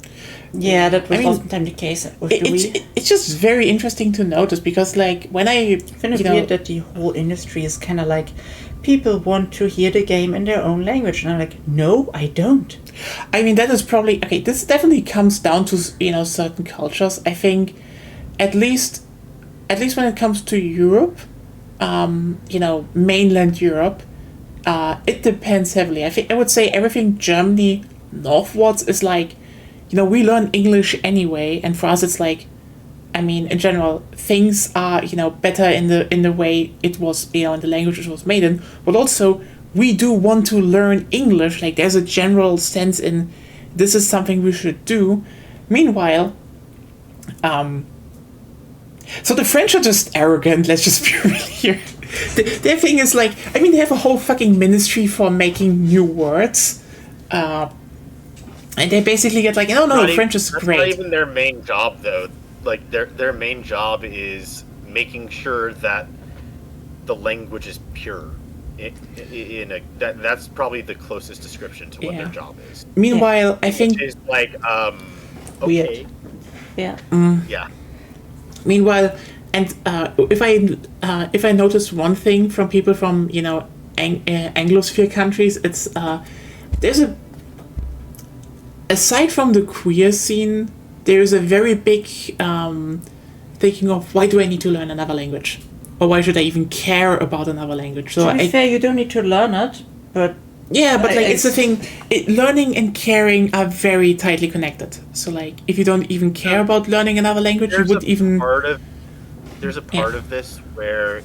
Yeah, that was I mean, oftentimes the case with the Wii. it's just very interesting to notice because like when I Kind of weird that the whole industry is kind of like, people want to hear the game in their own language, and I'm like, no, I don't. I mean, that is probably okay. This definitely comes down to certain cultures. I think, at least when it comes to Europe, mainland Europe, it depends heavily. I would say everything Germany northwards is like, we learn English anyway, and for us it's like, I mean, in general, things are better in the way it was in the language it was made in, but also we do want to learn English. Like there's a general sense in this is something we should do. Meanwhile, so the French are just arrogant. Let's just be real here. Their thing is like, I mean, they have a whole fucking ministry for making new words, and they basically get like, no, French is That's great. not even their main job, though. Like their main job is making sure that the language is pure. That's probably the closest description to what Yeah. their job is. Meanwhile, I think. Which is like okay, Weird. Yeah. yeah. Meanwhile, and if I notice one thing from people from Anglosphere countries, it's there's aside from the queer scene, there is a very big thinking of why do I need to learn another language, or why should I even care about another language? So To be fair, you don't need to learn it, but yeah, but like I- it's the thing. Learning and caring are very tightly connected. So like, if you don't even care about learning another language, you would even. There's a part of this where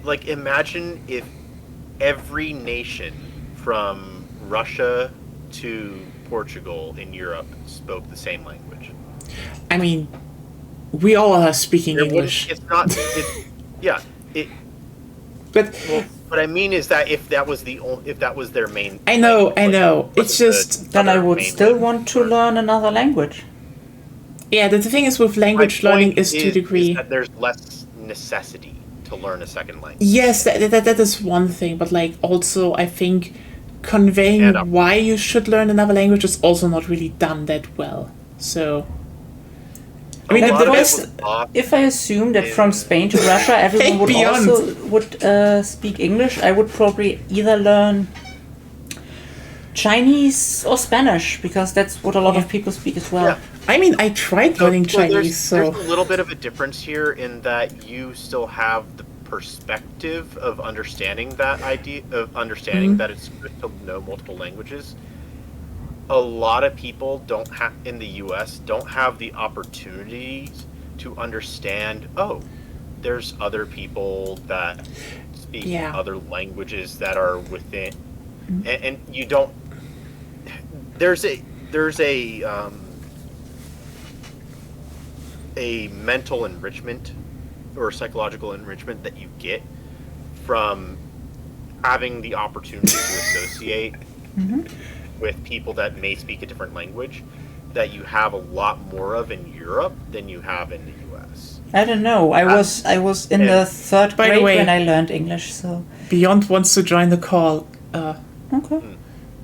like imagine if every nation from Russia to Portugal in Europe spoke the same language. I mean, we all are speaking There wouldn't- English, It's not. Yeah. but What I mean is that if that was their main. I know. like, It's just then I other would main still language. want to learn another language. yeah. The thing is with My language point learning is to a degree. is that there's less necessity to learn a second language. Yes, that is one thing, but like also I think conveying And, why you should learn another language is also not really done that well. So I mean, A the lot of it best. was lost. If I assume that from Spain to Russia everyone would Beyond. also speak English, I would probably either learn Chinese or Spanish, because that's what a lot of people speak as well. Yeah. I mean, I tried learning Chinese, there's so a little bit of a difference here in that you still have the perspective of understanding that idea of understanding that it's good to know multiple languages. A lot of people in the US don't have the opportunities to understand, there's other people that speak Yeah. other languages that are within and you don't there's a mental enrichment or psychological enrichment that you get from having the opportunity to associate with people that may speak a different language that you have a lot more of in Europe than you have in the US. I don't know. I was in the third By the grade way- when I learned English, so Beyond wants to join the call. okay.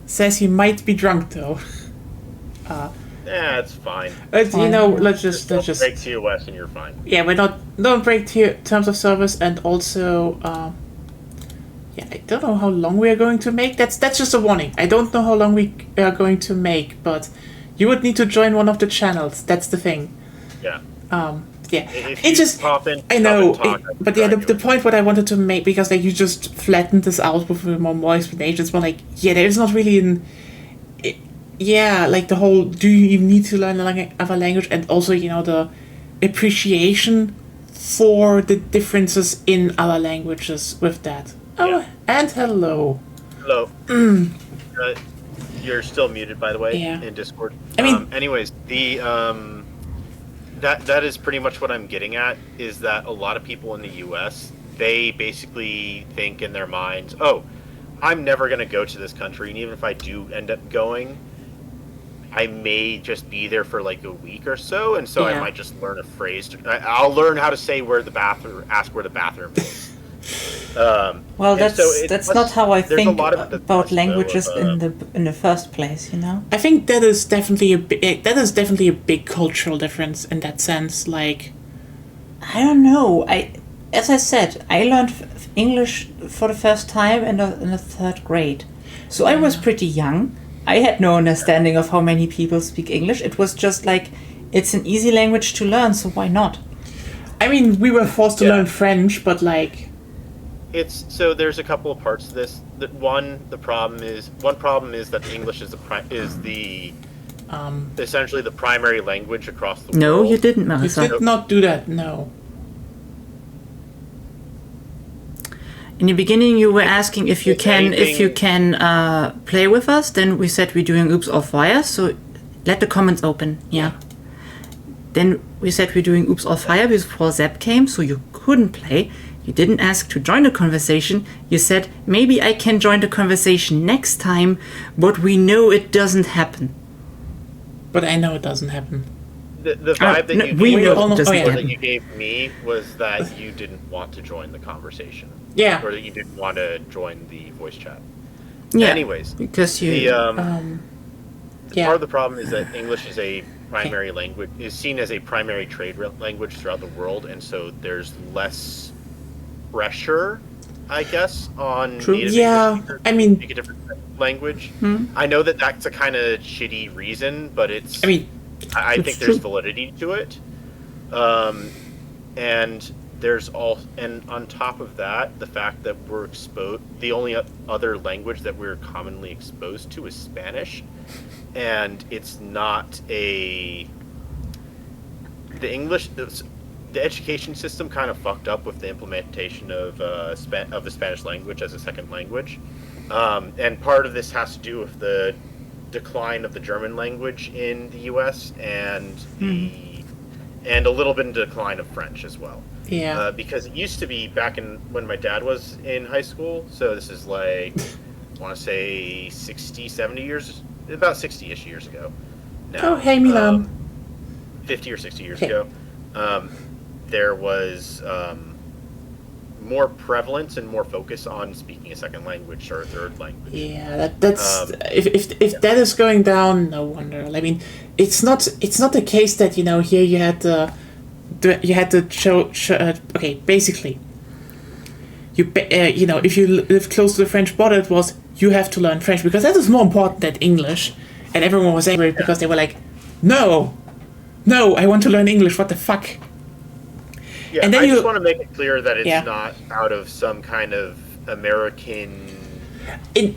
Says he might be drunk though. it's fine. You know, let's just Break TOS and you're fine. yeah, we're not don't break terms of service, and also yeah, I don't know how long we are going to make. That's just a warning. I don't know how long we are going to make, but you would need to join one of the channels. That's the thing. Yeah. Yeah, If it you just pop in, I know, pop and talk, but yeah, the point what I wanted to make, because like you just flattened this out with more explanations, but like yeah, there's not really yeah, like the whole do you even need to learn another language, and also you know the appreciation for the differences in other languages with that. Oh, Yeah. and hello. Hello. You're still muted, by the way, Yeah. in Discord. I mean- anyways, the that is pretty much what I'm getting at. Is that a lot of people in the U.S. they basically think in their minds, oh, I'm never going to go to this country, and even if I do end up going, I may just be there for like a week or so, and so I Yeah. might just learn a phrase. I'll learn how to say ask where the bathroom is. Well, and that's so it that's must- not how I there's a think lot of the about test, though, languages of, in the first place. You know. I think that is definitely a big cultural difference in that sense. Like, I don't know. As I said, I learned English for the first time in the third grade, so I was pretty young. I had no understanding of how many people speak English. It was just like it's an easy language to learn, so why not? I mean, we were forced to Yeah. learn French, but like, It's so there's a couple of parts to this. One problem is that English is essentially the primary language across the No, world. you didn't, we Marissa. did not do that. No. In the beginning, you were asking if you If can anything- play with us. Then we said we're doing Oops Off Fire, so let the comments open. Yeah. Then we said we're doing Oops Off Fire before Zep came, so you couldn't play. You didn't ask to join the conversation. You said maybe I can join the conversation next time, but we know it doesn't happen. But I know it doesn't happen. The vibe that no, you we gave, know it it doesn't yeah. that happen. you gave me was that you didn't want to join the conversation, Yeah. or that you didn't want to join the voice chat. Yeah. Anyways, Because you. the Yeah. part of the problem is that English is a primary language, is seen as a primary trade language throughout the world, and so there's less pressure, I guess, on True. native Yeah, English speakers I to mean- speak a different language. I know that that's a kind of shitty reason, but it's. I mean, I it's think there's true. validity to it, and there's and on top of that, the fact that we're exposed. The only other language that we're commonly exposed to is Spanish, and it's not the English. The education system kind of fucked up with the implementation of the Spanish language as a second language, and part of this has to do with the decline of the German language in the U.S. and and a little bit in decline of French as well. yeah. Because it used to be back when my dad was in high school, so this is like I want to say 60, 70 years, about 60-ish years ago. Now, Oh, hey, Milan. 50 or 60 years Hey. ago, there was more prevalence and more focus on speaking a second language or a third language. Yeah, that's if that is going down, no wonder. I mean, it's not the case that here you had the show okay, basically if you live close to the French border, it was you have to learn French because that is more important than English, and everyone was angry because they were like, no, I want to learn English. What the fuck? Yeah, And then I you- just want to make it clear that it's Yeah. not out of some kind of American.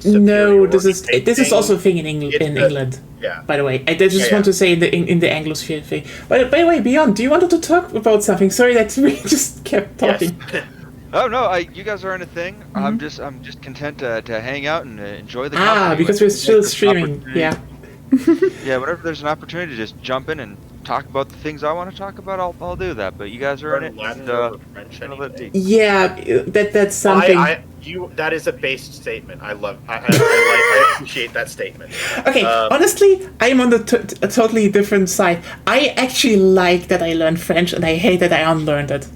No, this is thing. also a thing in England. It's In a- England. Yeah. By the way, I just Yeah, want yeah. to say in the Anglosphere thing. But by the way, Beyond, do you want to talk about something? Sorry that we just kept talking. Yes. Oh no, you guys are in a thing. I'm just content to hang out and enjoy the Ah, company. because When we're still there's an streaming. opportunity- Yeah. Yeah, whenever there's an opportunity to just jump in and talk about the things I want to talk about, I'll do that. But you guys are in Learn it. Latin and, or French, gonna let anything. be. Yeah, that's something. That is a based statement. I appreciate that statement. Okay, honestly, I'm on a totally different side. I actually like that I learned French, and I hate that I unlearned it.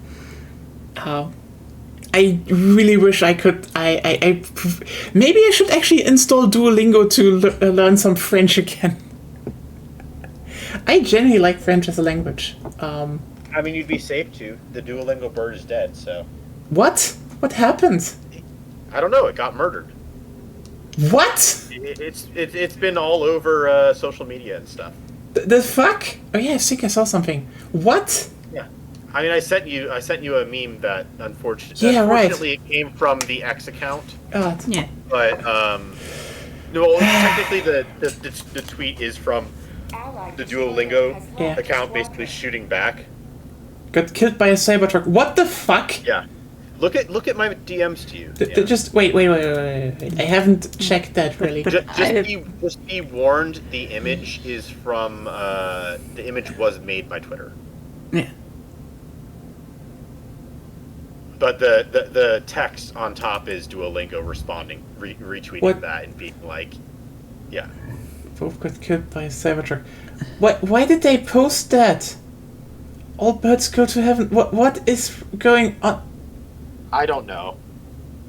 I really wish I could. Maybe I should actually install Duolingo to learn some French again. I genuinely like French as a language. I mean, you'd be safe to. The Duolingo bird is dead, so What? What happened? I don't know. It got murdered. What? It's been all over social media and stuff. The fuck? Oh yeah, I think I saw something. What? Yeah, I mean, I sent you a meme that unfortunately, Yeah, right. it came from the X account, God. Yeah. but no, technically the tweet is from Allied the destroyer Duolingo has left Yeah. the account, basically squadron. shooting back. Got killed by a Cybertruck. What the fuck? Yeah, look at my DMs to you. Th- Yeah. Just wait. I haven't checked that really. But- Just be warned. The image is from the image was made by Twitter, Yeah. but the text on top is Duolingo responding, retweeting What? that and being like, yeah. Both got killed by a Cybertruck. Why did they post that? All birds go to heaven. What is going on? I don't know.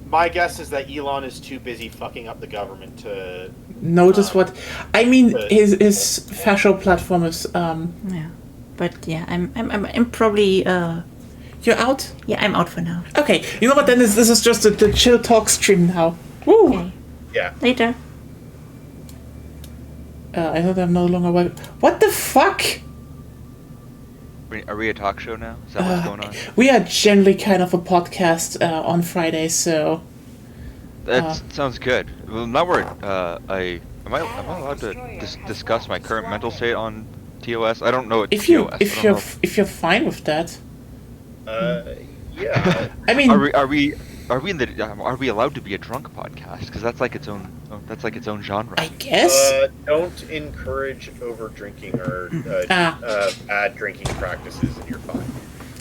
My guess is that Elon is too busy fucking up the government to. Notice what? I mean, but- his fascial platform is. Yeah. But yeah, I'm probably You're out. yeah, I'm out for now. Okay. You know what? Then this is just the chill talk stream now. Woo. Okay. Yeah. Later. I thought I'm no longer. What the fuck? Are we a talk show now? Is that what's going on? We are generally kind of a podcast on Fridays, so. That sounds good. Well, now we're am I allowed to discuss my current mental state on TOS? I don't know what If you TOS. if you're if you're fine with that, Yeah. I mean, are we in the are we allowed to be a drunk podcast? Because that's like its own genre. I guess. Don't encourage over drinking or bad drinking practices, and you're fine.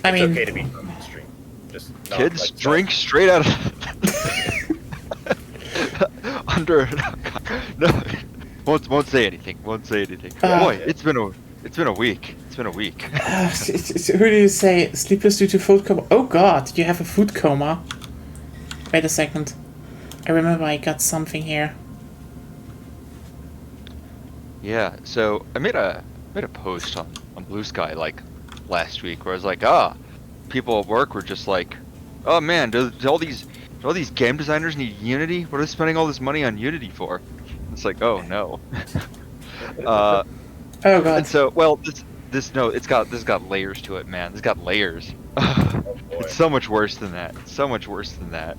I It's mean, okay to be drunk on the stream. Just not Kids like drink straight out of under. No, won't say anything. Won't say anything. Boy, it's been a week. It's been a week. who do you say? Sleepless due to food coma? Oh god, you have a food coma. Wait a second. I remember I got something here. Yeah, so I made a post on Blue Sky like last week where I was like, people at work were just like, oh man, do all these game designers need Unity? What are they spending all this money on Unity for? It's like, oh no. Oh god. And so, well, this got layers to it, man. This got layers. It's so much worse than that. So much worse than that.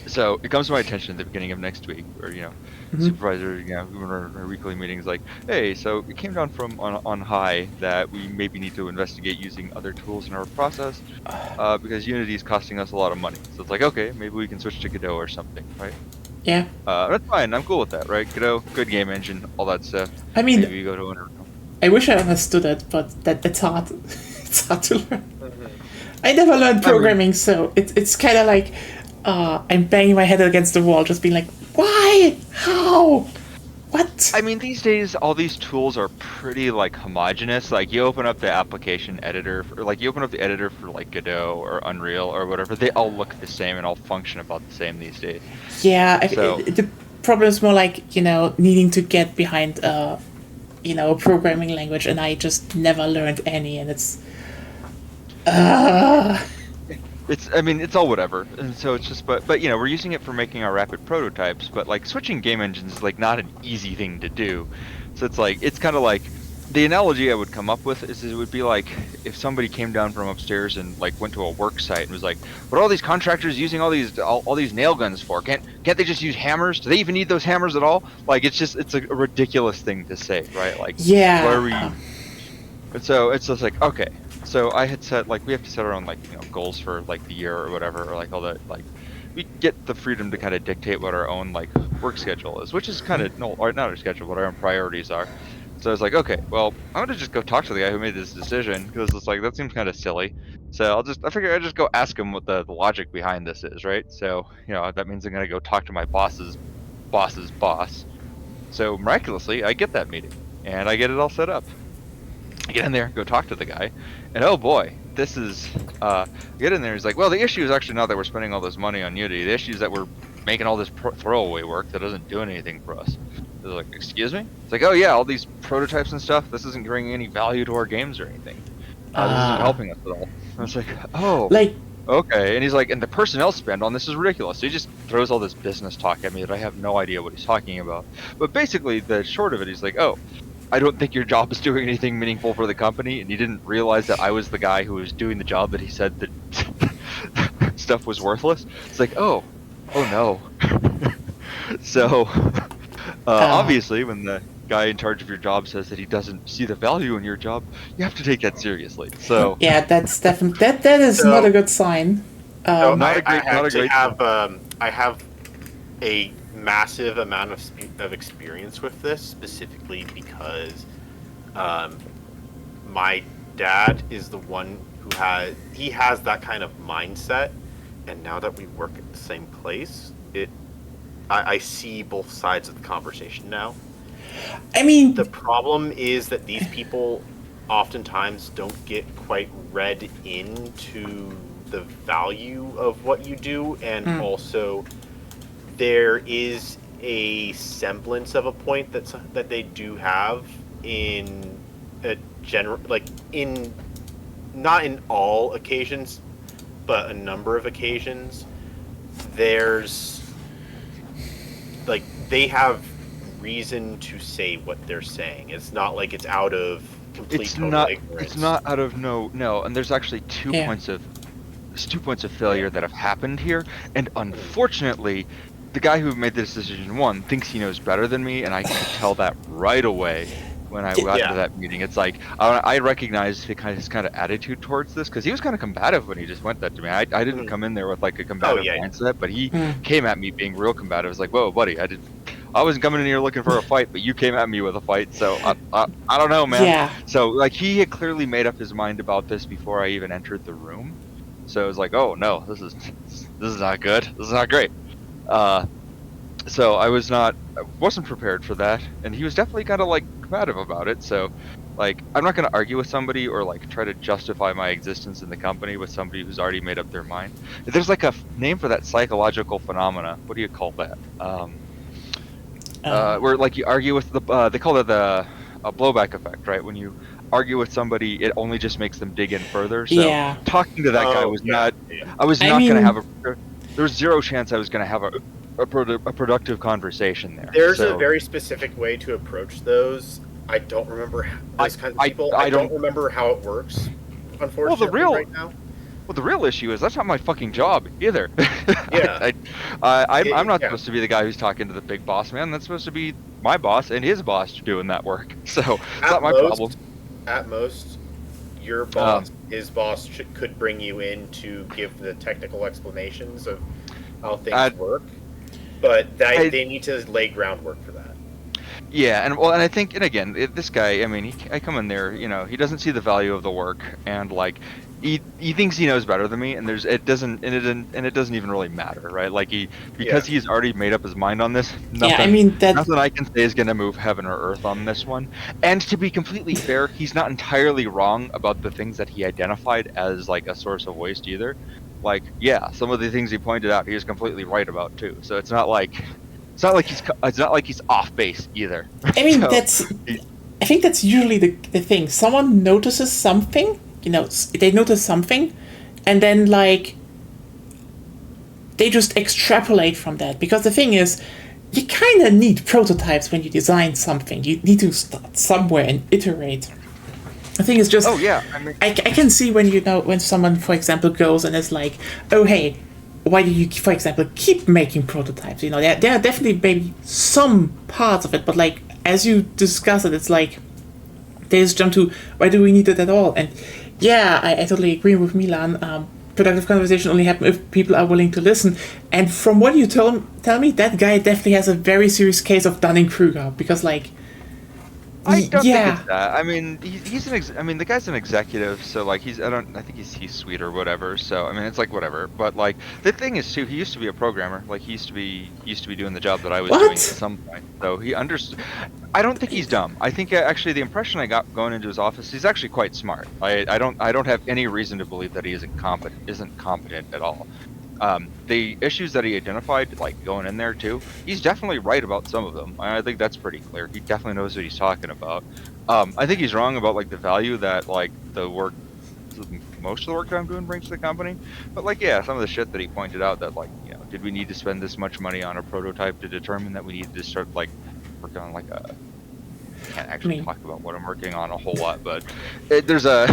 So it comes to my attention at the beginning of next week, where supervisor, in our weekly meetings, like, hey, so it came down from on high that we maybe need to investigate using other tools in our process, because Unity is costing us a lot of money. So it's like, okay, maybe we can switch to Godot or something, right? Yeah. That's fine. I'm cool with that, right? Godot, good game engine, all that stuff. I mean, Maybe we go to Unreal. I wish I understood it, but it's hard. It's hard to learn. I never learned programming, so it's kind of like I'm banging my head against the wall, just being like, why? How? What? I mean, these days, all these tools are pretty, like, homogenous. Like, you open up the application editor, you open up the editor for, like, Godot or Unreal or whatever, they all look the same and all function about the same these days. Yeah, So- the problem is more like, needing to get behind, a programming language, and I just never learned any, and it's... It's all whatever. And so it's just, but we're using it for making our rapid prototypes, but, like, switching game engines is, like, not an easy thing to do. So it's like, it's kind of like, the analogy I would come up with is it would be like if somebody came down from upstairs and, like, went to a work site and was like, what are all these contractors using all these nail guns for? Can't they just use hammers? Do they even need those hammers at all? Like, it's a ridiculous thing to say, right? Like, Yeah. why are we... And so it's just like, okay. So I had set, like, we have to set our own, like, goals for, like, the year or whatever, or, like, all that, like, we get the freedom to kind of dictate what our own, like, work schedule is, which is kind of, not our schedule, what our own priorities are. So I was like, okay, well, I'm gonna just go talk to the guy who made this decision, because it's like, that seems kind of silly. So I figure I'd just go ask him what the logic behind this is, right? So, that means I'm gonna go talk to my boss's boss's boss. So miraculously, I get that meeting, and I get it all set up. I get in there, go talk to the guy, and oh boy, this is, get in there, he's like, well, the issue is actually not that we're spending all this money on Unity, the issue is that we're making all this throwaway work that doesn't do anything for us. was like, excuse me? It's like, oh yeah, all these prototypes and stuff, this isn't bringing any value to our games or anything. This isn't helping us at all. I was like, oh, Like, okay. And he's like, and the personnel spend on this is ridiculous. So he just throws all this business talk at me that I have no idea what he's talking about. But basically, the short of it, he's like, oh, I don't think your job is doing anything meaningful for the company, and he didn't realize that I was the guy who was doing the job that he said that stuff was worthless. It's like, oh no. So, obviously, when the guy in charge of your job says that he doesn't see the value in your job, you have to take that seriously. So, yeah, that's definitely that is So- not a good sign. So not a I great- not a actually great have I have a massive amount of experience with this, specifically because my dad is the one who has that kind of mindset, and now that we work at the same place, I see both sides of the conversation now. I mean, The problem is that these people oftentimes don't get quite read into the value of what you do, and also there is a semblance of a point that they do have in a general, like, in not in all occasions, but a number of occasions. There's like they have reason to say what they're saying. It's not like it's out of complete total ignorance. It's not out of no. And there's actually two Yeah. points of failure that have happened here, and unfortunately, the guy who made this decision thinks he knows better than me, and I could tell that right away when I got Yeah. into that meeting. It's like I recognized his kind of attitude towards this, because he was kind of combative when he just went that to me. I didn't come in there with like a combative yeah. mindset, but he came at me being real combative. It's like, whoa, buddy, I wasn't coming in here looking for a fight, but you came at me with a fight, so I don't know, man. Yeah. So like he had clearly made up his mind about this before I even entered the room. So it was like, oh no, this is not good. This is not great. So I wasn't prepared for that, and he was definitely kind of like combative about it. So, like, I'm not going to argue with somebody or like try to justify my existence in the company with somebody who's already made up their mind. There's like a name for that psychological phenomena. What do you call that? Where like you argue with they call it a blowback effect, right? When you argue with somebody, it only just makes them dig in further. So Yeah. talking to that guy Oh, was yeah, not. yeah. I was I not going to mean- have there's zero chance I was going to have a productive conversation there. There's So- a very specific way to approach those. I don't remember those kinds of I- people. I I don't don't- remember how it works. Unfortunately, real- right now. Well, the real issue is that's not my fucking job either. Yeah. I'm not Yeah. supposed to be the guy who's talking to the big boss man. That's supposed to be my boss and his boss doing that work. So it's not my problem. At most, your boss, his boss, could bring you in to give the technical explanations of how things work, but they need to lay groundwork for that. Yeah, and I think, and again, this guy, I mean, I come in there, he doesn't see the value of the work, and like, he thinks he knows better than me, and it doesn't even really matter, right? Like because he's already made up his mind on this. Nothing, I mean, nothing I can say is gonna move heaven or earth on this one. And to be completely fair, he's not entirely wrong about the things that he identified as like a source of waste either. Like, yeah, some of the things he pointed out, he was completely right about too. So it's not like he's off base either. I mean, So, I think that's usually the thing. Someone notices something, they notice something, and then, like, they just extrapolate from that. Because the thing is, you kind of need prototypes when you design something. You need to start somewhere and iterate. The thing is just... Oh, yeah. I mean, I can see when someone, for example, goes and is like, oh, hey, why do you, for example, keep making prototypes? There are definitely maybe some parts of it, but like, as you discuss it, it's like, they just jump to, why do we need it at all? And yeah, I totally agree with Milan. Productive conversation only happen if people are willing to listen. And from what you tell me, that guy definitely has a very serious case of Dunning-Kruger, because like, I don't yeah. think it's that. I mean, the guy's an executive, so like I think he's sweet or whatever. So I mean, it's like whatever. But like the thing is too, he used to be a programmer. Like he used to be doing the job that I was What? doing at some point. So he understood. I don't think he's dumb. I think actually the impression I got going into his office, he's actually quite smart. I don't have any reason to believe that he isn't competent at all. The issues that he identified, like going in there too, he's definitely right about some of them. I think that's pretty clear. He definitely knows what he's talking about. I think he's wrong about like the value that like the work, most of the work that I'm doing brings to the company. But like, yeah, some of the shit that he pointed out that like, you know, did we need to spend this much money on a prototype to determine that we needed to start like working on like a, can't actually talk about what I'm working on a whole lot, but there's a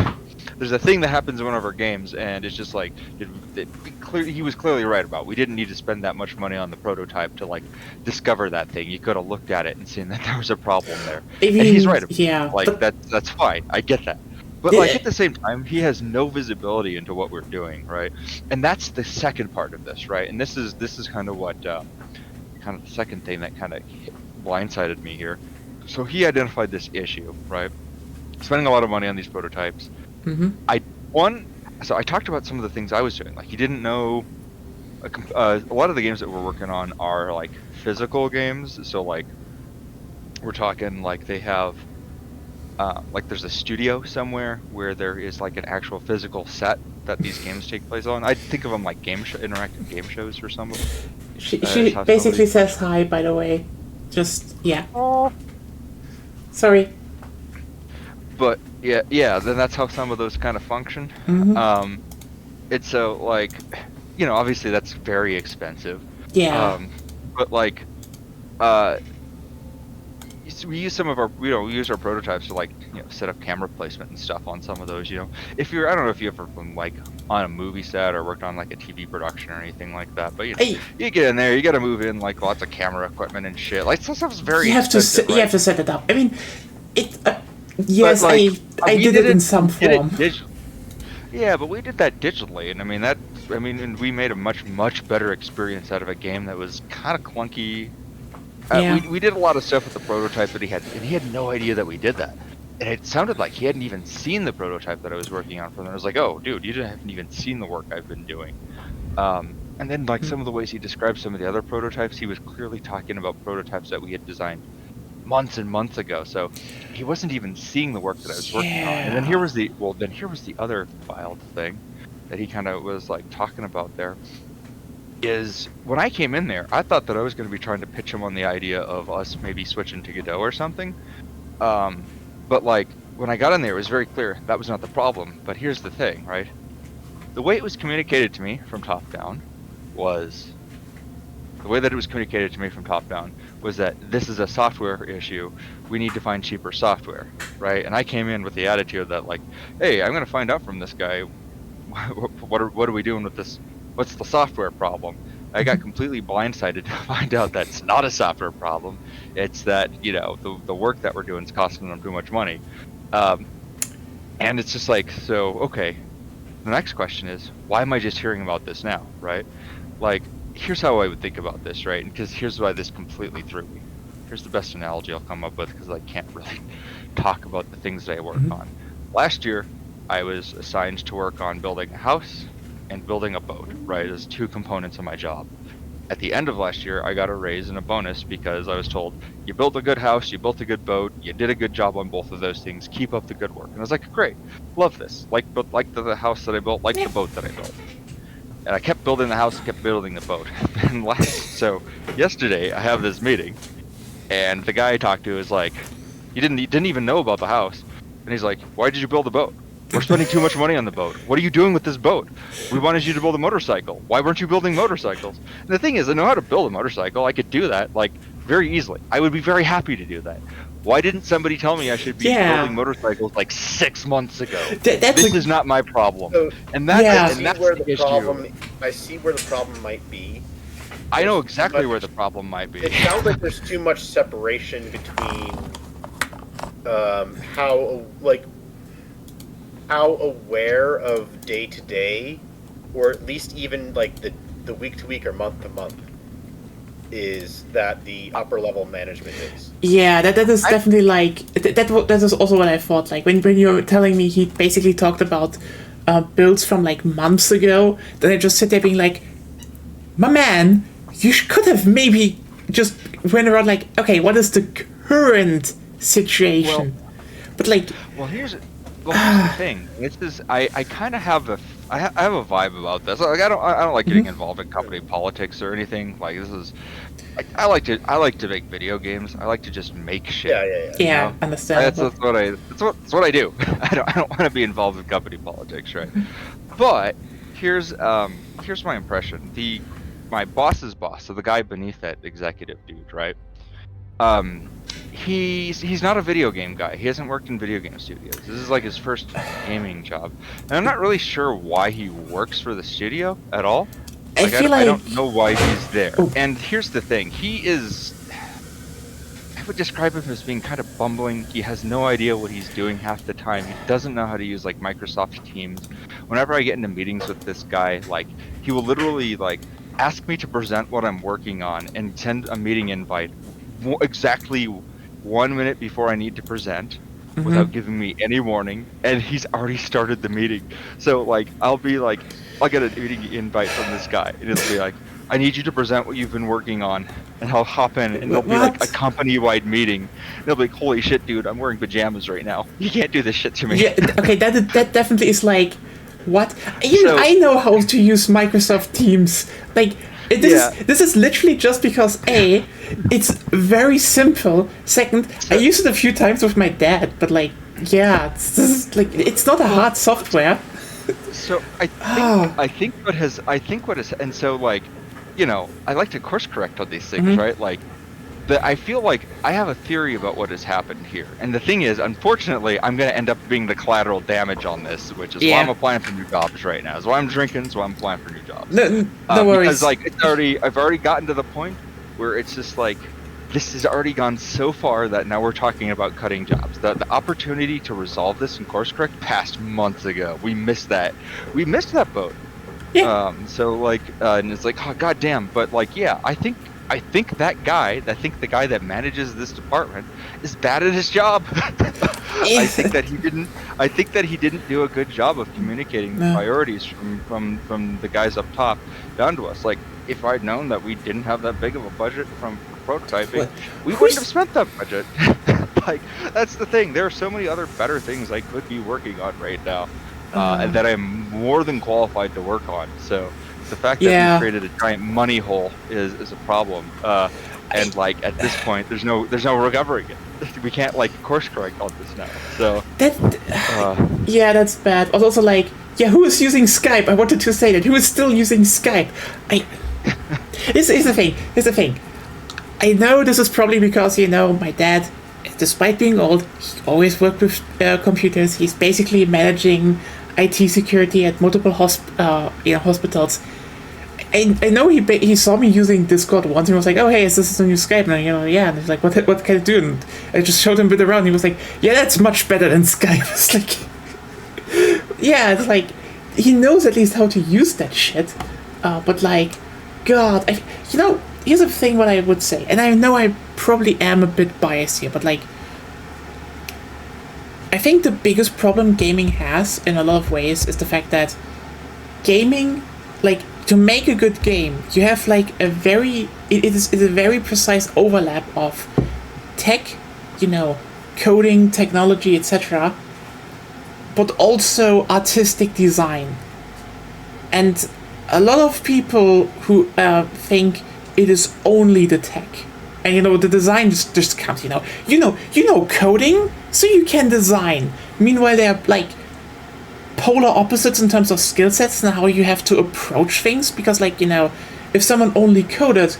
thing that happens in one of our games, and it's just like he was clearly right about. We didn't need to spend that much money on the prototype to like discover that thing. You could have looked at it and seen that there was a problem there. I mean, and he's right. yeah, like that's fine. I get that. But like at the same time, he has no visibility into what we're doing, right? And that's the second part of this, right? And this is kind of what kind of the second thing that kind of blindsided me here. So he identified this issue, right? Spending a lot of money on these prototypes. So I talked about some of the things I was doing. Like he didn't know. A lot of the games that we're working on are like physical games. So like we're talking like they have like there's a studio somewhere where there is like an actual physical set that these games take place on. I think of them like interactive game shows or something. She basically says hi, by the way. Just yeah. Oh. Sorry. But yeah, then that's how some of those kind of function. It's so like, you know, obviously that's very expensive. Yeah. But like, we use some of our, we use our prototypes to like, you know, set up camera placement and stuff on some of those. You know, if you're, I don't know if you ever been like on a movie set or worked on like a TV production or anything like that, but you know, you get in there, you got to move in like lots of camera equipment and shit. Like some stuff's very expensive. You have to set it up. I mean, it. Yes, but, like, I did it in some form. Yeah, but we did that digitally, and I mean and we made a much better experience out of a game that was kind of clunky. We did a lot of stuff with the prototype that he had no idea that we did that, and it sounded like he hadn't even seen the prototype that I was working on. From there, I was like, "Oh, dude, you haven't even seen the work I've been doing." And then like some of the ways he described some of the other prototypes, he was clearly talking about prototypes that we had designed months and months ago, so he wasn't even seeing the work that I was working on. And then here was the other wild thing that he kind of was like talking about there is when I came in there, I thought that I was going to be trying to pitch him on the idea of us maybe switching to Godot or something. But like when I got in there, it was very clear that was not the problem. But here's the thing, right? The way it was communicated to me from top down was that this is a software issue. We need to find cheaper software, right? And I came in with the attitude that like, hey, I'm going to find out from this guy, what are we doing with this? What's the software problem? I got completely blindsided to find out that it's not a software problem. It's that, you know, the work that we're doing is costing them too much money. And it's just like, so, okay. The next question is, why am I just hearing about this now, right? Like, here's how I would think about this, right? Because here's why this completely threw me. Here's the best analogy I'll come up with because I can't really talk about the things that I work on. Last year, I was assigned to work on building a house and building a boat, right? As two components of my job. At the end of last year, I got a raise and a bonus because I was told, you built a good house, you built a good boat, you did a good job on both of those things, keep up the good work. And I was like, great, love this. Like the house that I built, like the boat that I built. And I kept building the house, kept building the boat. And so yesterday I have this meeting, and the guy I talked to is like, he didn't even know about the house, and he's like, why did you build a boat? We're spending too much money on the boat. What are you doing with this boat? We wanted you to build a motorcycle. Why weren't you building motorcycles? And the thing is, I know how to build a motorcycle. I could do that like very easily. I would be very happy to do that. Why didn't somebody tell me I should be building motorcycles like 6 months ago? This is not my problem. So, and that's where the the issue. problem. I see where the problem might be. I know exactly where the problem might be. It sounds like there's too much separation between how aware of day to day, or at least even like the week to week or month to month, is that the upper level management is. Yeah, that is definitely like that is also what I thought. Like when you were telling me he basically talked about builds from like months ago, then I just sit there being like, my man, you could have maybe just went around like, okay, what is the current situation? But like, here's the thing. This is I kind of have a I have a vibe about this. Like, I don't like getting involved in company politics or anything. Like, this is, like, I like to make video games. I like to just make shit. Yeah. Yeah, know? understandable. That's what I do. I don't want to be involved in company politics, right? But here's my impression. My boss's boss, so the guy beneath that executive dude, right? He's not a video game guy. He hasn't worked in video game studios. This is like his first gaming job, and I'm not really sure why he works for the studio at all. I feel I like don't know why he's there. Oh. And here's the thing: he is. I would describe him as being kind of bumbling. He has no idea what he's doing half the time. He doesn't know how to use like Microsoft Teams. Whenever I get into meetings with this guy, like he will literally like ask me to present what I'm working on and send a meeting invite exactly 1 minute before I need to present without giving me any warning, and he's already started the meeting. So like I'll get a meeting invite from this guy and it'll be like, I need you to present what you've been working on, and I'll hop in and it'll be like a company-wide meeting. And they'll be like, holy shit, dude, I'm wearing pajamas right now. You can't do this shit to me. yeah, okay, that definitely is like what I know how to use Microsoft Teams. Like this is literally just because A, it's very simple. Second, I used it a few times with my dad, but like it's not a hard software. So I think what has and so like, you know, I like to course correct on these things, right? Like I feel like I have a theory about what has happened here. And the thing is, unfortunately, I'm going to end up being the collateral damage on this, which is why I'm applying for new jobs right now. So I'm drinking, so I'm applying for new jobs. No worries. Because like I've already gotten to the point where it's just like, this has already gone so far that now we're talking about cutting jobs. The opportunity to resolve this and course correct passed months ago. We missed that. We missed that boat. Yeah. So like, and it's like, oh goddamn. But like, yeah, I think the guy that manages this department is bad at his job. I think that he didn't do a good job of communicating the priorities from the guys up top down to us. Like, if I'd known that we didn't have that big of a budget for prototyping, we wouldn't have spent that budget. Like, that's the thing. There are so many other better things I could be working on right now, and that I'm more than qualified to work on. So the fact that we created a giant money hole is a problem. And like at this point, there's no recovering it. We can't like course correct on this now. So that's bad. Also like, who is using Skype? I wanted to say that. Who is still using Skype? Here's the thing. I know this is probably because, you know, my dad, despite being old, he always worked with computers. He's basically managing IT security at multiple hospitals. I know he saw me using Discord once and was like, oh hey, is this a new Skype? And and he's like, what can I do? And I just showed him a bit around. He was like, yeah, that's much better than Skype. It's like, it's like, he knows at least how to use that shit. But like, God, here's the thing what I would say, and I know I probably am a bit biased here, but like, I think the biggest problem gaming has in a lot of ways is the fact that gaming, like, to make a good game, you have like it is a very precise overlap of tech, coding, technology, etc., but also artistic design. And a lot of people who think it is only the tech, and the design just counts. You know coding, so you can design. Meanwhile, they're like polar opposites in terms of skill sets and how you have to approach things. Because, like, if someone only coded,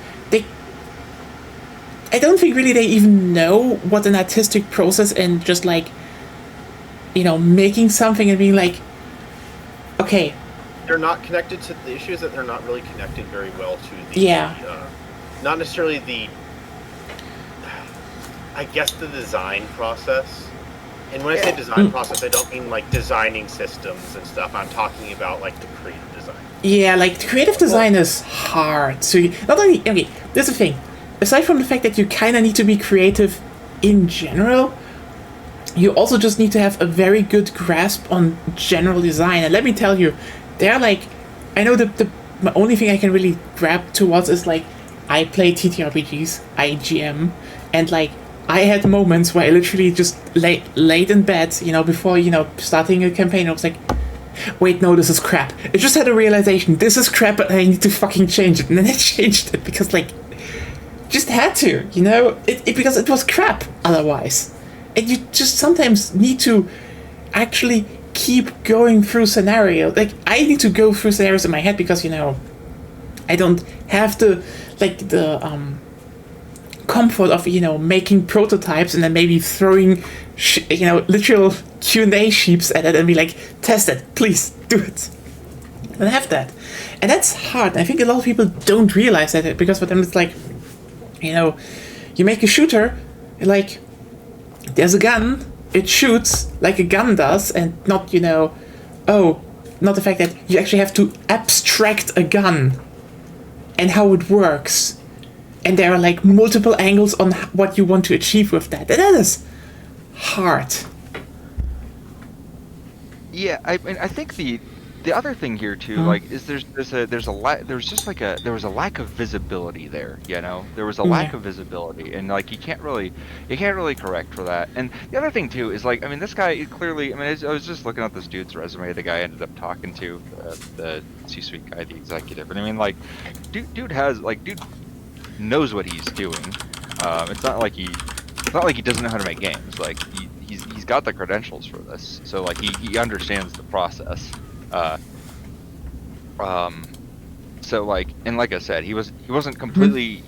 I don't think really they even know what an artistic process and just like, making something and being like, okay. They're not connected to the issue is that they're not really connected very well to the not necessarily the the design process. And when I say design process, I don't mean like designing systems and stuff. I'm talking about like the creative design. Yeah, like the creative design is hard. So not only there's the thing. Aside from the fact that you kind of need to be creative in general, you also just need to have a very good grasp on general design. And let me tell you, they're like, I know the only thing I can really grab towards is like, I play TTRPGs, I GM, and like, I had moments where I literally just laid in bed, before, starting a campaign. I was like, wait, no, this is crap. I just had a realization, this is crap, and I need to fucking change it. And then I changed it because, like, just had to, you know? Because it was crap otherwise. And you just sometimes need to actually keep going through scenarios. Like, I need to go through scenarios in my head because, you know, I don't have the comfort of, you know, making prototypes and then maybe throwing, you know, literal Q&A sheets at it and be like, test it, please, do it. I don't have that. And that's hard. I think a lot of people don't realize that because for them it's like, you know, you make a shooter, like, there's a gun, it shoots like a gun does, and not, you know, not the fact that you actually have to abstract a gun and how it works. And there are, like, multiple angles on what you want to achieve with that. And that is hard. Yeah, I mean, I think the other thing here too, like, is there was a lack of visibility there. You know, there was a lack of visibility, and like you can't really correct for that. And the other thing too is, like, I mean, this guy clearly, I mean, I was just looking at this dude's resume. The guy I ended up talking to, the C-suite guy, the executive, and I mean, like, dude knows what he's doing. It's not like he doesn't know how to make games. Like, he's got the credentials for this, so like he understands the process. So like, and like I said, he wasn't completely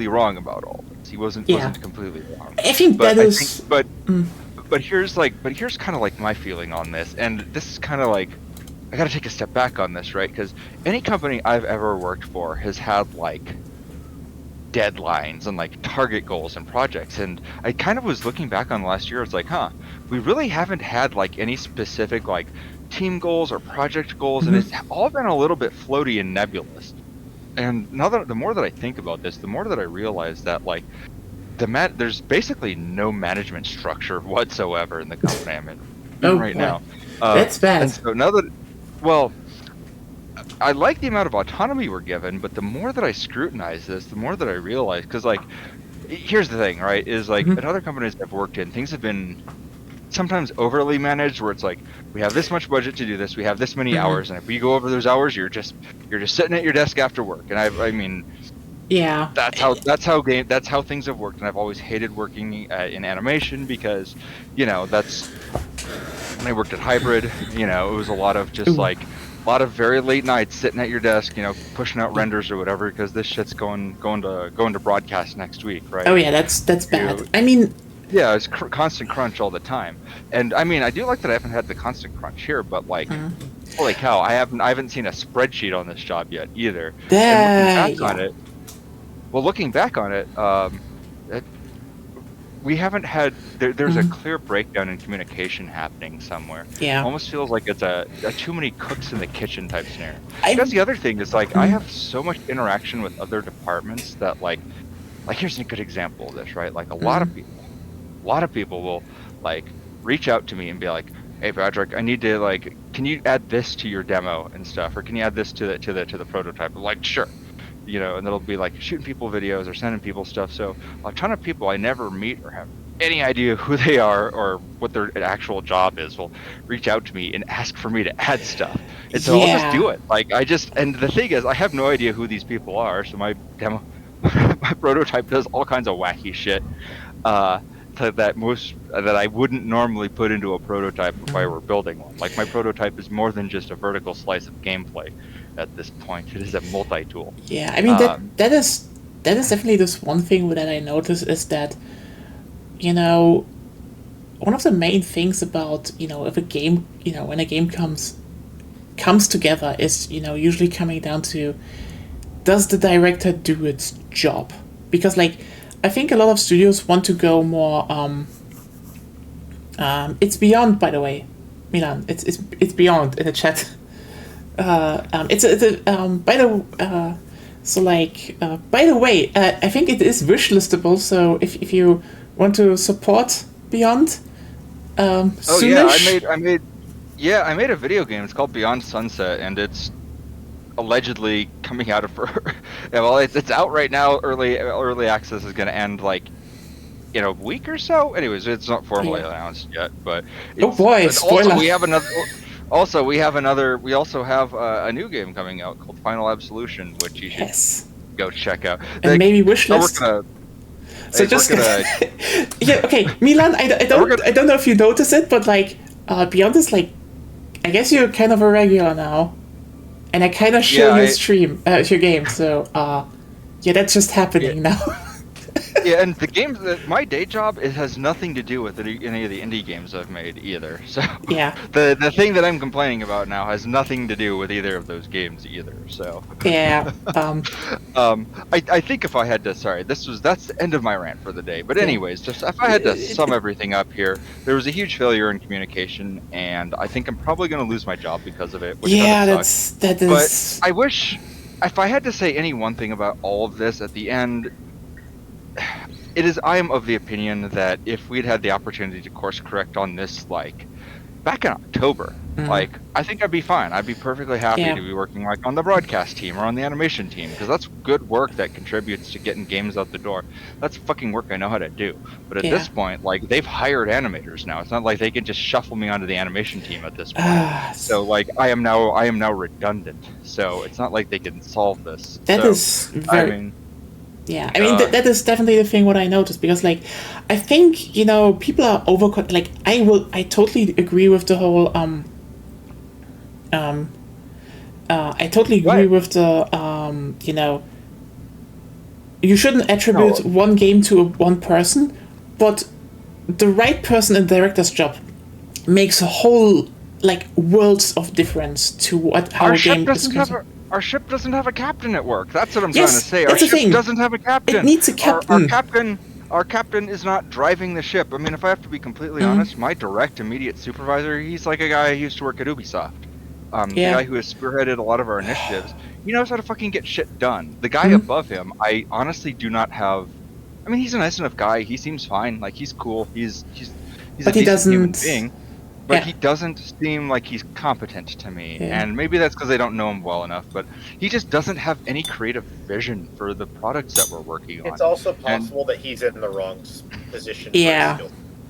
wrong about all this. He wasn't completely wrong. I think but that is. But here's kind of like my feeling on this, and this is kind of like, I got to take a step back on this, right? Because any company I've ever worked for has had like deadlines and like target goals and projects, and I kind of was looking back on last year. It's like, we really haven't had like any specific like team goals or project goals, and it's all been a little bit floaty and nebulous. And now that the more that I think about this, the more that I realize that like there's basically no management structure whatsoever in the company I'm in right now. That's bad. And so now that, well, I like the amount of autonomy we're given, but the more that I scrutinize this, the more that I realize, because like, here's the thing, right? Is like, in other companies I've worked in, things have been sometimes overly managed, where it's like, we have this much budget to do this, we have this many hours, and if we go over those hours, you're just sitting at your desk after work. And I mean, yeah, that's how things have worked, and I've always hated working in animation because, you know, that's when I worked at Hybrid. You know, it was a lot of just like a lot of very late nights sitting at your desk, you know, pushing out renders or whatever, because this shit's going to broadcast next week, right? Oh yeah, that's bad. I mean, yeah, it's constant crunch all the time. And I mean, I do like that I haven't had the constant crunch here, but like, holy cow, I haven't seen a spreadsheet on this job yet either. Looking back on it, we haven't had, there's a clear breakdown in communication happening somewhere. Yeah. It almost feels like it's a too many cooks in the kitchen type scenario. That's the other thing is like, I have so much interaction with other departments that like here's a good example of this, right? Like a lot of people will like reach out to me and be like, hey Patrick, I need to like, can you add this to your demo and stuff, or can you add this to the prototype? I'm like, sure. You know, and it'll be like shooting people videos or sending people stuff. So a ton of people I never meet or have any idea who they are or what their actual job is will reach out to me and ask for me to add stuff. And so I'll just do it. Like and the thing is, I have no idea who these people are. So my demo, my prototype does all kinds of wacky shit that I wouldn't normally put into a prototype if I were building one. Like my prototype is more than just a vertical slice of gameplay. At this point, it is a multi-tool. Yeah, I mean that is definitely this one thing that I notice is that, you know, one of the main things about, you know, if a game, you know, when a game comes together is, you know, usually coming down to, does the director do its job? Because like, I think a lot of studios want to go more. It's beyond, by the way, Milan. It's beyond in the chat. By the way, I think it is wishlistable. So if you want to support Beyond, soonish. I made a video game. It's called Beyond Sunset, and it's allegedly coming out of it's out right now. Early access is going to end like in a week or so. Anyways, it's not formally announced yet, but spoiler! Also, we have another. Also, we also have a new game coming out called Final Absolution, which you should Yes. go check out. And maybe wishlist. So we're just gonna yeah, okay, Milan. I don't know if you notice it, but like, be honest, like, I guess you're kind of a regular now, and I kind of show your stream, your game. So, yeah, that's just happening now. yeah, and the games that my day job, it has nothing to do with any of the indie games I've made either. So Yeah. the thing that I'm complaining about now has nothing to do with either of those games either. So Yeah. I think if I had to, that's the end of my rant for the day. But anyways, just if I had to sum everything up here, there was a huge failure in communication, and I think I'm probably going to lose my job because of it. Which Yeah, kinda sucks. that is. But I wish, if I had to say any one thing about all of this at the end, I am of the opinion that if we'd had the opportunity to course correct on this, like, back in October, like, I think I'd be fine. I'd be perfectly happy to be working, like, on the broadcast team or on the animation team, because that's good work that contributes to getting games out the door. That's fucking work I know how to do. But at this point, like, they've hired animators now. It's not like they can just shuffle me onto the animation team at this point. So, like, I am now redundant. So it's not like they can solve this. That is very. I mean, yeah, I mean that is definitely the thing what I noticed, because like I think people are like I totally agree with the whole I totally agree with the you shouldn't attribute one game to one person, but the right person in the director's job makes a whole like worlds of difference to how a game is concerned. Our ship doesn't have a captain at work. That's what I'm Yes, trying to say. Our that's the ship thing. doesn't have a captain. It needs a captain. Our captain is not driving the ship. I mean, if I have to be completely honest, my direct immediate supervisor, he's like a guy who used to work at Ubisoft. The guy who has spearheaded a lot of our initiatives. He knows how to fucking get shit done. The guy above him, I honestly do not have. I mean, he's a nice enough guy. He seems fine. Like, he's cool. He's But a he decent human doesn't- being. But he doesn't seem like he's competent to me, and maybe that's because I don't know him well enough, but he just doesn't have any creative vision for the products that we're working on. It's also possible that he's in the wrong position. Yeah.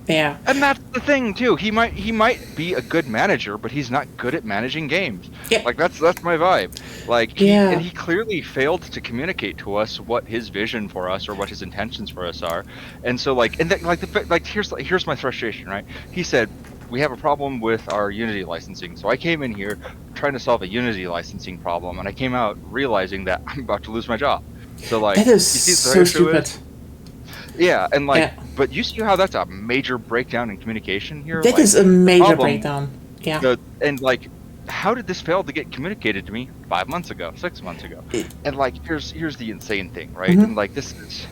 Yeah. And that's the thing too. He might be a good manager, but he's not good at managing games. Yeah. Like that's my vibe. Like he clearly failed to communicate to us what his vision for us or what his intentions for us are. And so here's my frustration, right? He said, we have a problem with our Unity licensing. So I came in here trying to solve a Unity licensing problem, and I came out realizing that I'm about to lose my job. So like, that is you see so stupid. Yeah, and like, but you see how that's a major breakdown in communication here? That is a major breakdown. Yeah. And like, how did this fail to get communicated to me 5 months ago, 6 months ago? And like, here's the insane thing, right? And like, this is,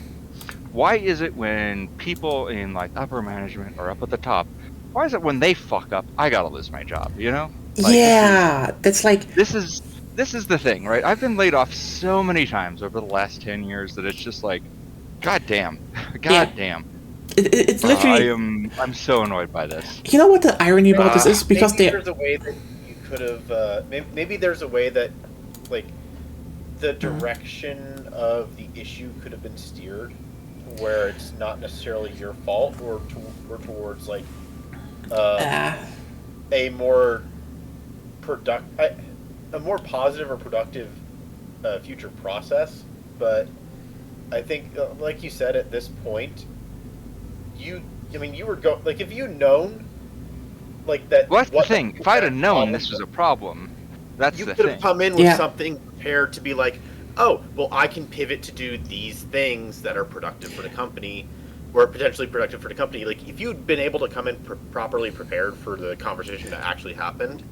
why is it when people in like upper management or up at the top, why is it when they fuck up, I gotta lose my job, you know? Like, that's like... This is the thing, right? I've been laid off so many times over the last 10 years that it's just like, God damn. It's literally... I'm so annoyed by this. You know what the irony about this is? Because there's a way that you could have... maybe there's a way that, like, the direction of the issue could have been steered where it's not necessarily your fault or towards, like, a more positive or productive future process. But I think, like you said, at this point, you were if you'd known, like that. Well, that's the thing. If I'd have known this was a problem, that's the thing. You could have come in with something prepared to be like, oh, well, I can pivot to do these things that are productive for the company. Or potentially productive for the company. Like, if you'd been able to come in properly prepared for the conversation that actually happened,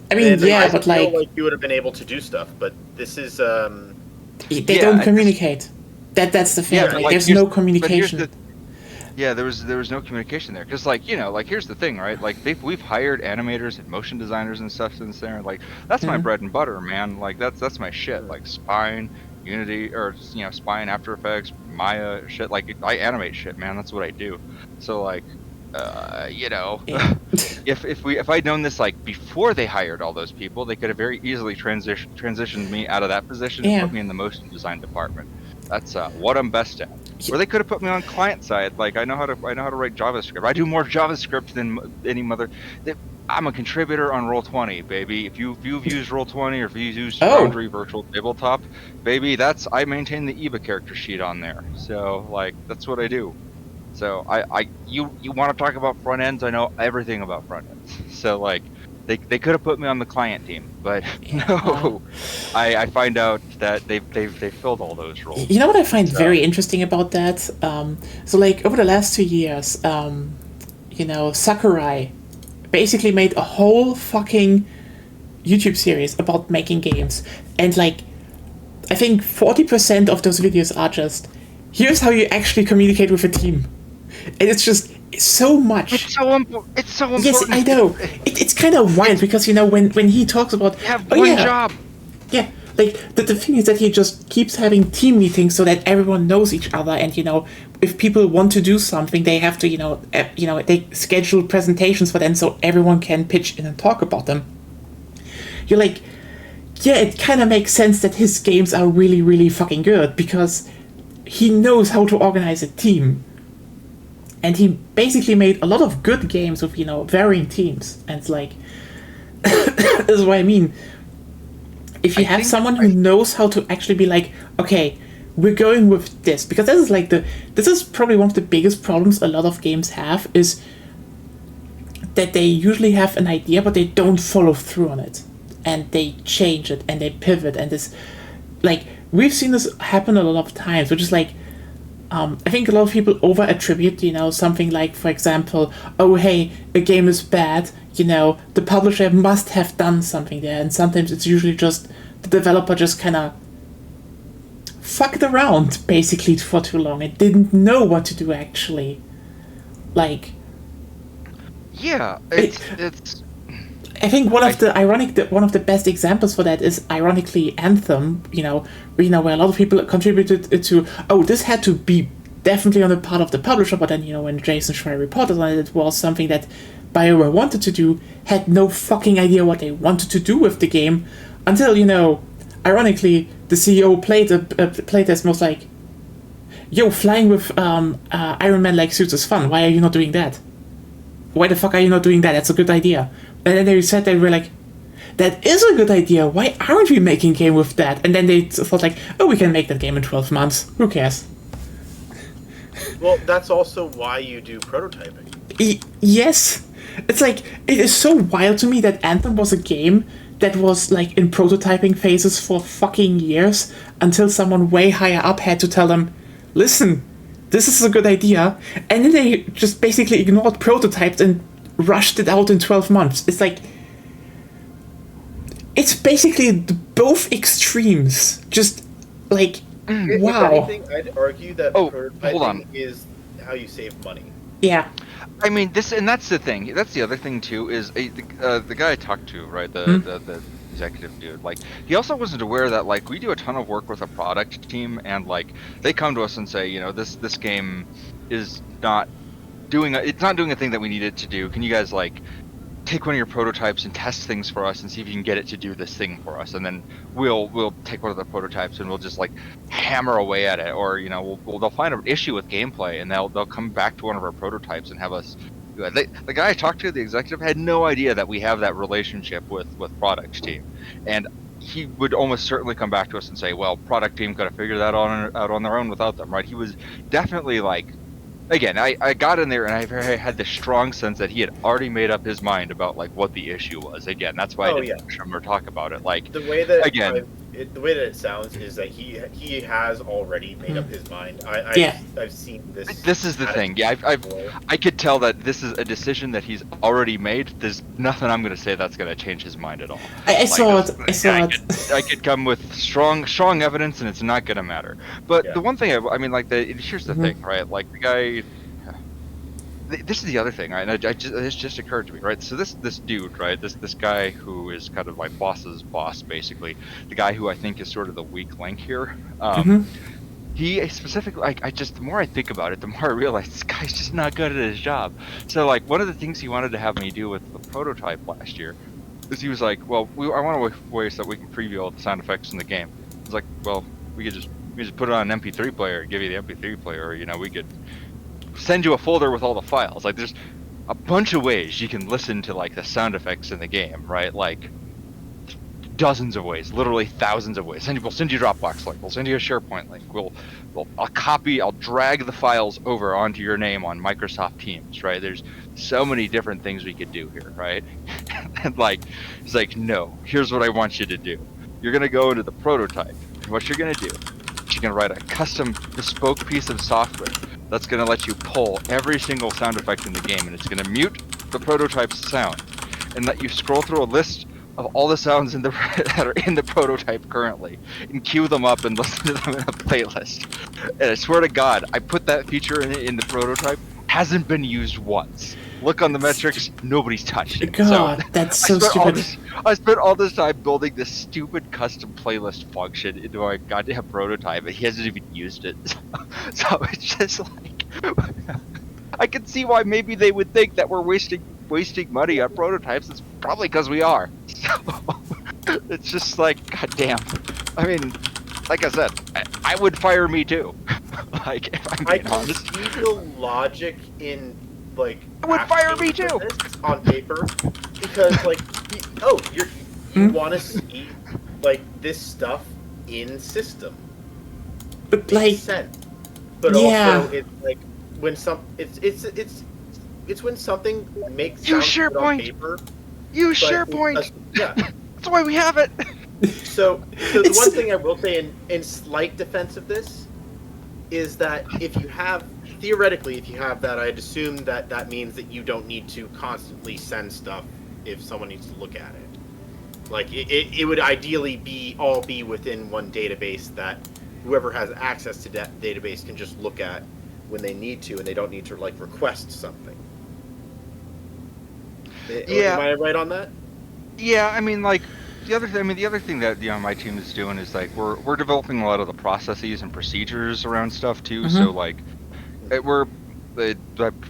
I mean, I but feel like you would have been able to do stuff. But this is they don't communicate. That's the thing. There's no communication. There was no communication there, because here's the thing, right? Like we've hired animators and motion designers and stuff since there. Like that's my bread and butter, man. Like that's my shit. Like Spine, Unity, or Spine, After Effects, Maya, shit. Like I animate shit, man. That's what I do. So like, if I'd known this like before they hired all those people, they could have very easily transitioned me out of that position and put me in the motion design department. That's what I'm best at. Or they could have put me on client side. Like I know how to write JavaScript. I do more JavaScript than any mother. I'm a contributor on Roll20, baby. If you've used Roll20 or if you've used Oh. Foundry Virtual Tabletop, baby, I maintain the EVA character sheet on there. So like that's what I do. So you want to talk about front ends? I know everything about front ends. So like they could have put me on the client team, but no. I find out that they filled all those roles. You know what I find very interesting about that? So like over the last 2 years, Sakurai basically made a whole fucking YouTube series about making games, and like I think 40% of those videos are just here's how you actually communicate with a team, and it's just so much. It's so important. Yes, I know. It's kind of wild because when he talks about You have one job. Yeah, like the thing is that he just keeps having team meetings so that everyone knows each other, and if people want to do something, they have to they schedule presentations for them so everyone can pitch in and talk about them. You're like, yeah, it kind of makes sense that his games are really, really fucking good because he knows how to organize a team. And he basically made a lot of good games with, varying teams. And it's like, this is what I mean. If you have someone who knows how to actually be like, okay, we're going with this. Because this is probably one of the biggest problems a lot of games have, is that they usually have an idea, but they don't follow through on it. And they change it, and they pivot, and this, like, we've seen this happen a lot of times, which is like, I think a lot of people over-attribute, something like, for example, oh, hey, a game is bad, the publisher must have done something there, and sometimes it's usually just the developer just kind of fucked around, basically, for too long, and didn't know what to do, actually. Like... Yeah, it's... I think one of the best examples for that is ironically Anthem, where a lot of people contributed it to, oh, this had to be definitely on the part of the publisher, but then, when Jason Schreier reported on it, it was something that BioWare wanted to do, had no fucking idea what they wanted to do with the game, until, ironically, the CEO played a playtest and was like, yo, flying with Iron Man-like suits is fun, why are you not doing that? Why the fuck are you not doing that? That's a good idea. And then they said they were like, that is a good idea. Why aren't we making a game with that? And then they thought like, oh, we can make that game in 12 months. Who cares? Well, that's also why you do prototyping. Yes. It's like, it is so wild to me that Anthem was a game that was like in prototyping phases for fucking years until someone way higher up had to tell them, listen, this is a good idea. And then they just basically ignored prototypes and rushed it out in 12 months. It's like, it's basically both extremes. Just like, wow. If anything, I'd argue that prototyping hold on. is how you save money. Yeah. I mean, that's the thing. That's the other thing too. Is the guy I talked to, right? The executive dude. Like, he also wasn't aware that like we do a ton of work with a product team, and like they come to us and say, this game is not doing a thing that we need it to do. Can you guys like take one of your prototypes and test things for us and see if you can get it to do this thing for us, and then we'll take one of the prototypes and we'll just like hammer away at it, or they'll find an issue with gameplay and they'll come back to one of our prototypes and have us do it. The guy I talked to, the executive, had no idea that we have that relationship with product team, and he would almost certainly come back to us and say, well, product team could have figured that out on their own without them, right? He was definitely like, again, I got in there and I had this strong sense that he had already made up his mind about like what the issue was. Again, that's why I didn't push him or talk about it. Like the way that the way that it sounds is that he has already made up his mind. I've seen this. This is the thing. Yeah, I could tell that this is a decision that he's already made. There's nothing I'm going to say that's going to change his mind at all. I saw it. I could come with strong evidence, and it's not going to matter. But the one thing here's the thing, right? Like the guy. This is the other thing, right? And it just occurred to me, right? So this dude, right? This guy who is kind of like boss's boss, basically, the guy who I think is sort of the weak link here. He specifically, the more I think about it, the more I realize this guy's just not good at his job. So like one of the things he wanted to have me do with the prototype last year is he was like, well, I want to way so that we can preview all the sound effects in the game. I was like, well, we could just put it on an MP3 player, give you the MP3 player, or we could send you a folder with all the files. Like a bunch of ways you can listen to like the sound effects in the game, right? Like dozens of ways, literally thousands of ways. And we'll send you a Dropbox link, we'll send you a SharePoint link, I'll drag the files over onto your name on Microsoft Teams, right? There's so many different things we could do here, right? And like, it's like, no, here's what I want you to do. You're gonna go into the prototype, and what you're gonna do is you're gonna write a custom bespoke piece of software that's gonna let you pull every single sound effect in the game, and it's gonna mute the prototype's sound, and let you scroll through a list of all the sounds that are in the prototype currently, and queue them up and listen to them in a playlist. And I swear to God, I put that feature in the prototype, hasn't been used once. Look on the metrics, nobody's touched it. God, that's so stupid. I spent all this time building this stupid custom playlist function into my goddamn prototype, and he hasn't even used it. So it's just like, I can see why maybe they would think that we're wasting money on prototypes. It's probably because we are. So it's just like, goddamn. I mean, like I said, I would fire me too. Like, if I'm being honest. I can see the logic in, like, I would fire me asking too for this on paper, because like, you want to see like this stuff in system. But like, Sense. But yeah. also it's like when it's when something makes Use sound good on SharePoint. paper. Use but SharePoint. yeah. That's why we have it. So the one thing I will say in slight defense of this is that if you have that, I'd assume that means that you don't need to constantly send stuff if someone needs to look at it. Like it would ideally be within one database that whoever has access to that database can just look at when they need to, and they don't need to like request something. Yeah. Am I right on that? Yeah, I mean, like the other thing that my team is doing is like we're developing a lot of the processes and procedures around stuff too. So like,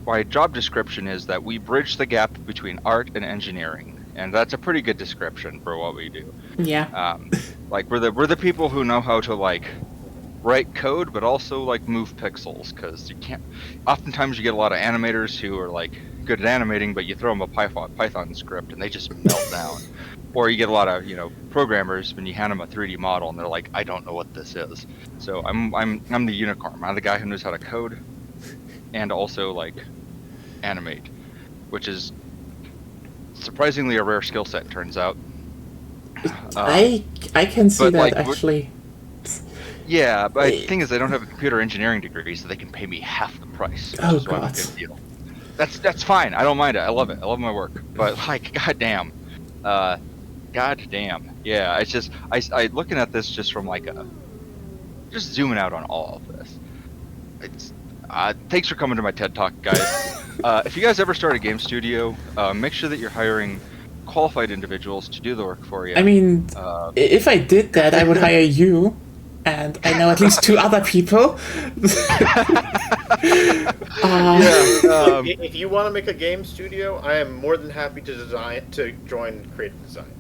my job description is that we bridge the gap between art and engineering, and that's a pretty good description for what we do. Yeah. Like we're the people who know how to like write code, but also like move pixels, because you can't. Oftentimes you get a lot of animators who are like good at animating, but you throw them a Python script and they just melt down. Or you get a lot of programmers when you hand them a 3D model and they're like, I don't know what this is. So I'm the unicorn. I'm the guy who knows how to code and also like animate, which is surprisingly a rare skill set, turns out. I can see but, that like, actually. Yeah, but the thing is, I don't have a computer engineering degree, so they can pay me half the price. Which Oh is why I'm a God. good deal. That's fine. I don't mind it. I love it. I love my work. But like, goddamn, yeah. It's just I looking at this just from like just zooming out on all of this. It's thanks for coming to my TED Talk, guys. If you guys ever start a game studio, make sure that you're hiring qualified individuals to do the work for you. I mean, if I did that, I would hire you, and I know at least 2 other people. If you want to make a game studio, I am more than happy to join creative design.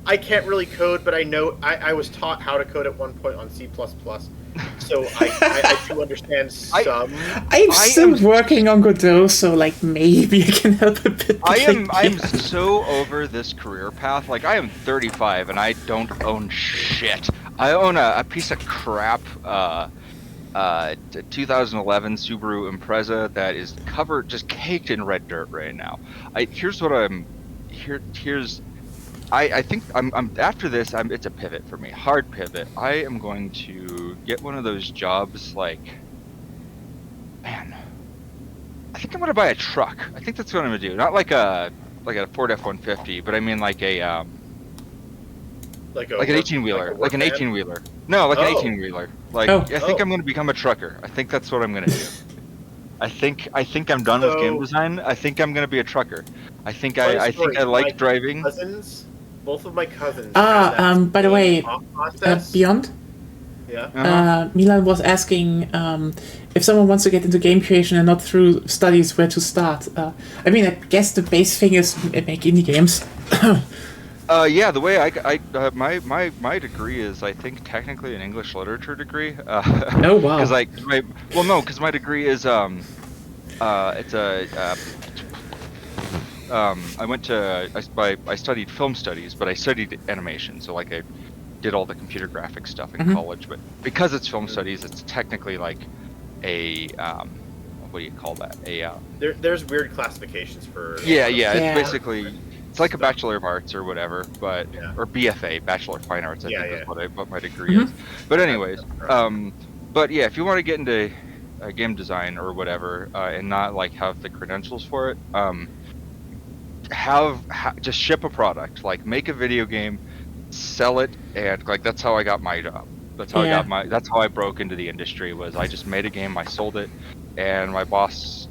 I can't really code, but I know I was taught how to code at one point on C++, so I do understand some. I'm still working on Godot, so like maybe I can help a bit. I'm so over this career path. Like, I am 35 and I don't own shit. I own a piece of crap 2011 Subaru Impreza that is just caked in red dirt right now. I think I'm after this. It's a pivot for me, hard pivot. I am going to get one of those jobs like, man, I think I'm gonna buy a truck. I think that's what I'm gonna do. Not like a Ford F-150, but I mean like a like an 18-wheeler, like an 18-wheeler. No, like an 18-wheeler. Like, I think I'm gonna become a trucker. I think that's what I'm gonna do. I think I'm done with game design. I think I'm gonna be a trucker. I think I like driving. Both of my cousins. By the way, Beyond? Yeah. Milan was asking if someone wants to get into game creation and not through studies, where to start. I mean, I guess the base thing is make indie games. Yeah, the way my degree is, I think, technically an English literature degree. Oh wow. Because because my degree is It's a. I went to. I studied film studies, but I studied animation. So like I did all the computer graphic stuff in college. But because it's film studies, it's technically like a. What do you call that? There's weird classifications for. Yeah. Yeah. It's basically. It's like a Bachelor of Arts or whatever, but Yeah. or BFA, Bachelor of Fine Arts. I Yeah, think yeah. is what my degree is. But anyways, but yeah, if you want to get into game design or whatever, and not like have the credentials for it, just ship a product, like make a video game, sell it, and like that's how I got my job. That's how Yeah. that's how I broke into the industry. Was I just made a game, I sold it, and my boss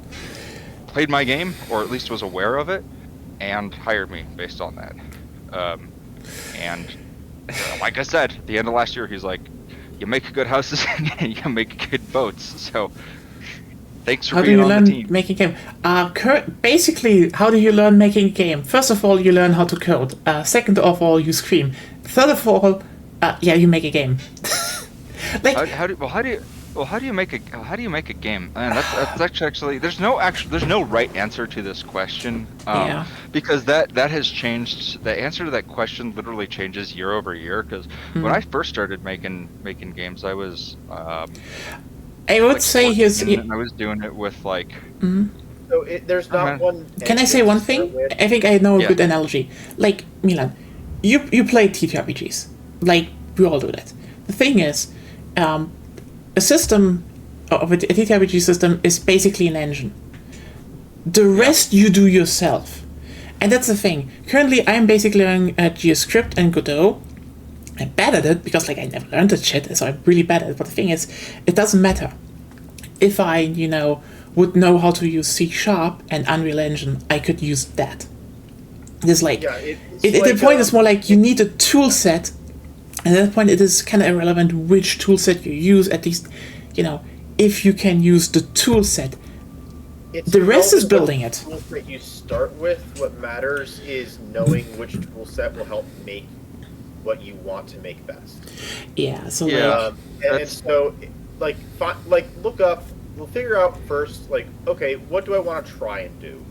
played my game, or at least was aware of it, and hired me based on that. And like I said, at the end of last year, he's like, "You make good houses, and you make good boats." So thanks for How do being you on learn the team. making game? Basically, how do you learn making a game? First of all, you learn how to code. Second of all, you scream. Third of all, you make a game. like, How do you make a game? And that's actually there's no right answer to this question. Yeah. Because that has changed. The answer to that question literally changes year over year. Because when I first started making games, I was I would say here's. and I was doing it with like. So there's not one. Can I say one thing? I think I know a good analogy. Like, Milan, you play TTRPGs. Like, we all do that. The thing is, a system of a TTRPG system is basically an engine. The rest you do yourself. And that's the thing. Currently, I'm basically learning GeoScript and Godot. I'm bad at it because, like, I never learned that shit, so I'm really bad at it. But the thing is, it doesn't matter. If I, would know how to use C# and Unreal Engine, I could use that. There's like, the point is more like you need a tool set, and at that point it is kind of irrelevant which tool set you use. At least, if you can use the tool set, the rest is building it. The tools that you start with, what matters is knowing which tool set will help make what you want to make best. Yeah. So and so, look up. We'll figure out first, like, okay, what do I want to try and do?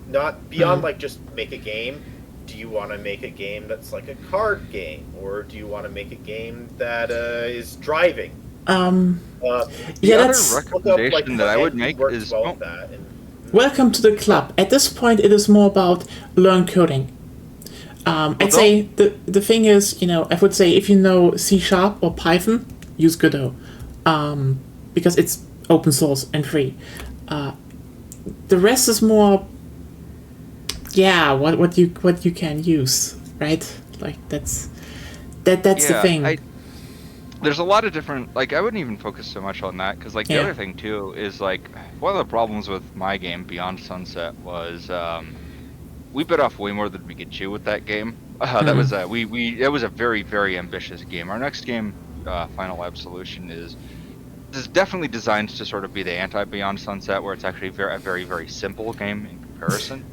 Not beyond, like, just make a game. Do you want to make a game that's like a card game? Or do you want to make a game that is driving? The that's... other recommendation that I would make is... Welcome to the club. At this point, it is more about learn coding. I'd say the thing is, I would say if you know C# or Python, use Godot. Because it's open source and free. The rest is more, what you can use, right? Like that's the thing. There's a lot of different, like, I wouldn't even focus so much on that because, like, the other thing too is, like, one of the problems with my game Beyond Sunset was we bit off way more than we could chew with that game. That was it was a very, very ambitious game. Our next game, Final Absolution, is definitely designed to sort of be the anti-Beyond Sunset, where it's actually a very, very simple game in comparison.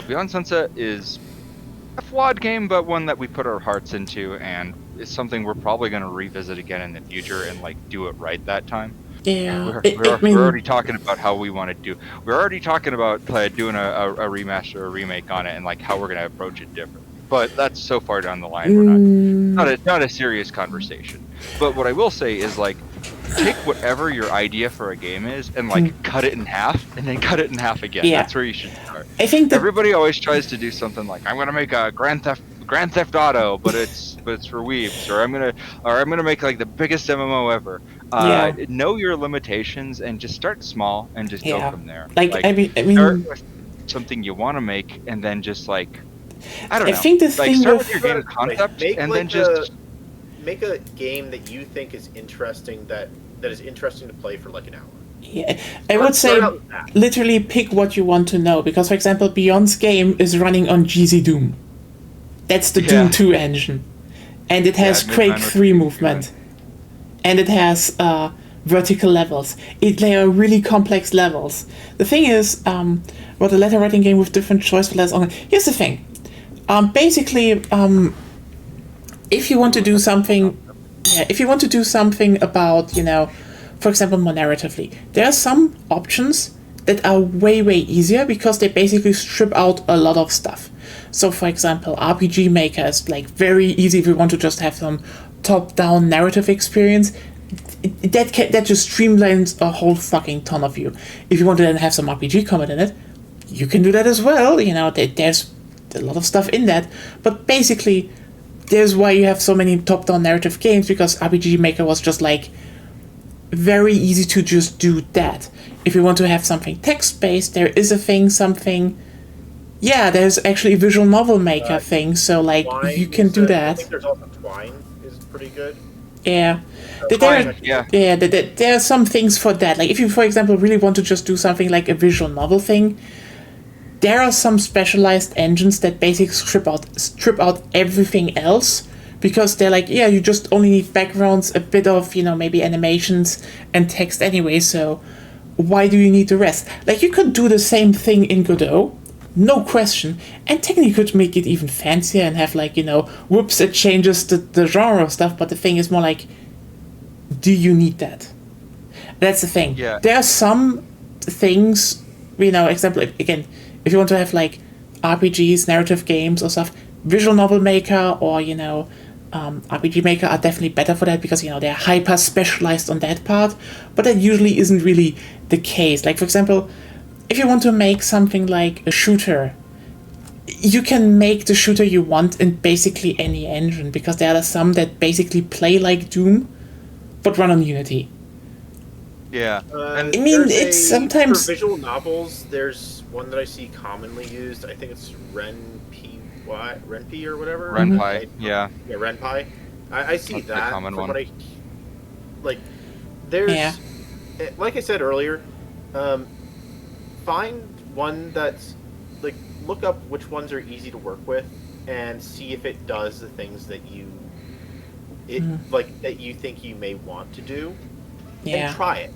Beyond Sunset is a flawed game, but one that we put our hearts into, and it's something we're probably going to revisit again in the future and, like, do it right that time. Yeah, we're already talking about how we want to do. We're already talking about doing a remaster or remake on it, and, like, how we're going to approach it differently. But that's so far down the line. We're not a serious conversation. But what I will say is, like, take whatever your idea for a game is and, like, cut it in half and then cut it in half again. Yeah. That's where you should start. I think that everybody always tries to do something like, I'm gonna make a Grand Theft Auto, but it's for weebs, or I'm gonna make, like, the biggest MMO ever. Know your limitations and just start small and just go from there. I mean, start with something you want to make and then just, like, I don't know. I think the thing start with your game concept and then just make a game that you think is interesting, that is interesting to play for like an hour. Yeah, I would say literally pick what you want to know, because, for example, Beyond's game is running on GZ Doom. That's the Doom 2 engine. And it has Quake 3 movement. And it has vertical levels. They are really complex levels. The thing is, what a letter writing game with different choice for less. Here's the thing. Basically, if you want to do something, about, for example, more narratively, there are some options that are way, way easier because they basically strip out a lot of stuff. So, for example, RPG Maker is like very easy if you want to just have some top-down narrative experience. That just streamlines a whole fucking ton of you. If you want to then have some RPG combat in it, you can do that as well. You know, there's a lot of stuff in that. But basically, there's why you have so many top-down narrative games, because RPG Maker was just like very easy to just do that. If you want to have something text-based, there is a thing, something... Yeah, there's actually a visual novel maker thing, so like Twine you can is, do I that. think there's also Twine is pretty good. Yeah. Twine, yeah. There are some things for that. Like if you, for example, really want to just do something like a visual novel thing, there are some specialized engines that basically strip out everything else, because they're like, yeah, you just only need backgrounds, a bit of, you know, maybe animations and text anyway, so why do you need the rest? Like you could do the same thing in Godot, no question, and technically you could make it even fancier and have like, you know, whoops, it changes the genre of stuff, but the thing is more like, do you need that? That's the thing. Yeah. There are some things, you know, example, again, if you want to have like RPGs, narrative games or stuff, Visual Novel Maker or, you know, RPG Maker are definitely better for that because, you know, they're hyper specialized on that part, but that usually isn't really the case. Like, for example, if you want to make something like a shooter, you can make the shooter you want in basically any engine, because there are some that basically play like Doom, but run on Unity. Yeah. I mean, There's it's sometimes... For visual novels, there's one that I see commonly used. I think it's Renpy or whatever. Renpy, yeah. Yeah, Renpy. I see That's the that. common from one. what like, there's... Yeah. Like I said earlier, find one that's... Like, look up which ones are easy to work with and see if it does the things that you... like, that you think you may want to do. Yeah. And try it.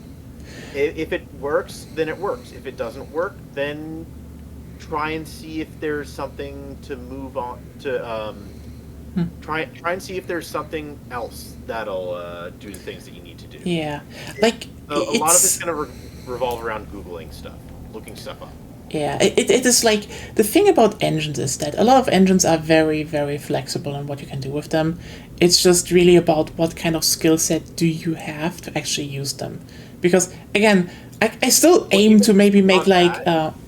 If it works, then it works. If it doesn't work, then try and see if there's something to move on to. Try and see if there's something else that'll do the things that you need to do. Yeah. Like, A lot of it's going to revolve around Googling stuff, looking stuff up. Yeah, it is like, the thing about engines is that a lot of engines are very, very flexible on what you can do with them. It's just really about what kind of skill set do you have to actually use them. Because, again, I still aim to maybe make like,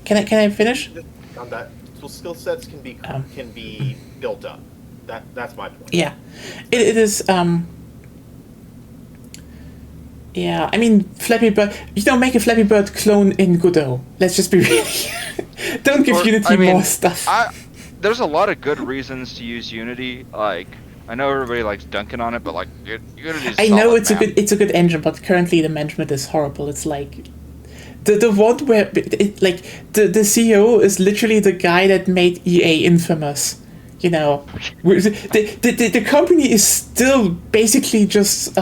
can I finish? On that, skill sets can be built up. That's my point. Yeah, it is, yeah, I mean, Flappy Bird, you don't make a Flappy Bird clone in Godot. Let's just be really... Don't give Unity more stuff. There's a lot of good reasons to use Unity. Like, I know everybody likes dunking on it, but like, Unity's I know solid, it's a good engine, but currently the management is horrible. It's like... The one where... the CEO is literally the guy that made EA infamous. You know, the company is still basically just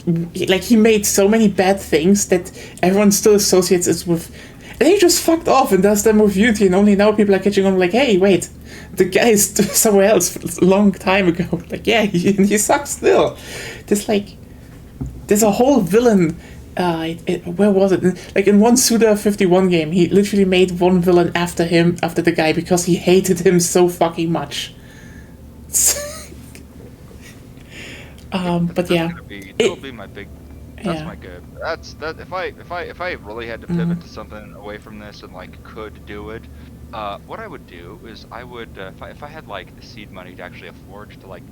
like, he made so many bad things that everyone still associates it with, and he just fucked off and does them with Unity, and only now people are catching on like, hey, wait, the guy is somewhere else a long time ago. Like, yeah, he sucks still. There's a whole villain, where was it? Like, in one Suda51 game, he literally made one villain after the guy, because he hated him so fucking much. But yeah, it'll be my big. That's yeah. my good. That. If I really had to pivot to something away from this and like could do it, what I would do is I would if I had like the seed money to actually afford to like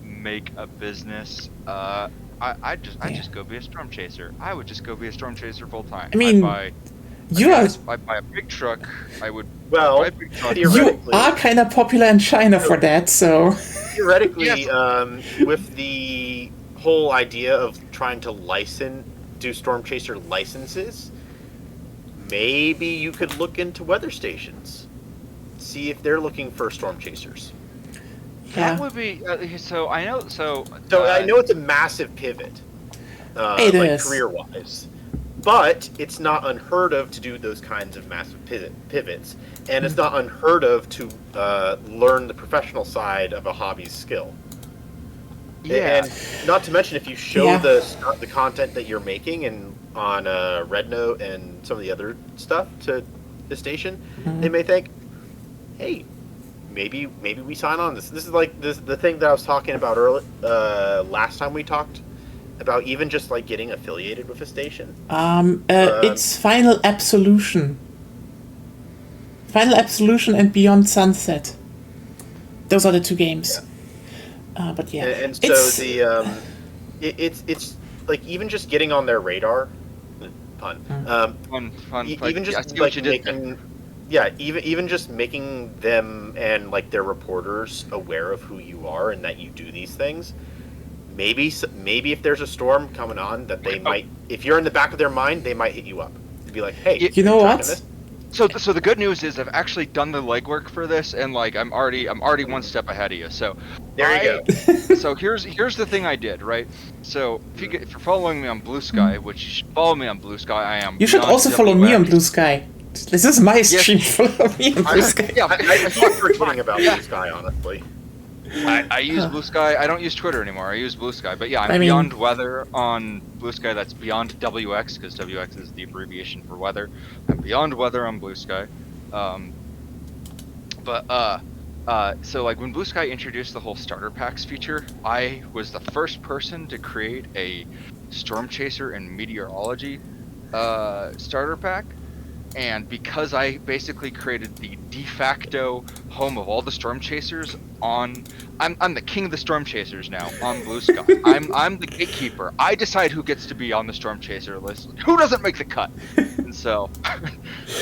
make a business. I'd just go be a storm chaser. I would just go be a storm chaser full time. I mean, I'd buy a big truck. I would. Well, buy a big truck. You are kind of popular in China for that, so. Theoretically, Yes. With the whole idea of trying to do Storm Chaser licenses, maybe you could look into weather stations, see if they're looking for Storm Chasers. That would be so. I know. So I know it's a massive pivot, It is. career-wise, but it's not unheard of to do those kinds of massive pivots, and it's not unheard of to learn the professional side of a hobby's skill. Yeah. And not to mention, if you show Yeah. the content that you're making and on Red Note and some of the other stuff to the station, they may think, hey, maybe we sign on this. This is like the thing that I was talking about last time we talked about, even just like getting affiliated with a station. It's Final Absolution. Final Absolution and Beyond Sunset. Those are the two games. But yeah, And so it's like even just getting on their radar, pun. Fun. Even just I see like what you did there. making, even just making them and like their reporters aware of who you are and that you do these things. Maybe if there's a storm coming on, that they might, if you're in the back of their mind, they might hit you up and be like, hey, You know tracking what? this? So the good news is I've actually done the legwork for this, and like I'm already one step ahead of you. So There you go. So here's the thing I did, right? So if you're following me on Blue Sky, which you should follow me on Blue Sky, I am. You should beyond also follow me on WX. Blue Sky. This is my stream. Follow me on Blue Sky. Yeah, I stopped forgetting about Blue Sky, honestly. I use Blue Sky. I don't use Twitter anymore. I use Blue Sky. But yeah, I'm I mean- Beyond Weather on Blue Sky. That's Beyond WX, because WX is the abbreviation for weather. I'm Beyond Weather on Blue Sky. So like when Blue Sky introduced the whole starter packs feature, I was the first person to create a Storm Chaser and Meteorology starter pack. And because I basically created the de facto home of all the Storm Chasers I'm the king of the Storm Chasers now on Blue Sky. I'm the gatekeeper. I decide who gets to be on the Storm Chaser list, who doesn't make the cut. And so,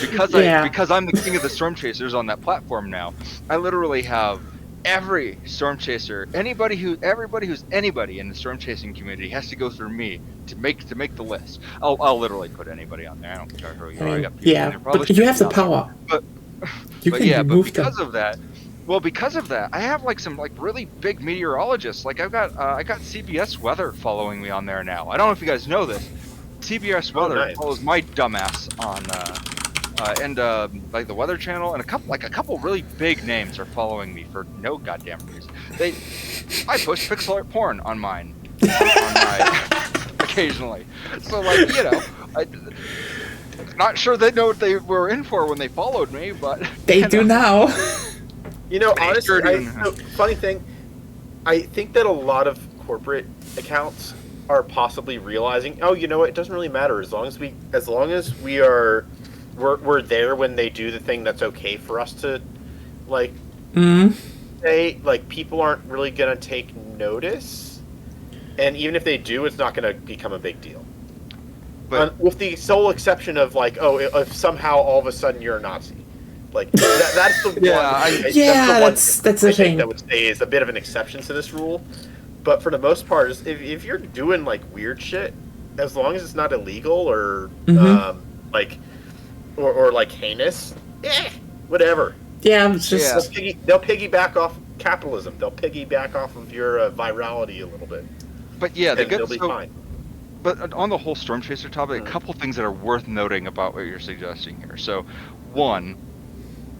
because I'm the king of the Storm Chasers on that platform now, I literally have every Storm Chaser, everybody who's anybody in the Storm Chasing community has to go through me to make the list. I'll literally put anybody on there. I don't care who you are. I got people in there probably but you have the shooting power. But You can remove because them. of that, I have like some like really big meteorologists. Like I got CBS Weather following me on there now. I don't know if you guys know this. CBS Weather nice. follows my dumbass on like the Weather Channel, and a couple really big names are following me for no goddamn reason. I post pixel art porn on mine occasionally. So like not sure they know what they were in for when they followed me, but They do now. Honestly, sure do. funny thing, I think that a lot of corporate accounts are possibly realizing, oh, you know what, it doesn't really matter as long as we're there when they do the thing that's okay for us to like say, like people aren't really gonna take notice, and even if they do, it's not gonna become a big deal. But With the sole exception of like, oh, if somehow all of a sudden you're a Nazi, like that's the that's the I think thing. that would say is a bit of an exception to this rule. But for the most part, if you're doing like weird shit, as long as it's not illegal or like or like heinous, whatever. Yeah, it's just They'll piggyback off capitalism. They'll piggyback off of your virality a little bit. but yeah, They'll be fine. But on the whole Storm Chaser topic, a couple things that are worth noting about what you're suggesting here. So, one,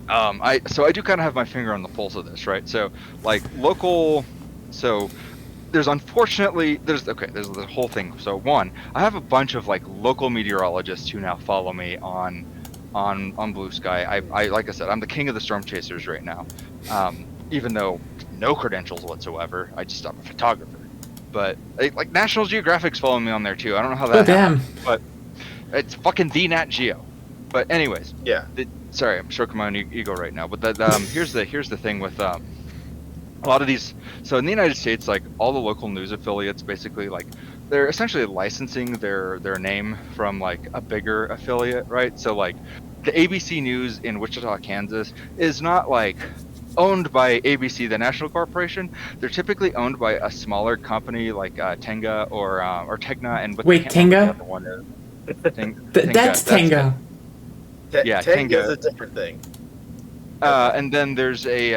I do kind of have my finger on the pulse of this, right? So, like local, there's the whole thing. So one, I have a bunch of like local meteorologists who now follow me on Blue Sky. I like I said, I'm the king of the Storm Chasers right now, even though no credentials whatsoever. I'm a photographer. But like National Geographic's following me on there too. I don't know how that happened, but it's fucking the Nat Geo. But anyways, Yeah. Sorry, I'm stroking my own ego right now. But here's the thing with a lot of these. So in the United States, like all the local news affiliates, basically like they're essentially licensing their name from like a bigger affiliate, right? So like the ABC News in Wichita, Kansas, is not like owned by ABC, the national corporation. They're typically owned by a smaller company like Tenga or Tegna. And Wait, Tenga? That's Tenga. Yeah, Tank Tenga. is a different thing. And then there's a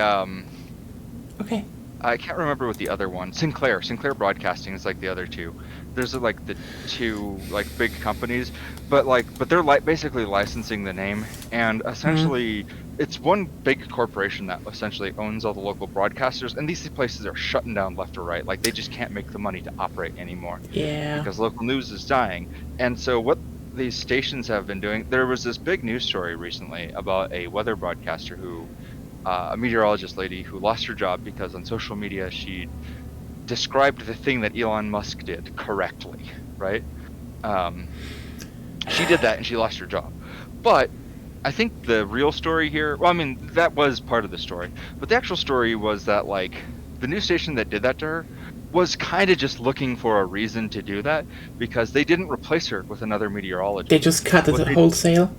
Okay. I can't remember what the other one. Sinclair Broadcasting is like the other two. There's like the two like big companies, but they're like basically licensing the name, and essentially it's one big corporation that essentially owns all the local broadcasters, and these places are shutting down left or right. Like they just can't make the money to operate anymore. Yeah. Because local news is dying. And so what these stations have been doing, there was this big news story recently about a weather broadcaster who a meteorologist lady who lost her job because on social media she described the thing that Elon Musk did correctly, right? She did that and she lost her job. But I think the real story here, well, I mean, that was part of the story, but the actual story was that, like, the news station that did that to her was kind of just looking for a reason to do that because they didn't replace her with another meteorologist. They just cut it wholesale.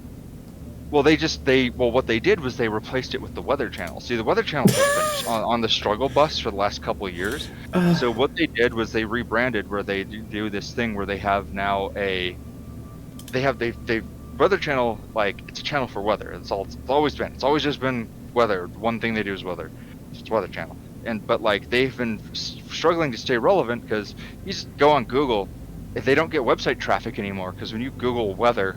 Well, what they did was they replaced it with the Weather Channel. See, the Weather Channel has been on the struggle bus for the last couple of years. So what they did was they rebranded, where they do this thing where they have now they Weather Channel, like, it's a channel for weather. It's always been. It's always just been weather. One thing they do is weather. It's Weather Channel. But like they've been struggling to stay relevant because you just go on Google, if they don't get website traffic anymore, because when you Google weather,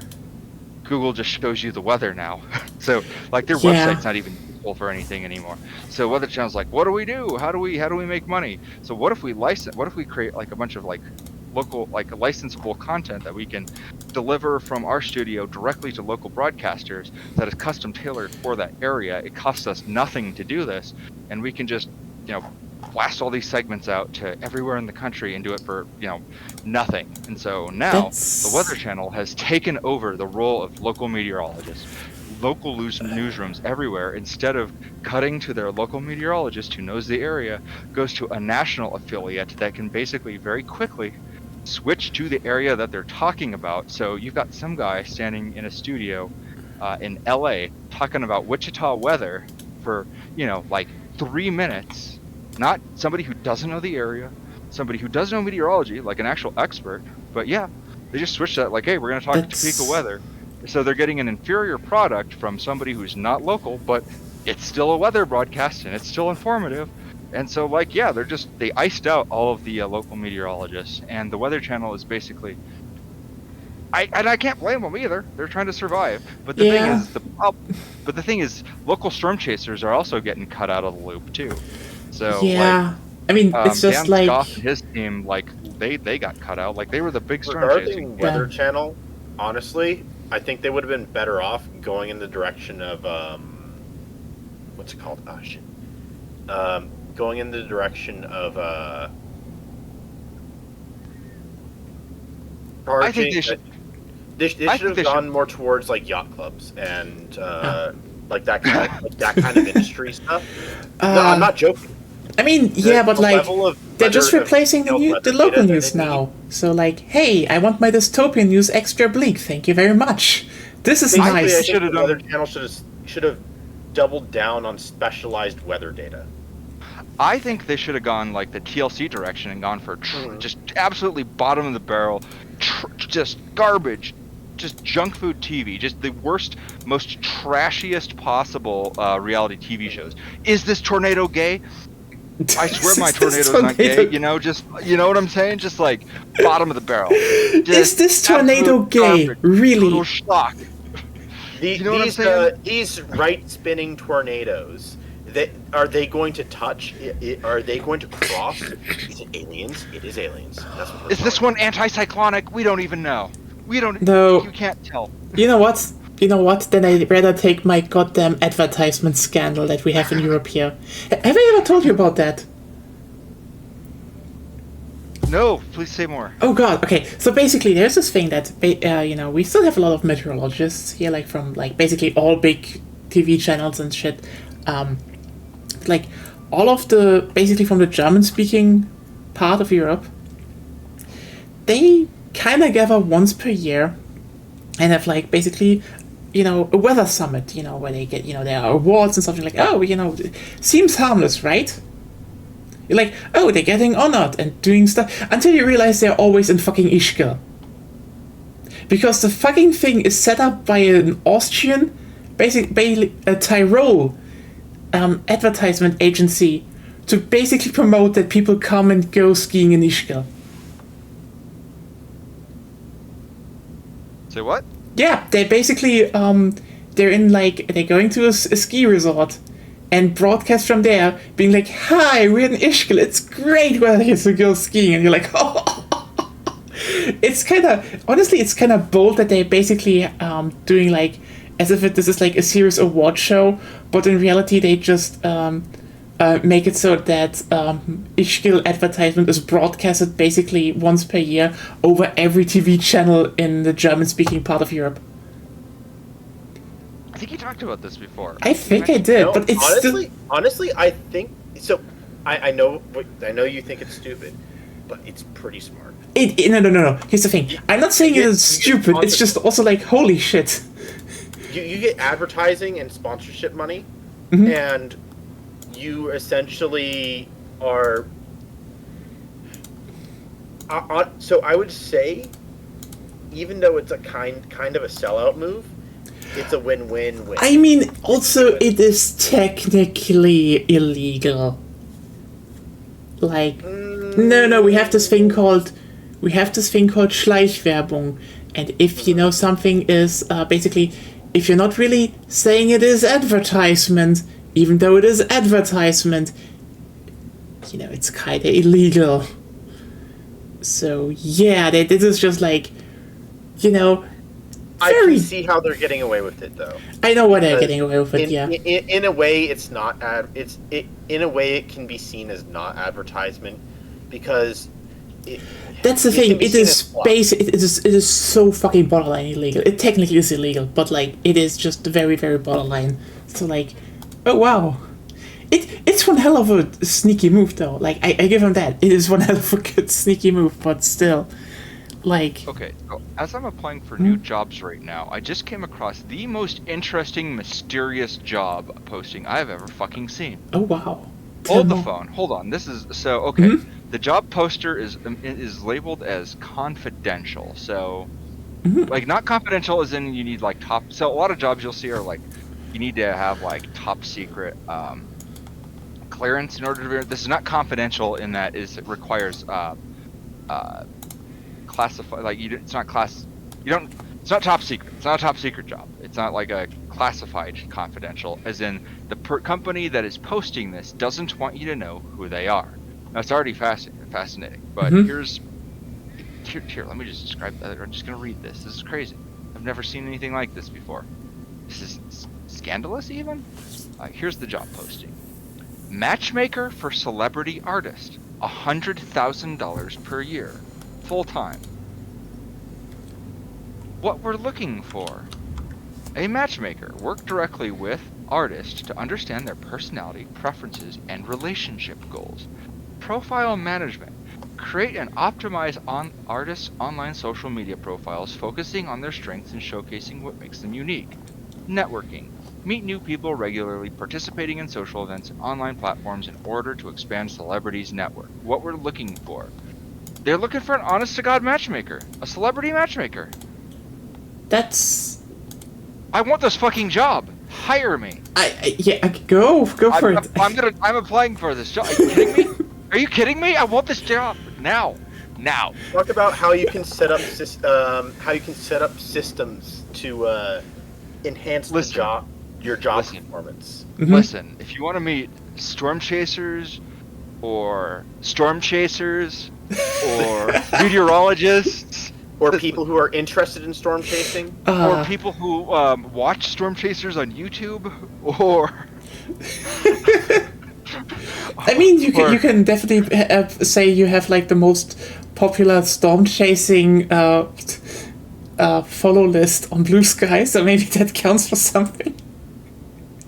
Google just shows you the weather now. So like their website's not even useful for anything anymore. So Weather Channel's like, what do we do? How do we make money? So what if we create like a bunch of like local, like licensable content that we can deliver from our studio directly to local broadcasters that is custom tailored for that area. It costs us nothing to do this, and we can just, blast all these segments out to everywhere in the country and do it for, nothing. And so now the Weather Channel has taken over the role of local meteorologists. Local newsrooms everywhere, instead of cutting to their local meteorologist who knows the area, goes to a national affiliate that can basically very quickly switch to the area that they're talking about. So you've got some guy standing in a studio in LA talking about Wichita weather for, like 3 minutes. Not somebody who doesn't know the area, somebody who does know meteorology, like an actual expert, but yeah, they just switch that, like, hey, we're going to talk Topeka weather. So they're getting an inferior product from somebody who's not local, but it's still a weather broadcast and it's still informative. And so, like, yeah, they iced out all of the local meteorologists, and the Weather Channel is basically, I can't blame them either. They're trying to survive. But the thing is, local storm chasers are also getting cut out of the loop too. So I mean, it's just Dan like Scoff and his team, like they got cut out. Like they were the big storm chasing. Weather Channel, honestly, I think they would have been better off going in the direction of what's it called? Oh shit. Going in the direction of I think they should. They should have gone more towards like yacht clubs and like that kind of industry stuff. No, I'm not joking. I mean, but like they're just replacing the local news now. So like, hey, I want my dystopian news extra bleak. Thank you very much. This is nice. I think the Weather Channel should have doubled down on specialized weather data. I think they should have gone like the TLC direction and gone for just absolutely bottom of the barrel, just garbage, just junk food TV, just the worst, most trashiest possible reality TV shows. Is this tornado gay? I swear my tornado's not gay. Just what I'm saying? Just like bottom of the barrel. Is this tornado gay? Garbage, really? Total shock. What I'm saying? These right-spinning tornadoes. Are they going to touch? Are they going to cross? Is it aliens? It is aliens. That's what is this one anticyclonic? We don't even know. We don't. No. You can't tell. You know what? Then I'd rather take my goddamn advertisement scandal that we have in Europe here. Have I ever told you about that? No, please say more. Oh god, okay. So basically there's this thing that, we still have a lot of meteorologists here, like from like basically all big TV channels and shit. Like all of basically from the German-speaking part of Europe, they kind of gather once per year and have like basically, a weather summit, where they get, their awards and something like, seems harmless, right? You're like, oh, they're getting honored and doing stuff, until you realize they're always in fucking Ischgl. Because the fucking thing is set up by an Austrian, basically a Tyrol advertisement agency to basically promote that people come and go skiing in Ischgl. Say what? Yeah, they basically they're going to a ski resort and broadcast from there, being like, "Hi, we're in Ischgl. It's great weather here to go skiing," and you're like, "Oh." It's kind of bold that they're basically doing like as if this is like a serious award show, but in reality they just make it so that Ischgl advertisement is broadcasted basically once per year over every TV channel in the German-speaking part of Europe. I think you talked about this before. I think I did, No, but it's honestly, I think so. I know you think it's stupid, but it's pretty smart. No. Here's the thing. I'm not saying it is stupid. It's just also like, holy shit. You get advertising and sponsorship money, Mhm. and you essentially are. So I would say, even though it's a kind of a sellout move, it's a win-win-win. I mean, also it is technically illegal. Like, no, we have this thing called Schleichwerbung, and if you know something is basically, if you're not really saying it is advertisement, even though it is advertisement, it's kind of illegal. So yeah, this is just like, I very. can see how they're getting away with it, though. I know what they're getting away with it. Yeah. In a way, it's not in a way it can be seen as not advertisement, because That's the it thing. can be It seen is as fluff. it is so fucking borderline illegal. It technically is illegal, but like it is just very very borderline. So like, oh wow, it's one hell of a sneaky move though. Like I give him that. It is one hell of a good sneaky move, but still, like. Okay, so as I'm applying for new jobs right now, I just came across the most interesting, mysterious job posting I've ever fucking seen. Oh wow. Hold the Tell phone. Hold on. This is so okay. The job poster is labeled as confidential. So, like not confidential as in you need like top. So a lot of jobs you'll see are like you need to have like top secret clearance in order to. This is not confidential in that it requires classify like you. It's not class. You don't. It's not top secret. It's not a top secret job. It's not like a classified confidential, as in the company that is posting this doesn't want you to know who they are. Now it's already fascinating, but here. Let me just describe that. I'm just gonna read this. This is crazy. I've never seen anything like this before. This is scandalous, even. Here's the job posting: matchmaker for celebrity artist, $100,000 per year, full time. What we're looking for: a matchmaker. Work directly with artists to understand their personality, preferences, and relationship goals. Profile management. Create and optimize artists' online social media profiles, focusing on their strengths and showcasing what makes them unique. Networking. Meet new people regularly, participating in social events and online platforms in order to expand celebrities' network. What we're looking for: they're looking for an honest-to-God matchmaker, a celebrity matchmaker. That's. I want this fucking job. Hire me. Go for it. I'm applying for this job. Are you kidding me? Are you kidding me? I want this job now. Talk about how you can set up systems to enhance your job performance. Listen, if you want to meet storm chasers or meteorologists, or people who are interested in storm chasing, or people who watch storm chasers on YouTube, or I mean, you can definitely say you have like the most popular storm chasing follow list on Blue Sky, so maybe that counts for something.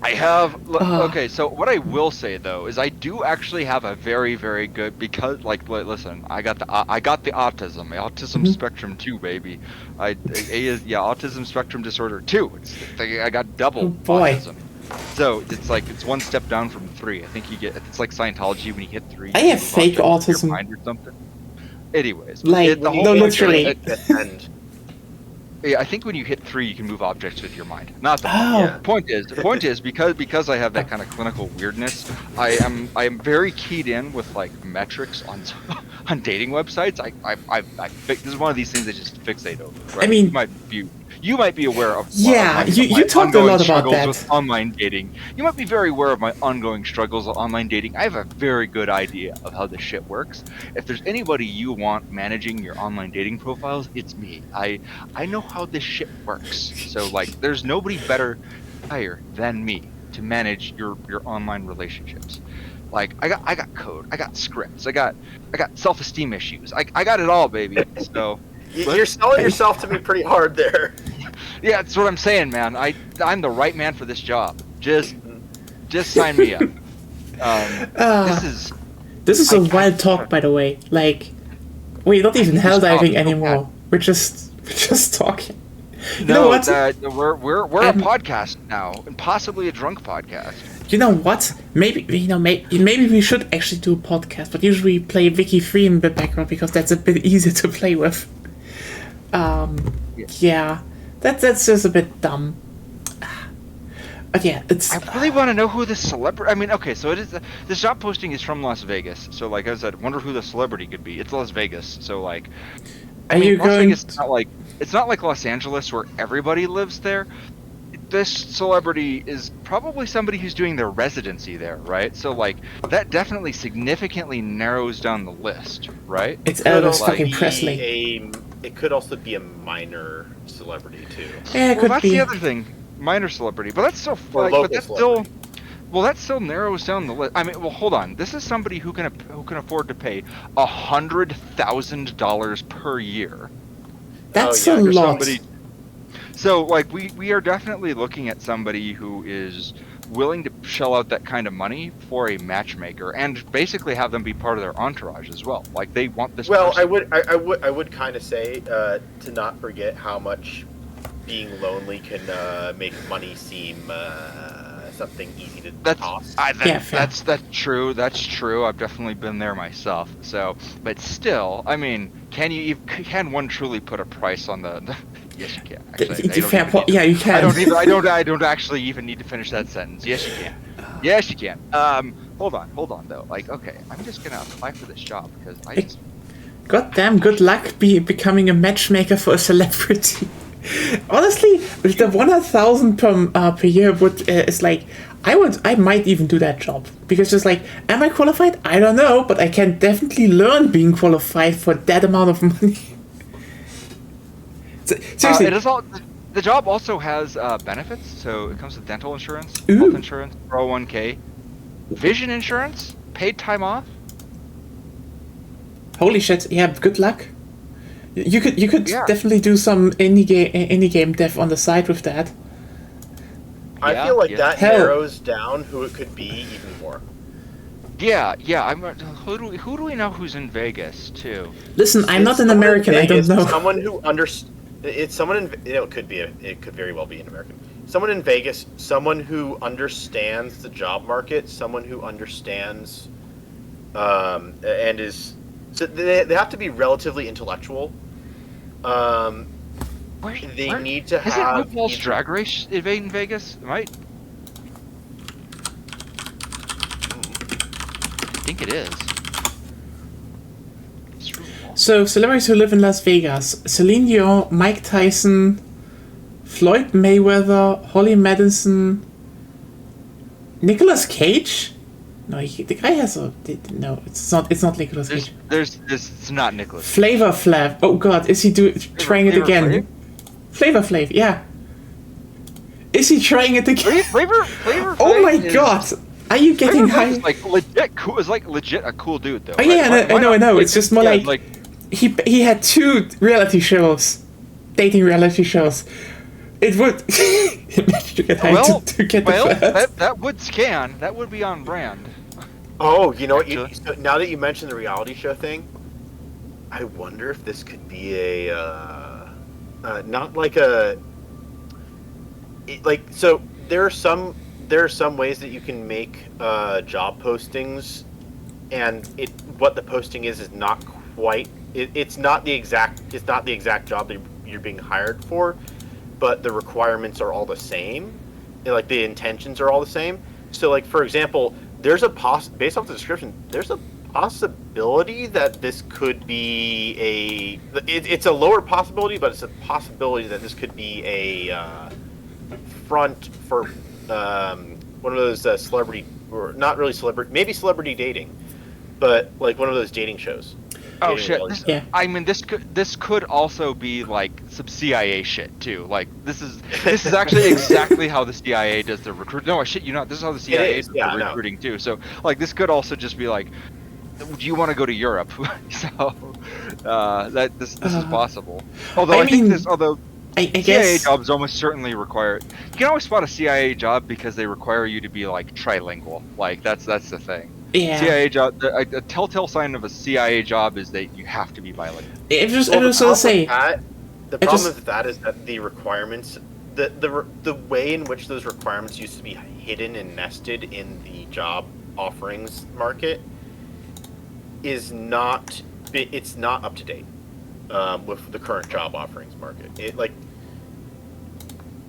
I have. Okay, so what I will say though is I do actually have a very, very good, because like listen, I got the autism spectrum 2, baby. Autism spectrum disorder 2. I got double autism. So it's one step down from 3. I think it's like Scientology when you hit 3. I have fake autism. Or something. Anyways, like the whole no, literally. Yeah, I think when you hit 3, you can move objects with your mind. Not the Oh. point. Point is because I have that kind of clinical weirdness, I am very keyed in with like metrics on on dating websites. This is one of these things I just fixate over. Right? I mean- you might be aware of Yeah, of you my talked a ongoing lot about struggles that. with online dating. You might be very aware of my ongoing struggles with online dating. I have a very good idea of how this shit works. If there's anybody you want managing your online dating profiles, it's me. I know how this shit works. So like, there's nobody better higher than me to manage your online relationships. Like, I got code, I got scripts, I got self-esteem issues. I got it all, baby. So You're selling yourself to me pretty hard there. yeah, that's what I'm saying, man. I'm the right man for this job. Just sign me up. This is a wild talk, by the way. Like, we're not even helldiving anymore. We're just talking. You know what? We're a podcast now, and possibly a drunk podcast. You know what? Maybe maybe we should actually do a podcast, but usually we play Wiki 3 in the background because that's a bit easier to play with. Yeah, that's just a bit dumb. But yeah, it's. I really want to know who the celebrity. I mean, okay, so it is. This job posting is from Las Vegas. So, like I said, wonder who the celebrity could be. It's Las Vegas, so like. Are you Las going? Vegas, it's not like Los Angeles where everybody lives there. This celebrity is probably somebody who's doing their residency there, right? So like that definitely significantly narrows down the list, right? It's Elvis fucking Presley. It could also be a minor celebrity too. Yeah, it Well, could that's be. the other thing, minor celebrity, but that's still Or like, local but that's celebrity. still. Well, that still narrows down the list. I mean, well, hold on. This is somebody who can afford to pay $100,000 per year. That's Oh, yeah, a there's lot. So, like, we are definitely looking at somebody who is willing to shell out that kind of money for a matchmaker, and basically have them be part of their entourage as well. Like, they want this. Well, person. I would kind of say to not forget how much being lonely can make money seem something easy to toss. Yeah, fair. That's true. That's true. I've definitely been there myself. So, but still, I mean, can one truly put a price on the? Yes, you can. Actually, Yeah, you can. I don't actually even need to finish that sentence. Yes, you can. Yes, you can. Hold on though. Like, okay, I'm just gonna apply for this job because I just. Goddamn, good luck becoming a matchmaker for a celebrity. Honestly, with the 100,000 per year is like, I might even do that job because just like, am I qualified? I don't know, but I can definitely learn being qualified for that amount of money. Seriously, It is all. The job also has benefits, so it comes with dental insurance, Ooh. health insurance, 401k, vision insurance, paid time off. holy shit! Yeah, good luck. You could Yeah. definitely do some indie game dev on the side with that. I Yeah, feel like yeah. that Hell. narrows down who it could be even more. Yeah. Who do we know who's in Vegas too? Listen, I'm not It's an someone in American. I don't Vegas, know. Someone who It's someone in. It could very well be an American. Someone in Vegas. Someone who understands the job market. Someone who understands, and is. So they have to be relatively intellectual. They need to Is have. it RuPaul's either- Drag Race in Vegas? Right. I think it is. It's RuPaul. So, celebrities who live in Las Vegas: Celine Dion, Mike Tyson, Floyd Mayweather, Holly Madison, Nicolas Cage. No, the guy has a. No, it's not. It's not Nicolas Cage. It's not Nicholas. Flavor Flav. Oh God, is he trying it Flavor again? Flavor Flav. Yeah. Is he trying it again? Flavor Oh Flav my is- God! Are you getting Flavor Flav high? is like legit cool. Is like legit a cool dude though. Oh yeah, right? I know. Like, It's just more yeah, like he had 2 reality shows, dating reality shows. It would imagine to get high to get the first. that would scan. That would be on brand. Oh, you know what? Actually. So now that you mentioned the reality show thing, I wonder if this could be a not like a like. So there are some ways that you can make job postings, and what the posting is not quite it's not the exact job that you're being hired for, but the requirements are all the same. And, like, the intentions are all the same. So, like, for example, there's a based off the description, there's a possibility that this could be it's a lower possibility, but it's a possibility that this could be a front for one of those celebrity, or not really celebrity, maybe celebrity dating, but like one of those dating shows. Oh Dating shit! reality This, shows. Yeah. I mean, this could also be like some CIA shit too. Like this is actually exactly how the CIA does the recruit. No, I shit you not. This is how the CIA is, does yeah, I the know. recruiting too. So like this could also just be like, do you want to go to Europe? So this is possible. Although I I think mean, this, although I CIA guess. jobs almost certainly require. You can always spot a CIA job because they require you to be like trilingual. Like that's the thing. Yeah. CIA job. A telltale sign of a CIA job is that you have to be bilingual. I was Well, just gonna say. the problem with that is that the requirements, the way in which those requirements used to be hidden and nested in the job offerings market is not, it's not up to date with the current job offerings market.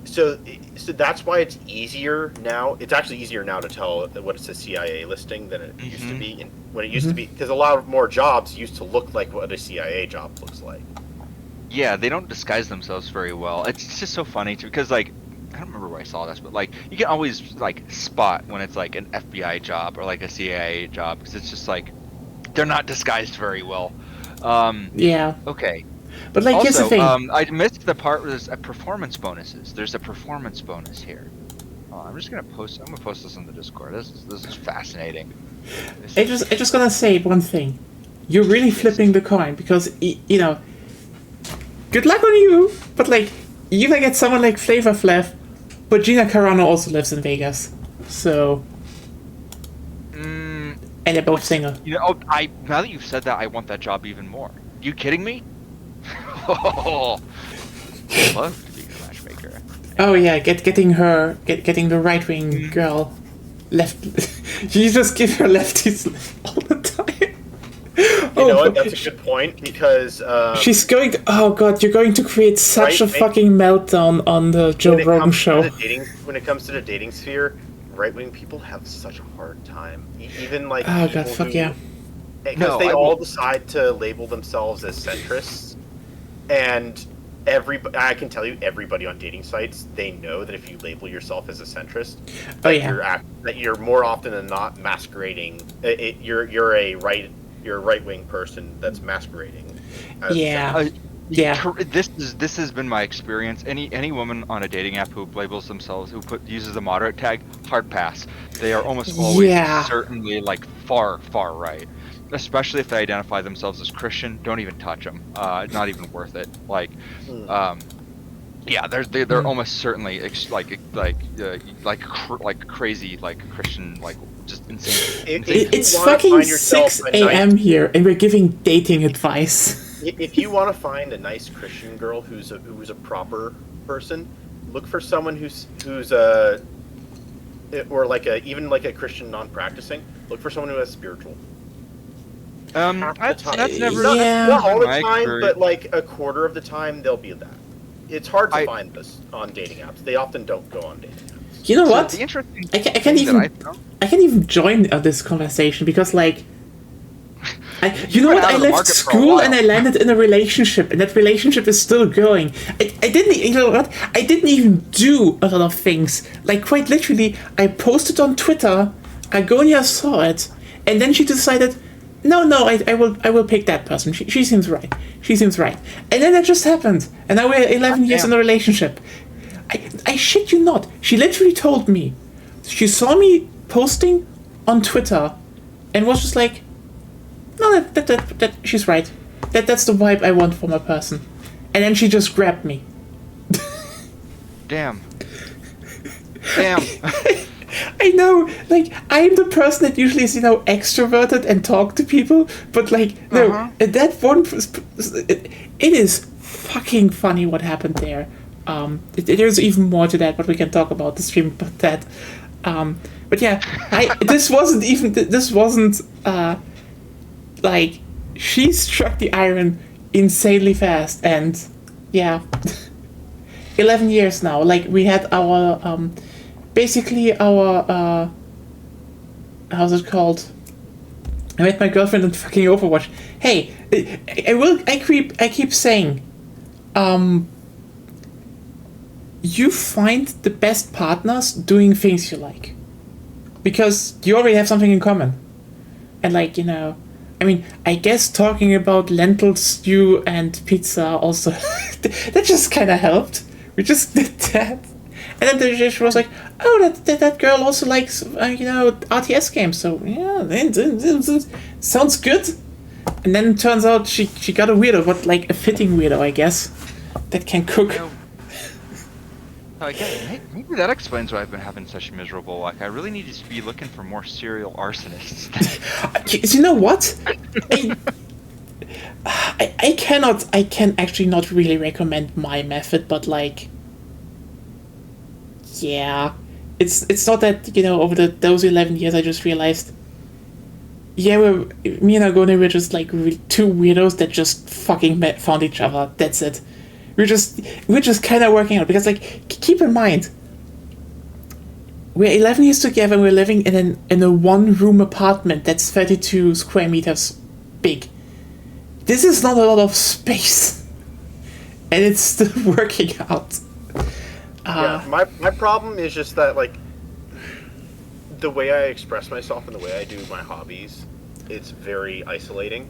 So that's why it's easier now. It's actually easier now to tell what it's a CIA listing than it used to be. And when it used to be, because a lot of more jobs used to look like what a CIA job looks like. Yeah, they don't disguise themselves very well. It's just so funny too, because like I don't remember where I saw this, but like you can always like spot when it's like an FBI job or like a CIA job, because it's just like they're not disguised very well. Yeah. Okay. But like, here's the Also, thing. I missed the part where there's a performance bonuses. There's a performance bonus here. I'm just gonna post. I'm gonna post this on the Discord. This is fascinating. I just gonna say one thing. You're really flipping the coin because you know. Good luck on you, but like you might get someone like Flavor Flav, but Gina Carano also lives in Vegas, so. And they're both single. You know, now that you've said that, I want that job even more. You kidding me? Oh, I'd love to be a matchmaker. Oh yeah, getting the right wing girl left. You just give her lefties all the time. You know what? That's a good point, because She's going to, oh god, you're going to create such a Right-wing- fucking meltdown on the Joe Rogan show. When it comes to the dating sphere, right-wing people have such a hard time. Even like Oh people god, fuck who, yeah. because No, they I all will- decide to label themselves as centrists, and I can tell you, everybody on dating sites, they know that if you label yourself as a centrist, Oh yeah. that you're more often than not masquerading. You're a right-wing person that's masquerading. As Yeah. Yeah. This has been my experience. Any woman on a dating app who labels themselves, uses the moderate tag, hard pass. They are almost always Yeah. certainly like far right. Especially if they identify themselves as Christian, don't even touch them. Not even worth it. Like, yeah, they're almost certainly like crazy like Christian, like just insane. It's wanna fucking find yourself 6 a nice- a.m. here, and we're giving dating advice. If you want to find a nice Christian girl who's a proper person, look for someone who's or like even like a Christian non-practicing. Look for someone who has spiritual. That's never Yeah. Not all the my time, experience. but like a quarter of the time they'll be that. It's hard to I- find this on dating apps. They often don't go on dating apps. You know So what? the interesting I can't thing even. that I found- I can't even join this conversation because, like, you know went what? out I of the left market for a school while. and I landed in a relationship, and that relationship is still going. I didn't, you know what? I didn't even do a lot of things. Like, quite literally, I posted on Twitter. Agonia saw it, and then she decided, no, I will pick that person. She seems right. She seems right. And then that just happened, and now we're 11 years in a relationship. I shit you not. She literally told me. She saw me posting on Twitter, and was just like, "No, that she's right. That's the vibe I want from a person." And then she just grabbed me. Damn. I know, like, I'm the person that usually is, extroverted and talk to people, but like, no, that one, it is fucking funny what happened there. There's even more to that, but we can talk about the stream about that. But yeah, this wasn't like, she struck the iron insanely fast, and yeah, 11 years now. Like, we had our basically our how's it called? I met my girlfriend in fucking Overwatch. Hey, I keep saying, you find the best partners doing things you like, because you already have something in common. And like, you know, I mean, I guess talking about lentil stew and pizza also, that just kind of helped. We just did that. And then she was like, oh, that girl also likes, you know, RTS games. So, yeah, sounds good. And then it turns out she got a weirdo, but like a fitting weirdo, I guess, that can cook. Maybe that explains why I've been having such miserable luck. I really need to be looking for more serial arsonists. You know what? I can actually not really recommend my method, but like, yeah, it's not that, you know, over those 11 years I just realized, yeah, me and Agone were just like two weirdos that just fucking found each other. That's it. We're just kind of working out, because like, keep in mind, we're 11 years together. We're living in a 1-room apartment that's 32 square meters big. This is not a lot of space, and it's still working out. Yeah, my problem is just that, like, the way I express myself and the way I do my hobbies, it's very isolating,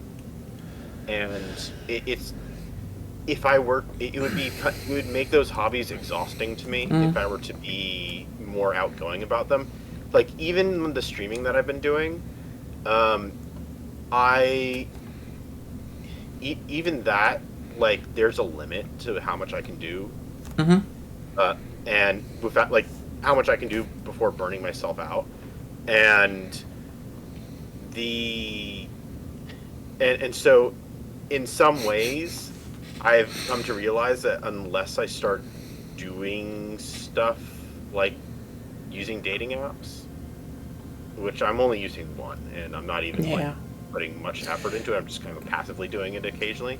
and it's. If I were, it would make those hobbies exhausting to me if I were to be more outgoing about them. Like, even the streaming that I've been doing, even that, like, there's a limit to how much I can do, and with that, like, how much I can do before burning myself out, and so, in some ways, I've come to realize that unless I start doing stuff like using dating apps, which I'm only using one, and I'm not even like putting much effort into it, I'm just kind of passively doing it occasionally,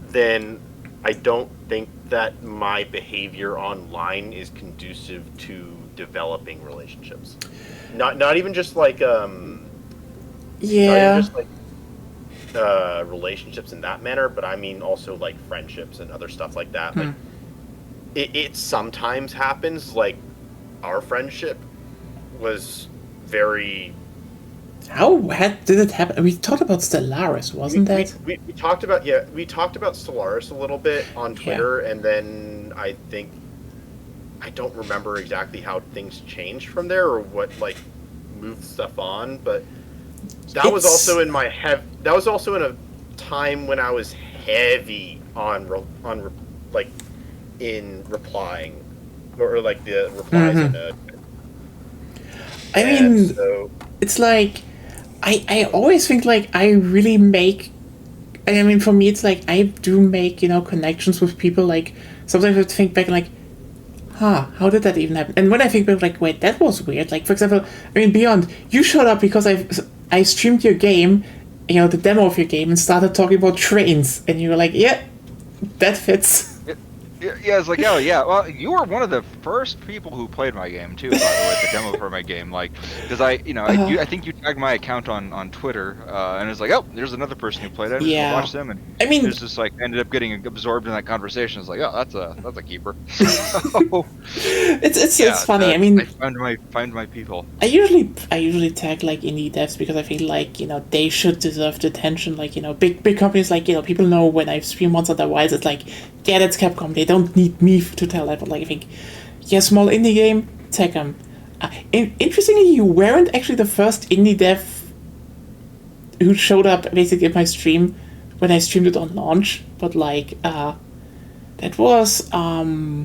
then I don't think that my behavior online is conducive to developing relationships. Not even just like not even just like relationships in that manner, but I mean also like friendships and other stuff like that. Like, it sometimes happens. Like, our friendship was very. How did it happen? We talked about Stellaris, wasn't that? We talked about Stellaris a little bit on Twitter, and then I think I don't remember exactly how things changed from there or what like moved stuff on, but. That was also in my That was also in a time when I was heavy on like in replying, or like the replies in a. I mean, so, it's like I always think like I really make. I mean, for me, it's like I do make, you know, connections with people. Like, sometimes I think back and like, how did that even happen? And when I think back, like, wait, that was weird. Like, for example, I mean, Beyond, you showed up because I streamed your game, you know, the demo of your game, and started talking about trains, and you were like, yeah, that fits. Yeah, it's like, oh yeah, well, you were one of the first people who played my game too, by the way, the demo for my game, like, because I think you tagged my account on Twitter, and it's like, oh, there's another person who played it, yeah. Watch them, and I mean, there's just like ended up getting absorbed in that conversation. It's like, oh, that's a keeper. So, it's funny. I mean, I find my people. I usually tag like indie devs because I feel like, you know, they should deserve the attention. Like, you know, big companies, like, you know, people know when I stream Monster Hunter Wilds, it's like, yeah, that's Capcom. They don't need me to tell that, but like, I think, yeah, small indie game, tag them. Interestingly, you weren't actually the first indie dev who showed up basically in my stream when I streamed it on launch, but like, that was, how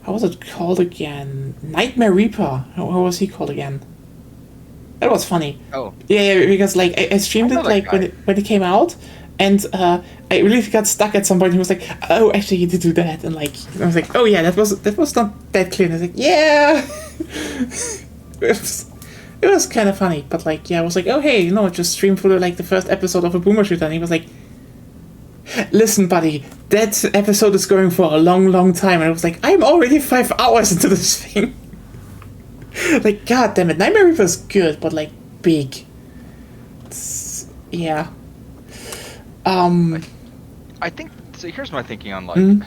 was it called again? Nightmare Reaper. How was he called again? That was funny. Oh. Yeah, because like I streamed it like when it came out, and I really got stuck at some point. He was like, "Oh, actually, you did do that," and like I was like, "Oh yeah, that was not that clear." And I was like, "Yeah." it was kind of funny. But like, yeah, I was like, oh hey, just stream through like the first episode of a Boomer Shooter, and he was like, listen, buddy, that episode is going for a long, long time. And I was like, I'm already 5 hours into this thing. Like, god damn it, Nightmare Reaper's good, but like big. Yeah. I think so. Here's my thinking on like.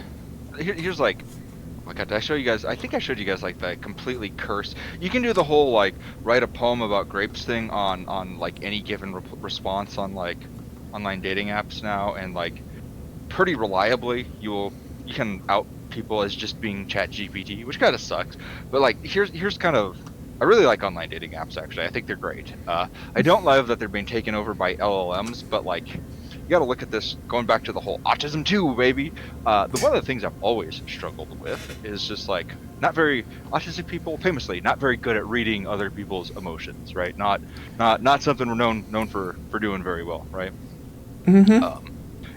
Here's like. Oh my god, did I show you guys? I think I showed you guys like the completely cursed. You can do the whole like write a poem about grapes thing on like any given response on like online dating apps now, and like pretty reliably you can out people as just being ChatGPT, which kind of sucks. But like here's kind of. I really like online dating apps, actually. I think they're great. I don't love that they're being taken over by LLMs, but like, you gotta look at this, going back to the whole autism too, baby. One of the things I've always struggled with is just like, autistic people, famously, not very good at reading other people's emotions, right? Not something we're known for doing very well, right?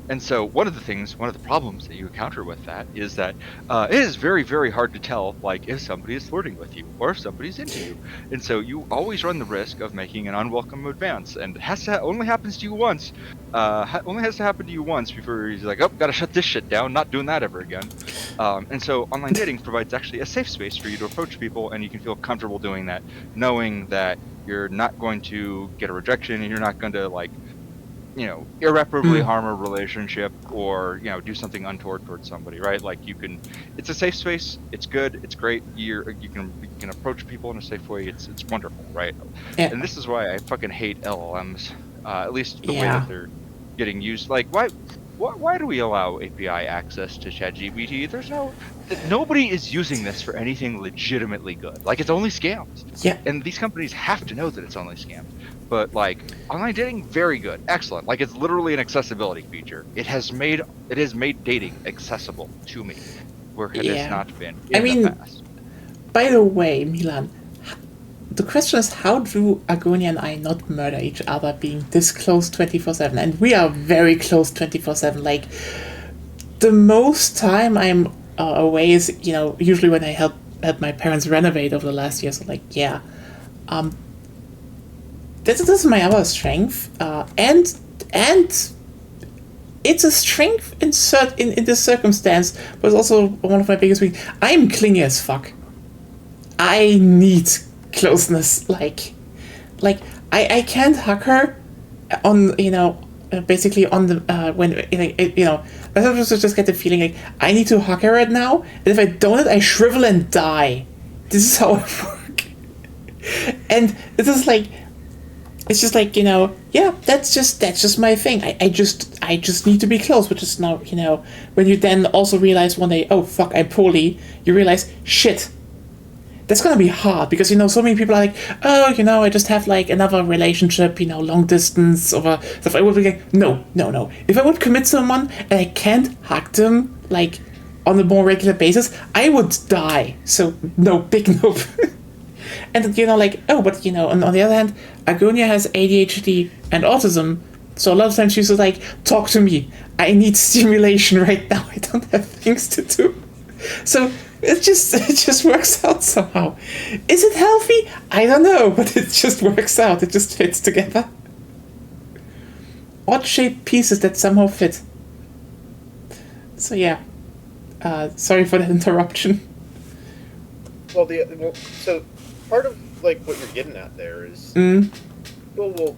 And so one of the problems that you encounter with that is that it is very, very hard to tell, like, if somebody is flirting with you or if somebody's into you. And so you always run the risk of making an unwelcome advance, and it only happens to you once. Only has to happen to you once before he's like, oh, gotta shut this shit down, not doing that ever again. And so online dating provides actually a safe space for you to approach people, and you can feel comfortable doing that, knowing that you're not going to get a rejection and you're not going to, like, irreparably harm a relationship or, do something untoward towards somebody, right? Like it's a safe space. It's good. It's great. You can approach people in a safe way. It's wonderful, right? Yeah. And this is why I fucking hate LLMs, at least the way that they're getting used. Like, why do we allow API access to ChatGPT? Nobody is using this for anything legitimately good. Like, it's only scams. Yeah. And these companies have to know that it's only scams. But like online dating, very good, excellent. Like, it's literally an accessibility feature. It has made dating accessible to me, where it has not been in the past. By the way, Milan, the question is, how do Agonia and I not murder each other being this close 24/7? And we are very close 24/7. Like, the most time I'm away is, usually when I help my parents renovate over the last year. So, like, yeah. This is my other strength. And it's a strength in this circumstance, but it's also one of my biggest weaknesses. I'm clingy as fuck. I need closeness. Like I can't hug her on, basically on the when I sometimes just get the feeling like I need to hug her right now, and if I don't, I shrivel and die. This is how I work. And this is like, it's just like, yeah, that's just my thing. I just need to be close, which is now, when you then also realize one day, oh fuck, I'm poorly, you realize, shit, that's gonna be hard, because, so many people are like, oh, I just have like another relationship, long distance, or stuff. I would be like, no. If I would commit someone and I can't hug them, like, on a more regular basis, I would die. So, no, big nope. And, like, oh, but, on the other hand, Agonia has ADHD and autism, so a lot of times she's just like, talk to me. I need stimulation right now. I don't have things to do. So it just works out somehow. Is it healthy? I don't know, but it just works out. It just fits together. Odd-shaped pieces that somehow fit. So yeah. Sorry for that interruption. So part of like what you're getting at there is, well,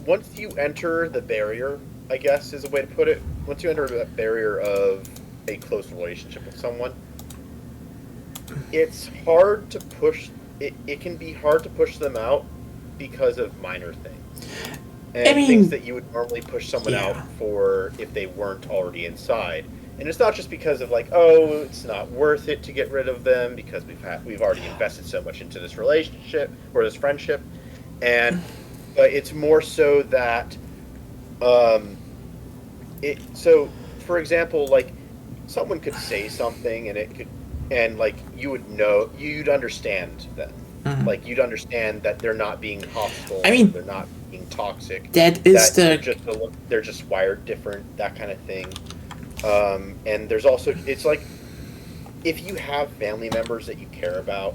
once you enter the barrier, I guess is a way to put it. Once you enter that barrier of a close relationship with someone, it's hard to push. It can be hard to push them out because of minor things and things that you would normally push someone out for if they weren't already inside. And it's not just because of like, oh, it's not worth it to get rid of them because we've already invested so much into this relationship or this friendship, and it's more so that, So, for example, like someone could say something and like you'd understand them. Mm-hmm. Like you'd understand that they're not being hostile. They're not being toxic. They're just wired different. That kind of thing. And there's also, it's like, if you have family members that you care about,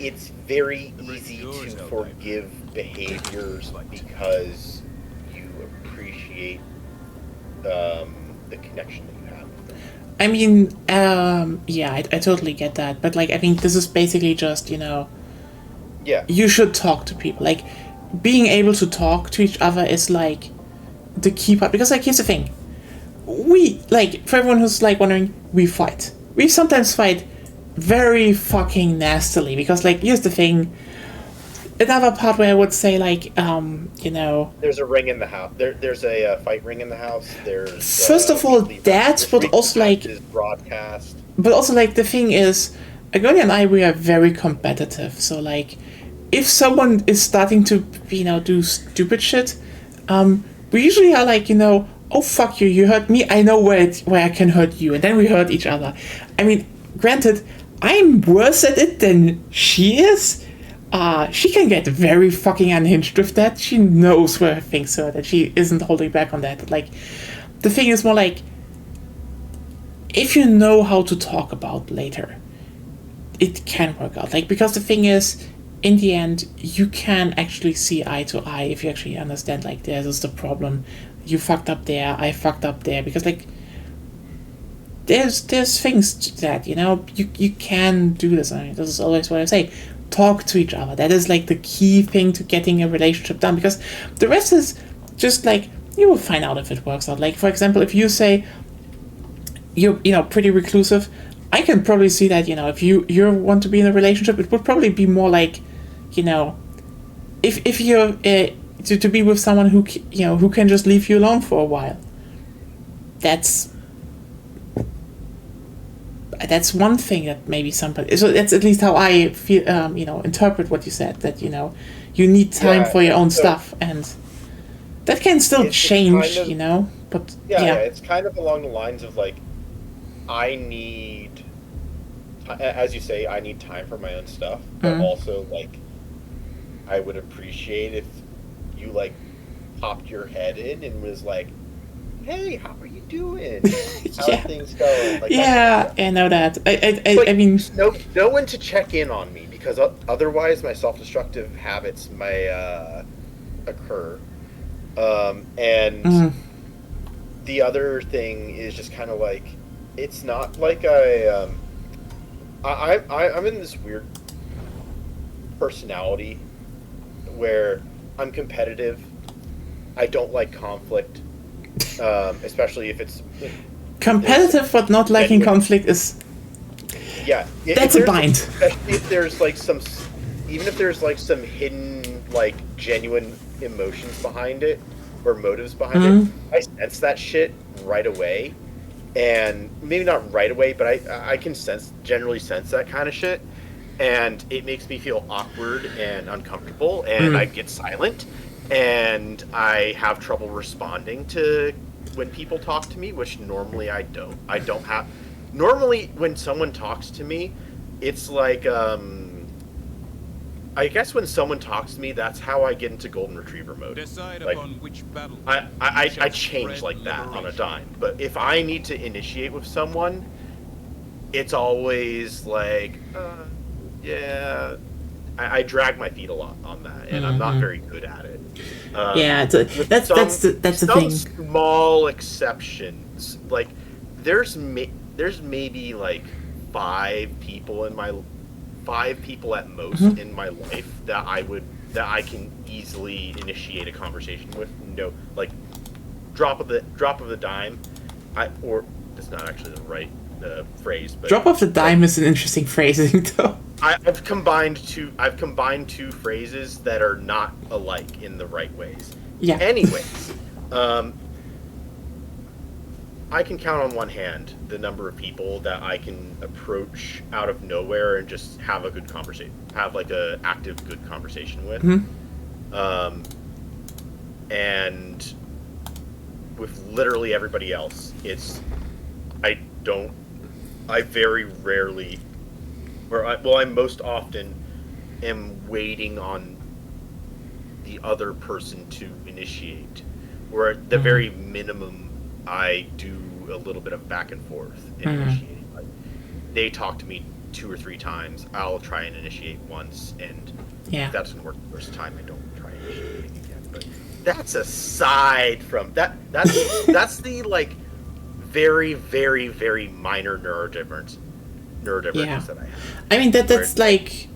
it's very easy to forgive behaviors because you appreciate the connection that you have with them. I mean, yeah, I totally get that, but like, I mean, this is basically just, you know, Yeah. you should talk to people. Like, being able to talk to each other is like the key part. Because, like, here's the thing: we, like, for everyone who's like wondering, we fight. We sometimes fight very fucking nastily. Because, like, here's the thing: another part where I would say, like, you know, There's a ring in the house. There's a fight ring in the house. There's first of all, weekly- that, this but weekly also like, matches broadcast. but also like the thing is, Agoni and I, we are very competitive. So like, if someone is starting to, you know, do stupid shit, we usually are like, you know, oh fuck you, you hurt me, I know where I can hurt you, and then we hurt each other. I mean, granted, I'm worse at it than she is. She can get very fucking unhinged with that. She knows where things hurt, and she isn't holding back on that. But like, the thing is more like, if you know how to talk about later, it can work out. Like, because the thing is, in the end, you can actually see eye to eye if you actually understand, like, this is the problem. You fucked up there, I fucked up there. Because, like, there's things to that, you know? You can do this. I mean, this is always what I say. Talk to each other. That is, like, the key thing to getting a relationship done. Because the rest is just, like, you will find out if it works out. Like, for example, if you say you're, you know, pretty reclusive, I can probably see that, you know, if you want to be in a relationship, it would probably be more like, you know, if you're to be with someone who, you know, who can just leave you alone for a while. That's one thing that maybe somebody. So that's at least how I feel. You know, interpret what you said. That, you know, you need time for your own stuff, and that can still change. Kind of, you know, but yeah, it's kind of along the lines of like, I need, as you say, I need time for my own stuff, but also like, I would appreciate if you like popped your head in and was like, "Hey, how are you doing? How are things going?" Like, yeah, I know that. I mean, no one to check in on me because otherwise my self-destructive habits may occur. And the other thing is just kind of like, it's not like I'm in this weird personality where I'm competitive. I don't like conflict, especially if it's competitive but not liking conflict is, yeah, that's a bind. Especially if there's like even if there's like some hidden like genuine emotions behind it or motives behind it, I sense that shit right away. And maybe not right away, but I can generally sense that kind of shit, and it makes me feel awkward and uncomfortable, and I get silent, and I have trouble responding to when people talk to me, which normally I don't. Normally when someone talks to me, it's like I guess when someone talks to me, that's how I get into golden retriever mode. Decide like, upon which battle I change like that on a dime. But if I need to initiate with someone, it's always like, yeah. I drag my feet a lot on that, and I'm not very good at it. Yeah, that's the thing. Some small exceptions, like there's maybe like 5 people at most in my life that I can easily initiate a conversation with. No, like drop of the dime, or that's not actually the right phrase, but drop of the dime is an interesting phrasing though. I've combined two phrases that are not alike in the right ways. Yeah. Anyways, I can count on one hand the number of people that I can approach out of nowhere and just have a good conversation, have like a active good conversation with. And with literally everybody else, I very rarely, I most often am waiting on the other person to initiate, or at the very minimum, I do a little bit of back and forth in initiating. Like, they talk to me 2 or 3 times. I'll try and initiate once, and Yeah. if that doesn't work the first time, I don't try initiating again. But that's aside from that. That's the like very, very, very minor neurodivergence Yeah. that I have. I mean, that's like,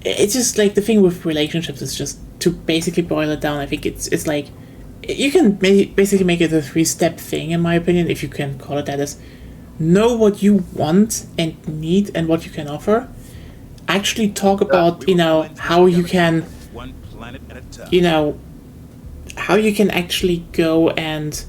it's just like the thing with relationships is just to basically boil it down. I think it's like you can basically make it a 3-step thing, in my opinion, if you can call it that. Is know what you want and need and what you can offer. Actually talk about how you can One planet at a time. how you can actually go and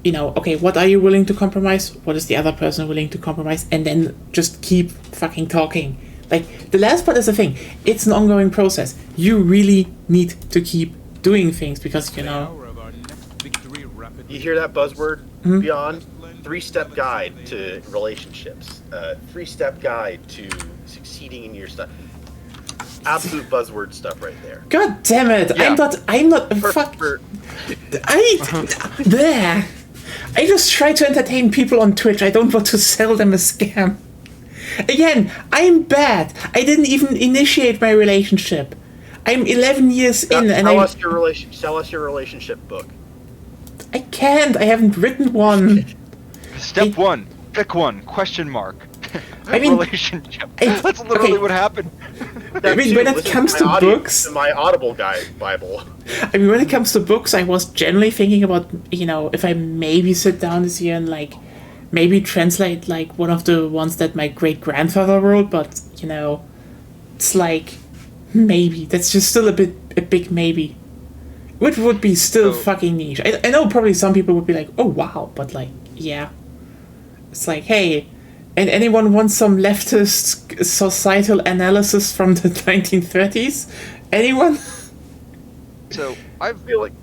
okay, what are you willing to compromise? What is the other person willing to compromise? And then just keep fucking talking. Like, the last part is the thing. It's an ongoing process. You really need to keep doing things because, Hour of our next victory rapidly. You hear that buzzword? Mm-hmm. Beyond 3-step guide to relationships, 3-step guide to succeeding in your stuff. Absolute buzzword stuff right there. God damn it! Yeah. I'm not fuck. For- There. I just try to entertain people on Twitch. I don't want to sell them a scam. Again, I'm bad. I didn't even initiate my relationship. I'm 11 years in, and Sell us your relationship book. I can't. I haven't written one. Step 1, pick one, question mark. I mean, relationship. I- That's literally okay. what happened. I mean, when it comes to books, my Audible guide Bible. I mean, when it comes to books, I was generally thinking about, if I maybe sit down this year and, like, maybe translate, like, one of the ones that my great-grandfather wrote, but, it's like, maybe. That's just still a big maybe. Which would be still So- fucking niche. I know probably some people would be like, oh, wow, but, like, yeah. It's like, hey, and anyone wants some leftist societal analysis from the 1930s? Anyone? So I feel like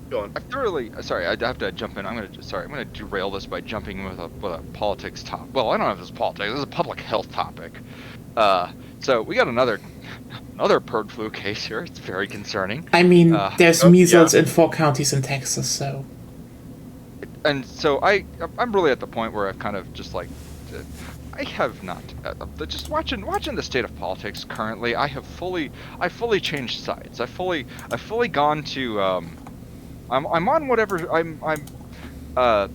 go on. I thoroughly sorry. I have to jump in. I'm gonna derail this by jumping in with a politics top. Well, I don't know if it's politics. This is a public health topic. So we got another bird flu case here. It's very concerning. I mean, there's measles yeah. in 4 counties in Texas, so... And so I'm really at the point where I've kind of just like I have not just watching the state of politics currently. I fully changed sides. I fully gone to I'm on whatever I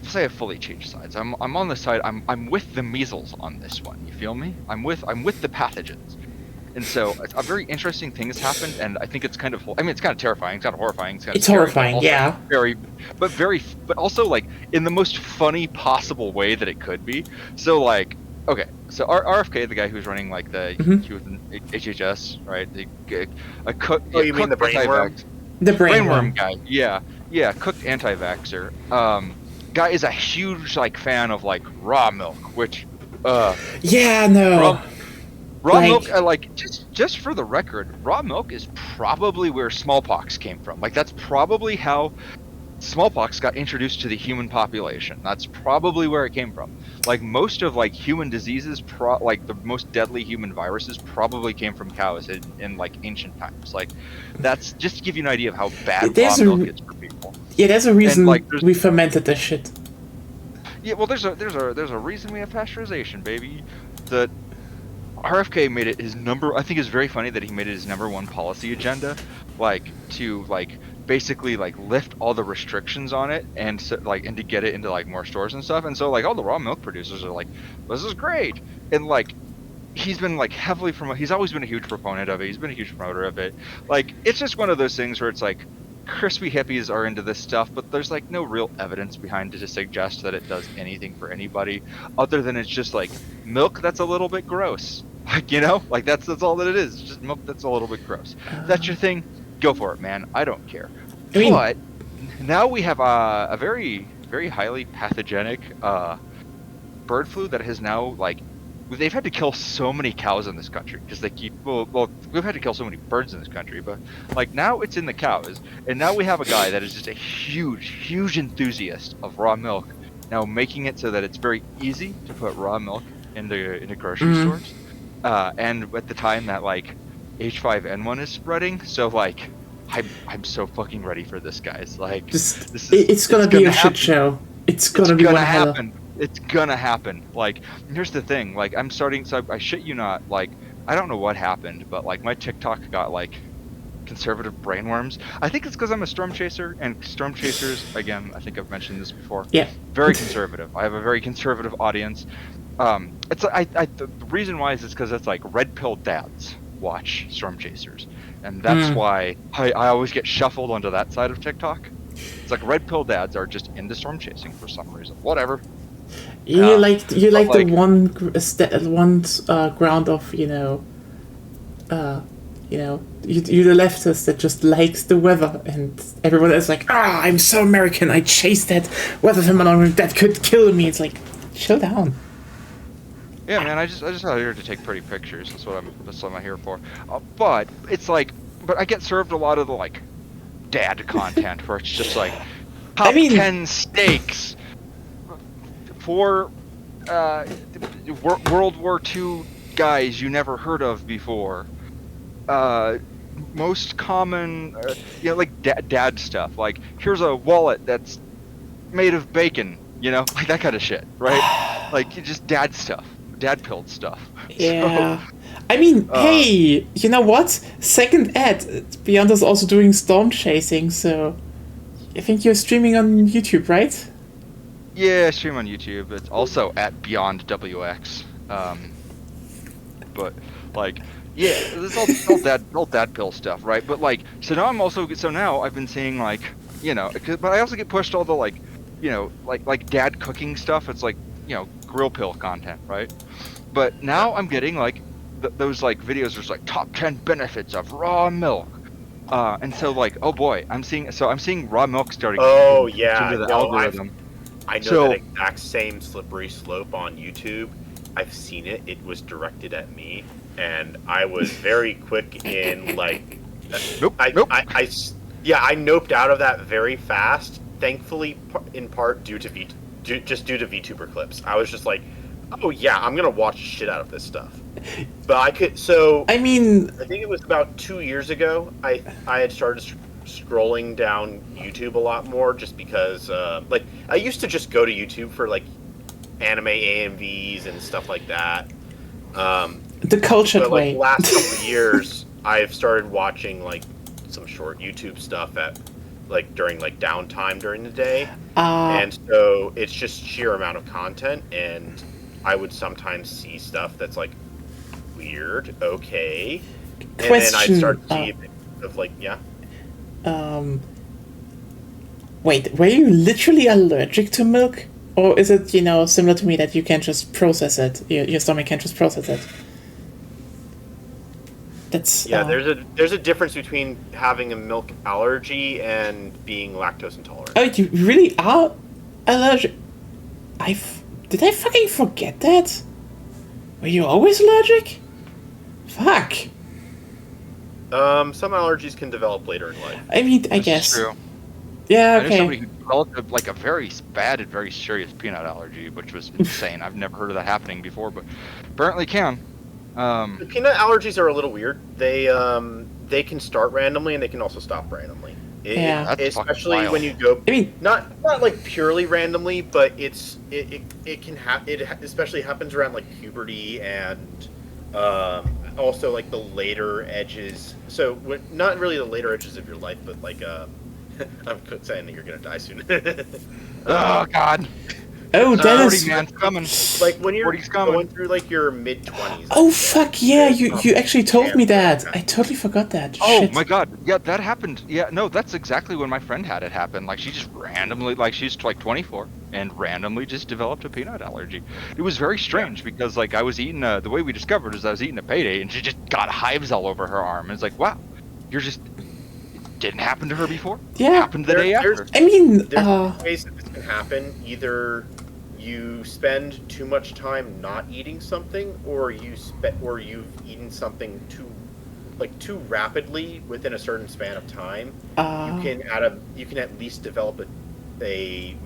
say I fully changed sides. I'm on the side. I'm with the measles on this one. You feel me? I'm with the pathogens. And so a very interesting thing has happened, and I think it's kind of, I mean, it's kind of terrifying, it's kind of horrifying, it's kind of It's scary, but horrifying, also yeah. but also like in the most funny possible way that it could be. So like, okay, so RFK, the guy who's running like he was in HHS, right? A cook. Oh, you mean the brainworm? The Brainworm brainworm. guy, yeah, cooked anti-vaxxer. Guy is a huge like fan of like raw milk, which Yeah, no. raw Like- milk, like just for the record, raw milk is probably where smallpox came from. Like that's probably how smallpox got introduced to the human population. That's probably where it came from. Like most of like human diseases, like the most deadly human viruses, probably came from cows in like ancient times. Like that's just to give you an idea of how bad There's raw a- milk is for people. Yeah, there's a reason like, there's- we fermented this shit. Yeah, well, there's a reason we have pasteurization, baby. The RFK made it his number. I think it's very funny that he made it his #1 policy agenda, like to like basically like lift all the restrictions on it and so, like and to get it into like more stores and stuff. And so like all the raw milk producers are like, this is great, and like he's been like heavily he's always been a huge proponent of it. He's been a huge promoter of it. Like it's just one of those things where it's like crispy hippies are into this stuff, but there's like no real evidence behind it to suggest that it does anything for anybody other than it's just like milk that's a little bit gross. Like, you know, like that's all that it is. It's just milk that's a little bit gross. If that's your thing, go for it, man. I don't care. I mean- But now we have a very, very highly pathogenic bird flu that has now like they've had to kill so many cows in this country because they keep well we've had to kill so many birds in this country, but like now it's in the cows, and now we have a guy that is just a huge enthusiast of raw milk, now making it so that it's very easy to put raw milk into grocery stores, and at the time that like H5N1 is spreading, so like I'm so fucking ready for this, guys. Like It's gonna be a shit happen. show. It's It's gonna be gonna one hell. happen. It's gonna happen. Like, here's the thing. Like, I'm starting. So I shit you not. Like, I don't know what happened, but like my TikTok got like conservative brainworms. I think it's because I'm a storm chaser, and storm chasers, again, I think I've mentioned this before. Yeah. Very conservative. I have a very conservative audience. It's the reason why is because it's like red pill dads watch storm chasers, and that's why I always get shuffled onto that side of TikTok. It's like red pill dads are just into storm chasing for some reason. Whatever. You like the like- one ground of you're the leftist that just likes the weather, and everyone is like, I'm so American. I chased that weather phenomenon that could kill me. It's like, chill down. Yeah, man, I just out here to take pretty pictures. That's what I'm here for. But it's like, but I get served a lot of the like dad content where it's just like top 10 steaks for World War II guys you never heard of before. Most common, like dad stuff. Like, here's a wallet that's made of bacon. Like that kind of shit, right? Like just dad stuff. Dad pilled stuff. Yeah. I mean, hey, you know what? Second ad, Beyond is also doing storm chasing, so I think you're streaming on YouTube, right? Yeah, I stream on YouTube. It's also at Beyond WX. But like, yeah, this is all dad pill stuff, right? But like, so now I've been seeing like, but I also get pushed all the like, like dad cooking stuff. It's like, grill pill content, right? But now I'm getting like those like videos there's like top 10 benefits of raw milk, and so like, oh boy, I'm seeing raw milk starting into the algorithm. I know that exact same slippery slope on YouTube. I've seen it. It was directed at me, and I was very quick in like nope. I noped out of that very fast, thankfully in part due to VTuber clips. I was just like, oh yeah, I'm gonna watch shit out of this stuff. But I think it was about 2 years ago I had started scrolling down YouTube a lot more, just because like I used to just go to YouTube for like anime AMVs and stuff like that. The cultured but, way. Last couple of years I've started watching like some short YouTube stuff at like during like downtime during the day, and so it's just sheer amount of content, and I would sometimes see stuff that's like weird, okay, and then I start to see a bit of like, wait, were you literally allergic to milk, or is it similar to me that you can just process it? Your stomach can just process it. That's there's a difference between having a milk allergy and being lactose intolerant. Oh, you really are allergic? Did I fucking forget that? Were you always allergic? Fuck. Some allergies can develop later in life. I mean, I guess. True. Yeah, I okay. knew somebody who developed like a very bad and very serious peanut allergy, which was insane. I've never heard of that happening before, but apparently can. The peanut allergies are a little weird. They can start randomly and they can also stop randomly. Especially when you go. I mean, not like purely randomly, but it can it especially happens around like puberty and also like the later edges. So not really the later edges of your life, but like I'm saying that you're gonna die soon. Oh God. Oh, Dennis. 40 man's coming. Like when you're 40's coming. going through like your mid-20s. Oh fuck yeah! You actually told me that. I totally forgot that. Oh Shit. my God! Yeah, that happened. Yeah, no, that's exactly when my friend had it happen. Like she just randomly, like she's like 24, and randomly just developed a peanut allergy. It was very strange because like I was eating the way we discovered is I was eating a payday, and she just got hives all over her arm. And it's like, wow, you're just. It didn't happen to her before. Yeah. It happened the day after. I mean, there's ways that this can happen. Either you spend too much time not eating something, or you've eaten something too rapidly within a certain span of time. You can at least develop a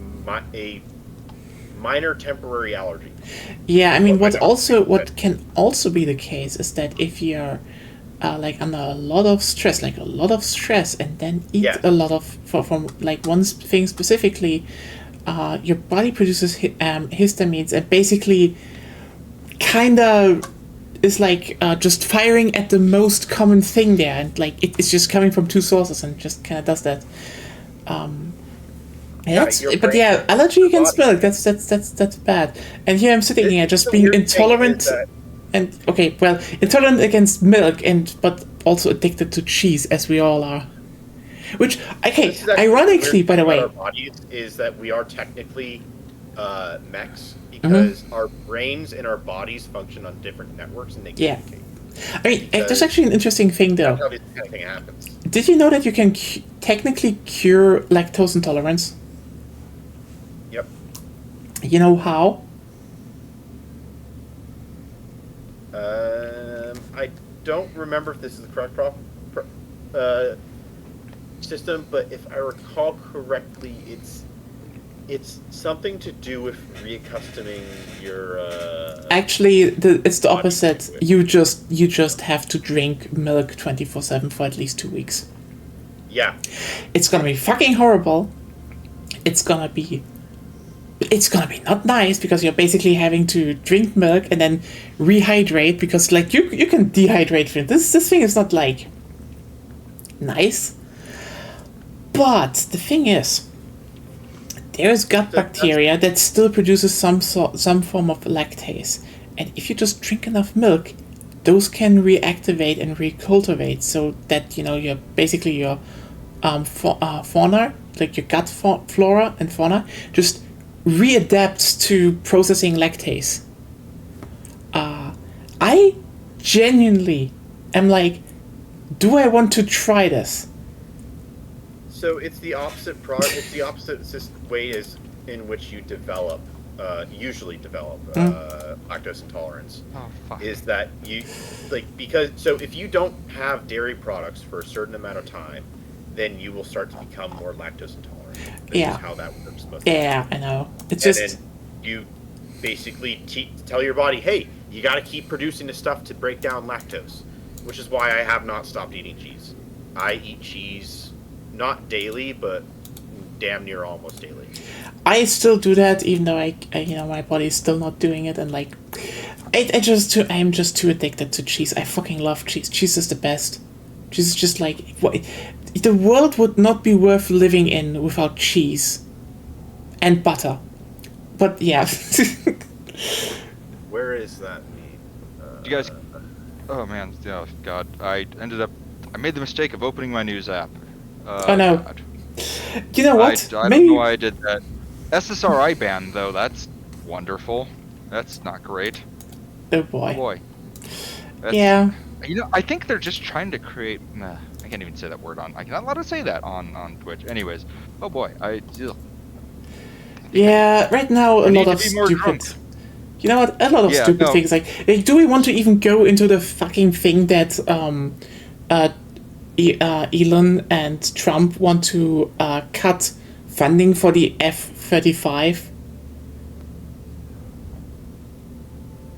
minor temporary allergy. Yeah, I mean, what can also be the case is that if you're like under a lot of stress, and then eat a lot of from like one thing specifically, your body produces histamines, and basically kind of is like just firing at the most common thing there, and like it's just coming from two sources and just kind of does that. Allergy against milk, that's bad. And here I'm sitting here just being intolerant, and intolerant against milk, but also addicted to cheese, as we all are. Which, okay, ironically, by the way, our bodies is that we are technically mechs because our brains and our bodies function on different networks and they communicate. I mean, there's actually an interesting thing though. That's how this kind of thing happens. Did you know that you can technically cure lactose intolerance? Yep. You know how? I don't remember if this is the correct system, but if I recall correctly, it's something to do with reaccustoming your. Actually, it's the opposite. You just have to drink milk 24/7 for at least 2 weeks. Yeah. It's gonna be fucking horrible. It's gonna be not nice because you're basically having to drink milk and then rehydrate because like you can dehydrate for it. This thing is not like nice. But the thing is, there's gut bacteria that still produces some form of lactase, and if you just drink enough milk, those can reactivate and recultivate, so that you're basically your fauna, like your gut flora and fauna, just readapts to processing lactase. I genuinely am like, do I want to try this? So it's the opposite it's the opposite way in which you usually develop lactose intolerance. Oh, fuck. Is that you if you don't have dairy products for a certain amount of time, then you will start to become more lactose intolerant. This is how that works. I know. Then you basically tell your body, hey, you got to keep producing the stuff to break down lactose, which is why I have not stopped eating cheese. I eat cheese. Not daily, but damn near almost daily. I still do that, even though my body's still not doing it, and like, I'm just too addicted to cheese. I fucking love cheese. Cheese is the best. Cheese is just like, the world would not be worth living in without cheese and butter. But yeah. Where is that meat? You guys, oh man, oh god, I made the mistake of opening my news app. Oh no. God. You know what? I don't know why I did that. SSRI ban, though, that's wonderful. That's not great. Oh boy. Oh boy. Yeah. I think they're just trying to create. Nah, I can't even say that word on. I'm not allowed to say that on Twitch. Anyways, oh boy, Yeah, right now a lot of stupid. Drunk. You know what? A lot of stupid things like, do we want to even go into the fucking thing that Elon and Trump want to cut funding for the F-35?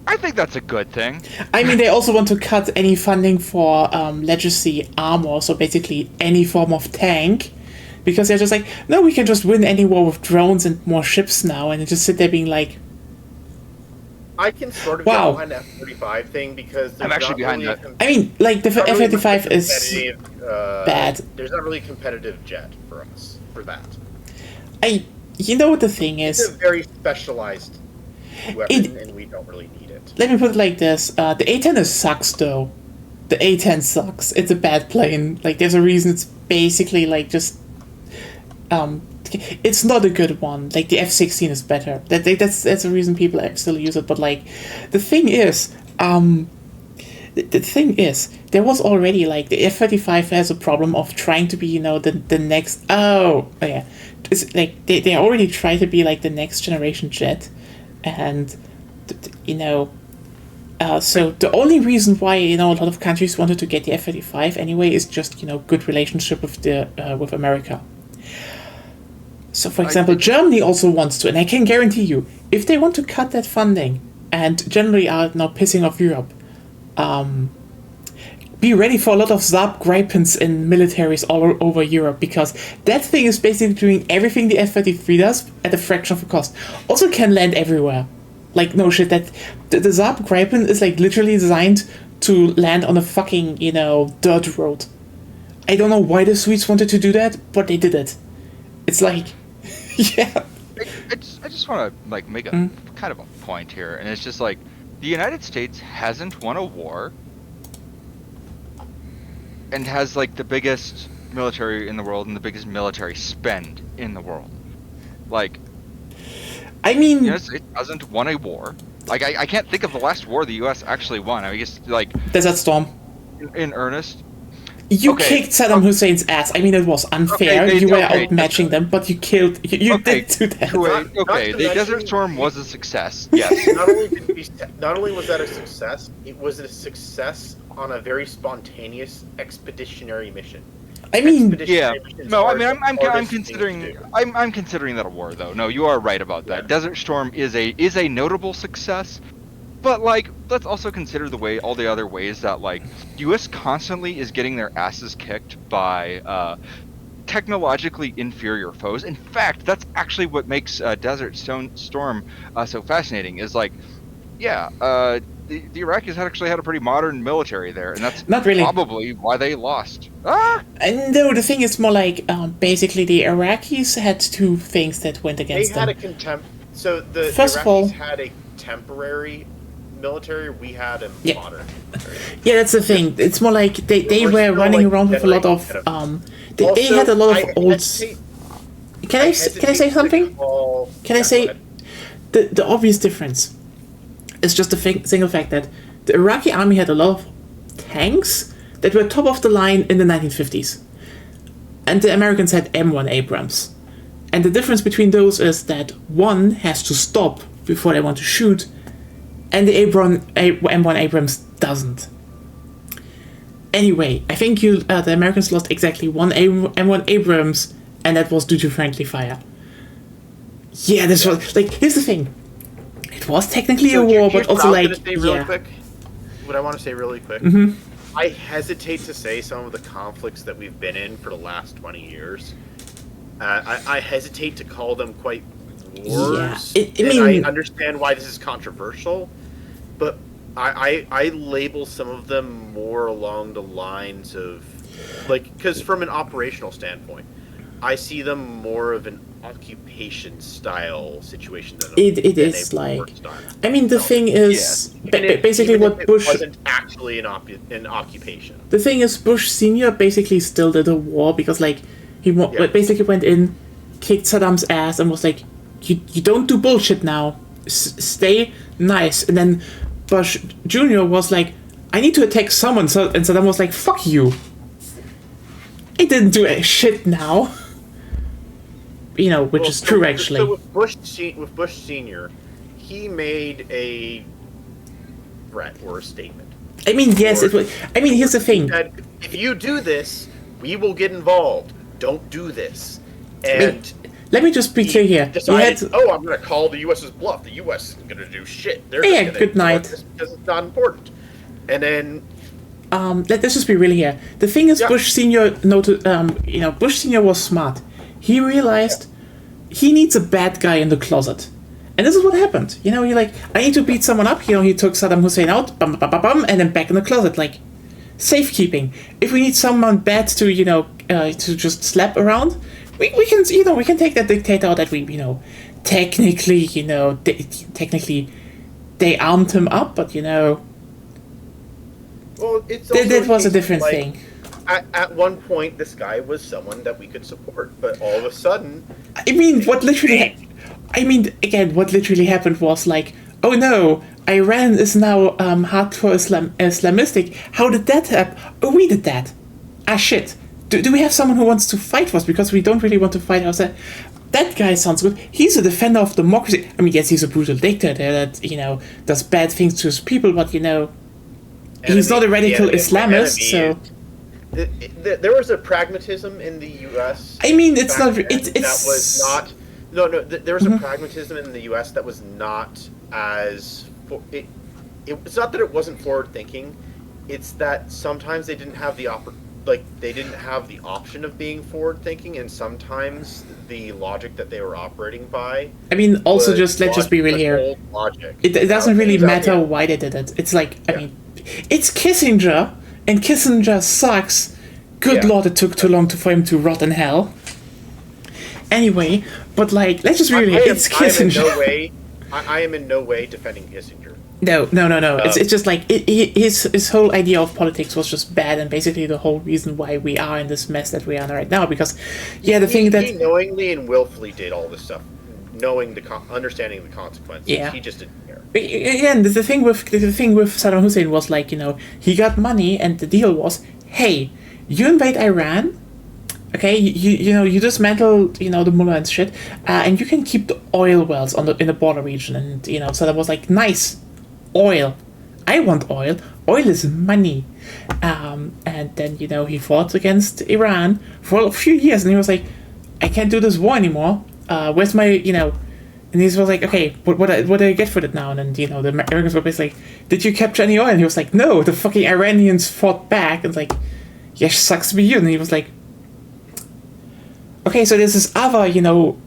I think that's a good thing. I mean, they also want to cut any funding for legacy armor, so basically any form of tank, because they're just like, no, we can just win any war with drones and more ships now, and they just sit there being like, I can sort of get behind the F-35 thing because I'm actually behind that. I mean, like the F-35 is bad. There's not really a competitive jet for us for that. You know what the thing is? It's a very specialized weapon, and we don't really need it. Let me put it like this: the A-10 sucks, though. The A-10 sucks. It's a bad plane. Like, there's a reason it's basically like just. It's not a good one. Like, the F-16 is better. That's the reason people still use it. But like, the thing is, there was already like the F-35 has a problem of trying to be the next. Oh yeah, it's like they already try to be like the next generation jet, and so the only reason why a lot of countries wanted to get the F-35 anyway is just good relationship with America. So, for example, Germany also wants to, and I can guarantee you, if they want to cut that funding, and generally are now pissing off Europe, be ready for a lot of Saab Gripens in militaries all over Europe, because that thing is basically doing everything the F-33 does at a fraction of the cost. Also can land everywhere. Like, no shit, that the Saab Gripen is like literally designed to land on a fucking, dirt road. I don't know why the Swedes wanted to do that, but they did it. It's like, yeah. I just want to like make a kind of a point here, and it's just like the United States hasn't won a war and has like the biggest military in the world and the biggest military spend in the world. Like, I mean, the United States hasn't won a war. Like, I can't think of the last war the U.S. actually won. I guess like Desert Storm. In earnest. You kicked Saddam Hussein's ass. I mean, it was unfair. You were outmatching them, but you killed. You did do that. The Desert Storm was a success. Yes. Not only was that a success, it was a success on a very spontaneous expeditionary mission. I mean, yeah. No, I mean, I'm considering that a war, though. No, you are right about that. Desert Storm is a notable success. But, like, let's also consider all the other ways that, like, U.S. constantly is getting their asses kicked by technologically inferior foes. In fact, that's actually what makes Desert Storm so fascinating, is, like, the Iraqis actually had a pretty modern military there, and that's not really probably why they lost. No, the thing is more like, basically, the Iraqis had two things that went against them. They had a contempt... So, the First Iraqis of all, had a temporary military, we had a modern military. Yeah, that's the thing. It's more like they were running around with a lot of they had a lot of old. Can I say something? Can I say the obvious difference is just the single fact that the Iraqi army had a lot of tanks that were top of the line in the 1950s, and the Americans had M1 Abrams, and the difference between those is that one has to stop before they want to shoot, and the M1 Abrams doesn't. Anyway, I think the Americans lost exactly one M1 Abrams, and that was due to friendly fire. Yeah, this was like, here's the thing. It was technically a war, but also like, What I want to say really quick. I hesitate to say some of the conflicts that we've been in for the last 20 years. I hesitate to call them quite wars. Yeah, I understand why this is controversial, but I label some of them more along the lines of, like, because from an operational standpoint, I see them more of an occupation style situation than it is like. I mean, the thing is basically what Bush wasn't actually an occupation. The thing is, Bush Senior basically still did a war because, like, he basically went in, kicked Saddam's ass, and was like, "You don't do bullshit now. Stay nice." And then Bush Jr. was like, "I need to attack someone," and Saddam was like, "Fuck you. I didn't do a shit now." Which is true, actually. So with Bush Senior, he made a threat or a statement. I mean, yes, it was. I mean, here's the thing. Said, if you do this, we will get involved. Don't do this. And let me just be clear here. Decided, I'm going to call the U.S.'s bluff. The U.S. isn't going to do shit. They're just gonna good night. Because it's not important. And then. Let's just be really here. The thing is, Bush Senior noted. Bush Senior was smart. He realized he needs a bad guy in the closet. And this is what happened. He like, I need to beat someone up. He took Saddam Hussein out, bum, bum, bum, bum, and then back in the closet. Like, safekeeping. If we need someone bad to, to just slap around, we can, we can take that dictator out that we, technically, technically, they armed him up, but, Well, it's also that was a different thing. At one point, this guy was someone that we could support, but all of a sudden... I mean, what literally happened was like, oh no, Iran is now hardcore Islamistic. How did that happen? Oh, we did that. Ah, shit. Do we have someone who wants to fight for us? Because we don't really want to fight ourselves. That guy sounds good. He's a defender of democracy. I mean, yes, he's a brutal dictator that, does bad things to his people, but, he's not a radical Islamist, so... There was a pragmatism in the U.S. I mean, it's not. That was not. No. There was a pragmatism in the U.S. that was not as. It's not that it wasn't forward thinking. it's that sometimes they didn't have they didn't have the option of being forward thinking, and sometimes the logic that they were operating by. I mean, also was let's just be real was here. old logic. It doesn't really It was out matter there. why they did it. It's like, I Yeah. mean, it's Kissinger, and Kissinger sucks. Good Yeah. lord, it took too long for him to rot in hell. Anyway, but like, let's just be real. It's Kissinger. I am in no way defending Kissinger. No. It's just like his whole idea of politics was just bad, and basically the whole reason why we are in this mess that we are in right now. Because, yeah, the thing He that knowingly and willfully did all this stuff, knowing understanding the consequences. Yeah. He just didn't care. again, the thing with Saddam Hussein was like, he got money, and the deal was, hey, you invade Iran. Okay, you dismantle the mullah and shit, and you can keep the oil wells in the border region, and so that was like nice, oil. I want oil. Oil is money, and then he fought against Iran for a few years, and he was like, I can't do this war anymore. Where's my and he was like, okay, what do I get for that now? And then the Americans were basically like, did you capture any oil? And he was like, no, the fucking Iranians fought back, and it's like, yeah, sucks to be you. And he was like, okay, so there's this other,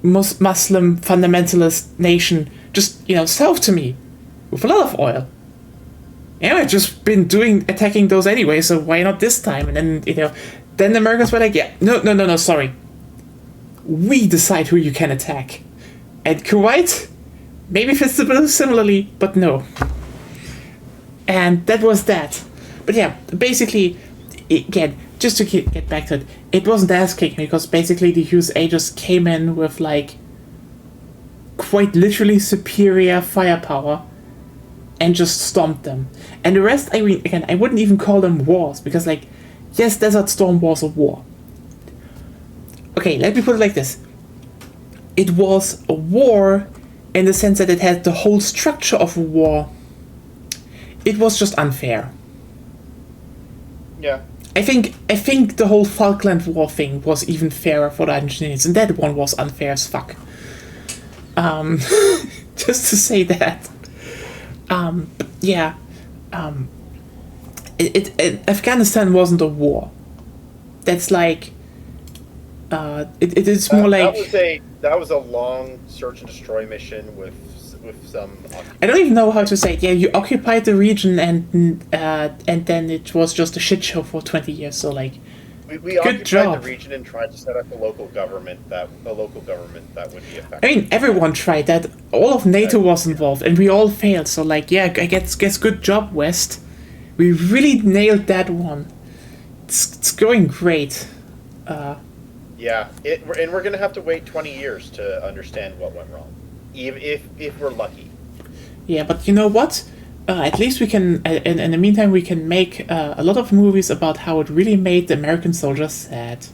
Muslim fundamentalist nation just, south to me with a lot of oil. And I've just been attacking those anyway, so why not this time? And then, then the Americans were like, yeah, no, sorry. We decide who you can attack. And Kuwait maybe fits the bill similarly, but no. And that was that. But yeah, basically, again, just to get back to it, it wasn't ass kicking because basically the USA just came in with like quite literally superior firepower and just stomped them. And the rest, I mean, again, I wouldn't even call them wars because, like, yes, Desert Storm was a war. Okay, let me put it like this. It was a war in the sense that it had the whole structure of a war. It was just unfair. Yeah. I think the whole Falkland War thing was even fairer for the Argentinians, and that one was unfair as fuck. Just to say that. But yeah. Afghanistan wasn't a war. That's like. It is more like. That was a long search and destroy mission with some. I don't even know how to say it. Yeah, you occupied the region and then it was just a shit show for 20 years. So like, we good occupied job. the region and tried to set up a local government that would be effective. I mean, everyone tried that. All of NATO was involved, and we all failed. So like, yeah, I guess good job, West. We really nailed that one. It's going great. Yeah, and we're gonna have to wait 20 years to understand what went wrong, even if we're lucky. Yeah, but you know what? At least we can. In the meantime, we can make a lot of movies about how it really made the American soldiers sad.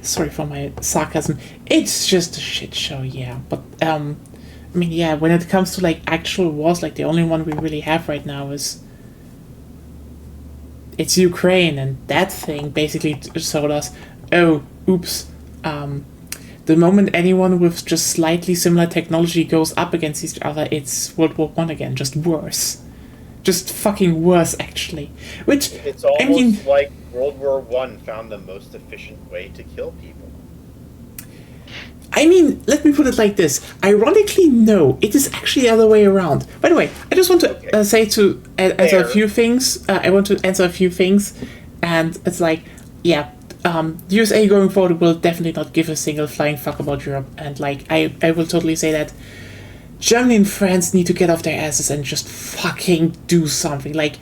Sorry for my sarcasm. It's just a shit show, yeah. But I mean, yeah. When it comes to like actual wars, like the only one we really have right now is. It's Ukraine, and that thing basically showed us, oh, oops, the moment anyone with just slightly similar technology goes up against each other, it's World War I again, just worse. Just fucking worse, actually. Which, it's almost I mean, like World War I found the most efficient way to kill people. I mean, let me put it like this. Ironically, no, it is actually the other way around. By the way, I just want to answer a few things. I want to answer a few things, and it's like, yeah, the USA going forward will definitely not give a single flying fuck about Europe, and like, I will totally say that Germany and France need to get off their asses and just fucking do something. Like,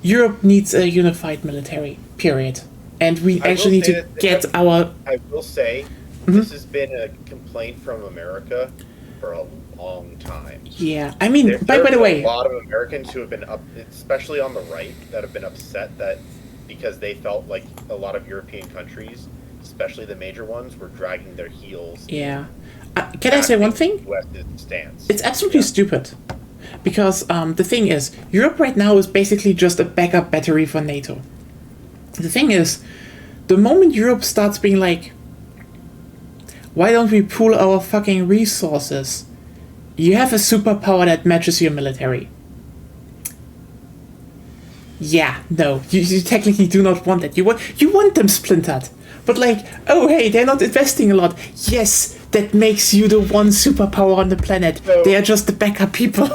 Europe needs a unified military, period. And we actually need to get our... I will say... This has been a complaint from America for a long time. Yeah, I mean, by the way... a lot of Americans who have been especially on the right, that have been upset that because they felt like a lot of European countries, especially the major ones, were dragging their heels. Yeah. Can I say one thing? Stance. It's absolutely stupid. Because the thing is, Europe right now is basically just a backup battery for NATO. The thing is, the moment Europe starts being like, why don't we pool our fucking resources? You have a superpower that matches your military. yeah, no, you technically do not want that. You want them splintered. But like, oh hey, they're not investing a lot. Yes, that makes you the one superpower on the planet. So- They are just the backup people.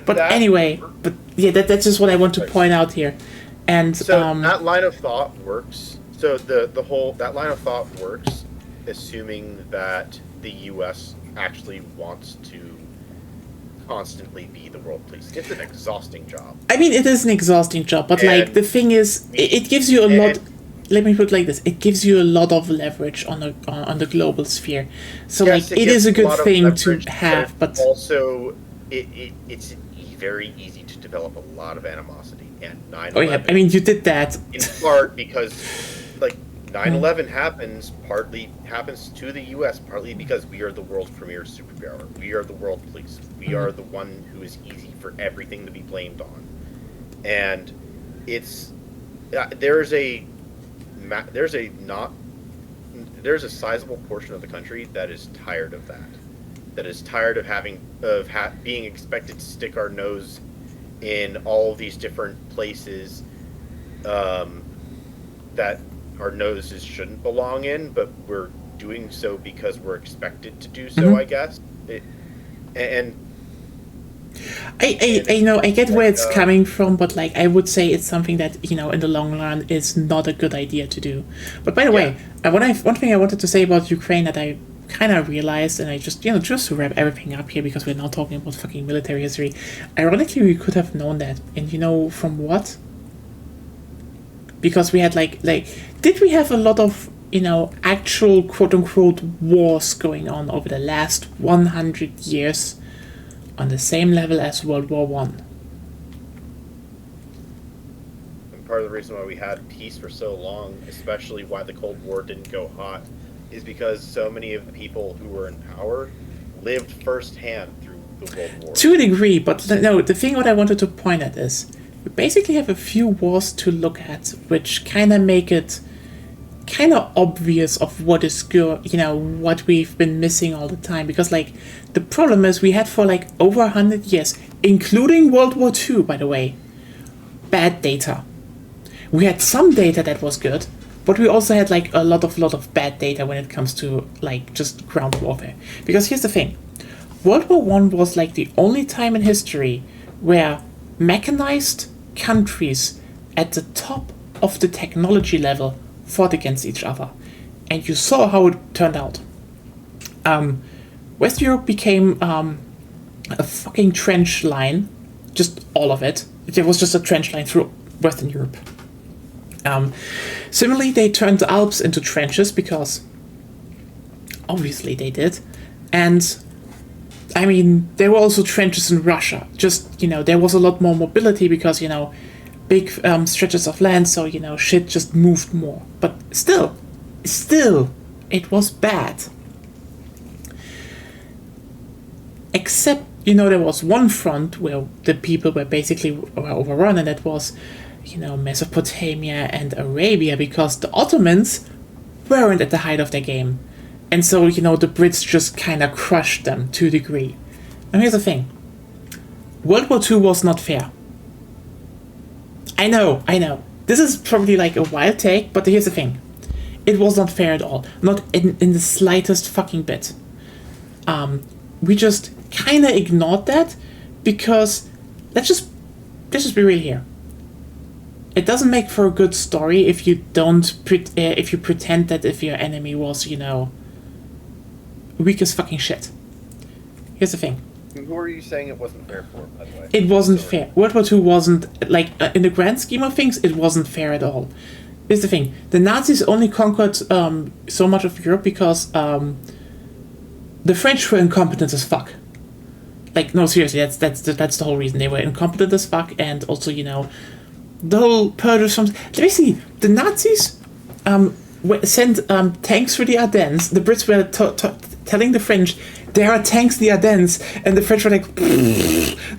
But That- anyway, but yeah, that's just what I want to point out here. And So that line of thought works. So that line of thought works, assuming that the U.S. actually wants to constantly be the world police. It's an exhausting job. I mean, it is an exhausting job, but like And- the thing is, it gives you a lot. Let me put it like this: it gives you a lot of leverage on the global sphere. So Yes, like, it gives is a good lot of thing to leverage, have, but also it's very easy to develop a lot of animosity. And 9/11, oh yeah, I mean, you did that. in part because like 9/11 happens to the U.S. partly because we are the world's premier superpower. We are the world police. We are the one who is easy for everything to be blamed on, and it's there's a sizable portion of the country that is tired of that. That is tired of being expected to stick our nose in all of these different places that our noses shouldn't belong in, but we're doing so because we're expected to do so. I guess. I know, I get where it's coming from, but like, I would say it's something that, you know, in the long run is not a good idea to do. But by the way, one thing I wanted to say about Ukraine that I kind of realized, and I just, you know, just to wrap everything up here, because we're now talking about fucking military history, ironically, we could have known that. And you know from what? Because we had like did we have a lot of, you know, actual quote-unquote wars going on over the last 100 years on the same level as World War One? And part of the reason why we had peace for so long, especially why the Cold War didn't go hot, is because so many of the people who were in power lived firsthand through the World War. To a degree, but no, the thing what I wanted to point at is we basically have a few wars to look at which kind of make it kind of obvious of what is good, you know, what we've been missing all the time. Because like, the problem is we had for like over 100 years, including World War II, by the way, bad data. We had some data that was good, but we also had like a lot of bad data when it comes to like just ground warfare. Because here's the thing, World War One was like the only time in history where mechanized countries at the top of the technology level fought against each other. And you saw how it turned out. West Europe became a fucking trench line, just all of it. There was just a trench line through Western Europe. Similarly, they turned the Alps into trenches because obviously they did. And I mean, there were also trenches in Russia. Just, you know, there was a lot more mobility because, you know, big stretches of land, so, you know, shit just moved more. But still, it was bad. Except, you know, there was one front where the people were basically overrun, and that was, you know, Mesopotamia and Arabia, because the Ottomans weren't at the height of their game. And so, you know, the Brits just kind of crushed them to a degree. And here's the thing. World War II was not fair. I know. This is probably like a wild take, but here's the thing. It was not fair at all. Not in the slightest fucking bit. We just kind of ignored that because, let's just be real here. It doesn't make for a good story if you if you pretend that if your enemy was, you know, weak as fucking shit. Here's the thing. Who are you saying it wasn't fair for, by the way? It wasn't fair. World War II wasn't, like, in the grand scheme of things, it wasn't fair at all. Here's the thing. The Nazis only conquered so much of Europe because the French were incompetent as fuck. Like, no, seriously, that's the whole reason. They were incompetent as fuck, and also, you know, the whole purge of some... Let me see. The Nazis sent tanks through the Ardennes. The Brits were telling the French, there are tanks in the Ardennes, and the French were like,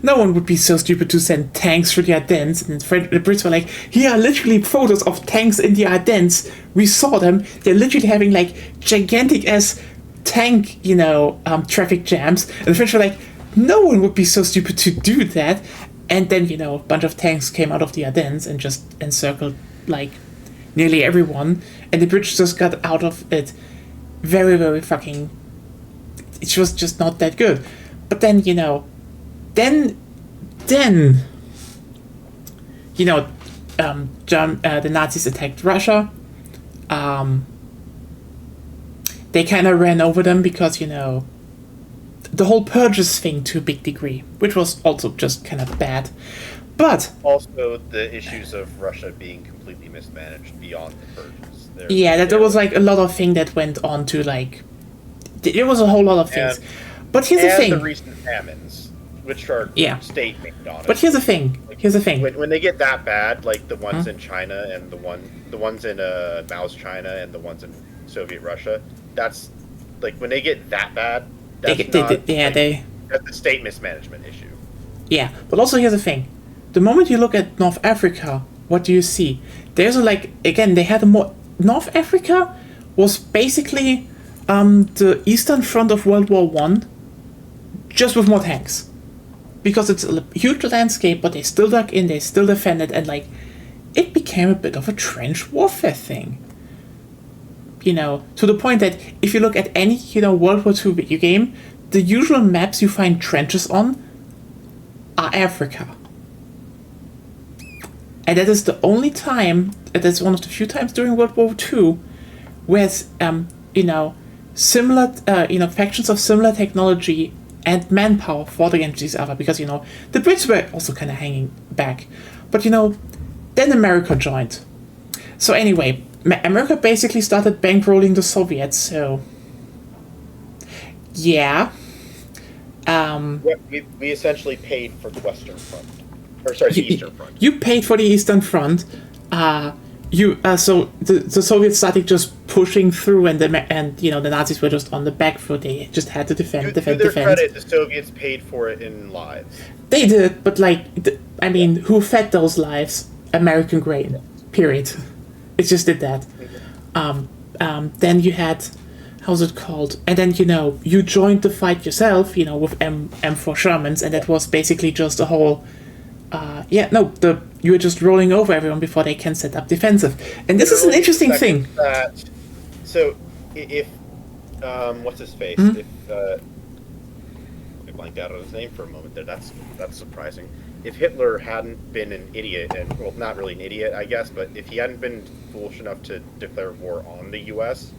no one would be so stupid to send tanks through the Ardennes. And the Brits were like, here are literally photos of tanks in the Ardennes. We saw them. They're literally having like gigantic ass tank, you know, traffic jams. And the French were like, no one would be so stupid to do that. And then, a bunch of tanks came out of the Ardennes and just encircled, like, nearly everyone. And the British just got out of it very, very fucking... It was just not that good. But then, then... the Nazis attacked Russia. They kind of ran over them because, the whole purges thing to a big degree, which was also just kind of bad. But also the issues of Russia being completely mismanaged beyond the purges. There was like a lot of thing that went on to like. There was a whole lot of things. But here's the thing. And the recent famines, which are state-made on it. But here's the thing. When they get that bad, like the ones in China and the ones in Mao's China and the ones in Soviet Russia, that's like when they get that bad. That's a state mismanagement issue. Yeah, but also here's the thing. The moment you look at North Africa, what do you see? There's they had a more... North Africa was basically the Eastern Front of World War One, just with more tanks. Because it's a huge landscape, but they still dug in, they still defended, and like, it became a bit of a trench warfare thing. To the point that if you look at any, World War II video game, the usual maps you find trenches on are Africa. And that is the only time, that's one of the few times during World War II, where, similar, factions of similar technology and manpower fought against each other, because, the Brits were also kind of hanging back. But, then America joined. So anyway, America basically started bankrolling the Soviets, so... Yeah. We essentially paid for the Western Front. Or sorry, the Eastern Front. You paid for the Eastern Front. So the Soviets started just pushing through, and the Nazis were just on the back foot. They just had to defend. To their credit, the Soviets paid for it in lives. They did, but who fed those lives? American grain. Period. It just did that. Then you had, how's it called? And then you joined the fight yourself. With M4 Shermans, and that was basically just a whole. You were just rolling over everyone before they can set up defensive. And this is an interesting thing. So, if what's his face? Mm-hmm. If I blanked out on his name for a moment there. That's surprising. If Hitler hadn't been an idiot, and well, not really an idiot, I guess, but if he hadn't been foolish enough to declare war on the U.S.,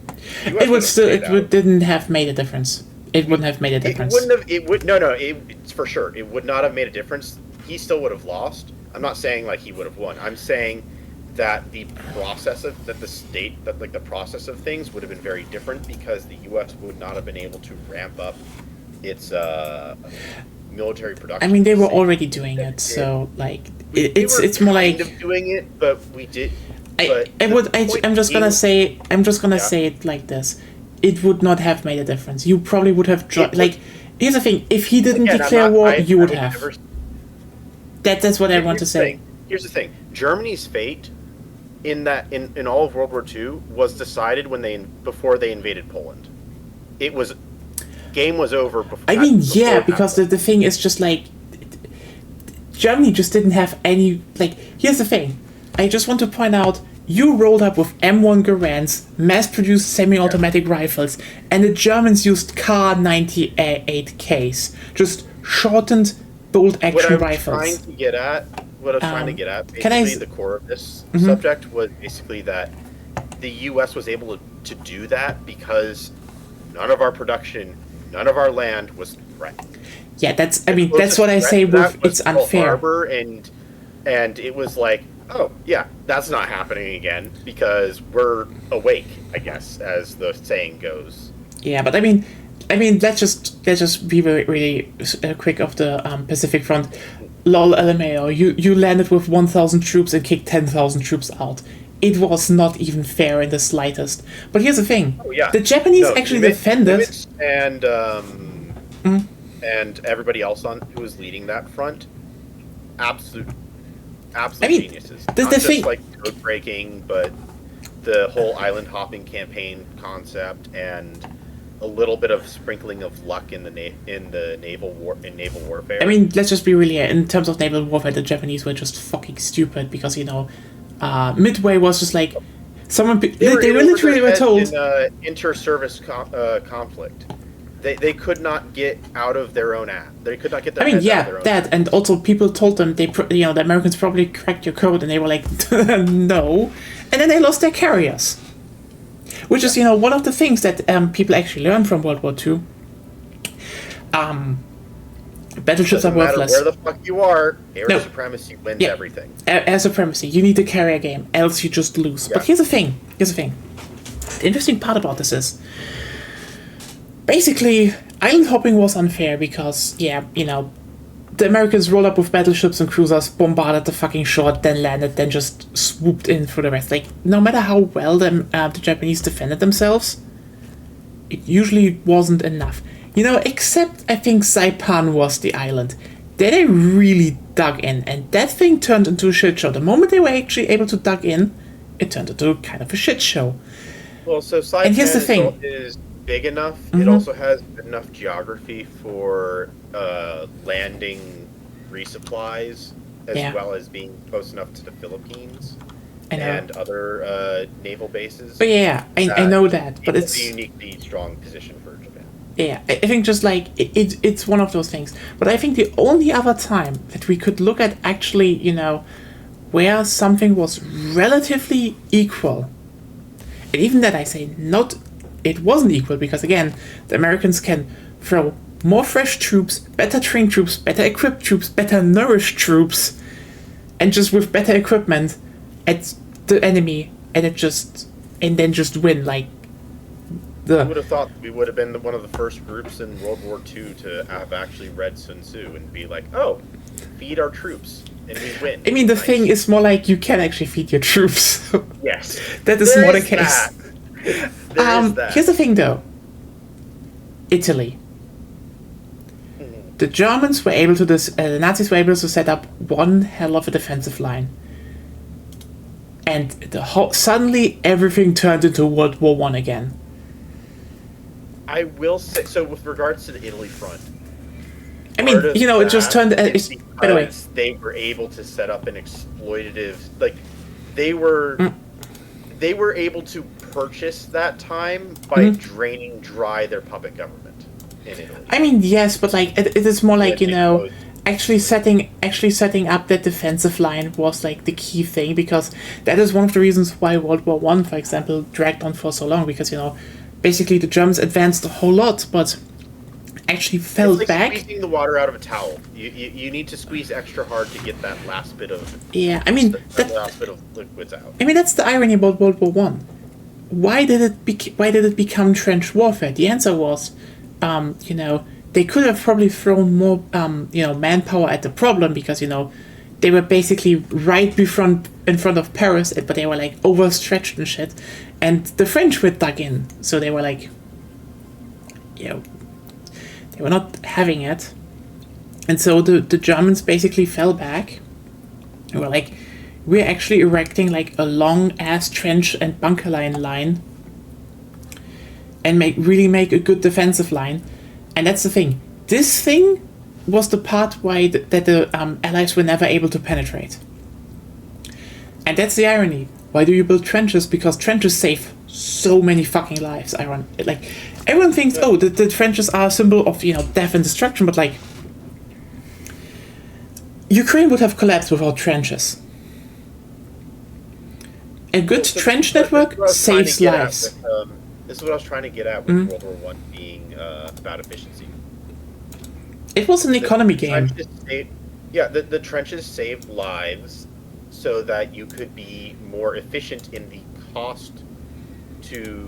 didn't have made a difference. It wouldn't have made a difference. It's for sure. It would not have made a difference. He still would have lost. I'm not saying like he would have won. I'm saying that the process of things would have been very different, because the U.S. would not have been able to ramp up its military production. I mean, they were already doing it, so like it's more like doing it, but we did. I'm just gonna say it like this. It would not have made a difference. You probably would have here's the thing: if he didn't declare war, you would have. That's what I want to say. Here's the thing: Germany's fate in all of World War II was decided before they invaded Poland. It was. Game was over before. I mean, because the thing is just like Germany just didn't have any. Here's the thing. I just want to point out, you rolled up with M1 Garands, mass-produced semi-automatic rifles, and the Germans used Kar 98Ks, just shortened bolt-action rifles. What I was trying to get at, basically the core of this subject was basically that the U.S. was able to do that because none of our production, none of our land was threatened. Yeah, that's what I say with it's unfair. Harbor, and it was like, oh yeah, that's not happening again because we're awake, I guess, as the saying goes. Yeah, but I mean, let's just be very really quick of the Pacific Front. Lol, LMAO, you landed with 1,000 troops and kicked 10,000 troops out. It was not even fair in the slightest. But here's the thing: the Japanese defended, and everybody else who was leading that front, absolute geniuses. Not just like code breaking, but the whole island hopping campaign concept and a little bit of sprinkling of luck in the naval warfare. I mean, let's just be really, in terms of naval warfare, the Japanese were just fucking stupid because, Midway was just like, they were literally told... In inter-service conflict. They could not get out of their own app. They could not get their heads out of their own app. And also people told them, the Americans probably cracked your code, and they were like, no. And then they lost their carriers. Which is, one of the things that people actually learned from World War II. Battleships are worthless. Where the fuck you are, air supremacy wins everything. Air supremacy. You need the carrier game, else you just lose. But here's the thing. The interesting part about this is, basically, island hopping was unfair because, the Americans rolled up with battleships and cruisers, bombarded the fucking shore, then landed, then just swooped in for the rest. Like, no matter how well the Japanese defended themselves, it usually wasn't enough. Except I think Saipan was the island. There they really dug in, and that thing turned into a shit show. The moment they were actually able to dug in, it turned into kind of a shit show. Well, so Saipan and here's the thing. Is big enough. It also has enough geography for landing resupplies, as well as being close enough to the Philippines and other naval bases. But I know that, but it's a uniquely strong position for Japan. Yeah, I think just like it's one of those things. But I think the only other time that we could look at actually, where something was relatively equal, and even that I say it wasn't equal, because again, the Americans can throw more fresh troops, better trained troops, better equipped troops, better nourished troops, and just with better equipment at the enemy, and then just win. Like, I would have thought we would have been one of the first groups in World War II to have actually read Sun Tzu and be like, oh, feed our troops, and we win. I mean, the thing is more like you can actually feed your troops. Yes. That is more the case. That. Here's the thing, though. Italy. The Germans were able to the Nazis were able to set up one hell of a defensive line, and suddenly everything turned into World War I again. I will say, so with regards to the Italy front, I mean, it just turned. By the way, they were able to set up an exploitative, like they were able to purchase that time by draining dry their puppet government in Italy. I mean, yes, but like it is more like actually setting up that defensive line was like the key thing, because that is one of the reasons why World War I, for example, dragged on for so long, because basically the Germans advanced a whole lot, but actually fell back. It's like squeezing the water out of a towel. You need to squeeze extra hard to get that last bit of last bit of liquids out. I mean, that's the irony about World War One. Why did it become trench warfare? The answer was, they could have probably thrown more manpower at the problem, because they were basically right in front of Paris, but they were like overstretched and shit, and the French were dug in, so they were like, they were not having it, and so the Germans basically fell back. They were like, we're actually erecting like a long ass trench and bunker line, and really make a good defensive line. And that's the thing. This thing was the part why that the Allies were never able to penetrate. And that's the irony. Why do you build trenches? Because trenches save so many fucking lives. Like, everyone thinks, the trenches are a symbol of death and destruction, but like, Ukraine would have collapsed without trenches. A good trench network saves lives. This is what I was trying to get at with World War I being about efficiency. It was an economy game. The trenches saved lives so that you could be more efficient in the cost to,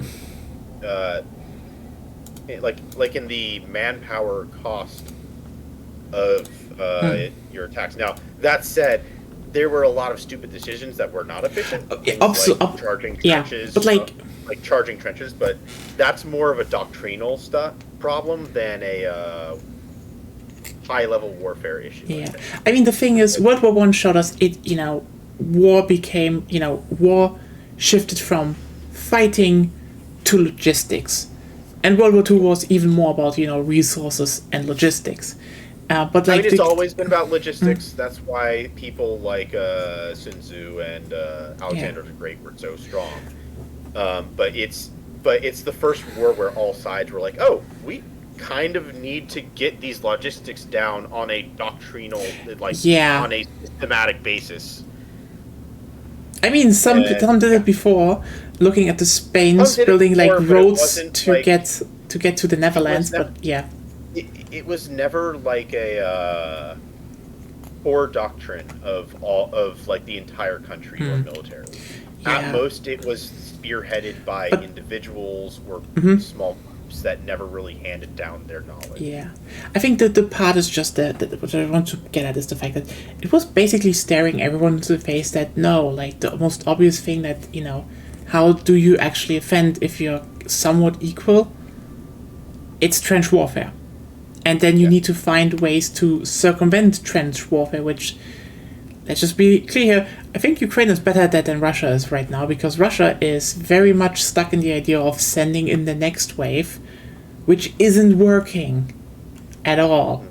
like in the manpower cost of your attacks. Now, that said, there were a lot of stupid decisions that were not efficient. Charging trenches. But like charging trenches, but that's more of a doctrinal problem than a high-level warfare issue. Yeah, I mean, the thing is, World War I showed us war became, war shifted from fighting to logistics. And World War II was even more about, resources and logistics. But I like mean, it's always been about logistics. That's why people like Sun Tzu and Alexander the Great were so strong. But it's the first war where all sides were like, oh, we kind of need to get these logistics down on a doctrinal, on a systematic basis. I mean, some did it before, looking at the Spain's building roads to get to the Netherlands. But yeah, it was never like a core doctrine of the entire country or military. At most, it was spearheaded by individuals or small groups that never really handed down their knowledge. Yeah, I think that the part is just that what I want to get at is the fact that it was basically staring everyone into the face that the most obvious thing that, how do you actually offend if you're somewhat equal? It's trench warfare. And then you need to find ways to circumvent trench warfare, which, let's just be clear, I think Ukraine is better at that than Russia is right now, because Russia is very much stuck in the idea of sending in the next wave, which isn't working at all.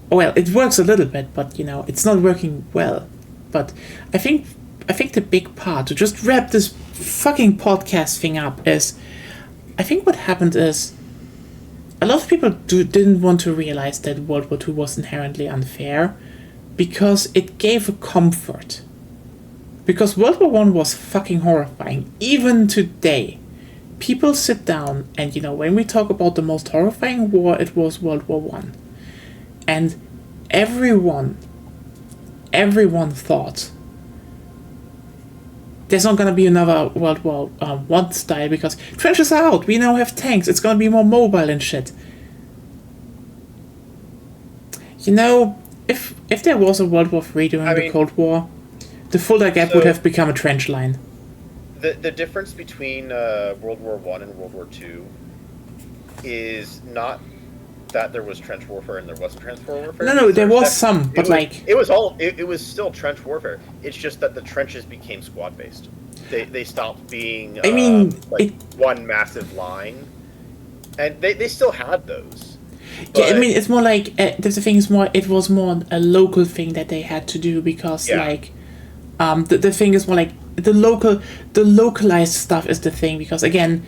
Well, it works a little bit, but, it's not working well. But I think the big part, to just wrap this fucking podcast thing up, is I think what happened is a lot of people didn't want to realize that World War II was inherently unfair because it gave a comfort. Because World War I was fucking horrifying. Even today, people sit down and, when we talk about the most horrifying war, it was World War I. And everyone thought there's not going to be another World War I style because trenches are out, we now have tanks, it's going to be more mobile and shit. If there was a World War III during the Cold War, the Fulda Gap would have become a trench line. The difference between World War I and World War II is not that there was trench warfare and there wasn't trench warfare. No, there was some, but it was still trench warfare. It's just that the trenches became squad based. They stopped being one massive line, and they still had those. Yeah, I mean, it's more like the thing is more. It was more a local thing that they had to do because the thing is more like the localized stuff is the thing because again,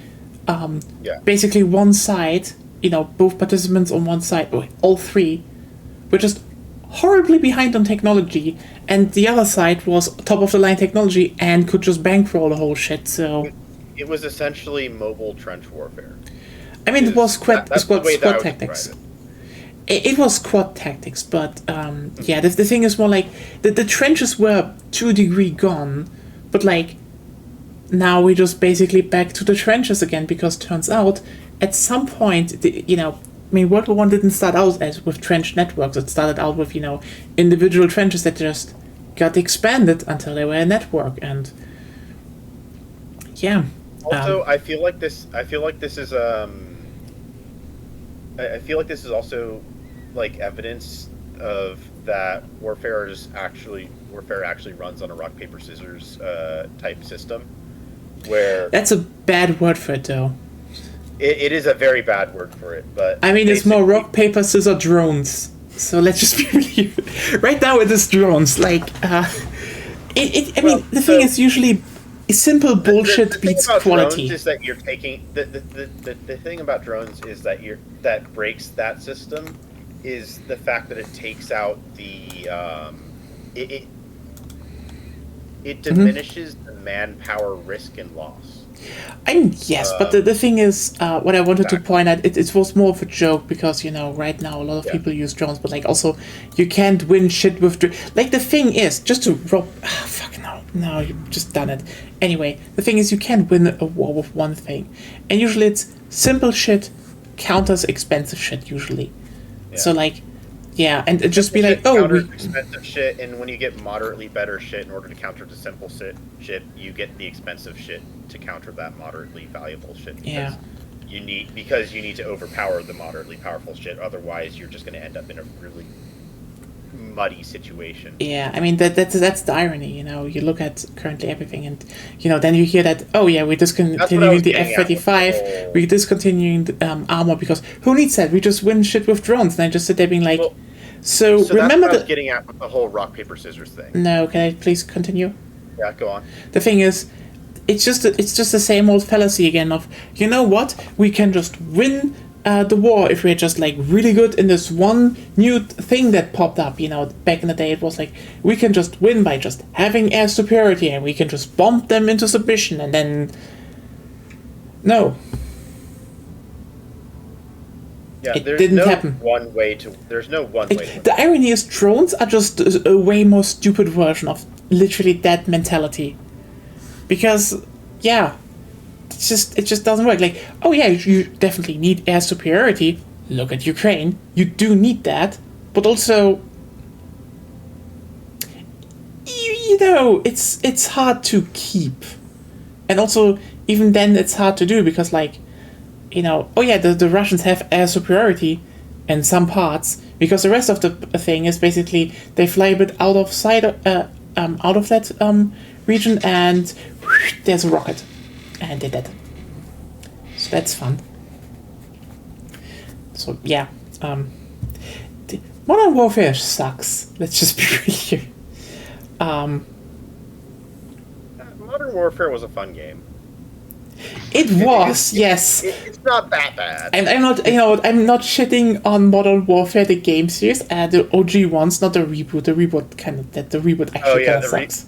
basically one side. Both participants on one side, or all three, were just horribly behind on technology, and the other side was top-of-the-line technology and could just bankroll the whole shit, so... It was essentially mobile trench warfare. I mean, it was squad tactics. It was squad tactics, but, the thing is more like, the trenches were to a degree gone, but, now we're just basically back to the trenches again, because turns out at some point, World War I didn't start out as with trench networks. It started out with, individual trenches that just got expanded until they were a network. And yeah. Also, I feel like this is also evidence of that warfare actually runs on a rock paper scissors type system, where that's a bad word for it though. It is a very bad word for it, but I mean, it's more rock, paper, scissors, drones. So let's just be real. Right now it is drones. The thing is usually simple bullshit beats quality. Drones is that you're taking the thing about drones is that that breaks that system is the fact that it takes out the it diminishes the manpower risk and loss. Yes, but the thing is, what I wanted to point out, it was more of a joke because, right now a lot of people use drones, but, also, you can't win shit with the thing is, just to rob... No, you've just done it. Anyway, the thing is, you can't win a war with one thing. And usually it's simple shit counters expensive shit, usually. Yeah. So, and it just be like, expensive shit, and when you get moderately better shit in order to counter the simple shit, you get the expensive shit to counter that moderately valuable shit. Because you need to overpower the moderately powerful shit. Otherwise, you're just going to end up in a really muddy situation. Yeah, I mean that's the irony, you know. You look at currently everything, and you know, then you hear that, oh yeah, we're That's what I discontinuing was the getting at with the F-35, whole- we're discontinuing the, armor because who needs that? We just win shit with drones. And I just sit there being like, Well, so So remember that's what I was the. getting at with the whole rock paper scissors thing. No, can I please continue? Yeah, go on. The thing is, it's just the same old fallacy again of, you know what, we can just win the war if we're just like really good in this one new thing that popped up. You know, back in the day it was like we can just win by just having air superiority and we can just bomb them into submission and then no. Yeah, It there's didn't no happen. one way to. There's no one way. To The irony is drones are just a way more stupid version of literally that mentality. Because, yeah, it just doesn't work. Like, oh yeah, you definitely need air superiority. Look at Ukraine. You do need that. But also, you know, it's hard to keep. And also, even then, it's hard to do because, like, you know, oh yeah, the Russians have air superiority in some parts because the rest of the thing is basically they fly a bit out of sight, out of that region, and whoosh, there's a rocket, and they're dead. So that's fun. So yeah, Modern Warfare sucks. Let's just be real here. Modern Warfare was a fun game. It was, yes. It's not that bad. I'm not, you know, I'm not shitting on Modern Warfare, the game series, the OG ones, not the reboot. The reboot kind of, the reboot actually kind of sucks.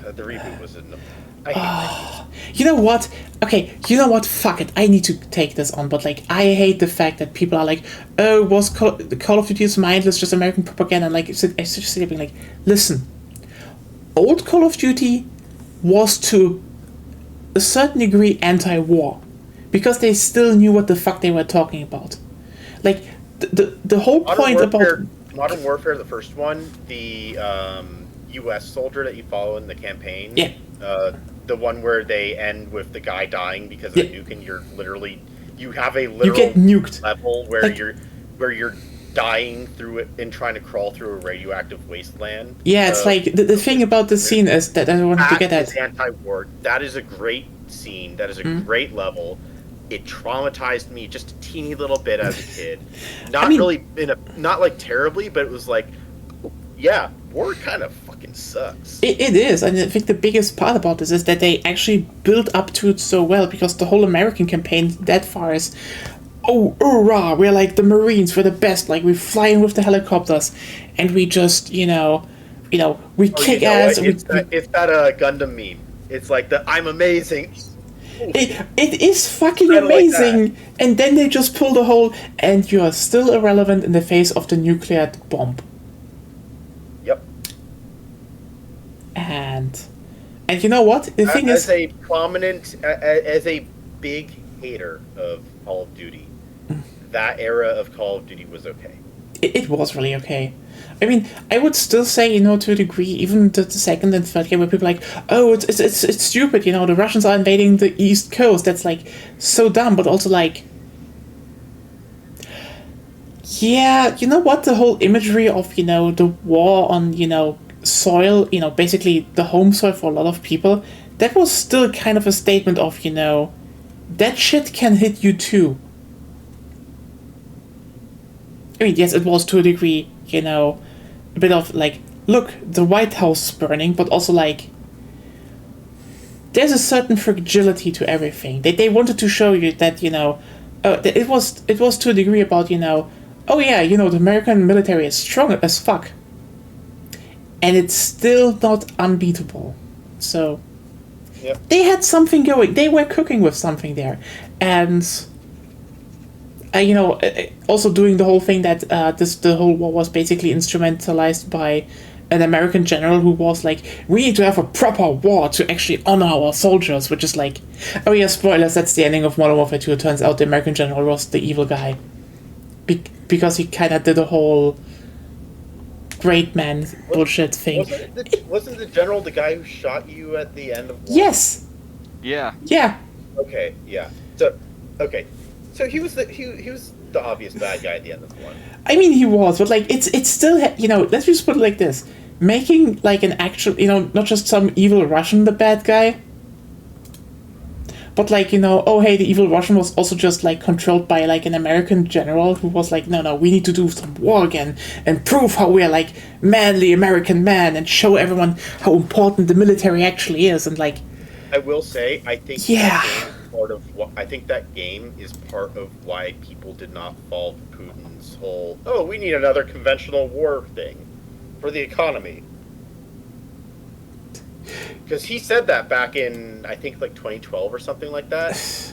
The reboot was I hate You know what? Okay, you know what? Fuck it. I need to take this on, but like, I hate the fact that people are like, "Oh, was Call of Duty is mindless, just American propaganda?" And like, I just being like, listen, old Call of Duty was to a certain degree anti-war, because they still knew what the fuck they were talking about. Like, the whole point about Modern Warfare, the first one, the U.S. soldier that you follow in the campaign. Yeah. The one where they end with the guy dying because of a nuke, and you're literally you have a you literal get nuked. level where Like- you're dying through it and trying to crawl through a radioactive wasteland. Yeah, it's like the thing about the scene is that I wanted to get That at. is anti-war. That is a great scene. That is a great level. It traumatized me just a teeny little bit as a kid. Not really not like terribly, but it was like, yeah, war kind of fucking sucks. It is, and I think the biggest part about this is that they actually built up to it so well, because the whole American campaign that far is, oh, hoorah, we're like the Marines, we're the best, like we're flying with the helicopters, and we just, we kick ass. It's that Gundam meme. It's like the I'm amazing. It is fucking Kinda like amazing, and then they just pull the whole, and you are still irrelevant in the face of the nuclear bomb. Yep. And you know what? The thing As is, a prominent, as a big hater of Call of Duty, that era of Call of Duty was okay. it was really okay. I mean, I would still say, to a degree, even the second and third game where people are like, oh, it's stupid, the Russians are invading the East Coast. That's like so dumb, but also like, yeah, you know what? The whole imagery of, the war on, soil, basically the home soil for a lot of people, that was still kind of a statement of, that shit can hit you too. I mean, yes, it was to a degree, a bit of like, look, the White House is burning, but also like, there's a certain fragility to everything. They wanted to show you that, that it was to a degree about, oh yeah, the American military is strong as fuck. And it's still not unbeatable. So, Yep. They had something going. They were cooking with something there. And also doing the whole thing that the whole war was basically instrumentalized by an American general who was like, we need to have a proper war to actually honor our soldiers, which is like, oh yeah, spoilers, that's the ending of Modern Warfare 2. It turns out the American general was the evil guy. Because he kind of did a whole great man bullshit thing. Wasn't the general the guy who shot you at the end of war? Yes! Yeah. Yeah. Okay, yeah. So he was the obvious bad guy at the end of one. I mean, he was, but like it's still, you know, let's just put it like this: making like an actual, you know, not just some evil Russian the bad guy, but like, you know, oh hey, the evil Russian was also just like controlled by like an American general who was like, no, we need to do some war again and prove how we're like manly American men and show everyone how important the military actually is, and like. I will say, I think I think that game is part of why people did not fall for Putin's whole, oh, we need another conventional war thing for the economy. Because he said that back in, I think, like 2012 or something like that.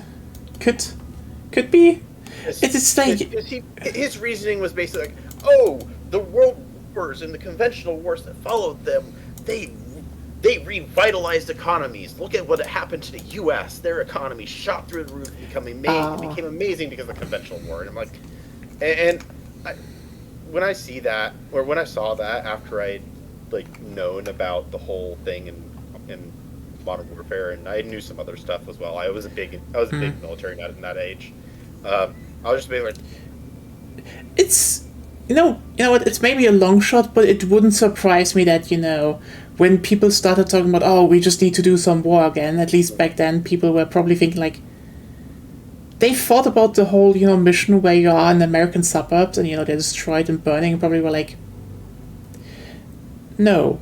Could be. It's like his reasoning was basically like, oh, the world wars and the conventional wars that followed them, they revitalized economies. Look at what happened to the U.S. Their economy shot through the roof, became amazing because of the conventional war. And I'm like, when I see that, or when I saw that after I'd like known about the whole thing in Modern Warfare, and I knew some other stuff as well. I was a big military nut in that age. I was just being like, it's you know what? It's maybe a long shot, but it wouldn't surprise me that, you know, when people started talking about, oh, we just need to do some war again, at least back then, people were probably thinking, like, they thought about the whole, you know, mission where you are in the American suburbs and, you know, they're destroyed and burning, and probably were like, no,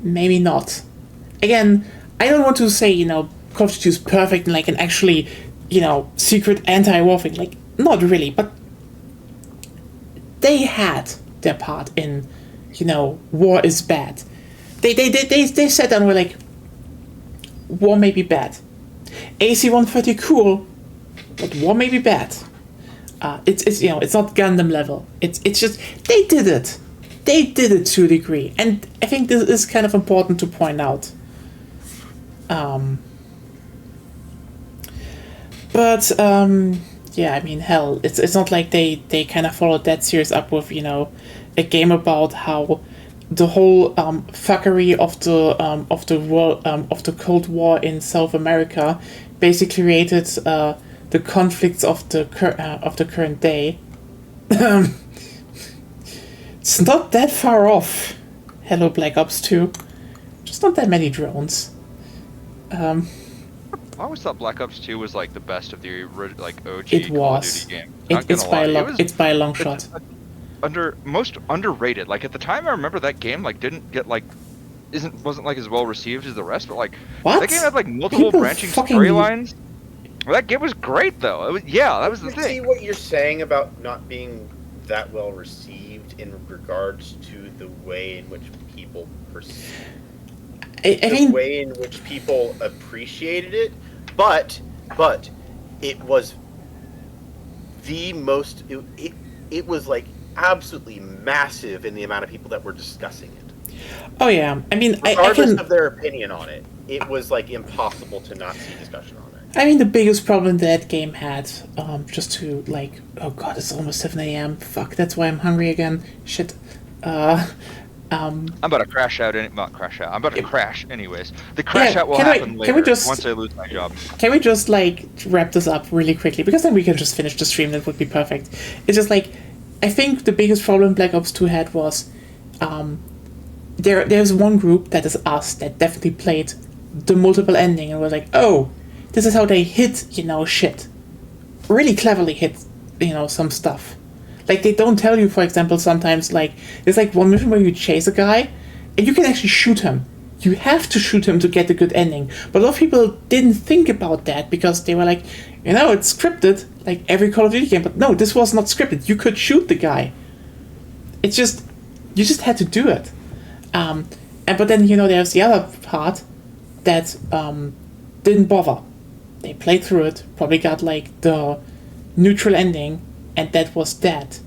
maybe not. Again, I don't want to say, you know, Call of Duty is perfect and, like, an actually, you know, secret anti-war thing. Like, not really, but they had their part in, you know, war is bad. They sat down and were like, war may be bad. AC-130 cool, but war may be bad. It's you know, it's not Gundam level. It's just they did it. They did it to a degree, and I think this is kind of important to point out. Yeah, I mean, hell, it's not like they kind of followed that series up with, you know, a game about how the whole fuckery of the Cold War in South America basically created the conflicts of the current day. It's not that far off. Hello, Black Ops 2. Just not that many drones. I always thought Black Ops 2 was like the best of the like OG It Call of was. Duty game. It's by a long shot. Most underrated. Like at the time, I remember that game like didn't get like wasn't like as well received as the rest, but like What? that game had like multiple People branching fucking- storylines. Well, that game was great though. That was the I see thing. what you're saying about not being that well received in regards to the way in which people perceive. I mean, way in which people appreciated it, but it was the most. It was like absolutely massive in the amount of people that were discussing it. oh yeah, I mean, I Regardless can. of their opinion on it, it was like impossible to not see discussion on it. I mean, the biggest problem that game had, just to like, oh god, it's almost 7 a.m. Fuck, that's why I'm hungry again. Shit. I'm about to crash out. Not crash out. I'm about to crash anyways. The crash out will can I- happen can later we just- once I lose my job. Can we just like wrap this up really quickly? Because then we can just finish the stream. That would be perfect. It's just like, I think the biggest problem Black Ops 2 had was, there's one group that is us that definitely played the multiple ending and was like, oh, this is how they hit, you know, shit. Really cleverly hit, you know, some stuff. Like, they don't tell you, for example, sometimes, like, there's like one mission where you chase a guy and you can actually shoot him. You have to shoot him to get the good ending. But a lot of people didn't think about that because they were like, you know, it's scripted, like every Call of Duty game. But no, this was not scripted. You could shoot the guy. It's just, you just had to do it. But then, you know, there's the other part that didn't bother. They played through it, probably got like the neutral ending, and that was that.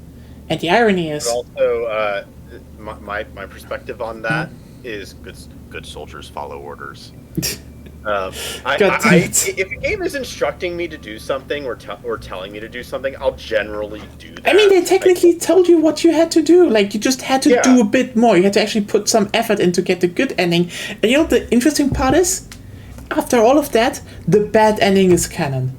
And the irony is, But also, my perspective on that is good soldiers follow orders. If a game is instructing me to do something or telling me to do something, I'll generally do that. I mean, they technically told you what you had to do. Like, you just had to do a bit more. You had to actually put some effort in to get the good ending. And you know what the interesting part is? After all of that, the bad ending is canon.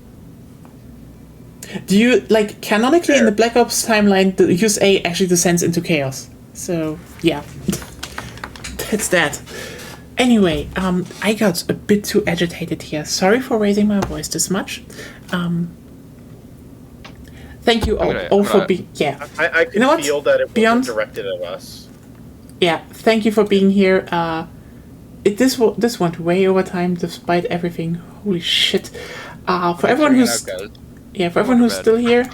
Do you, like, canonically in the Black Ops timeline, the use A actually descends into chaos. So, yeah. That's that. Anyway, I got a bit too agitated here. Sorry for raising my voice this much. Thank you all for being... Yeah. I can You know what? feel that it Beyond- wasn't directed at us. Yeah, thank you for being here. This went way over time despite everything. Holy shit. For everyone who's... Yeah, for everyone who's still here...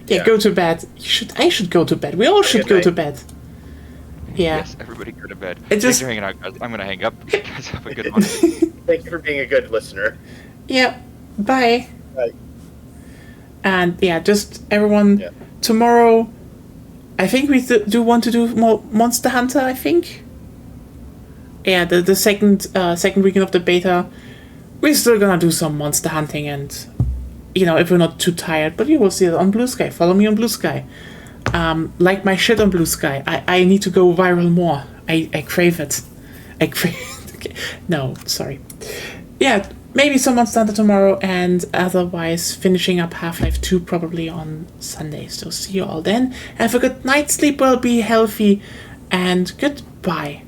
Yeah, go to bed. I should go to bed. We all should go to bed. Yeah. Yes, everybody go to bed. It Thanks just- for hanging out, guys. I'm gonna hang up. You guys have a good one. Thank you for being a good listener. Yeah, bye. Bye. And yeah, just everyone, Yeah. tomorrow, I think we do want to do more Monster Hunter, I think. Yeah, the second weekend of the beta, we're still gonna do some monster hunting, and, you know, if we're not too tired, but you will see it on Blue Sky. Follow me on Blue Sky. Like my shit on Blue Sky. I need to go viral more. I crave it. I crave it. Okay. No, sorry. Yeah, maybe some Monster Hunter tomorrow, and otherwise finishing up Half-Life 2 probably on Sunday. So see you all then. Have a good night, sleep well, be healthy, and goodbye.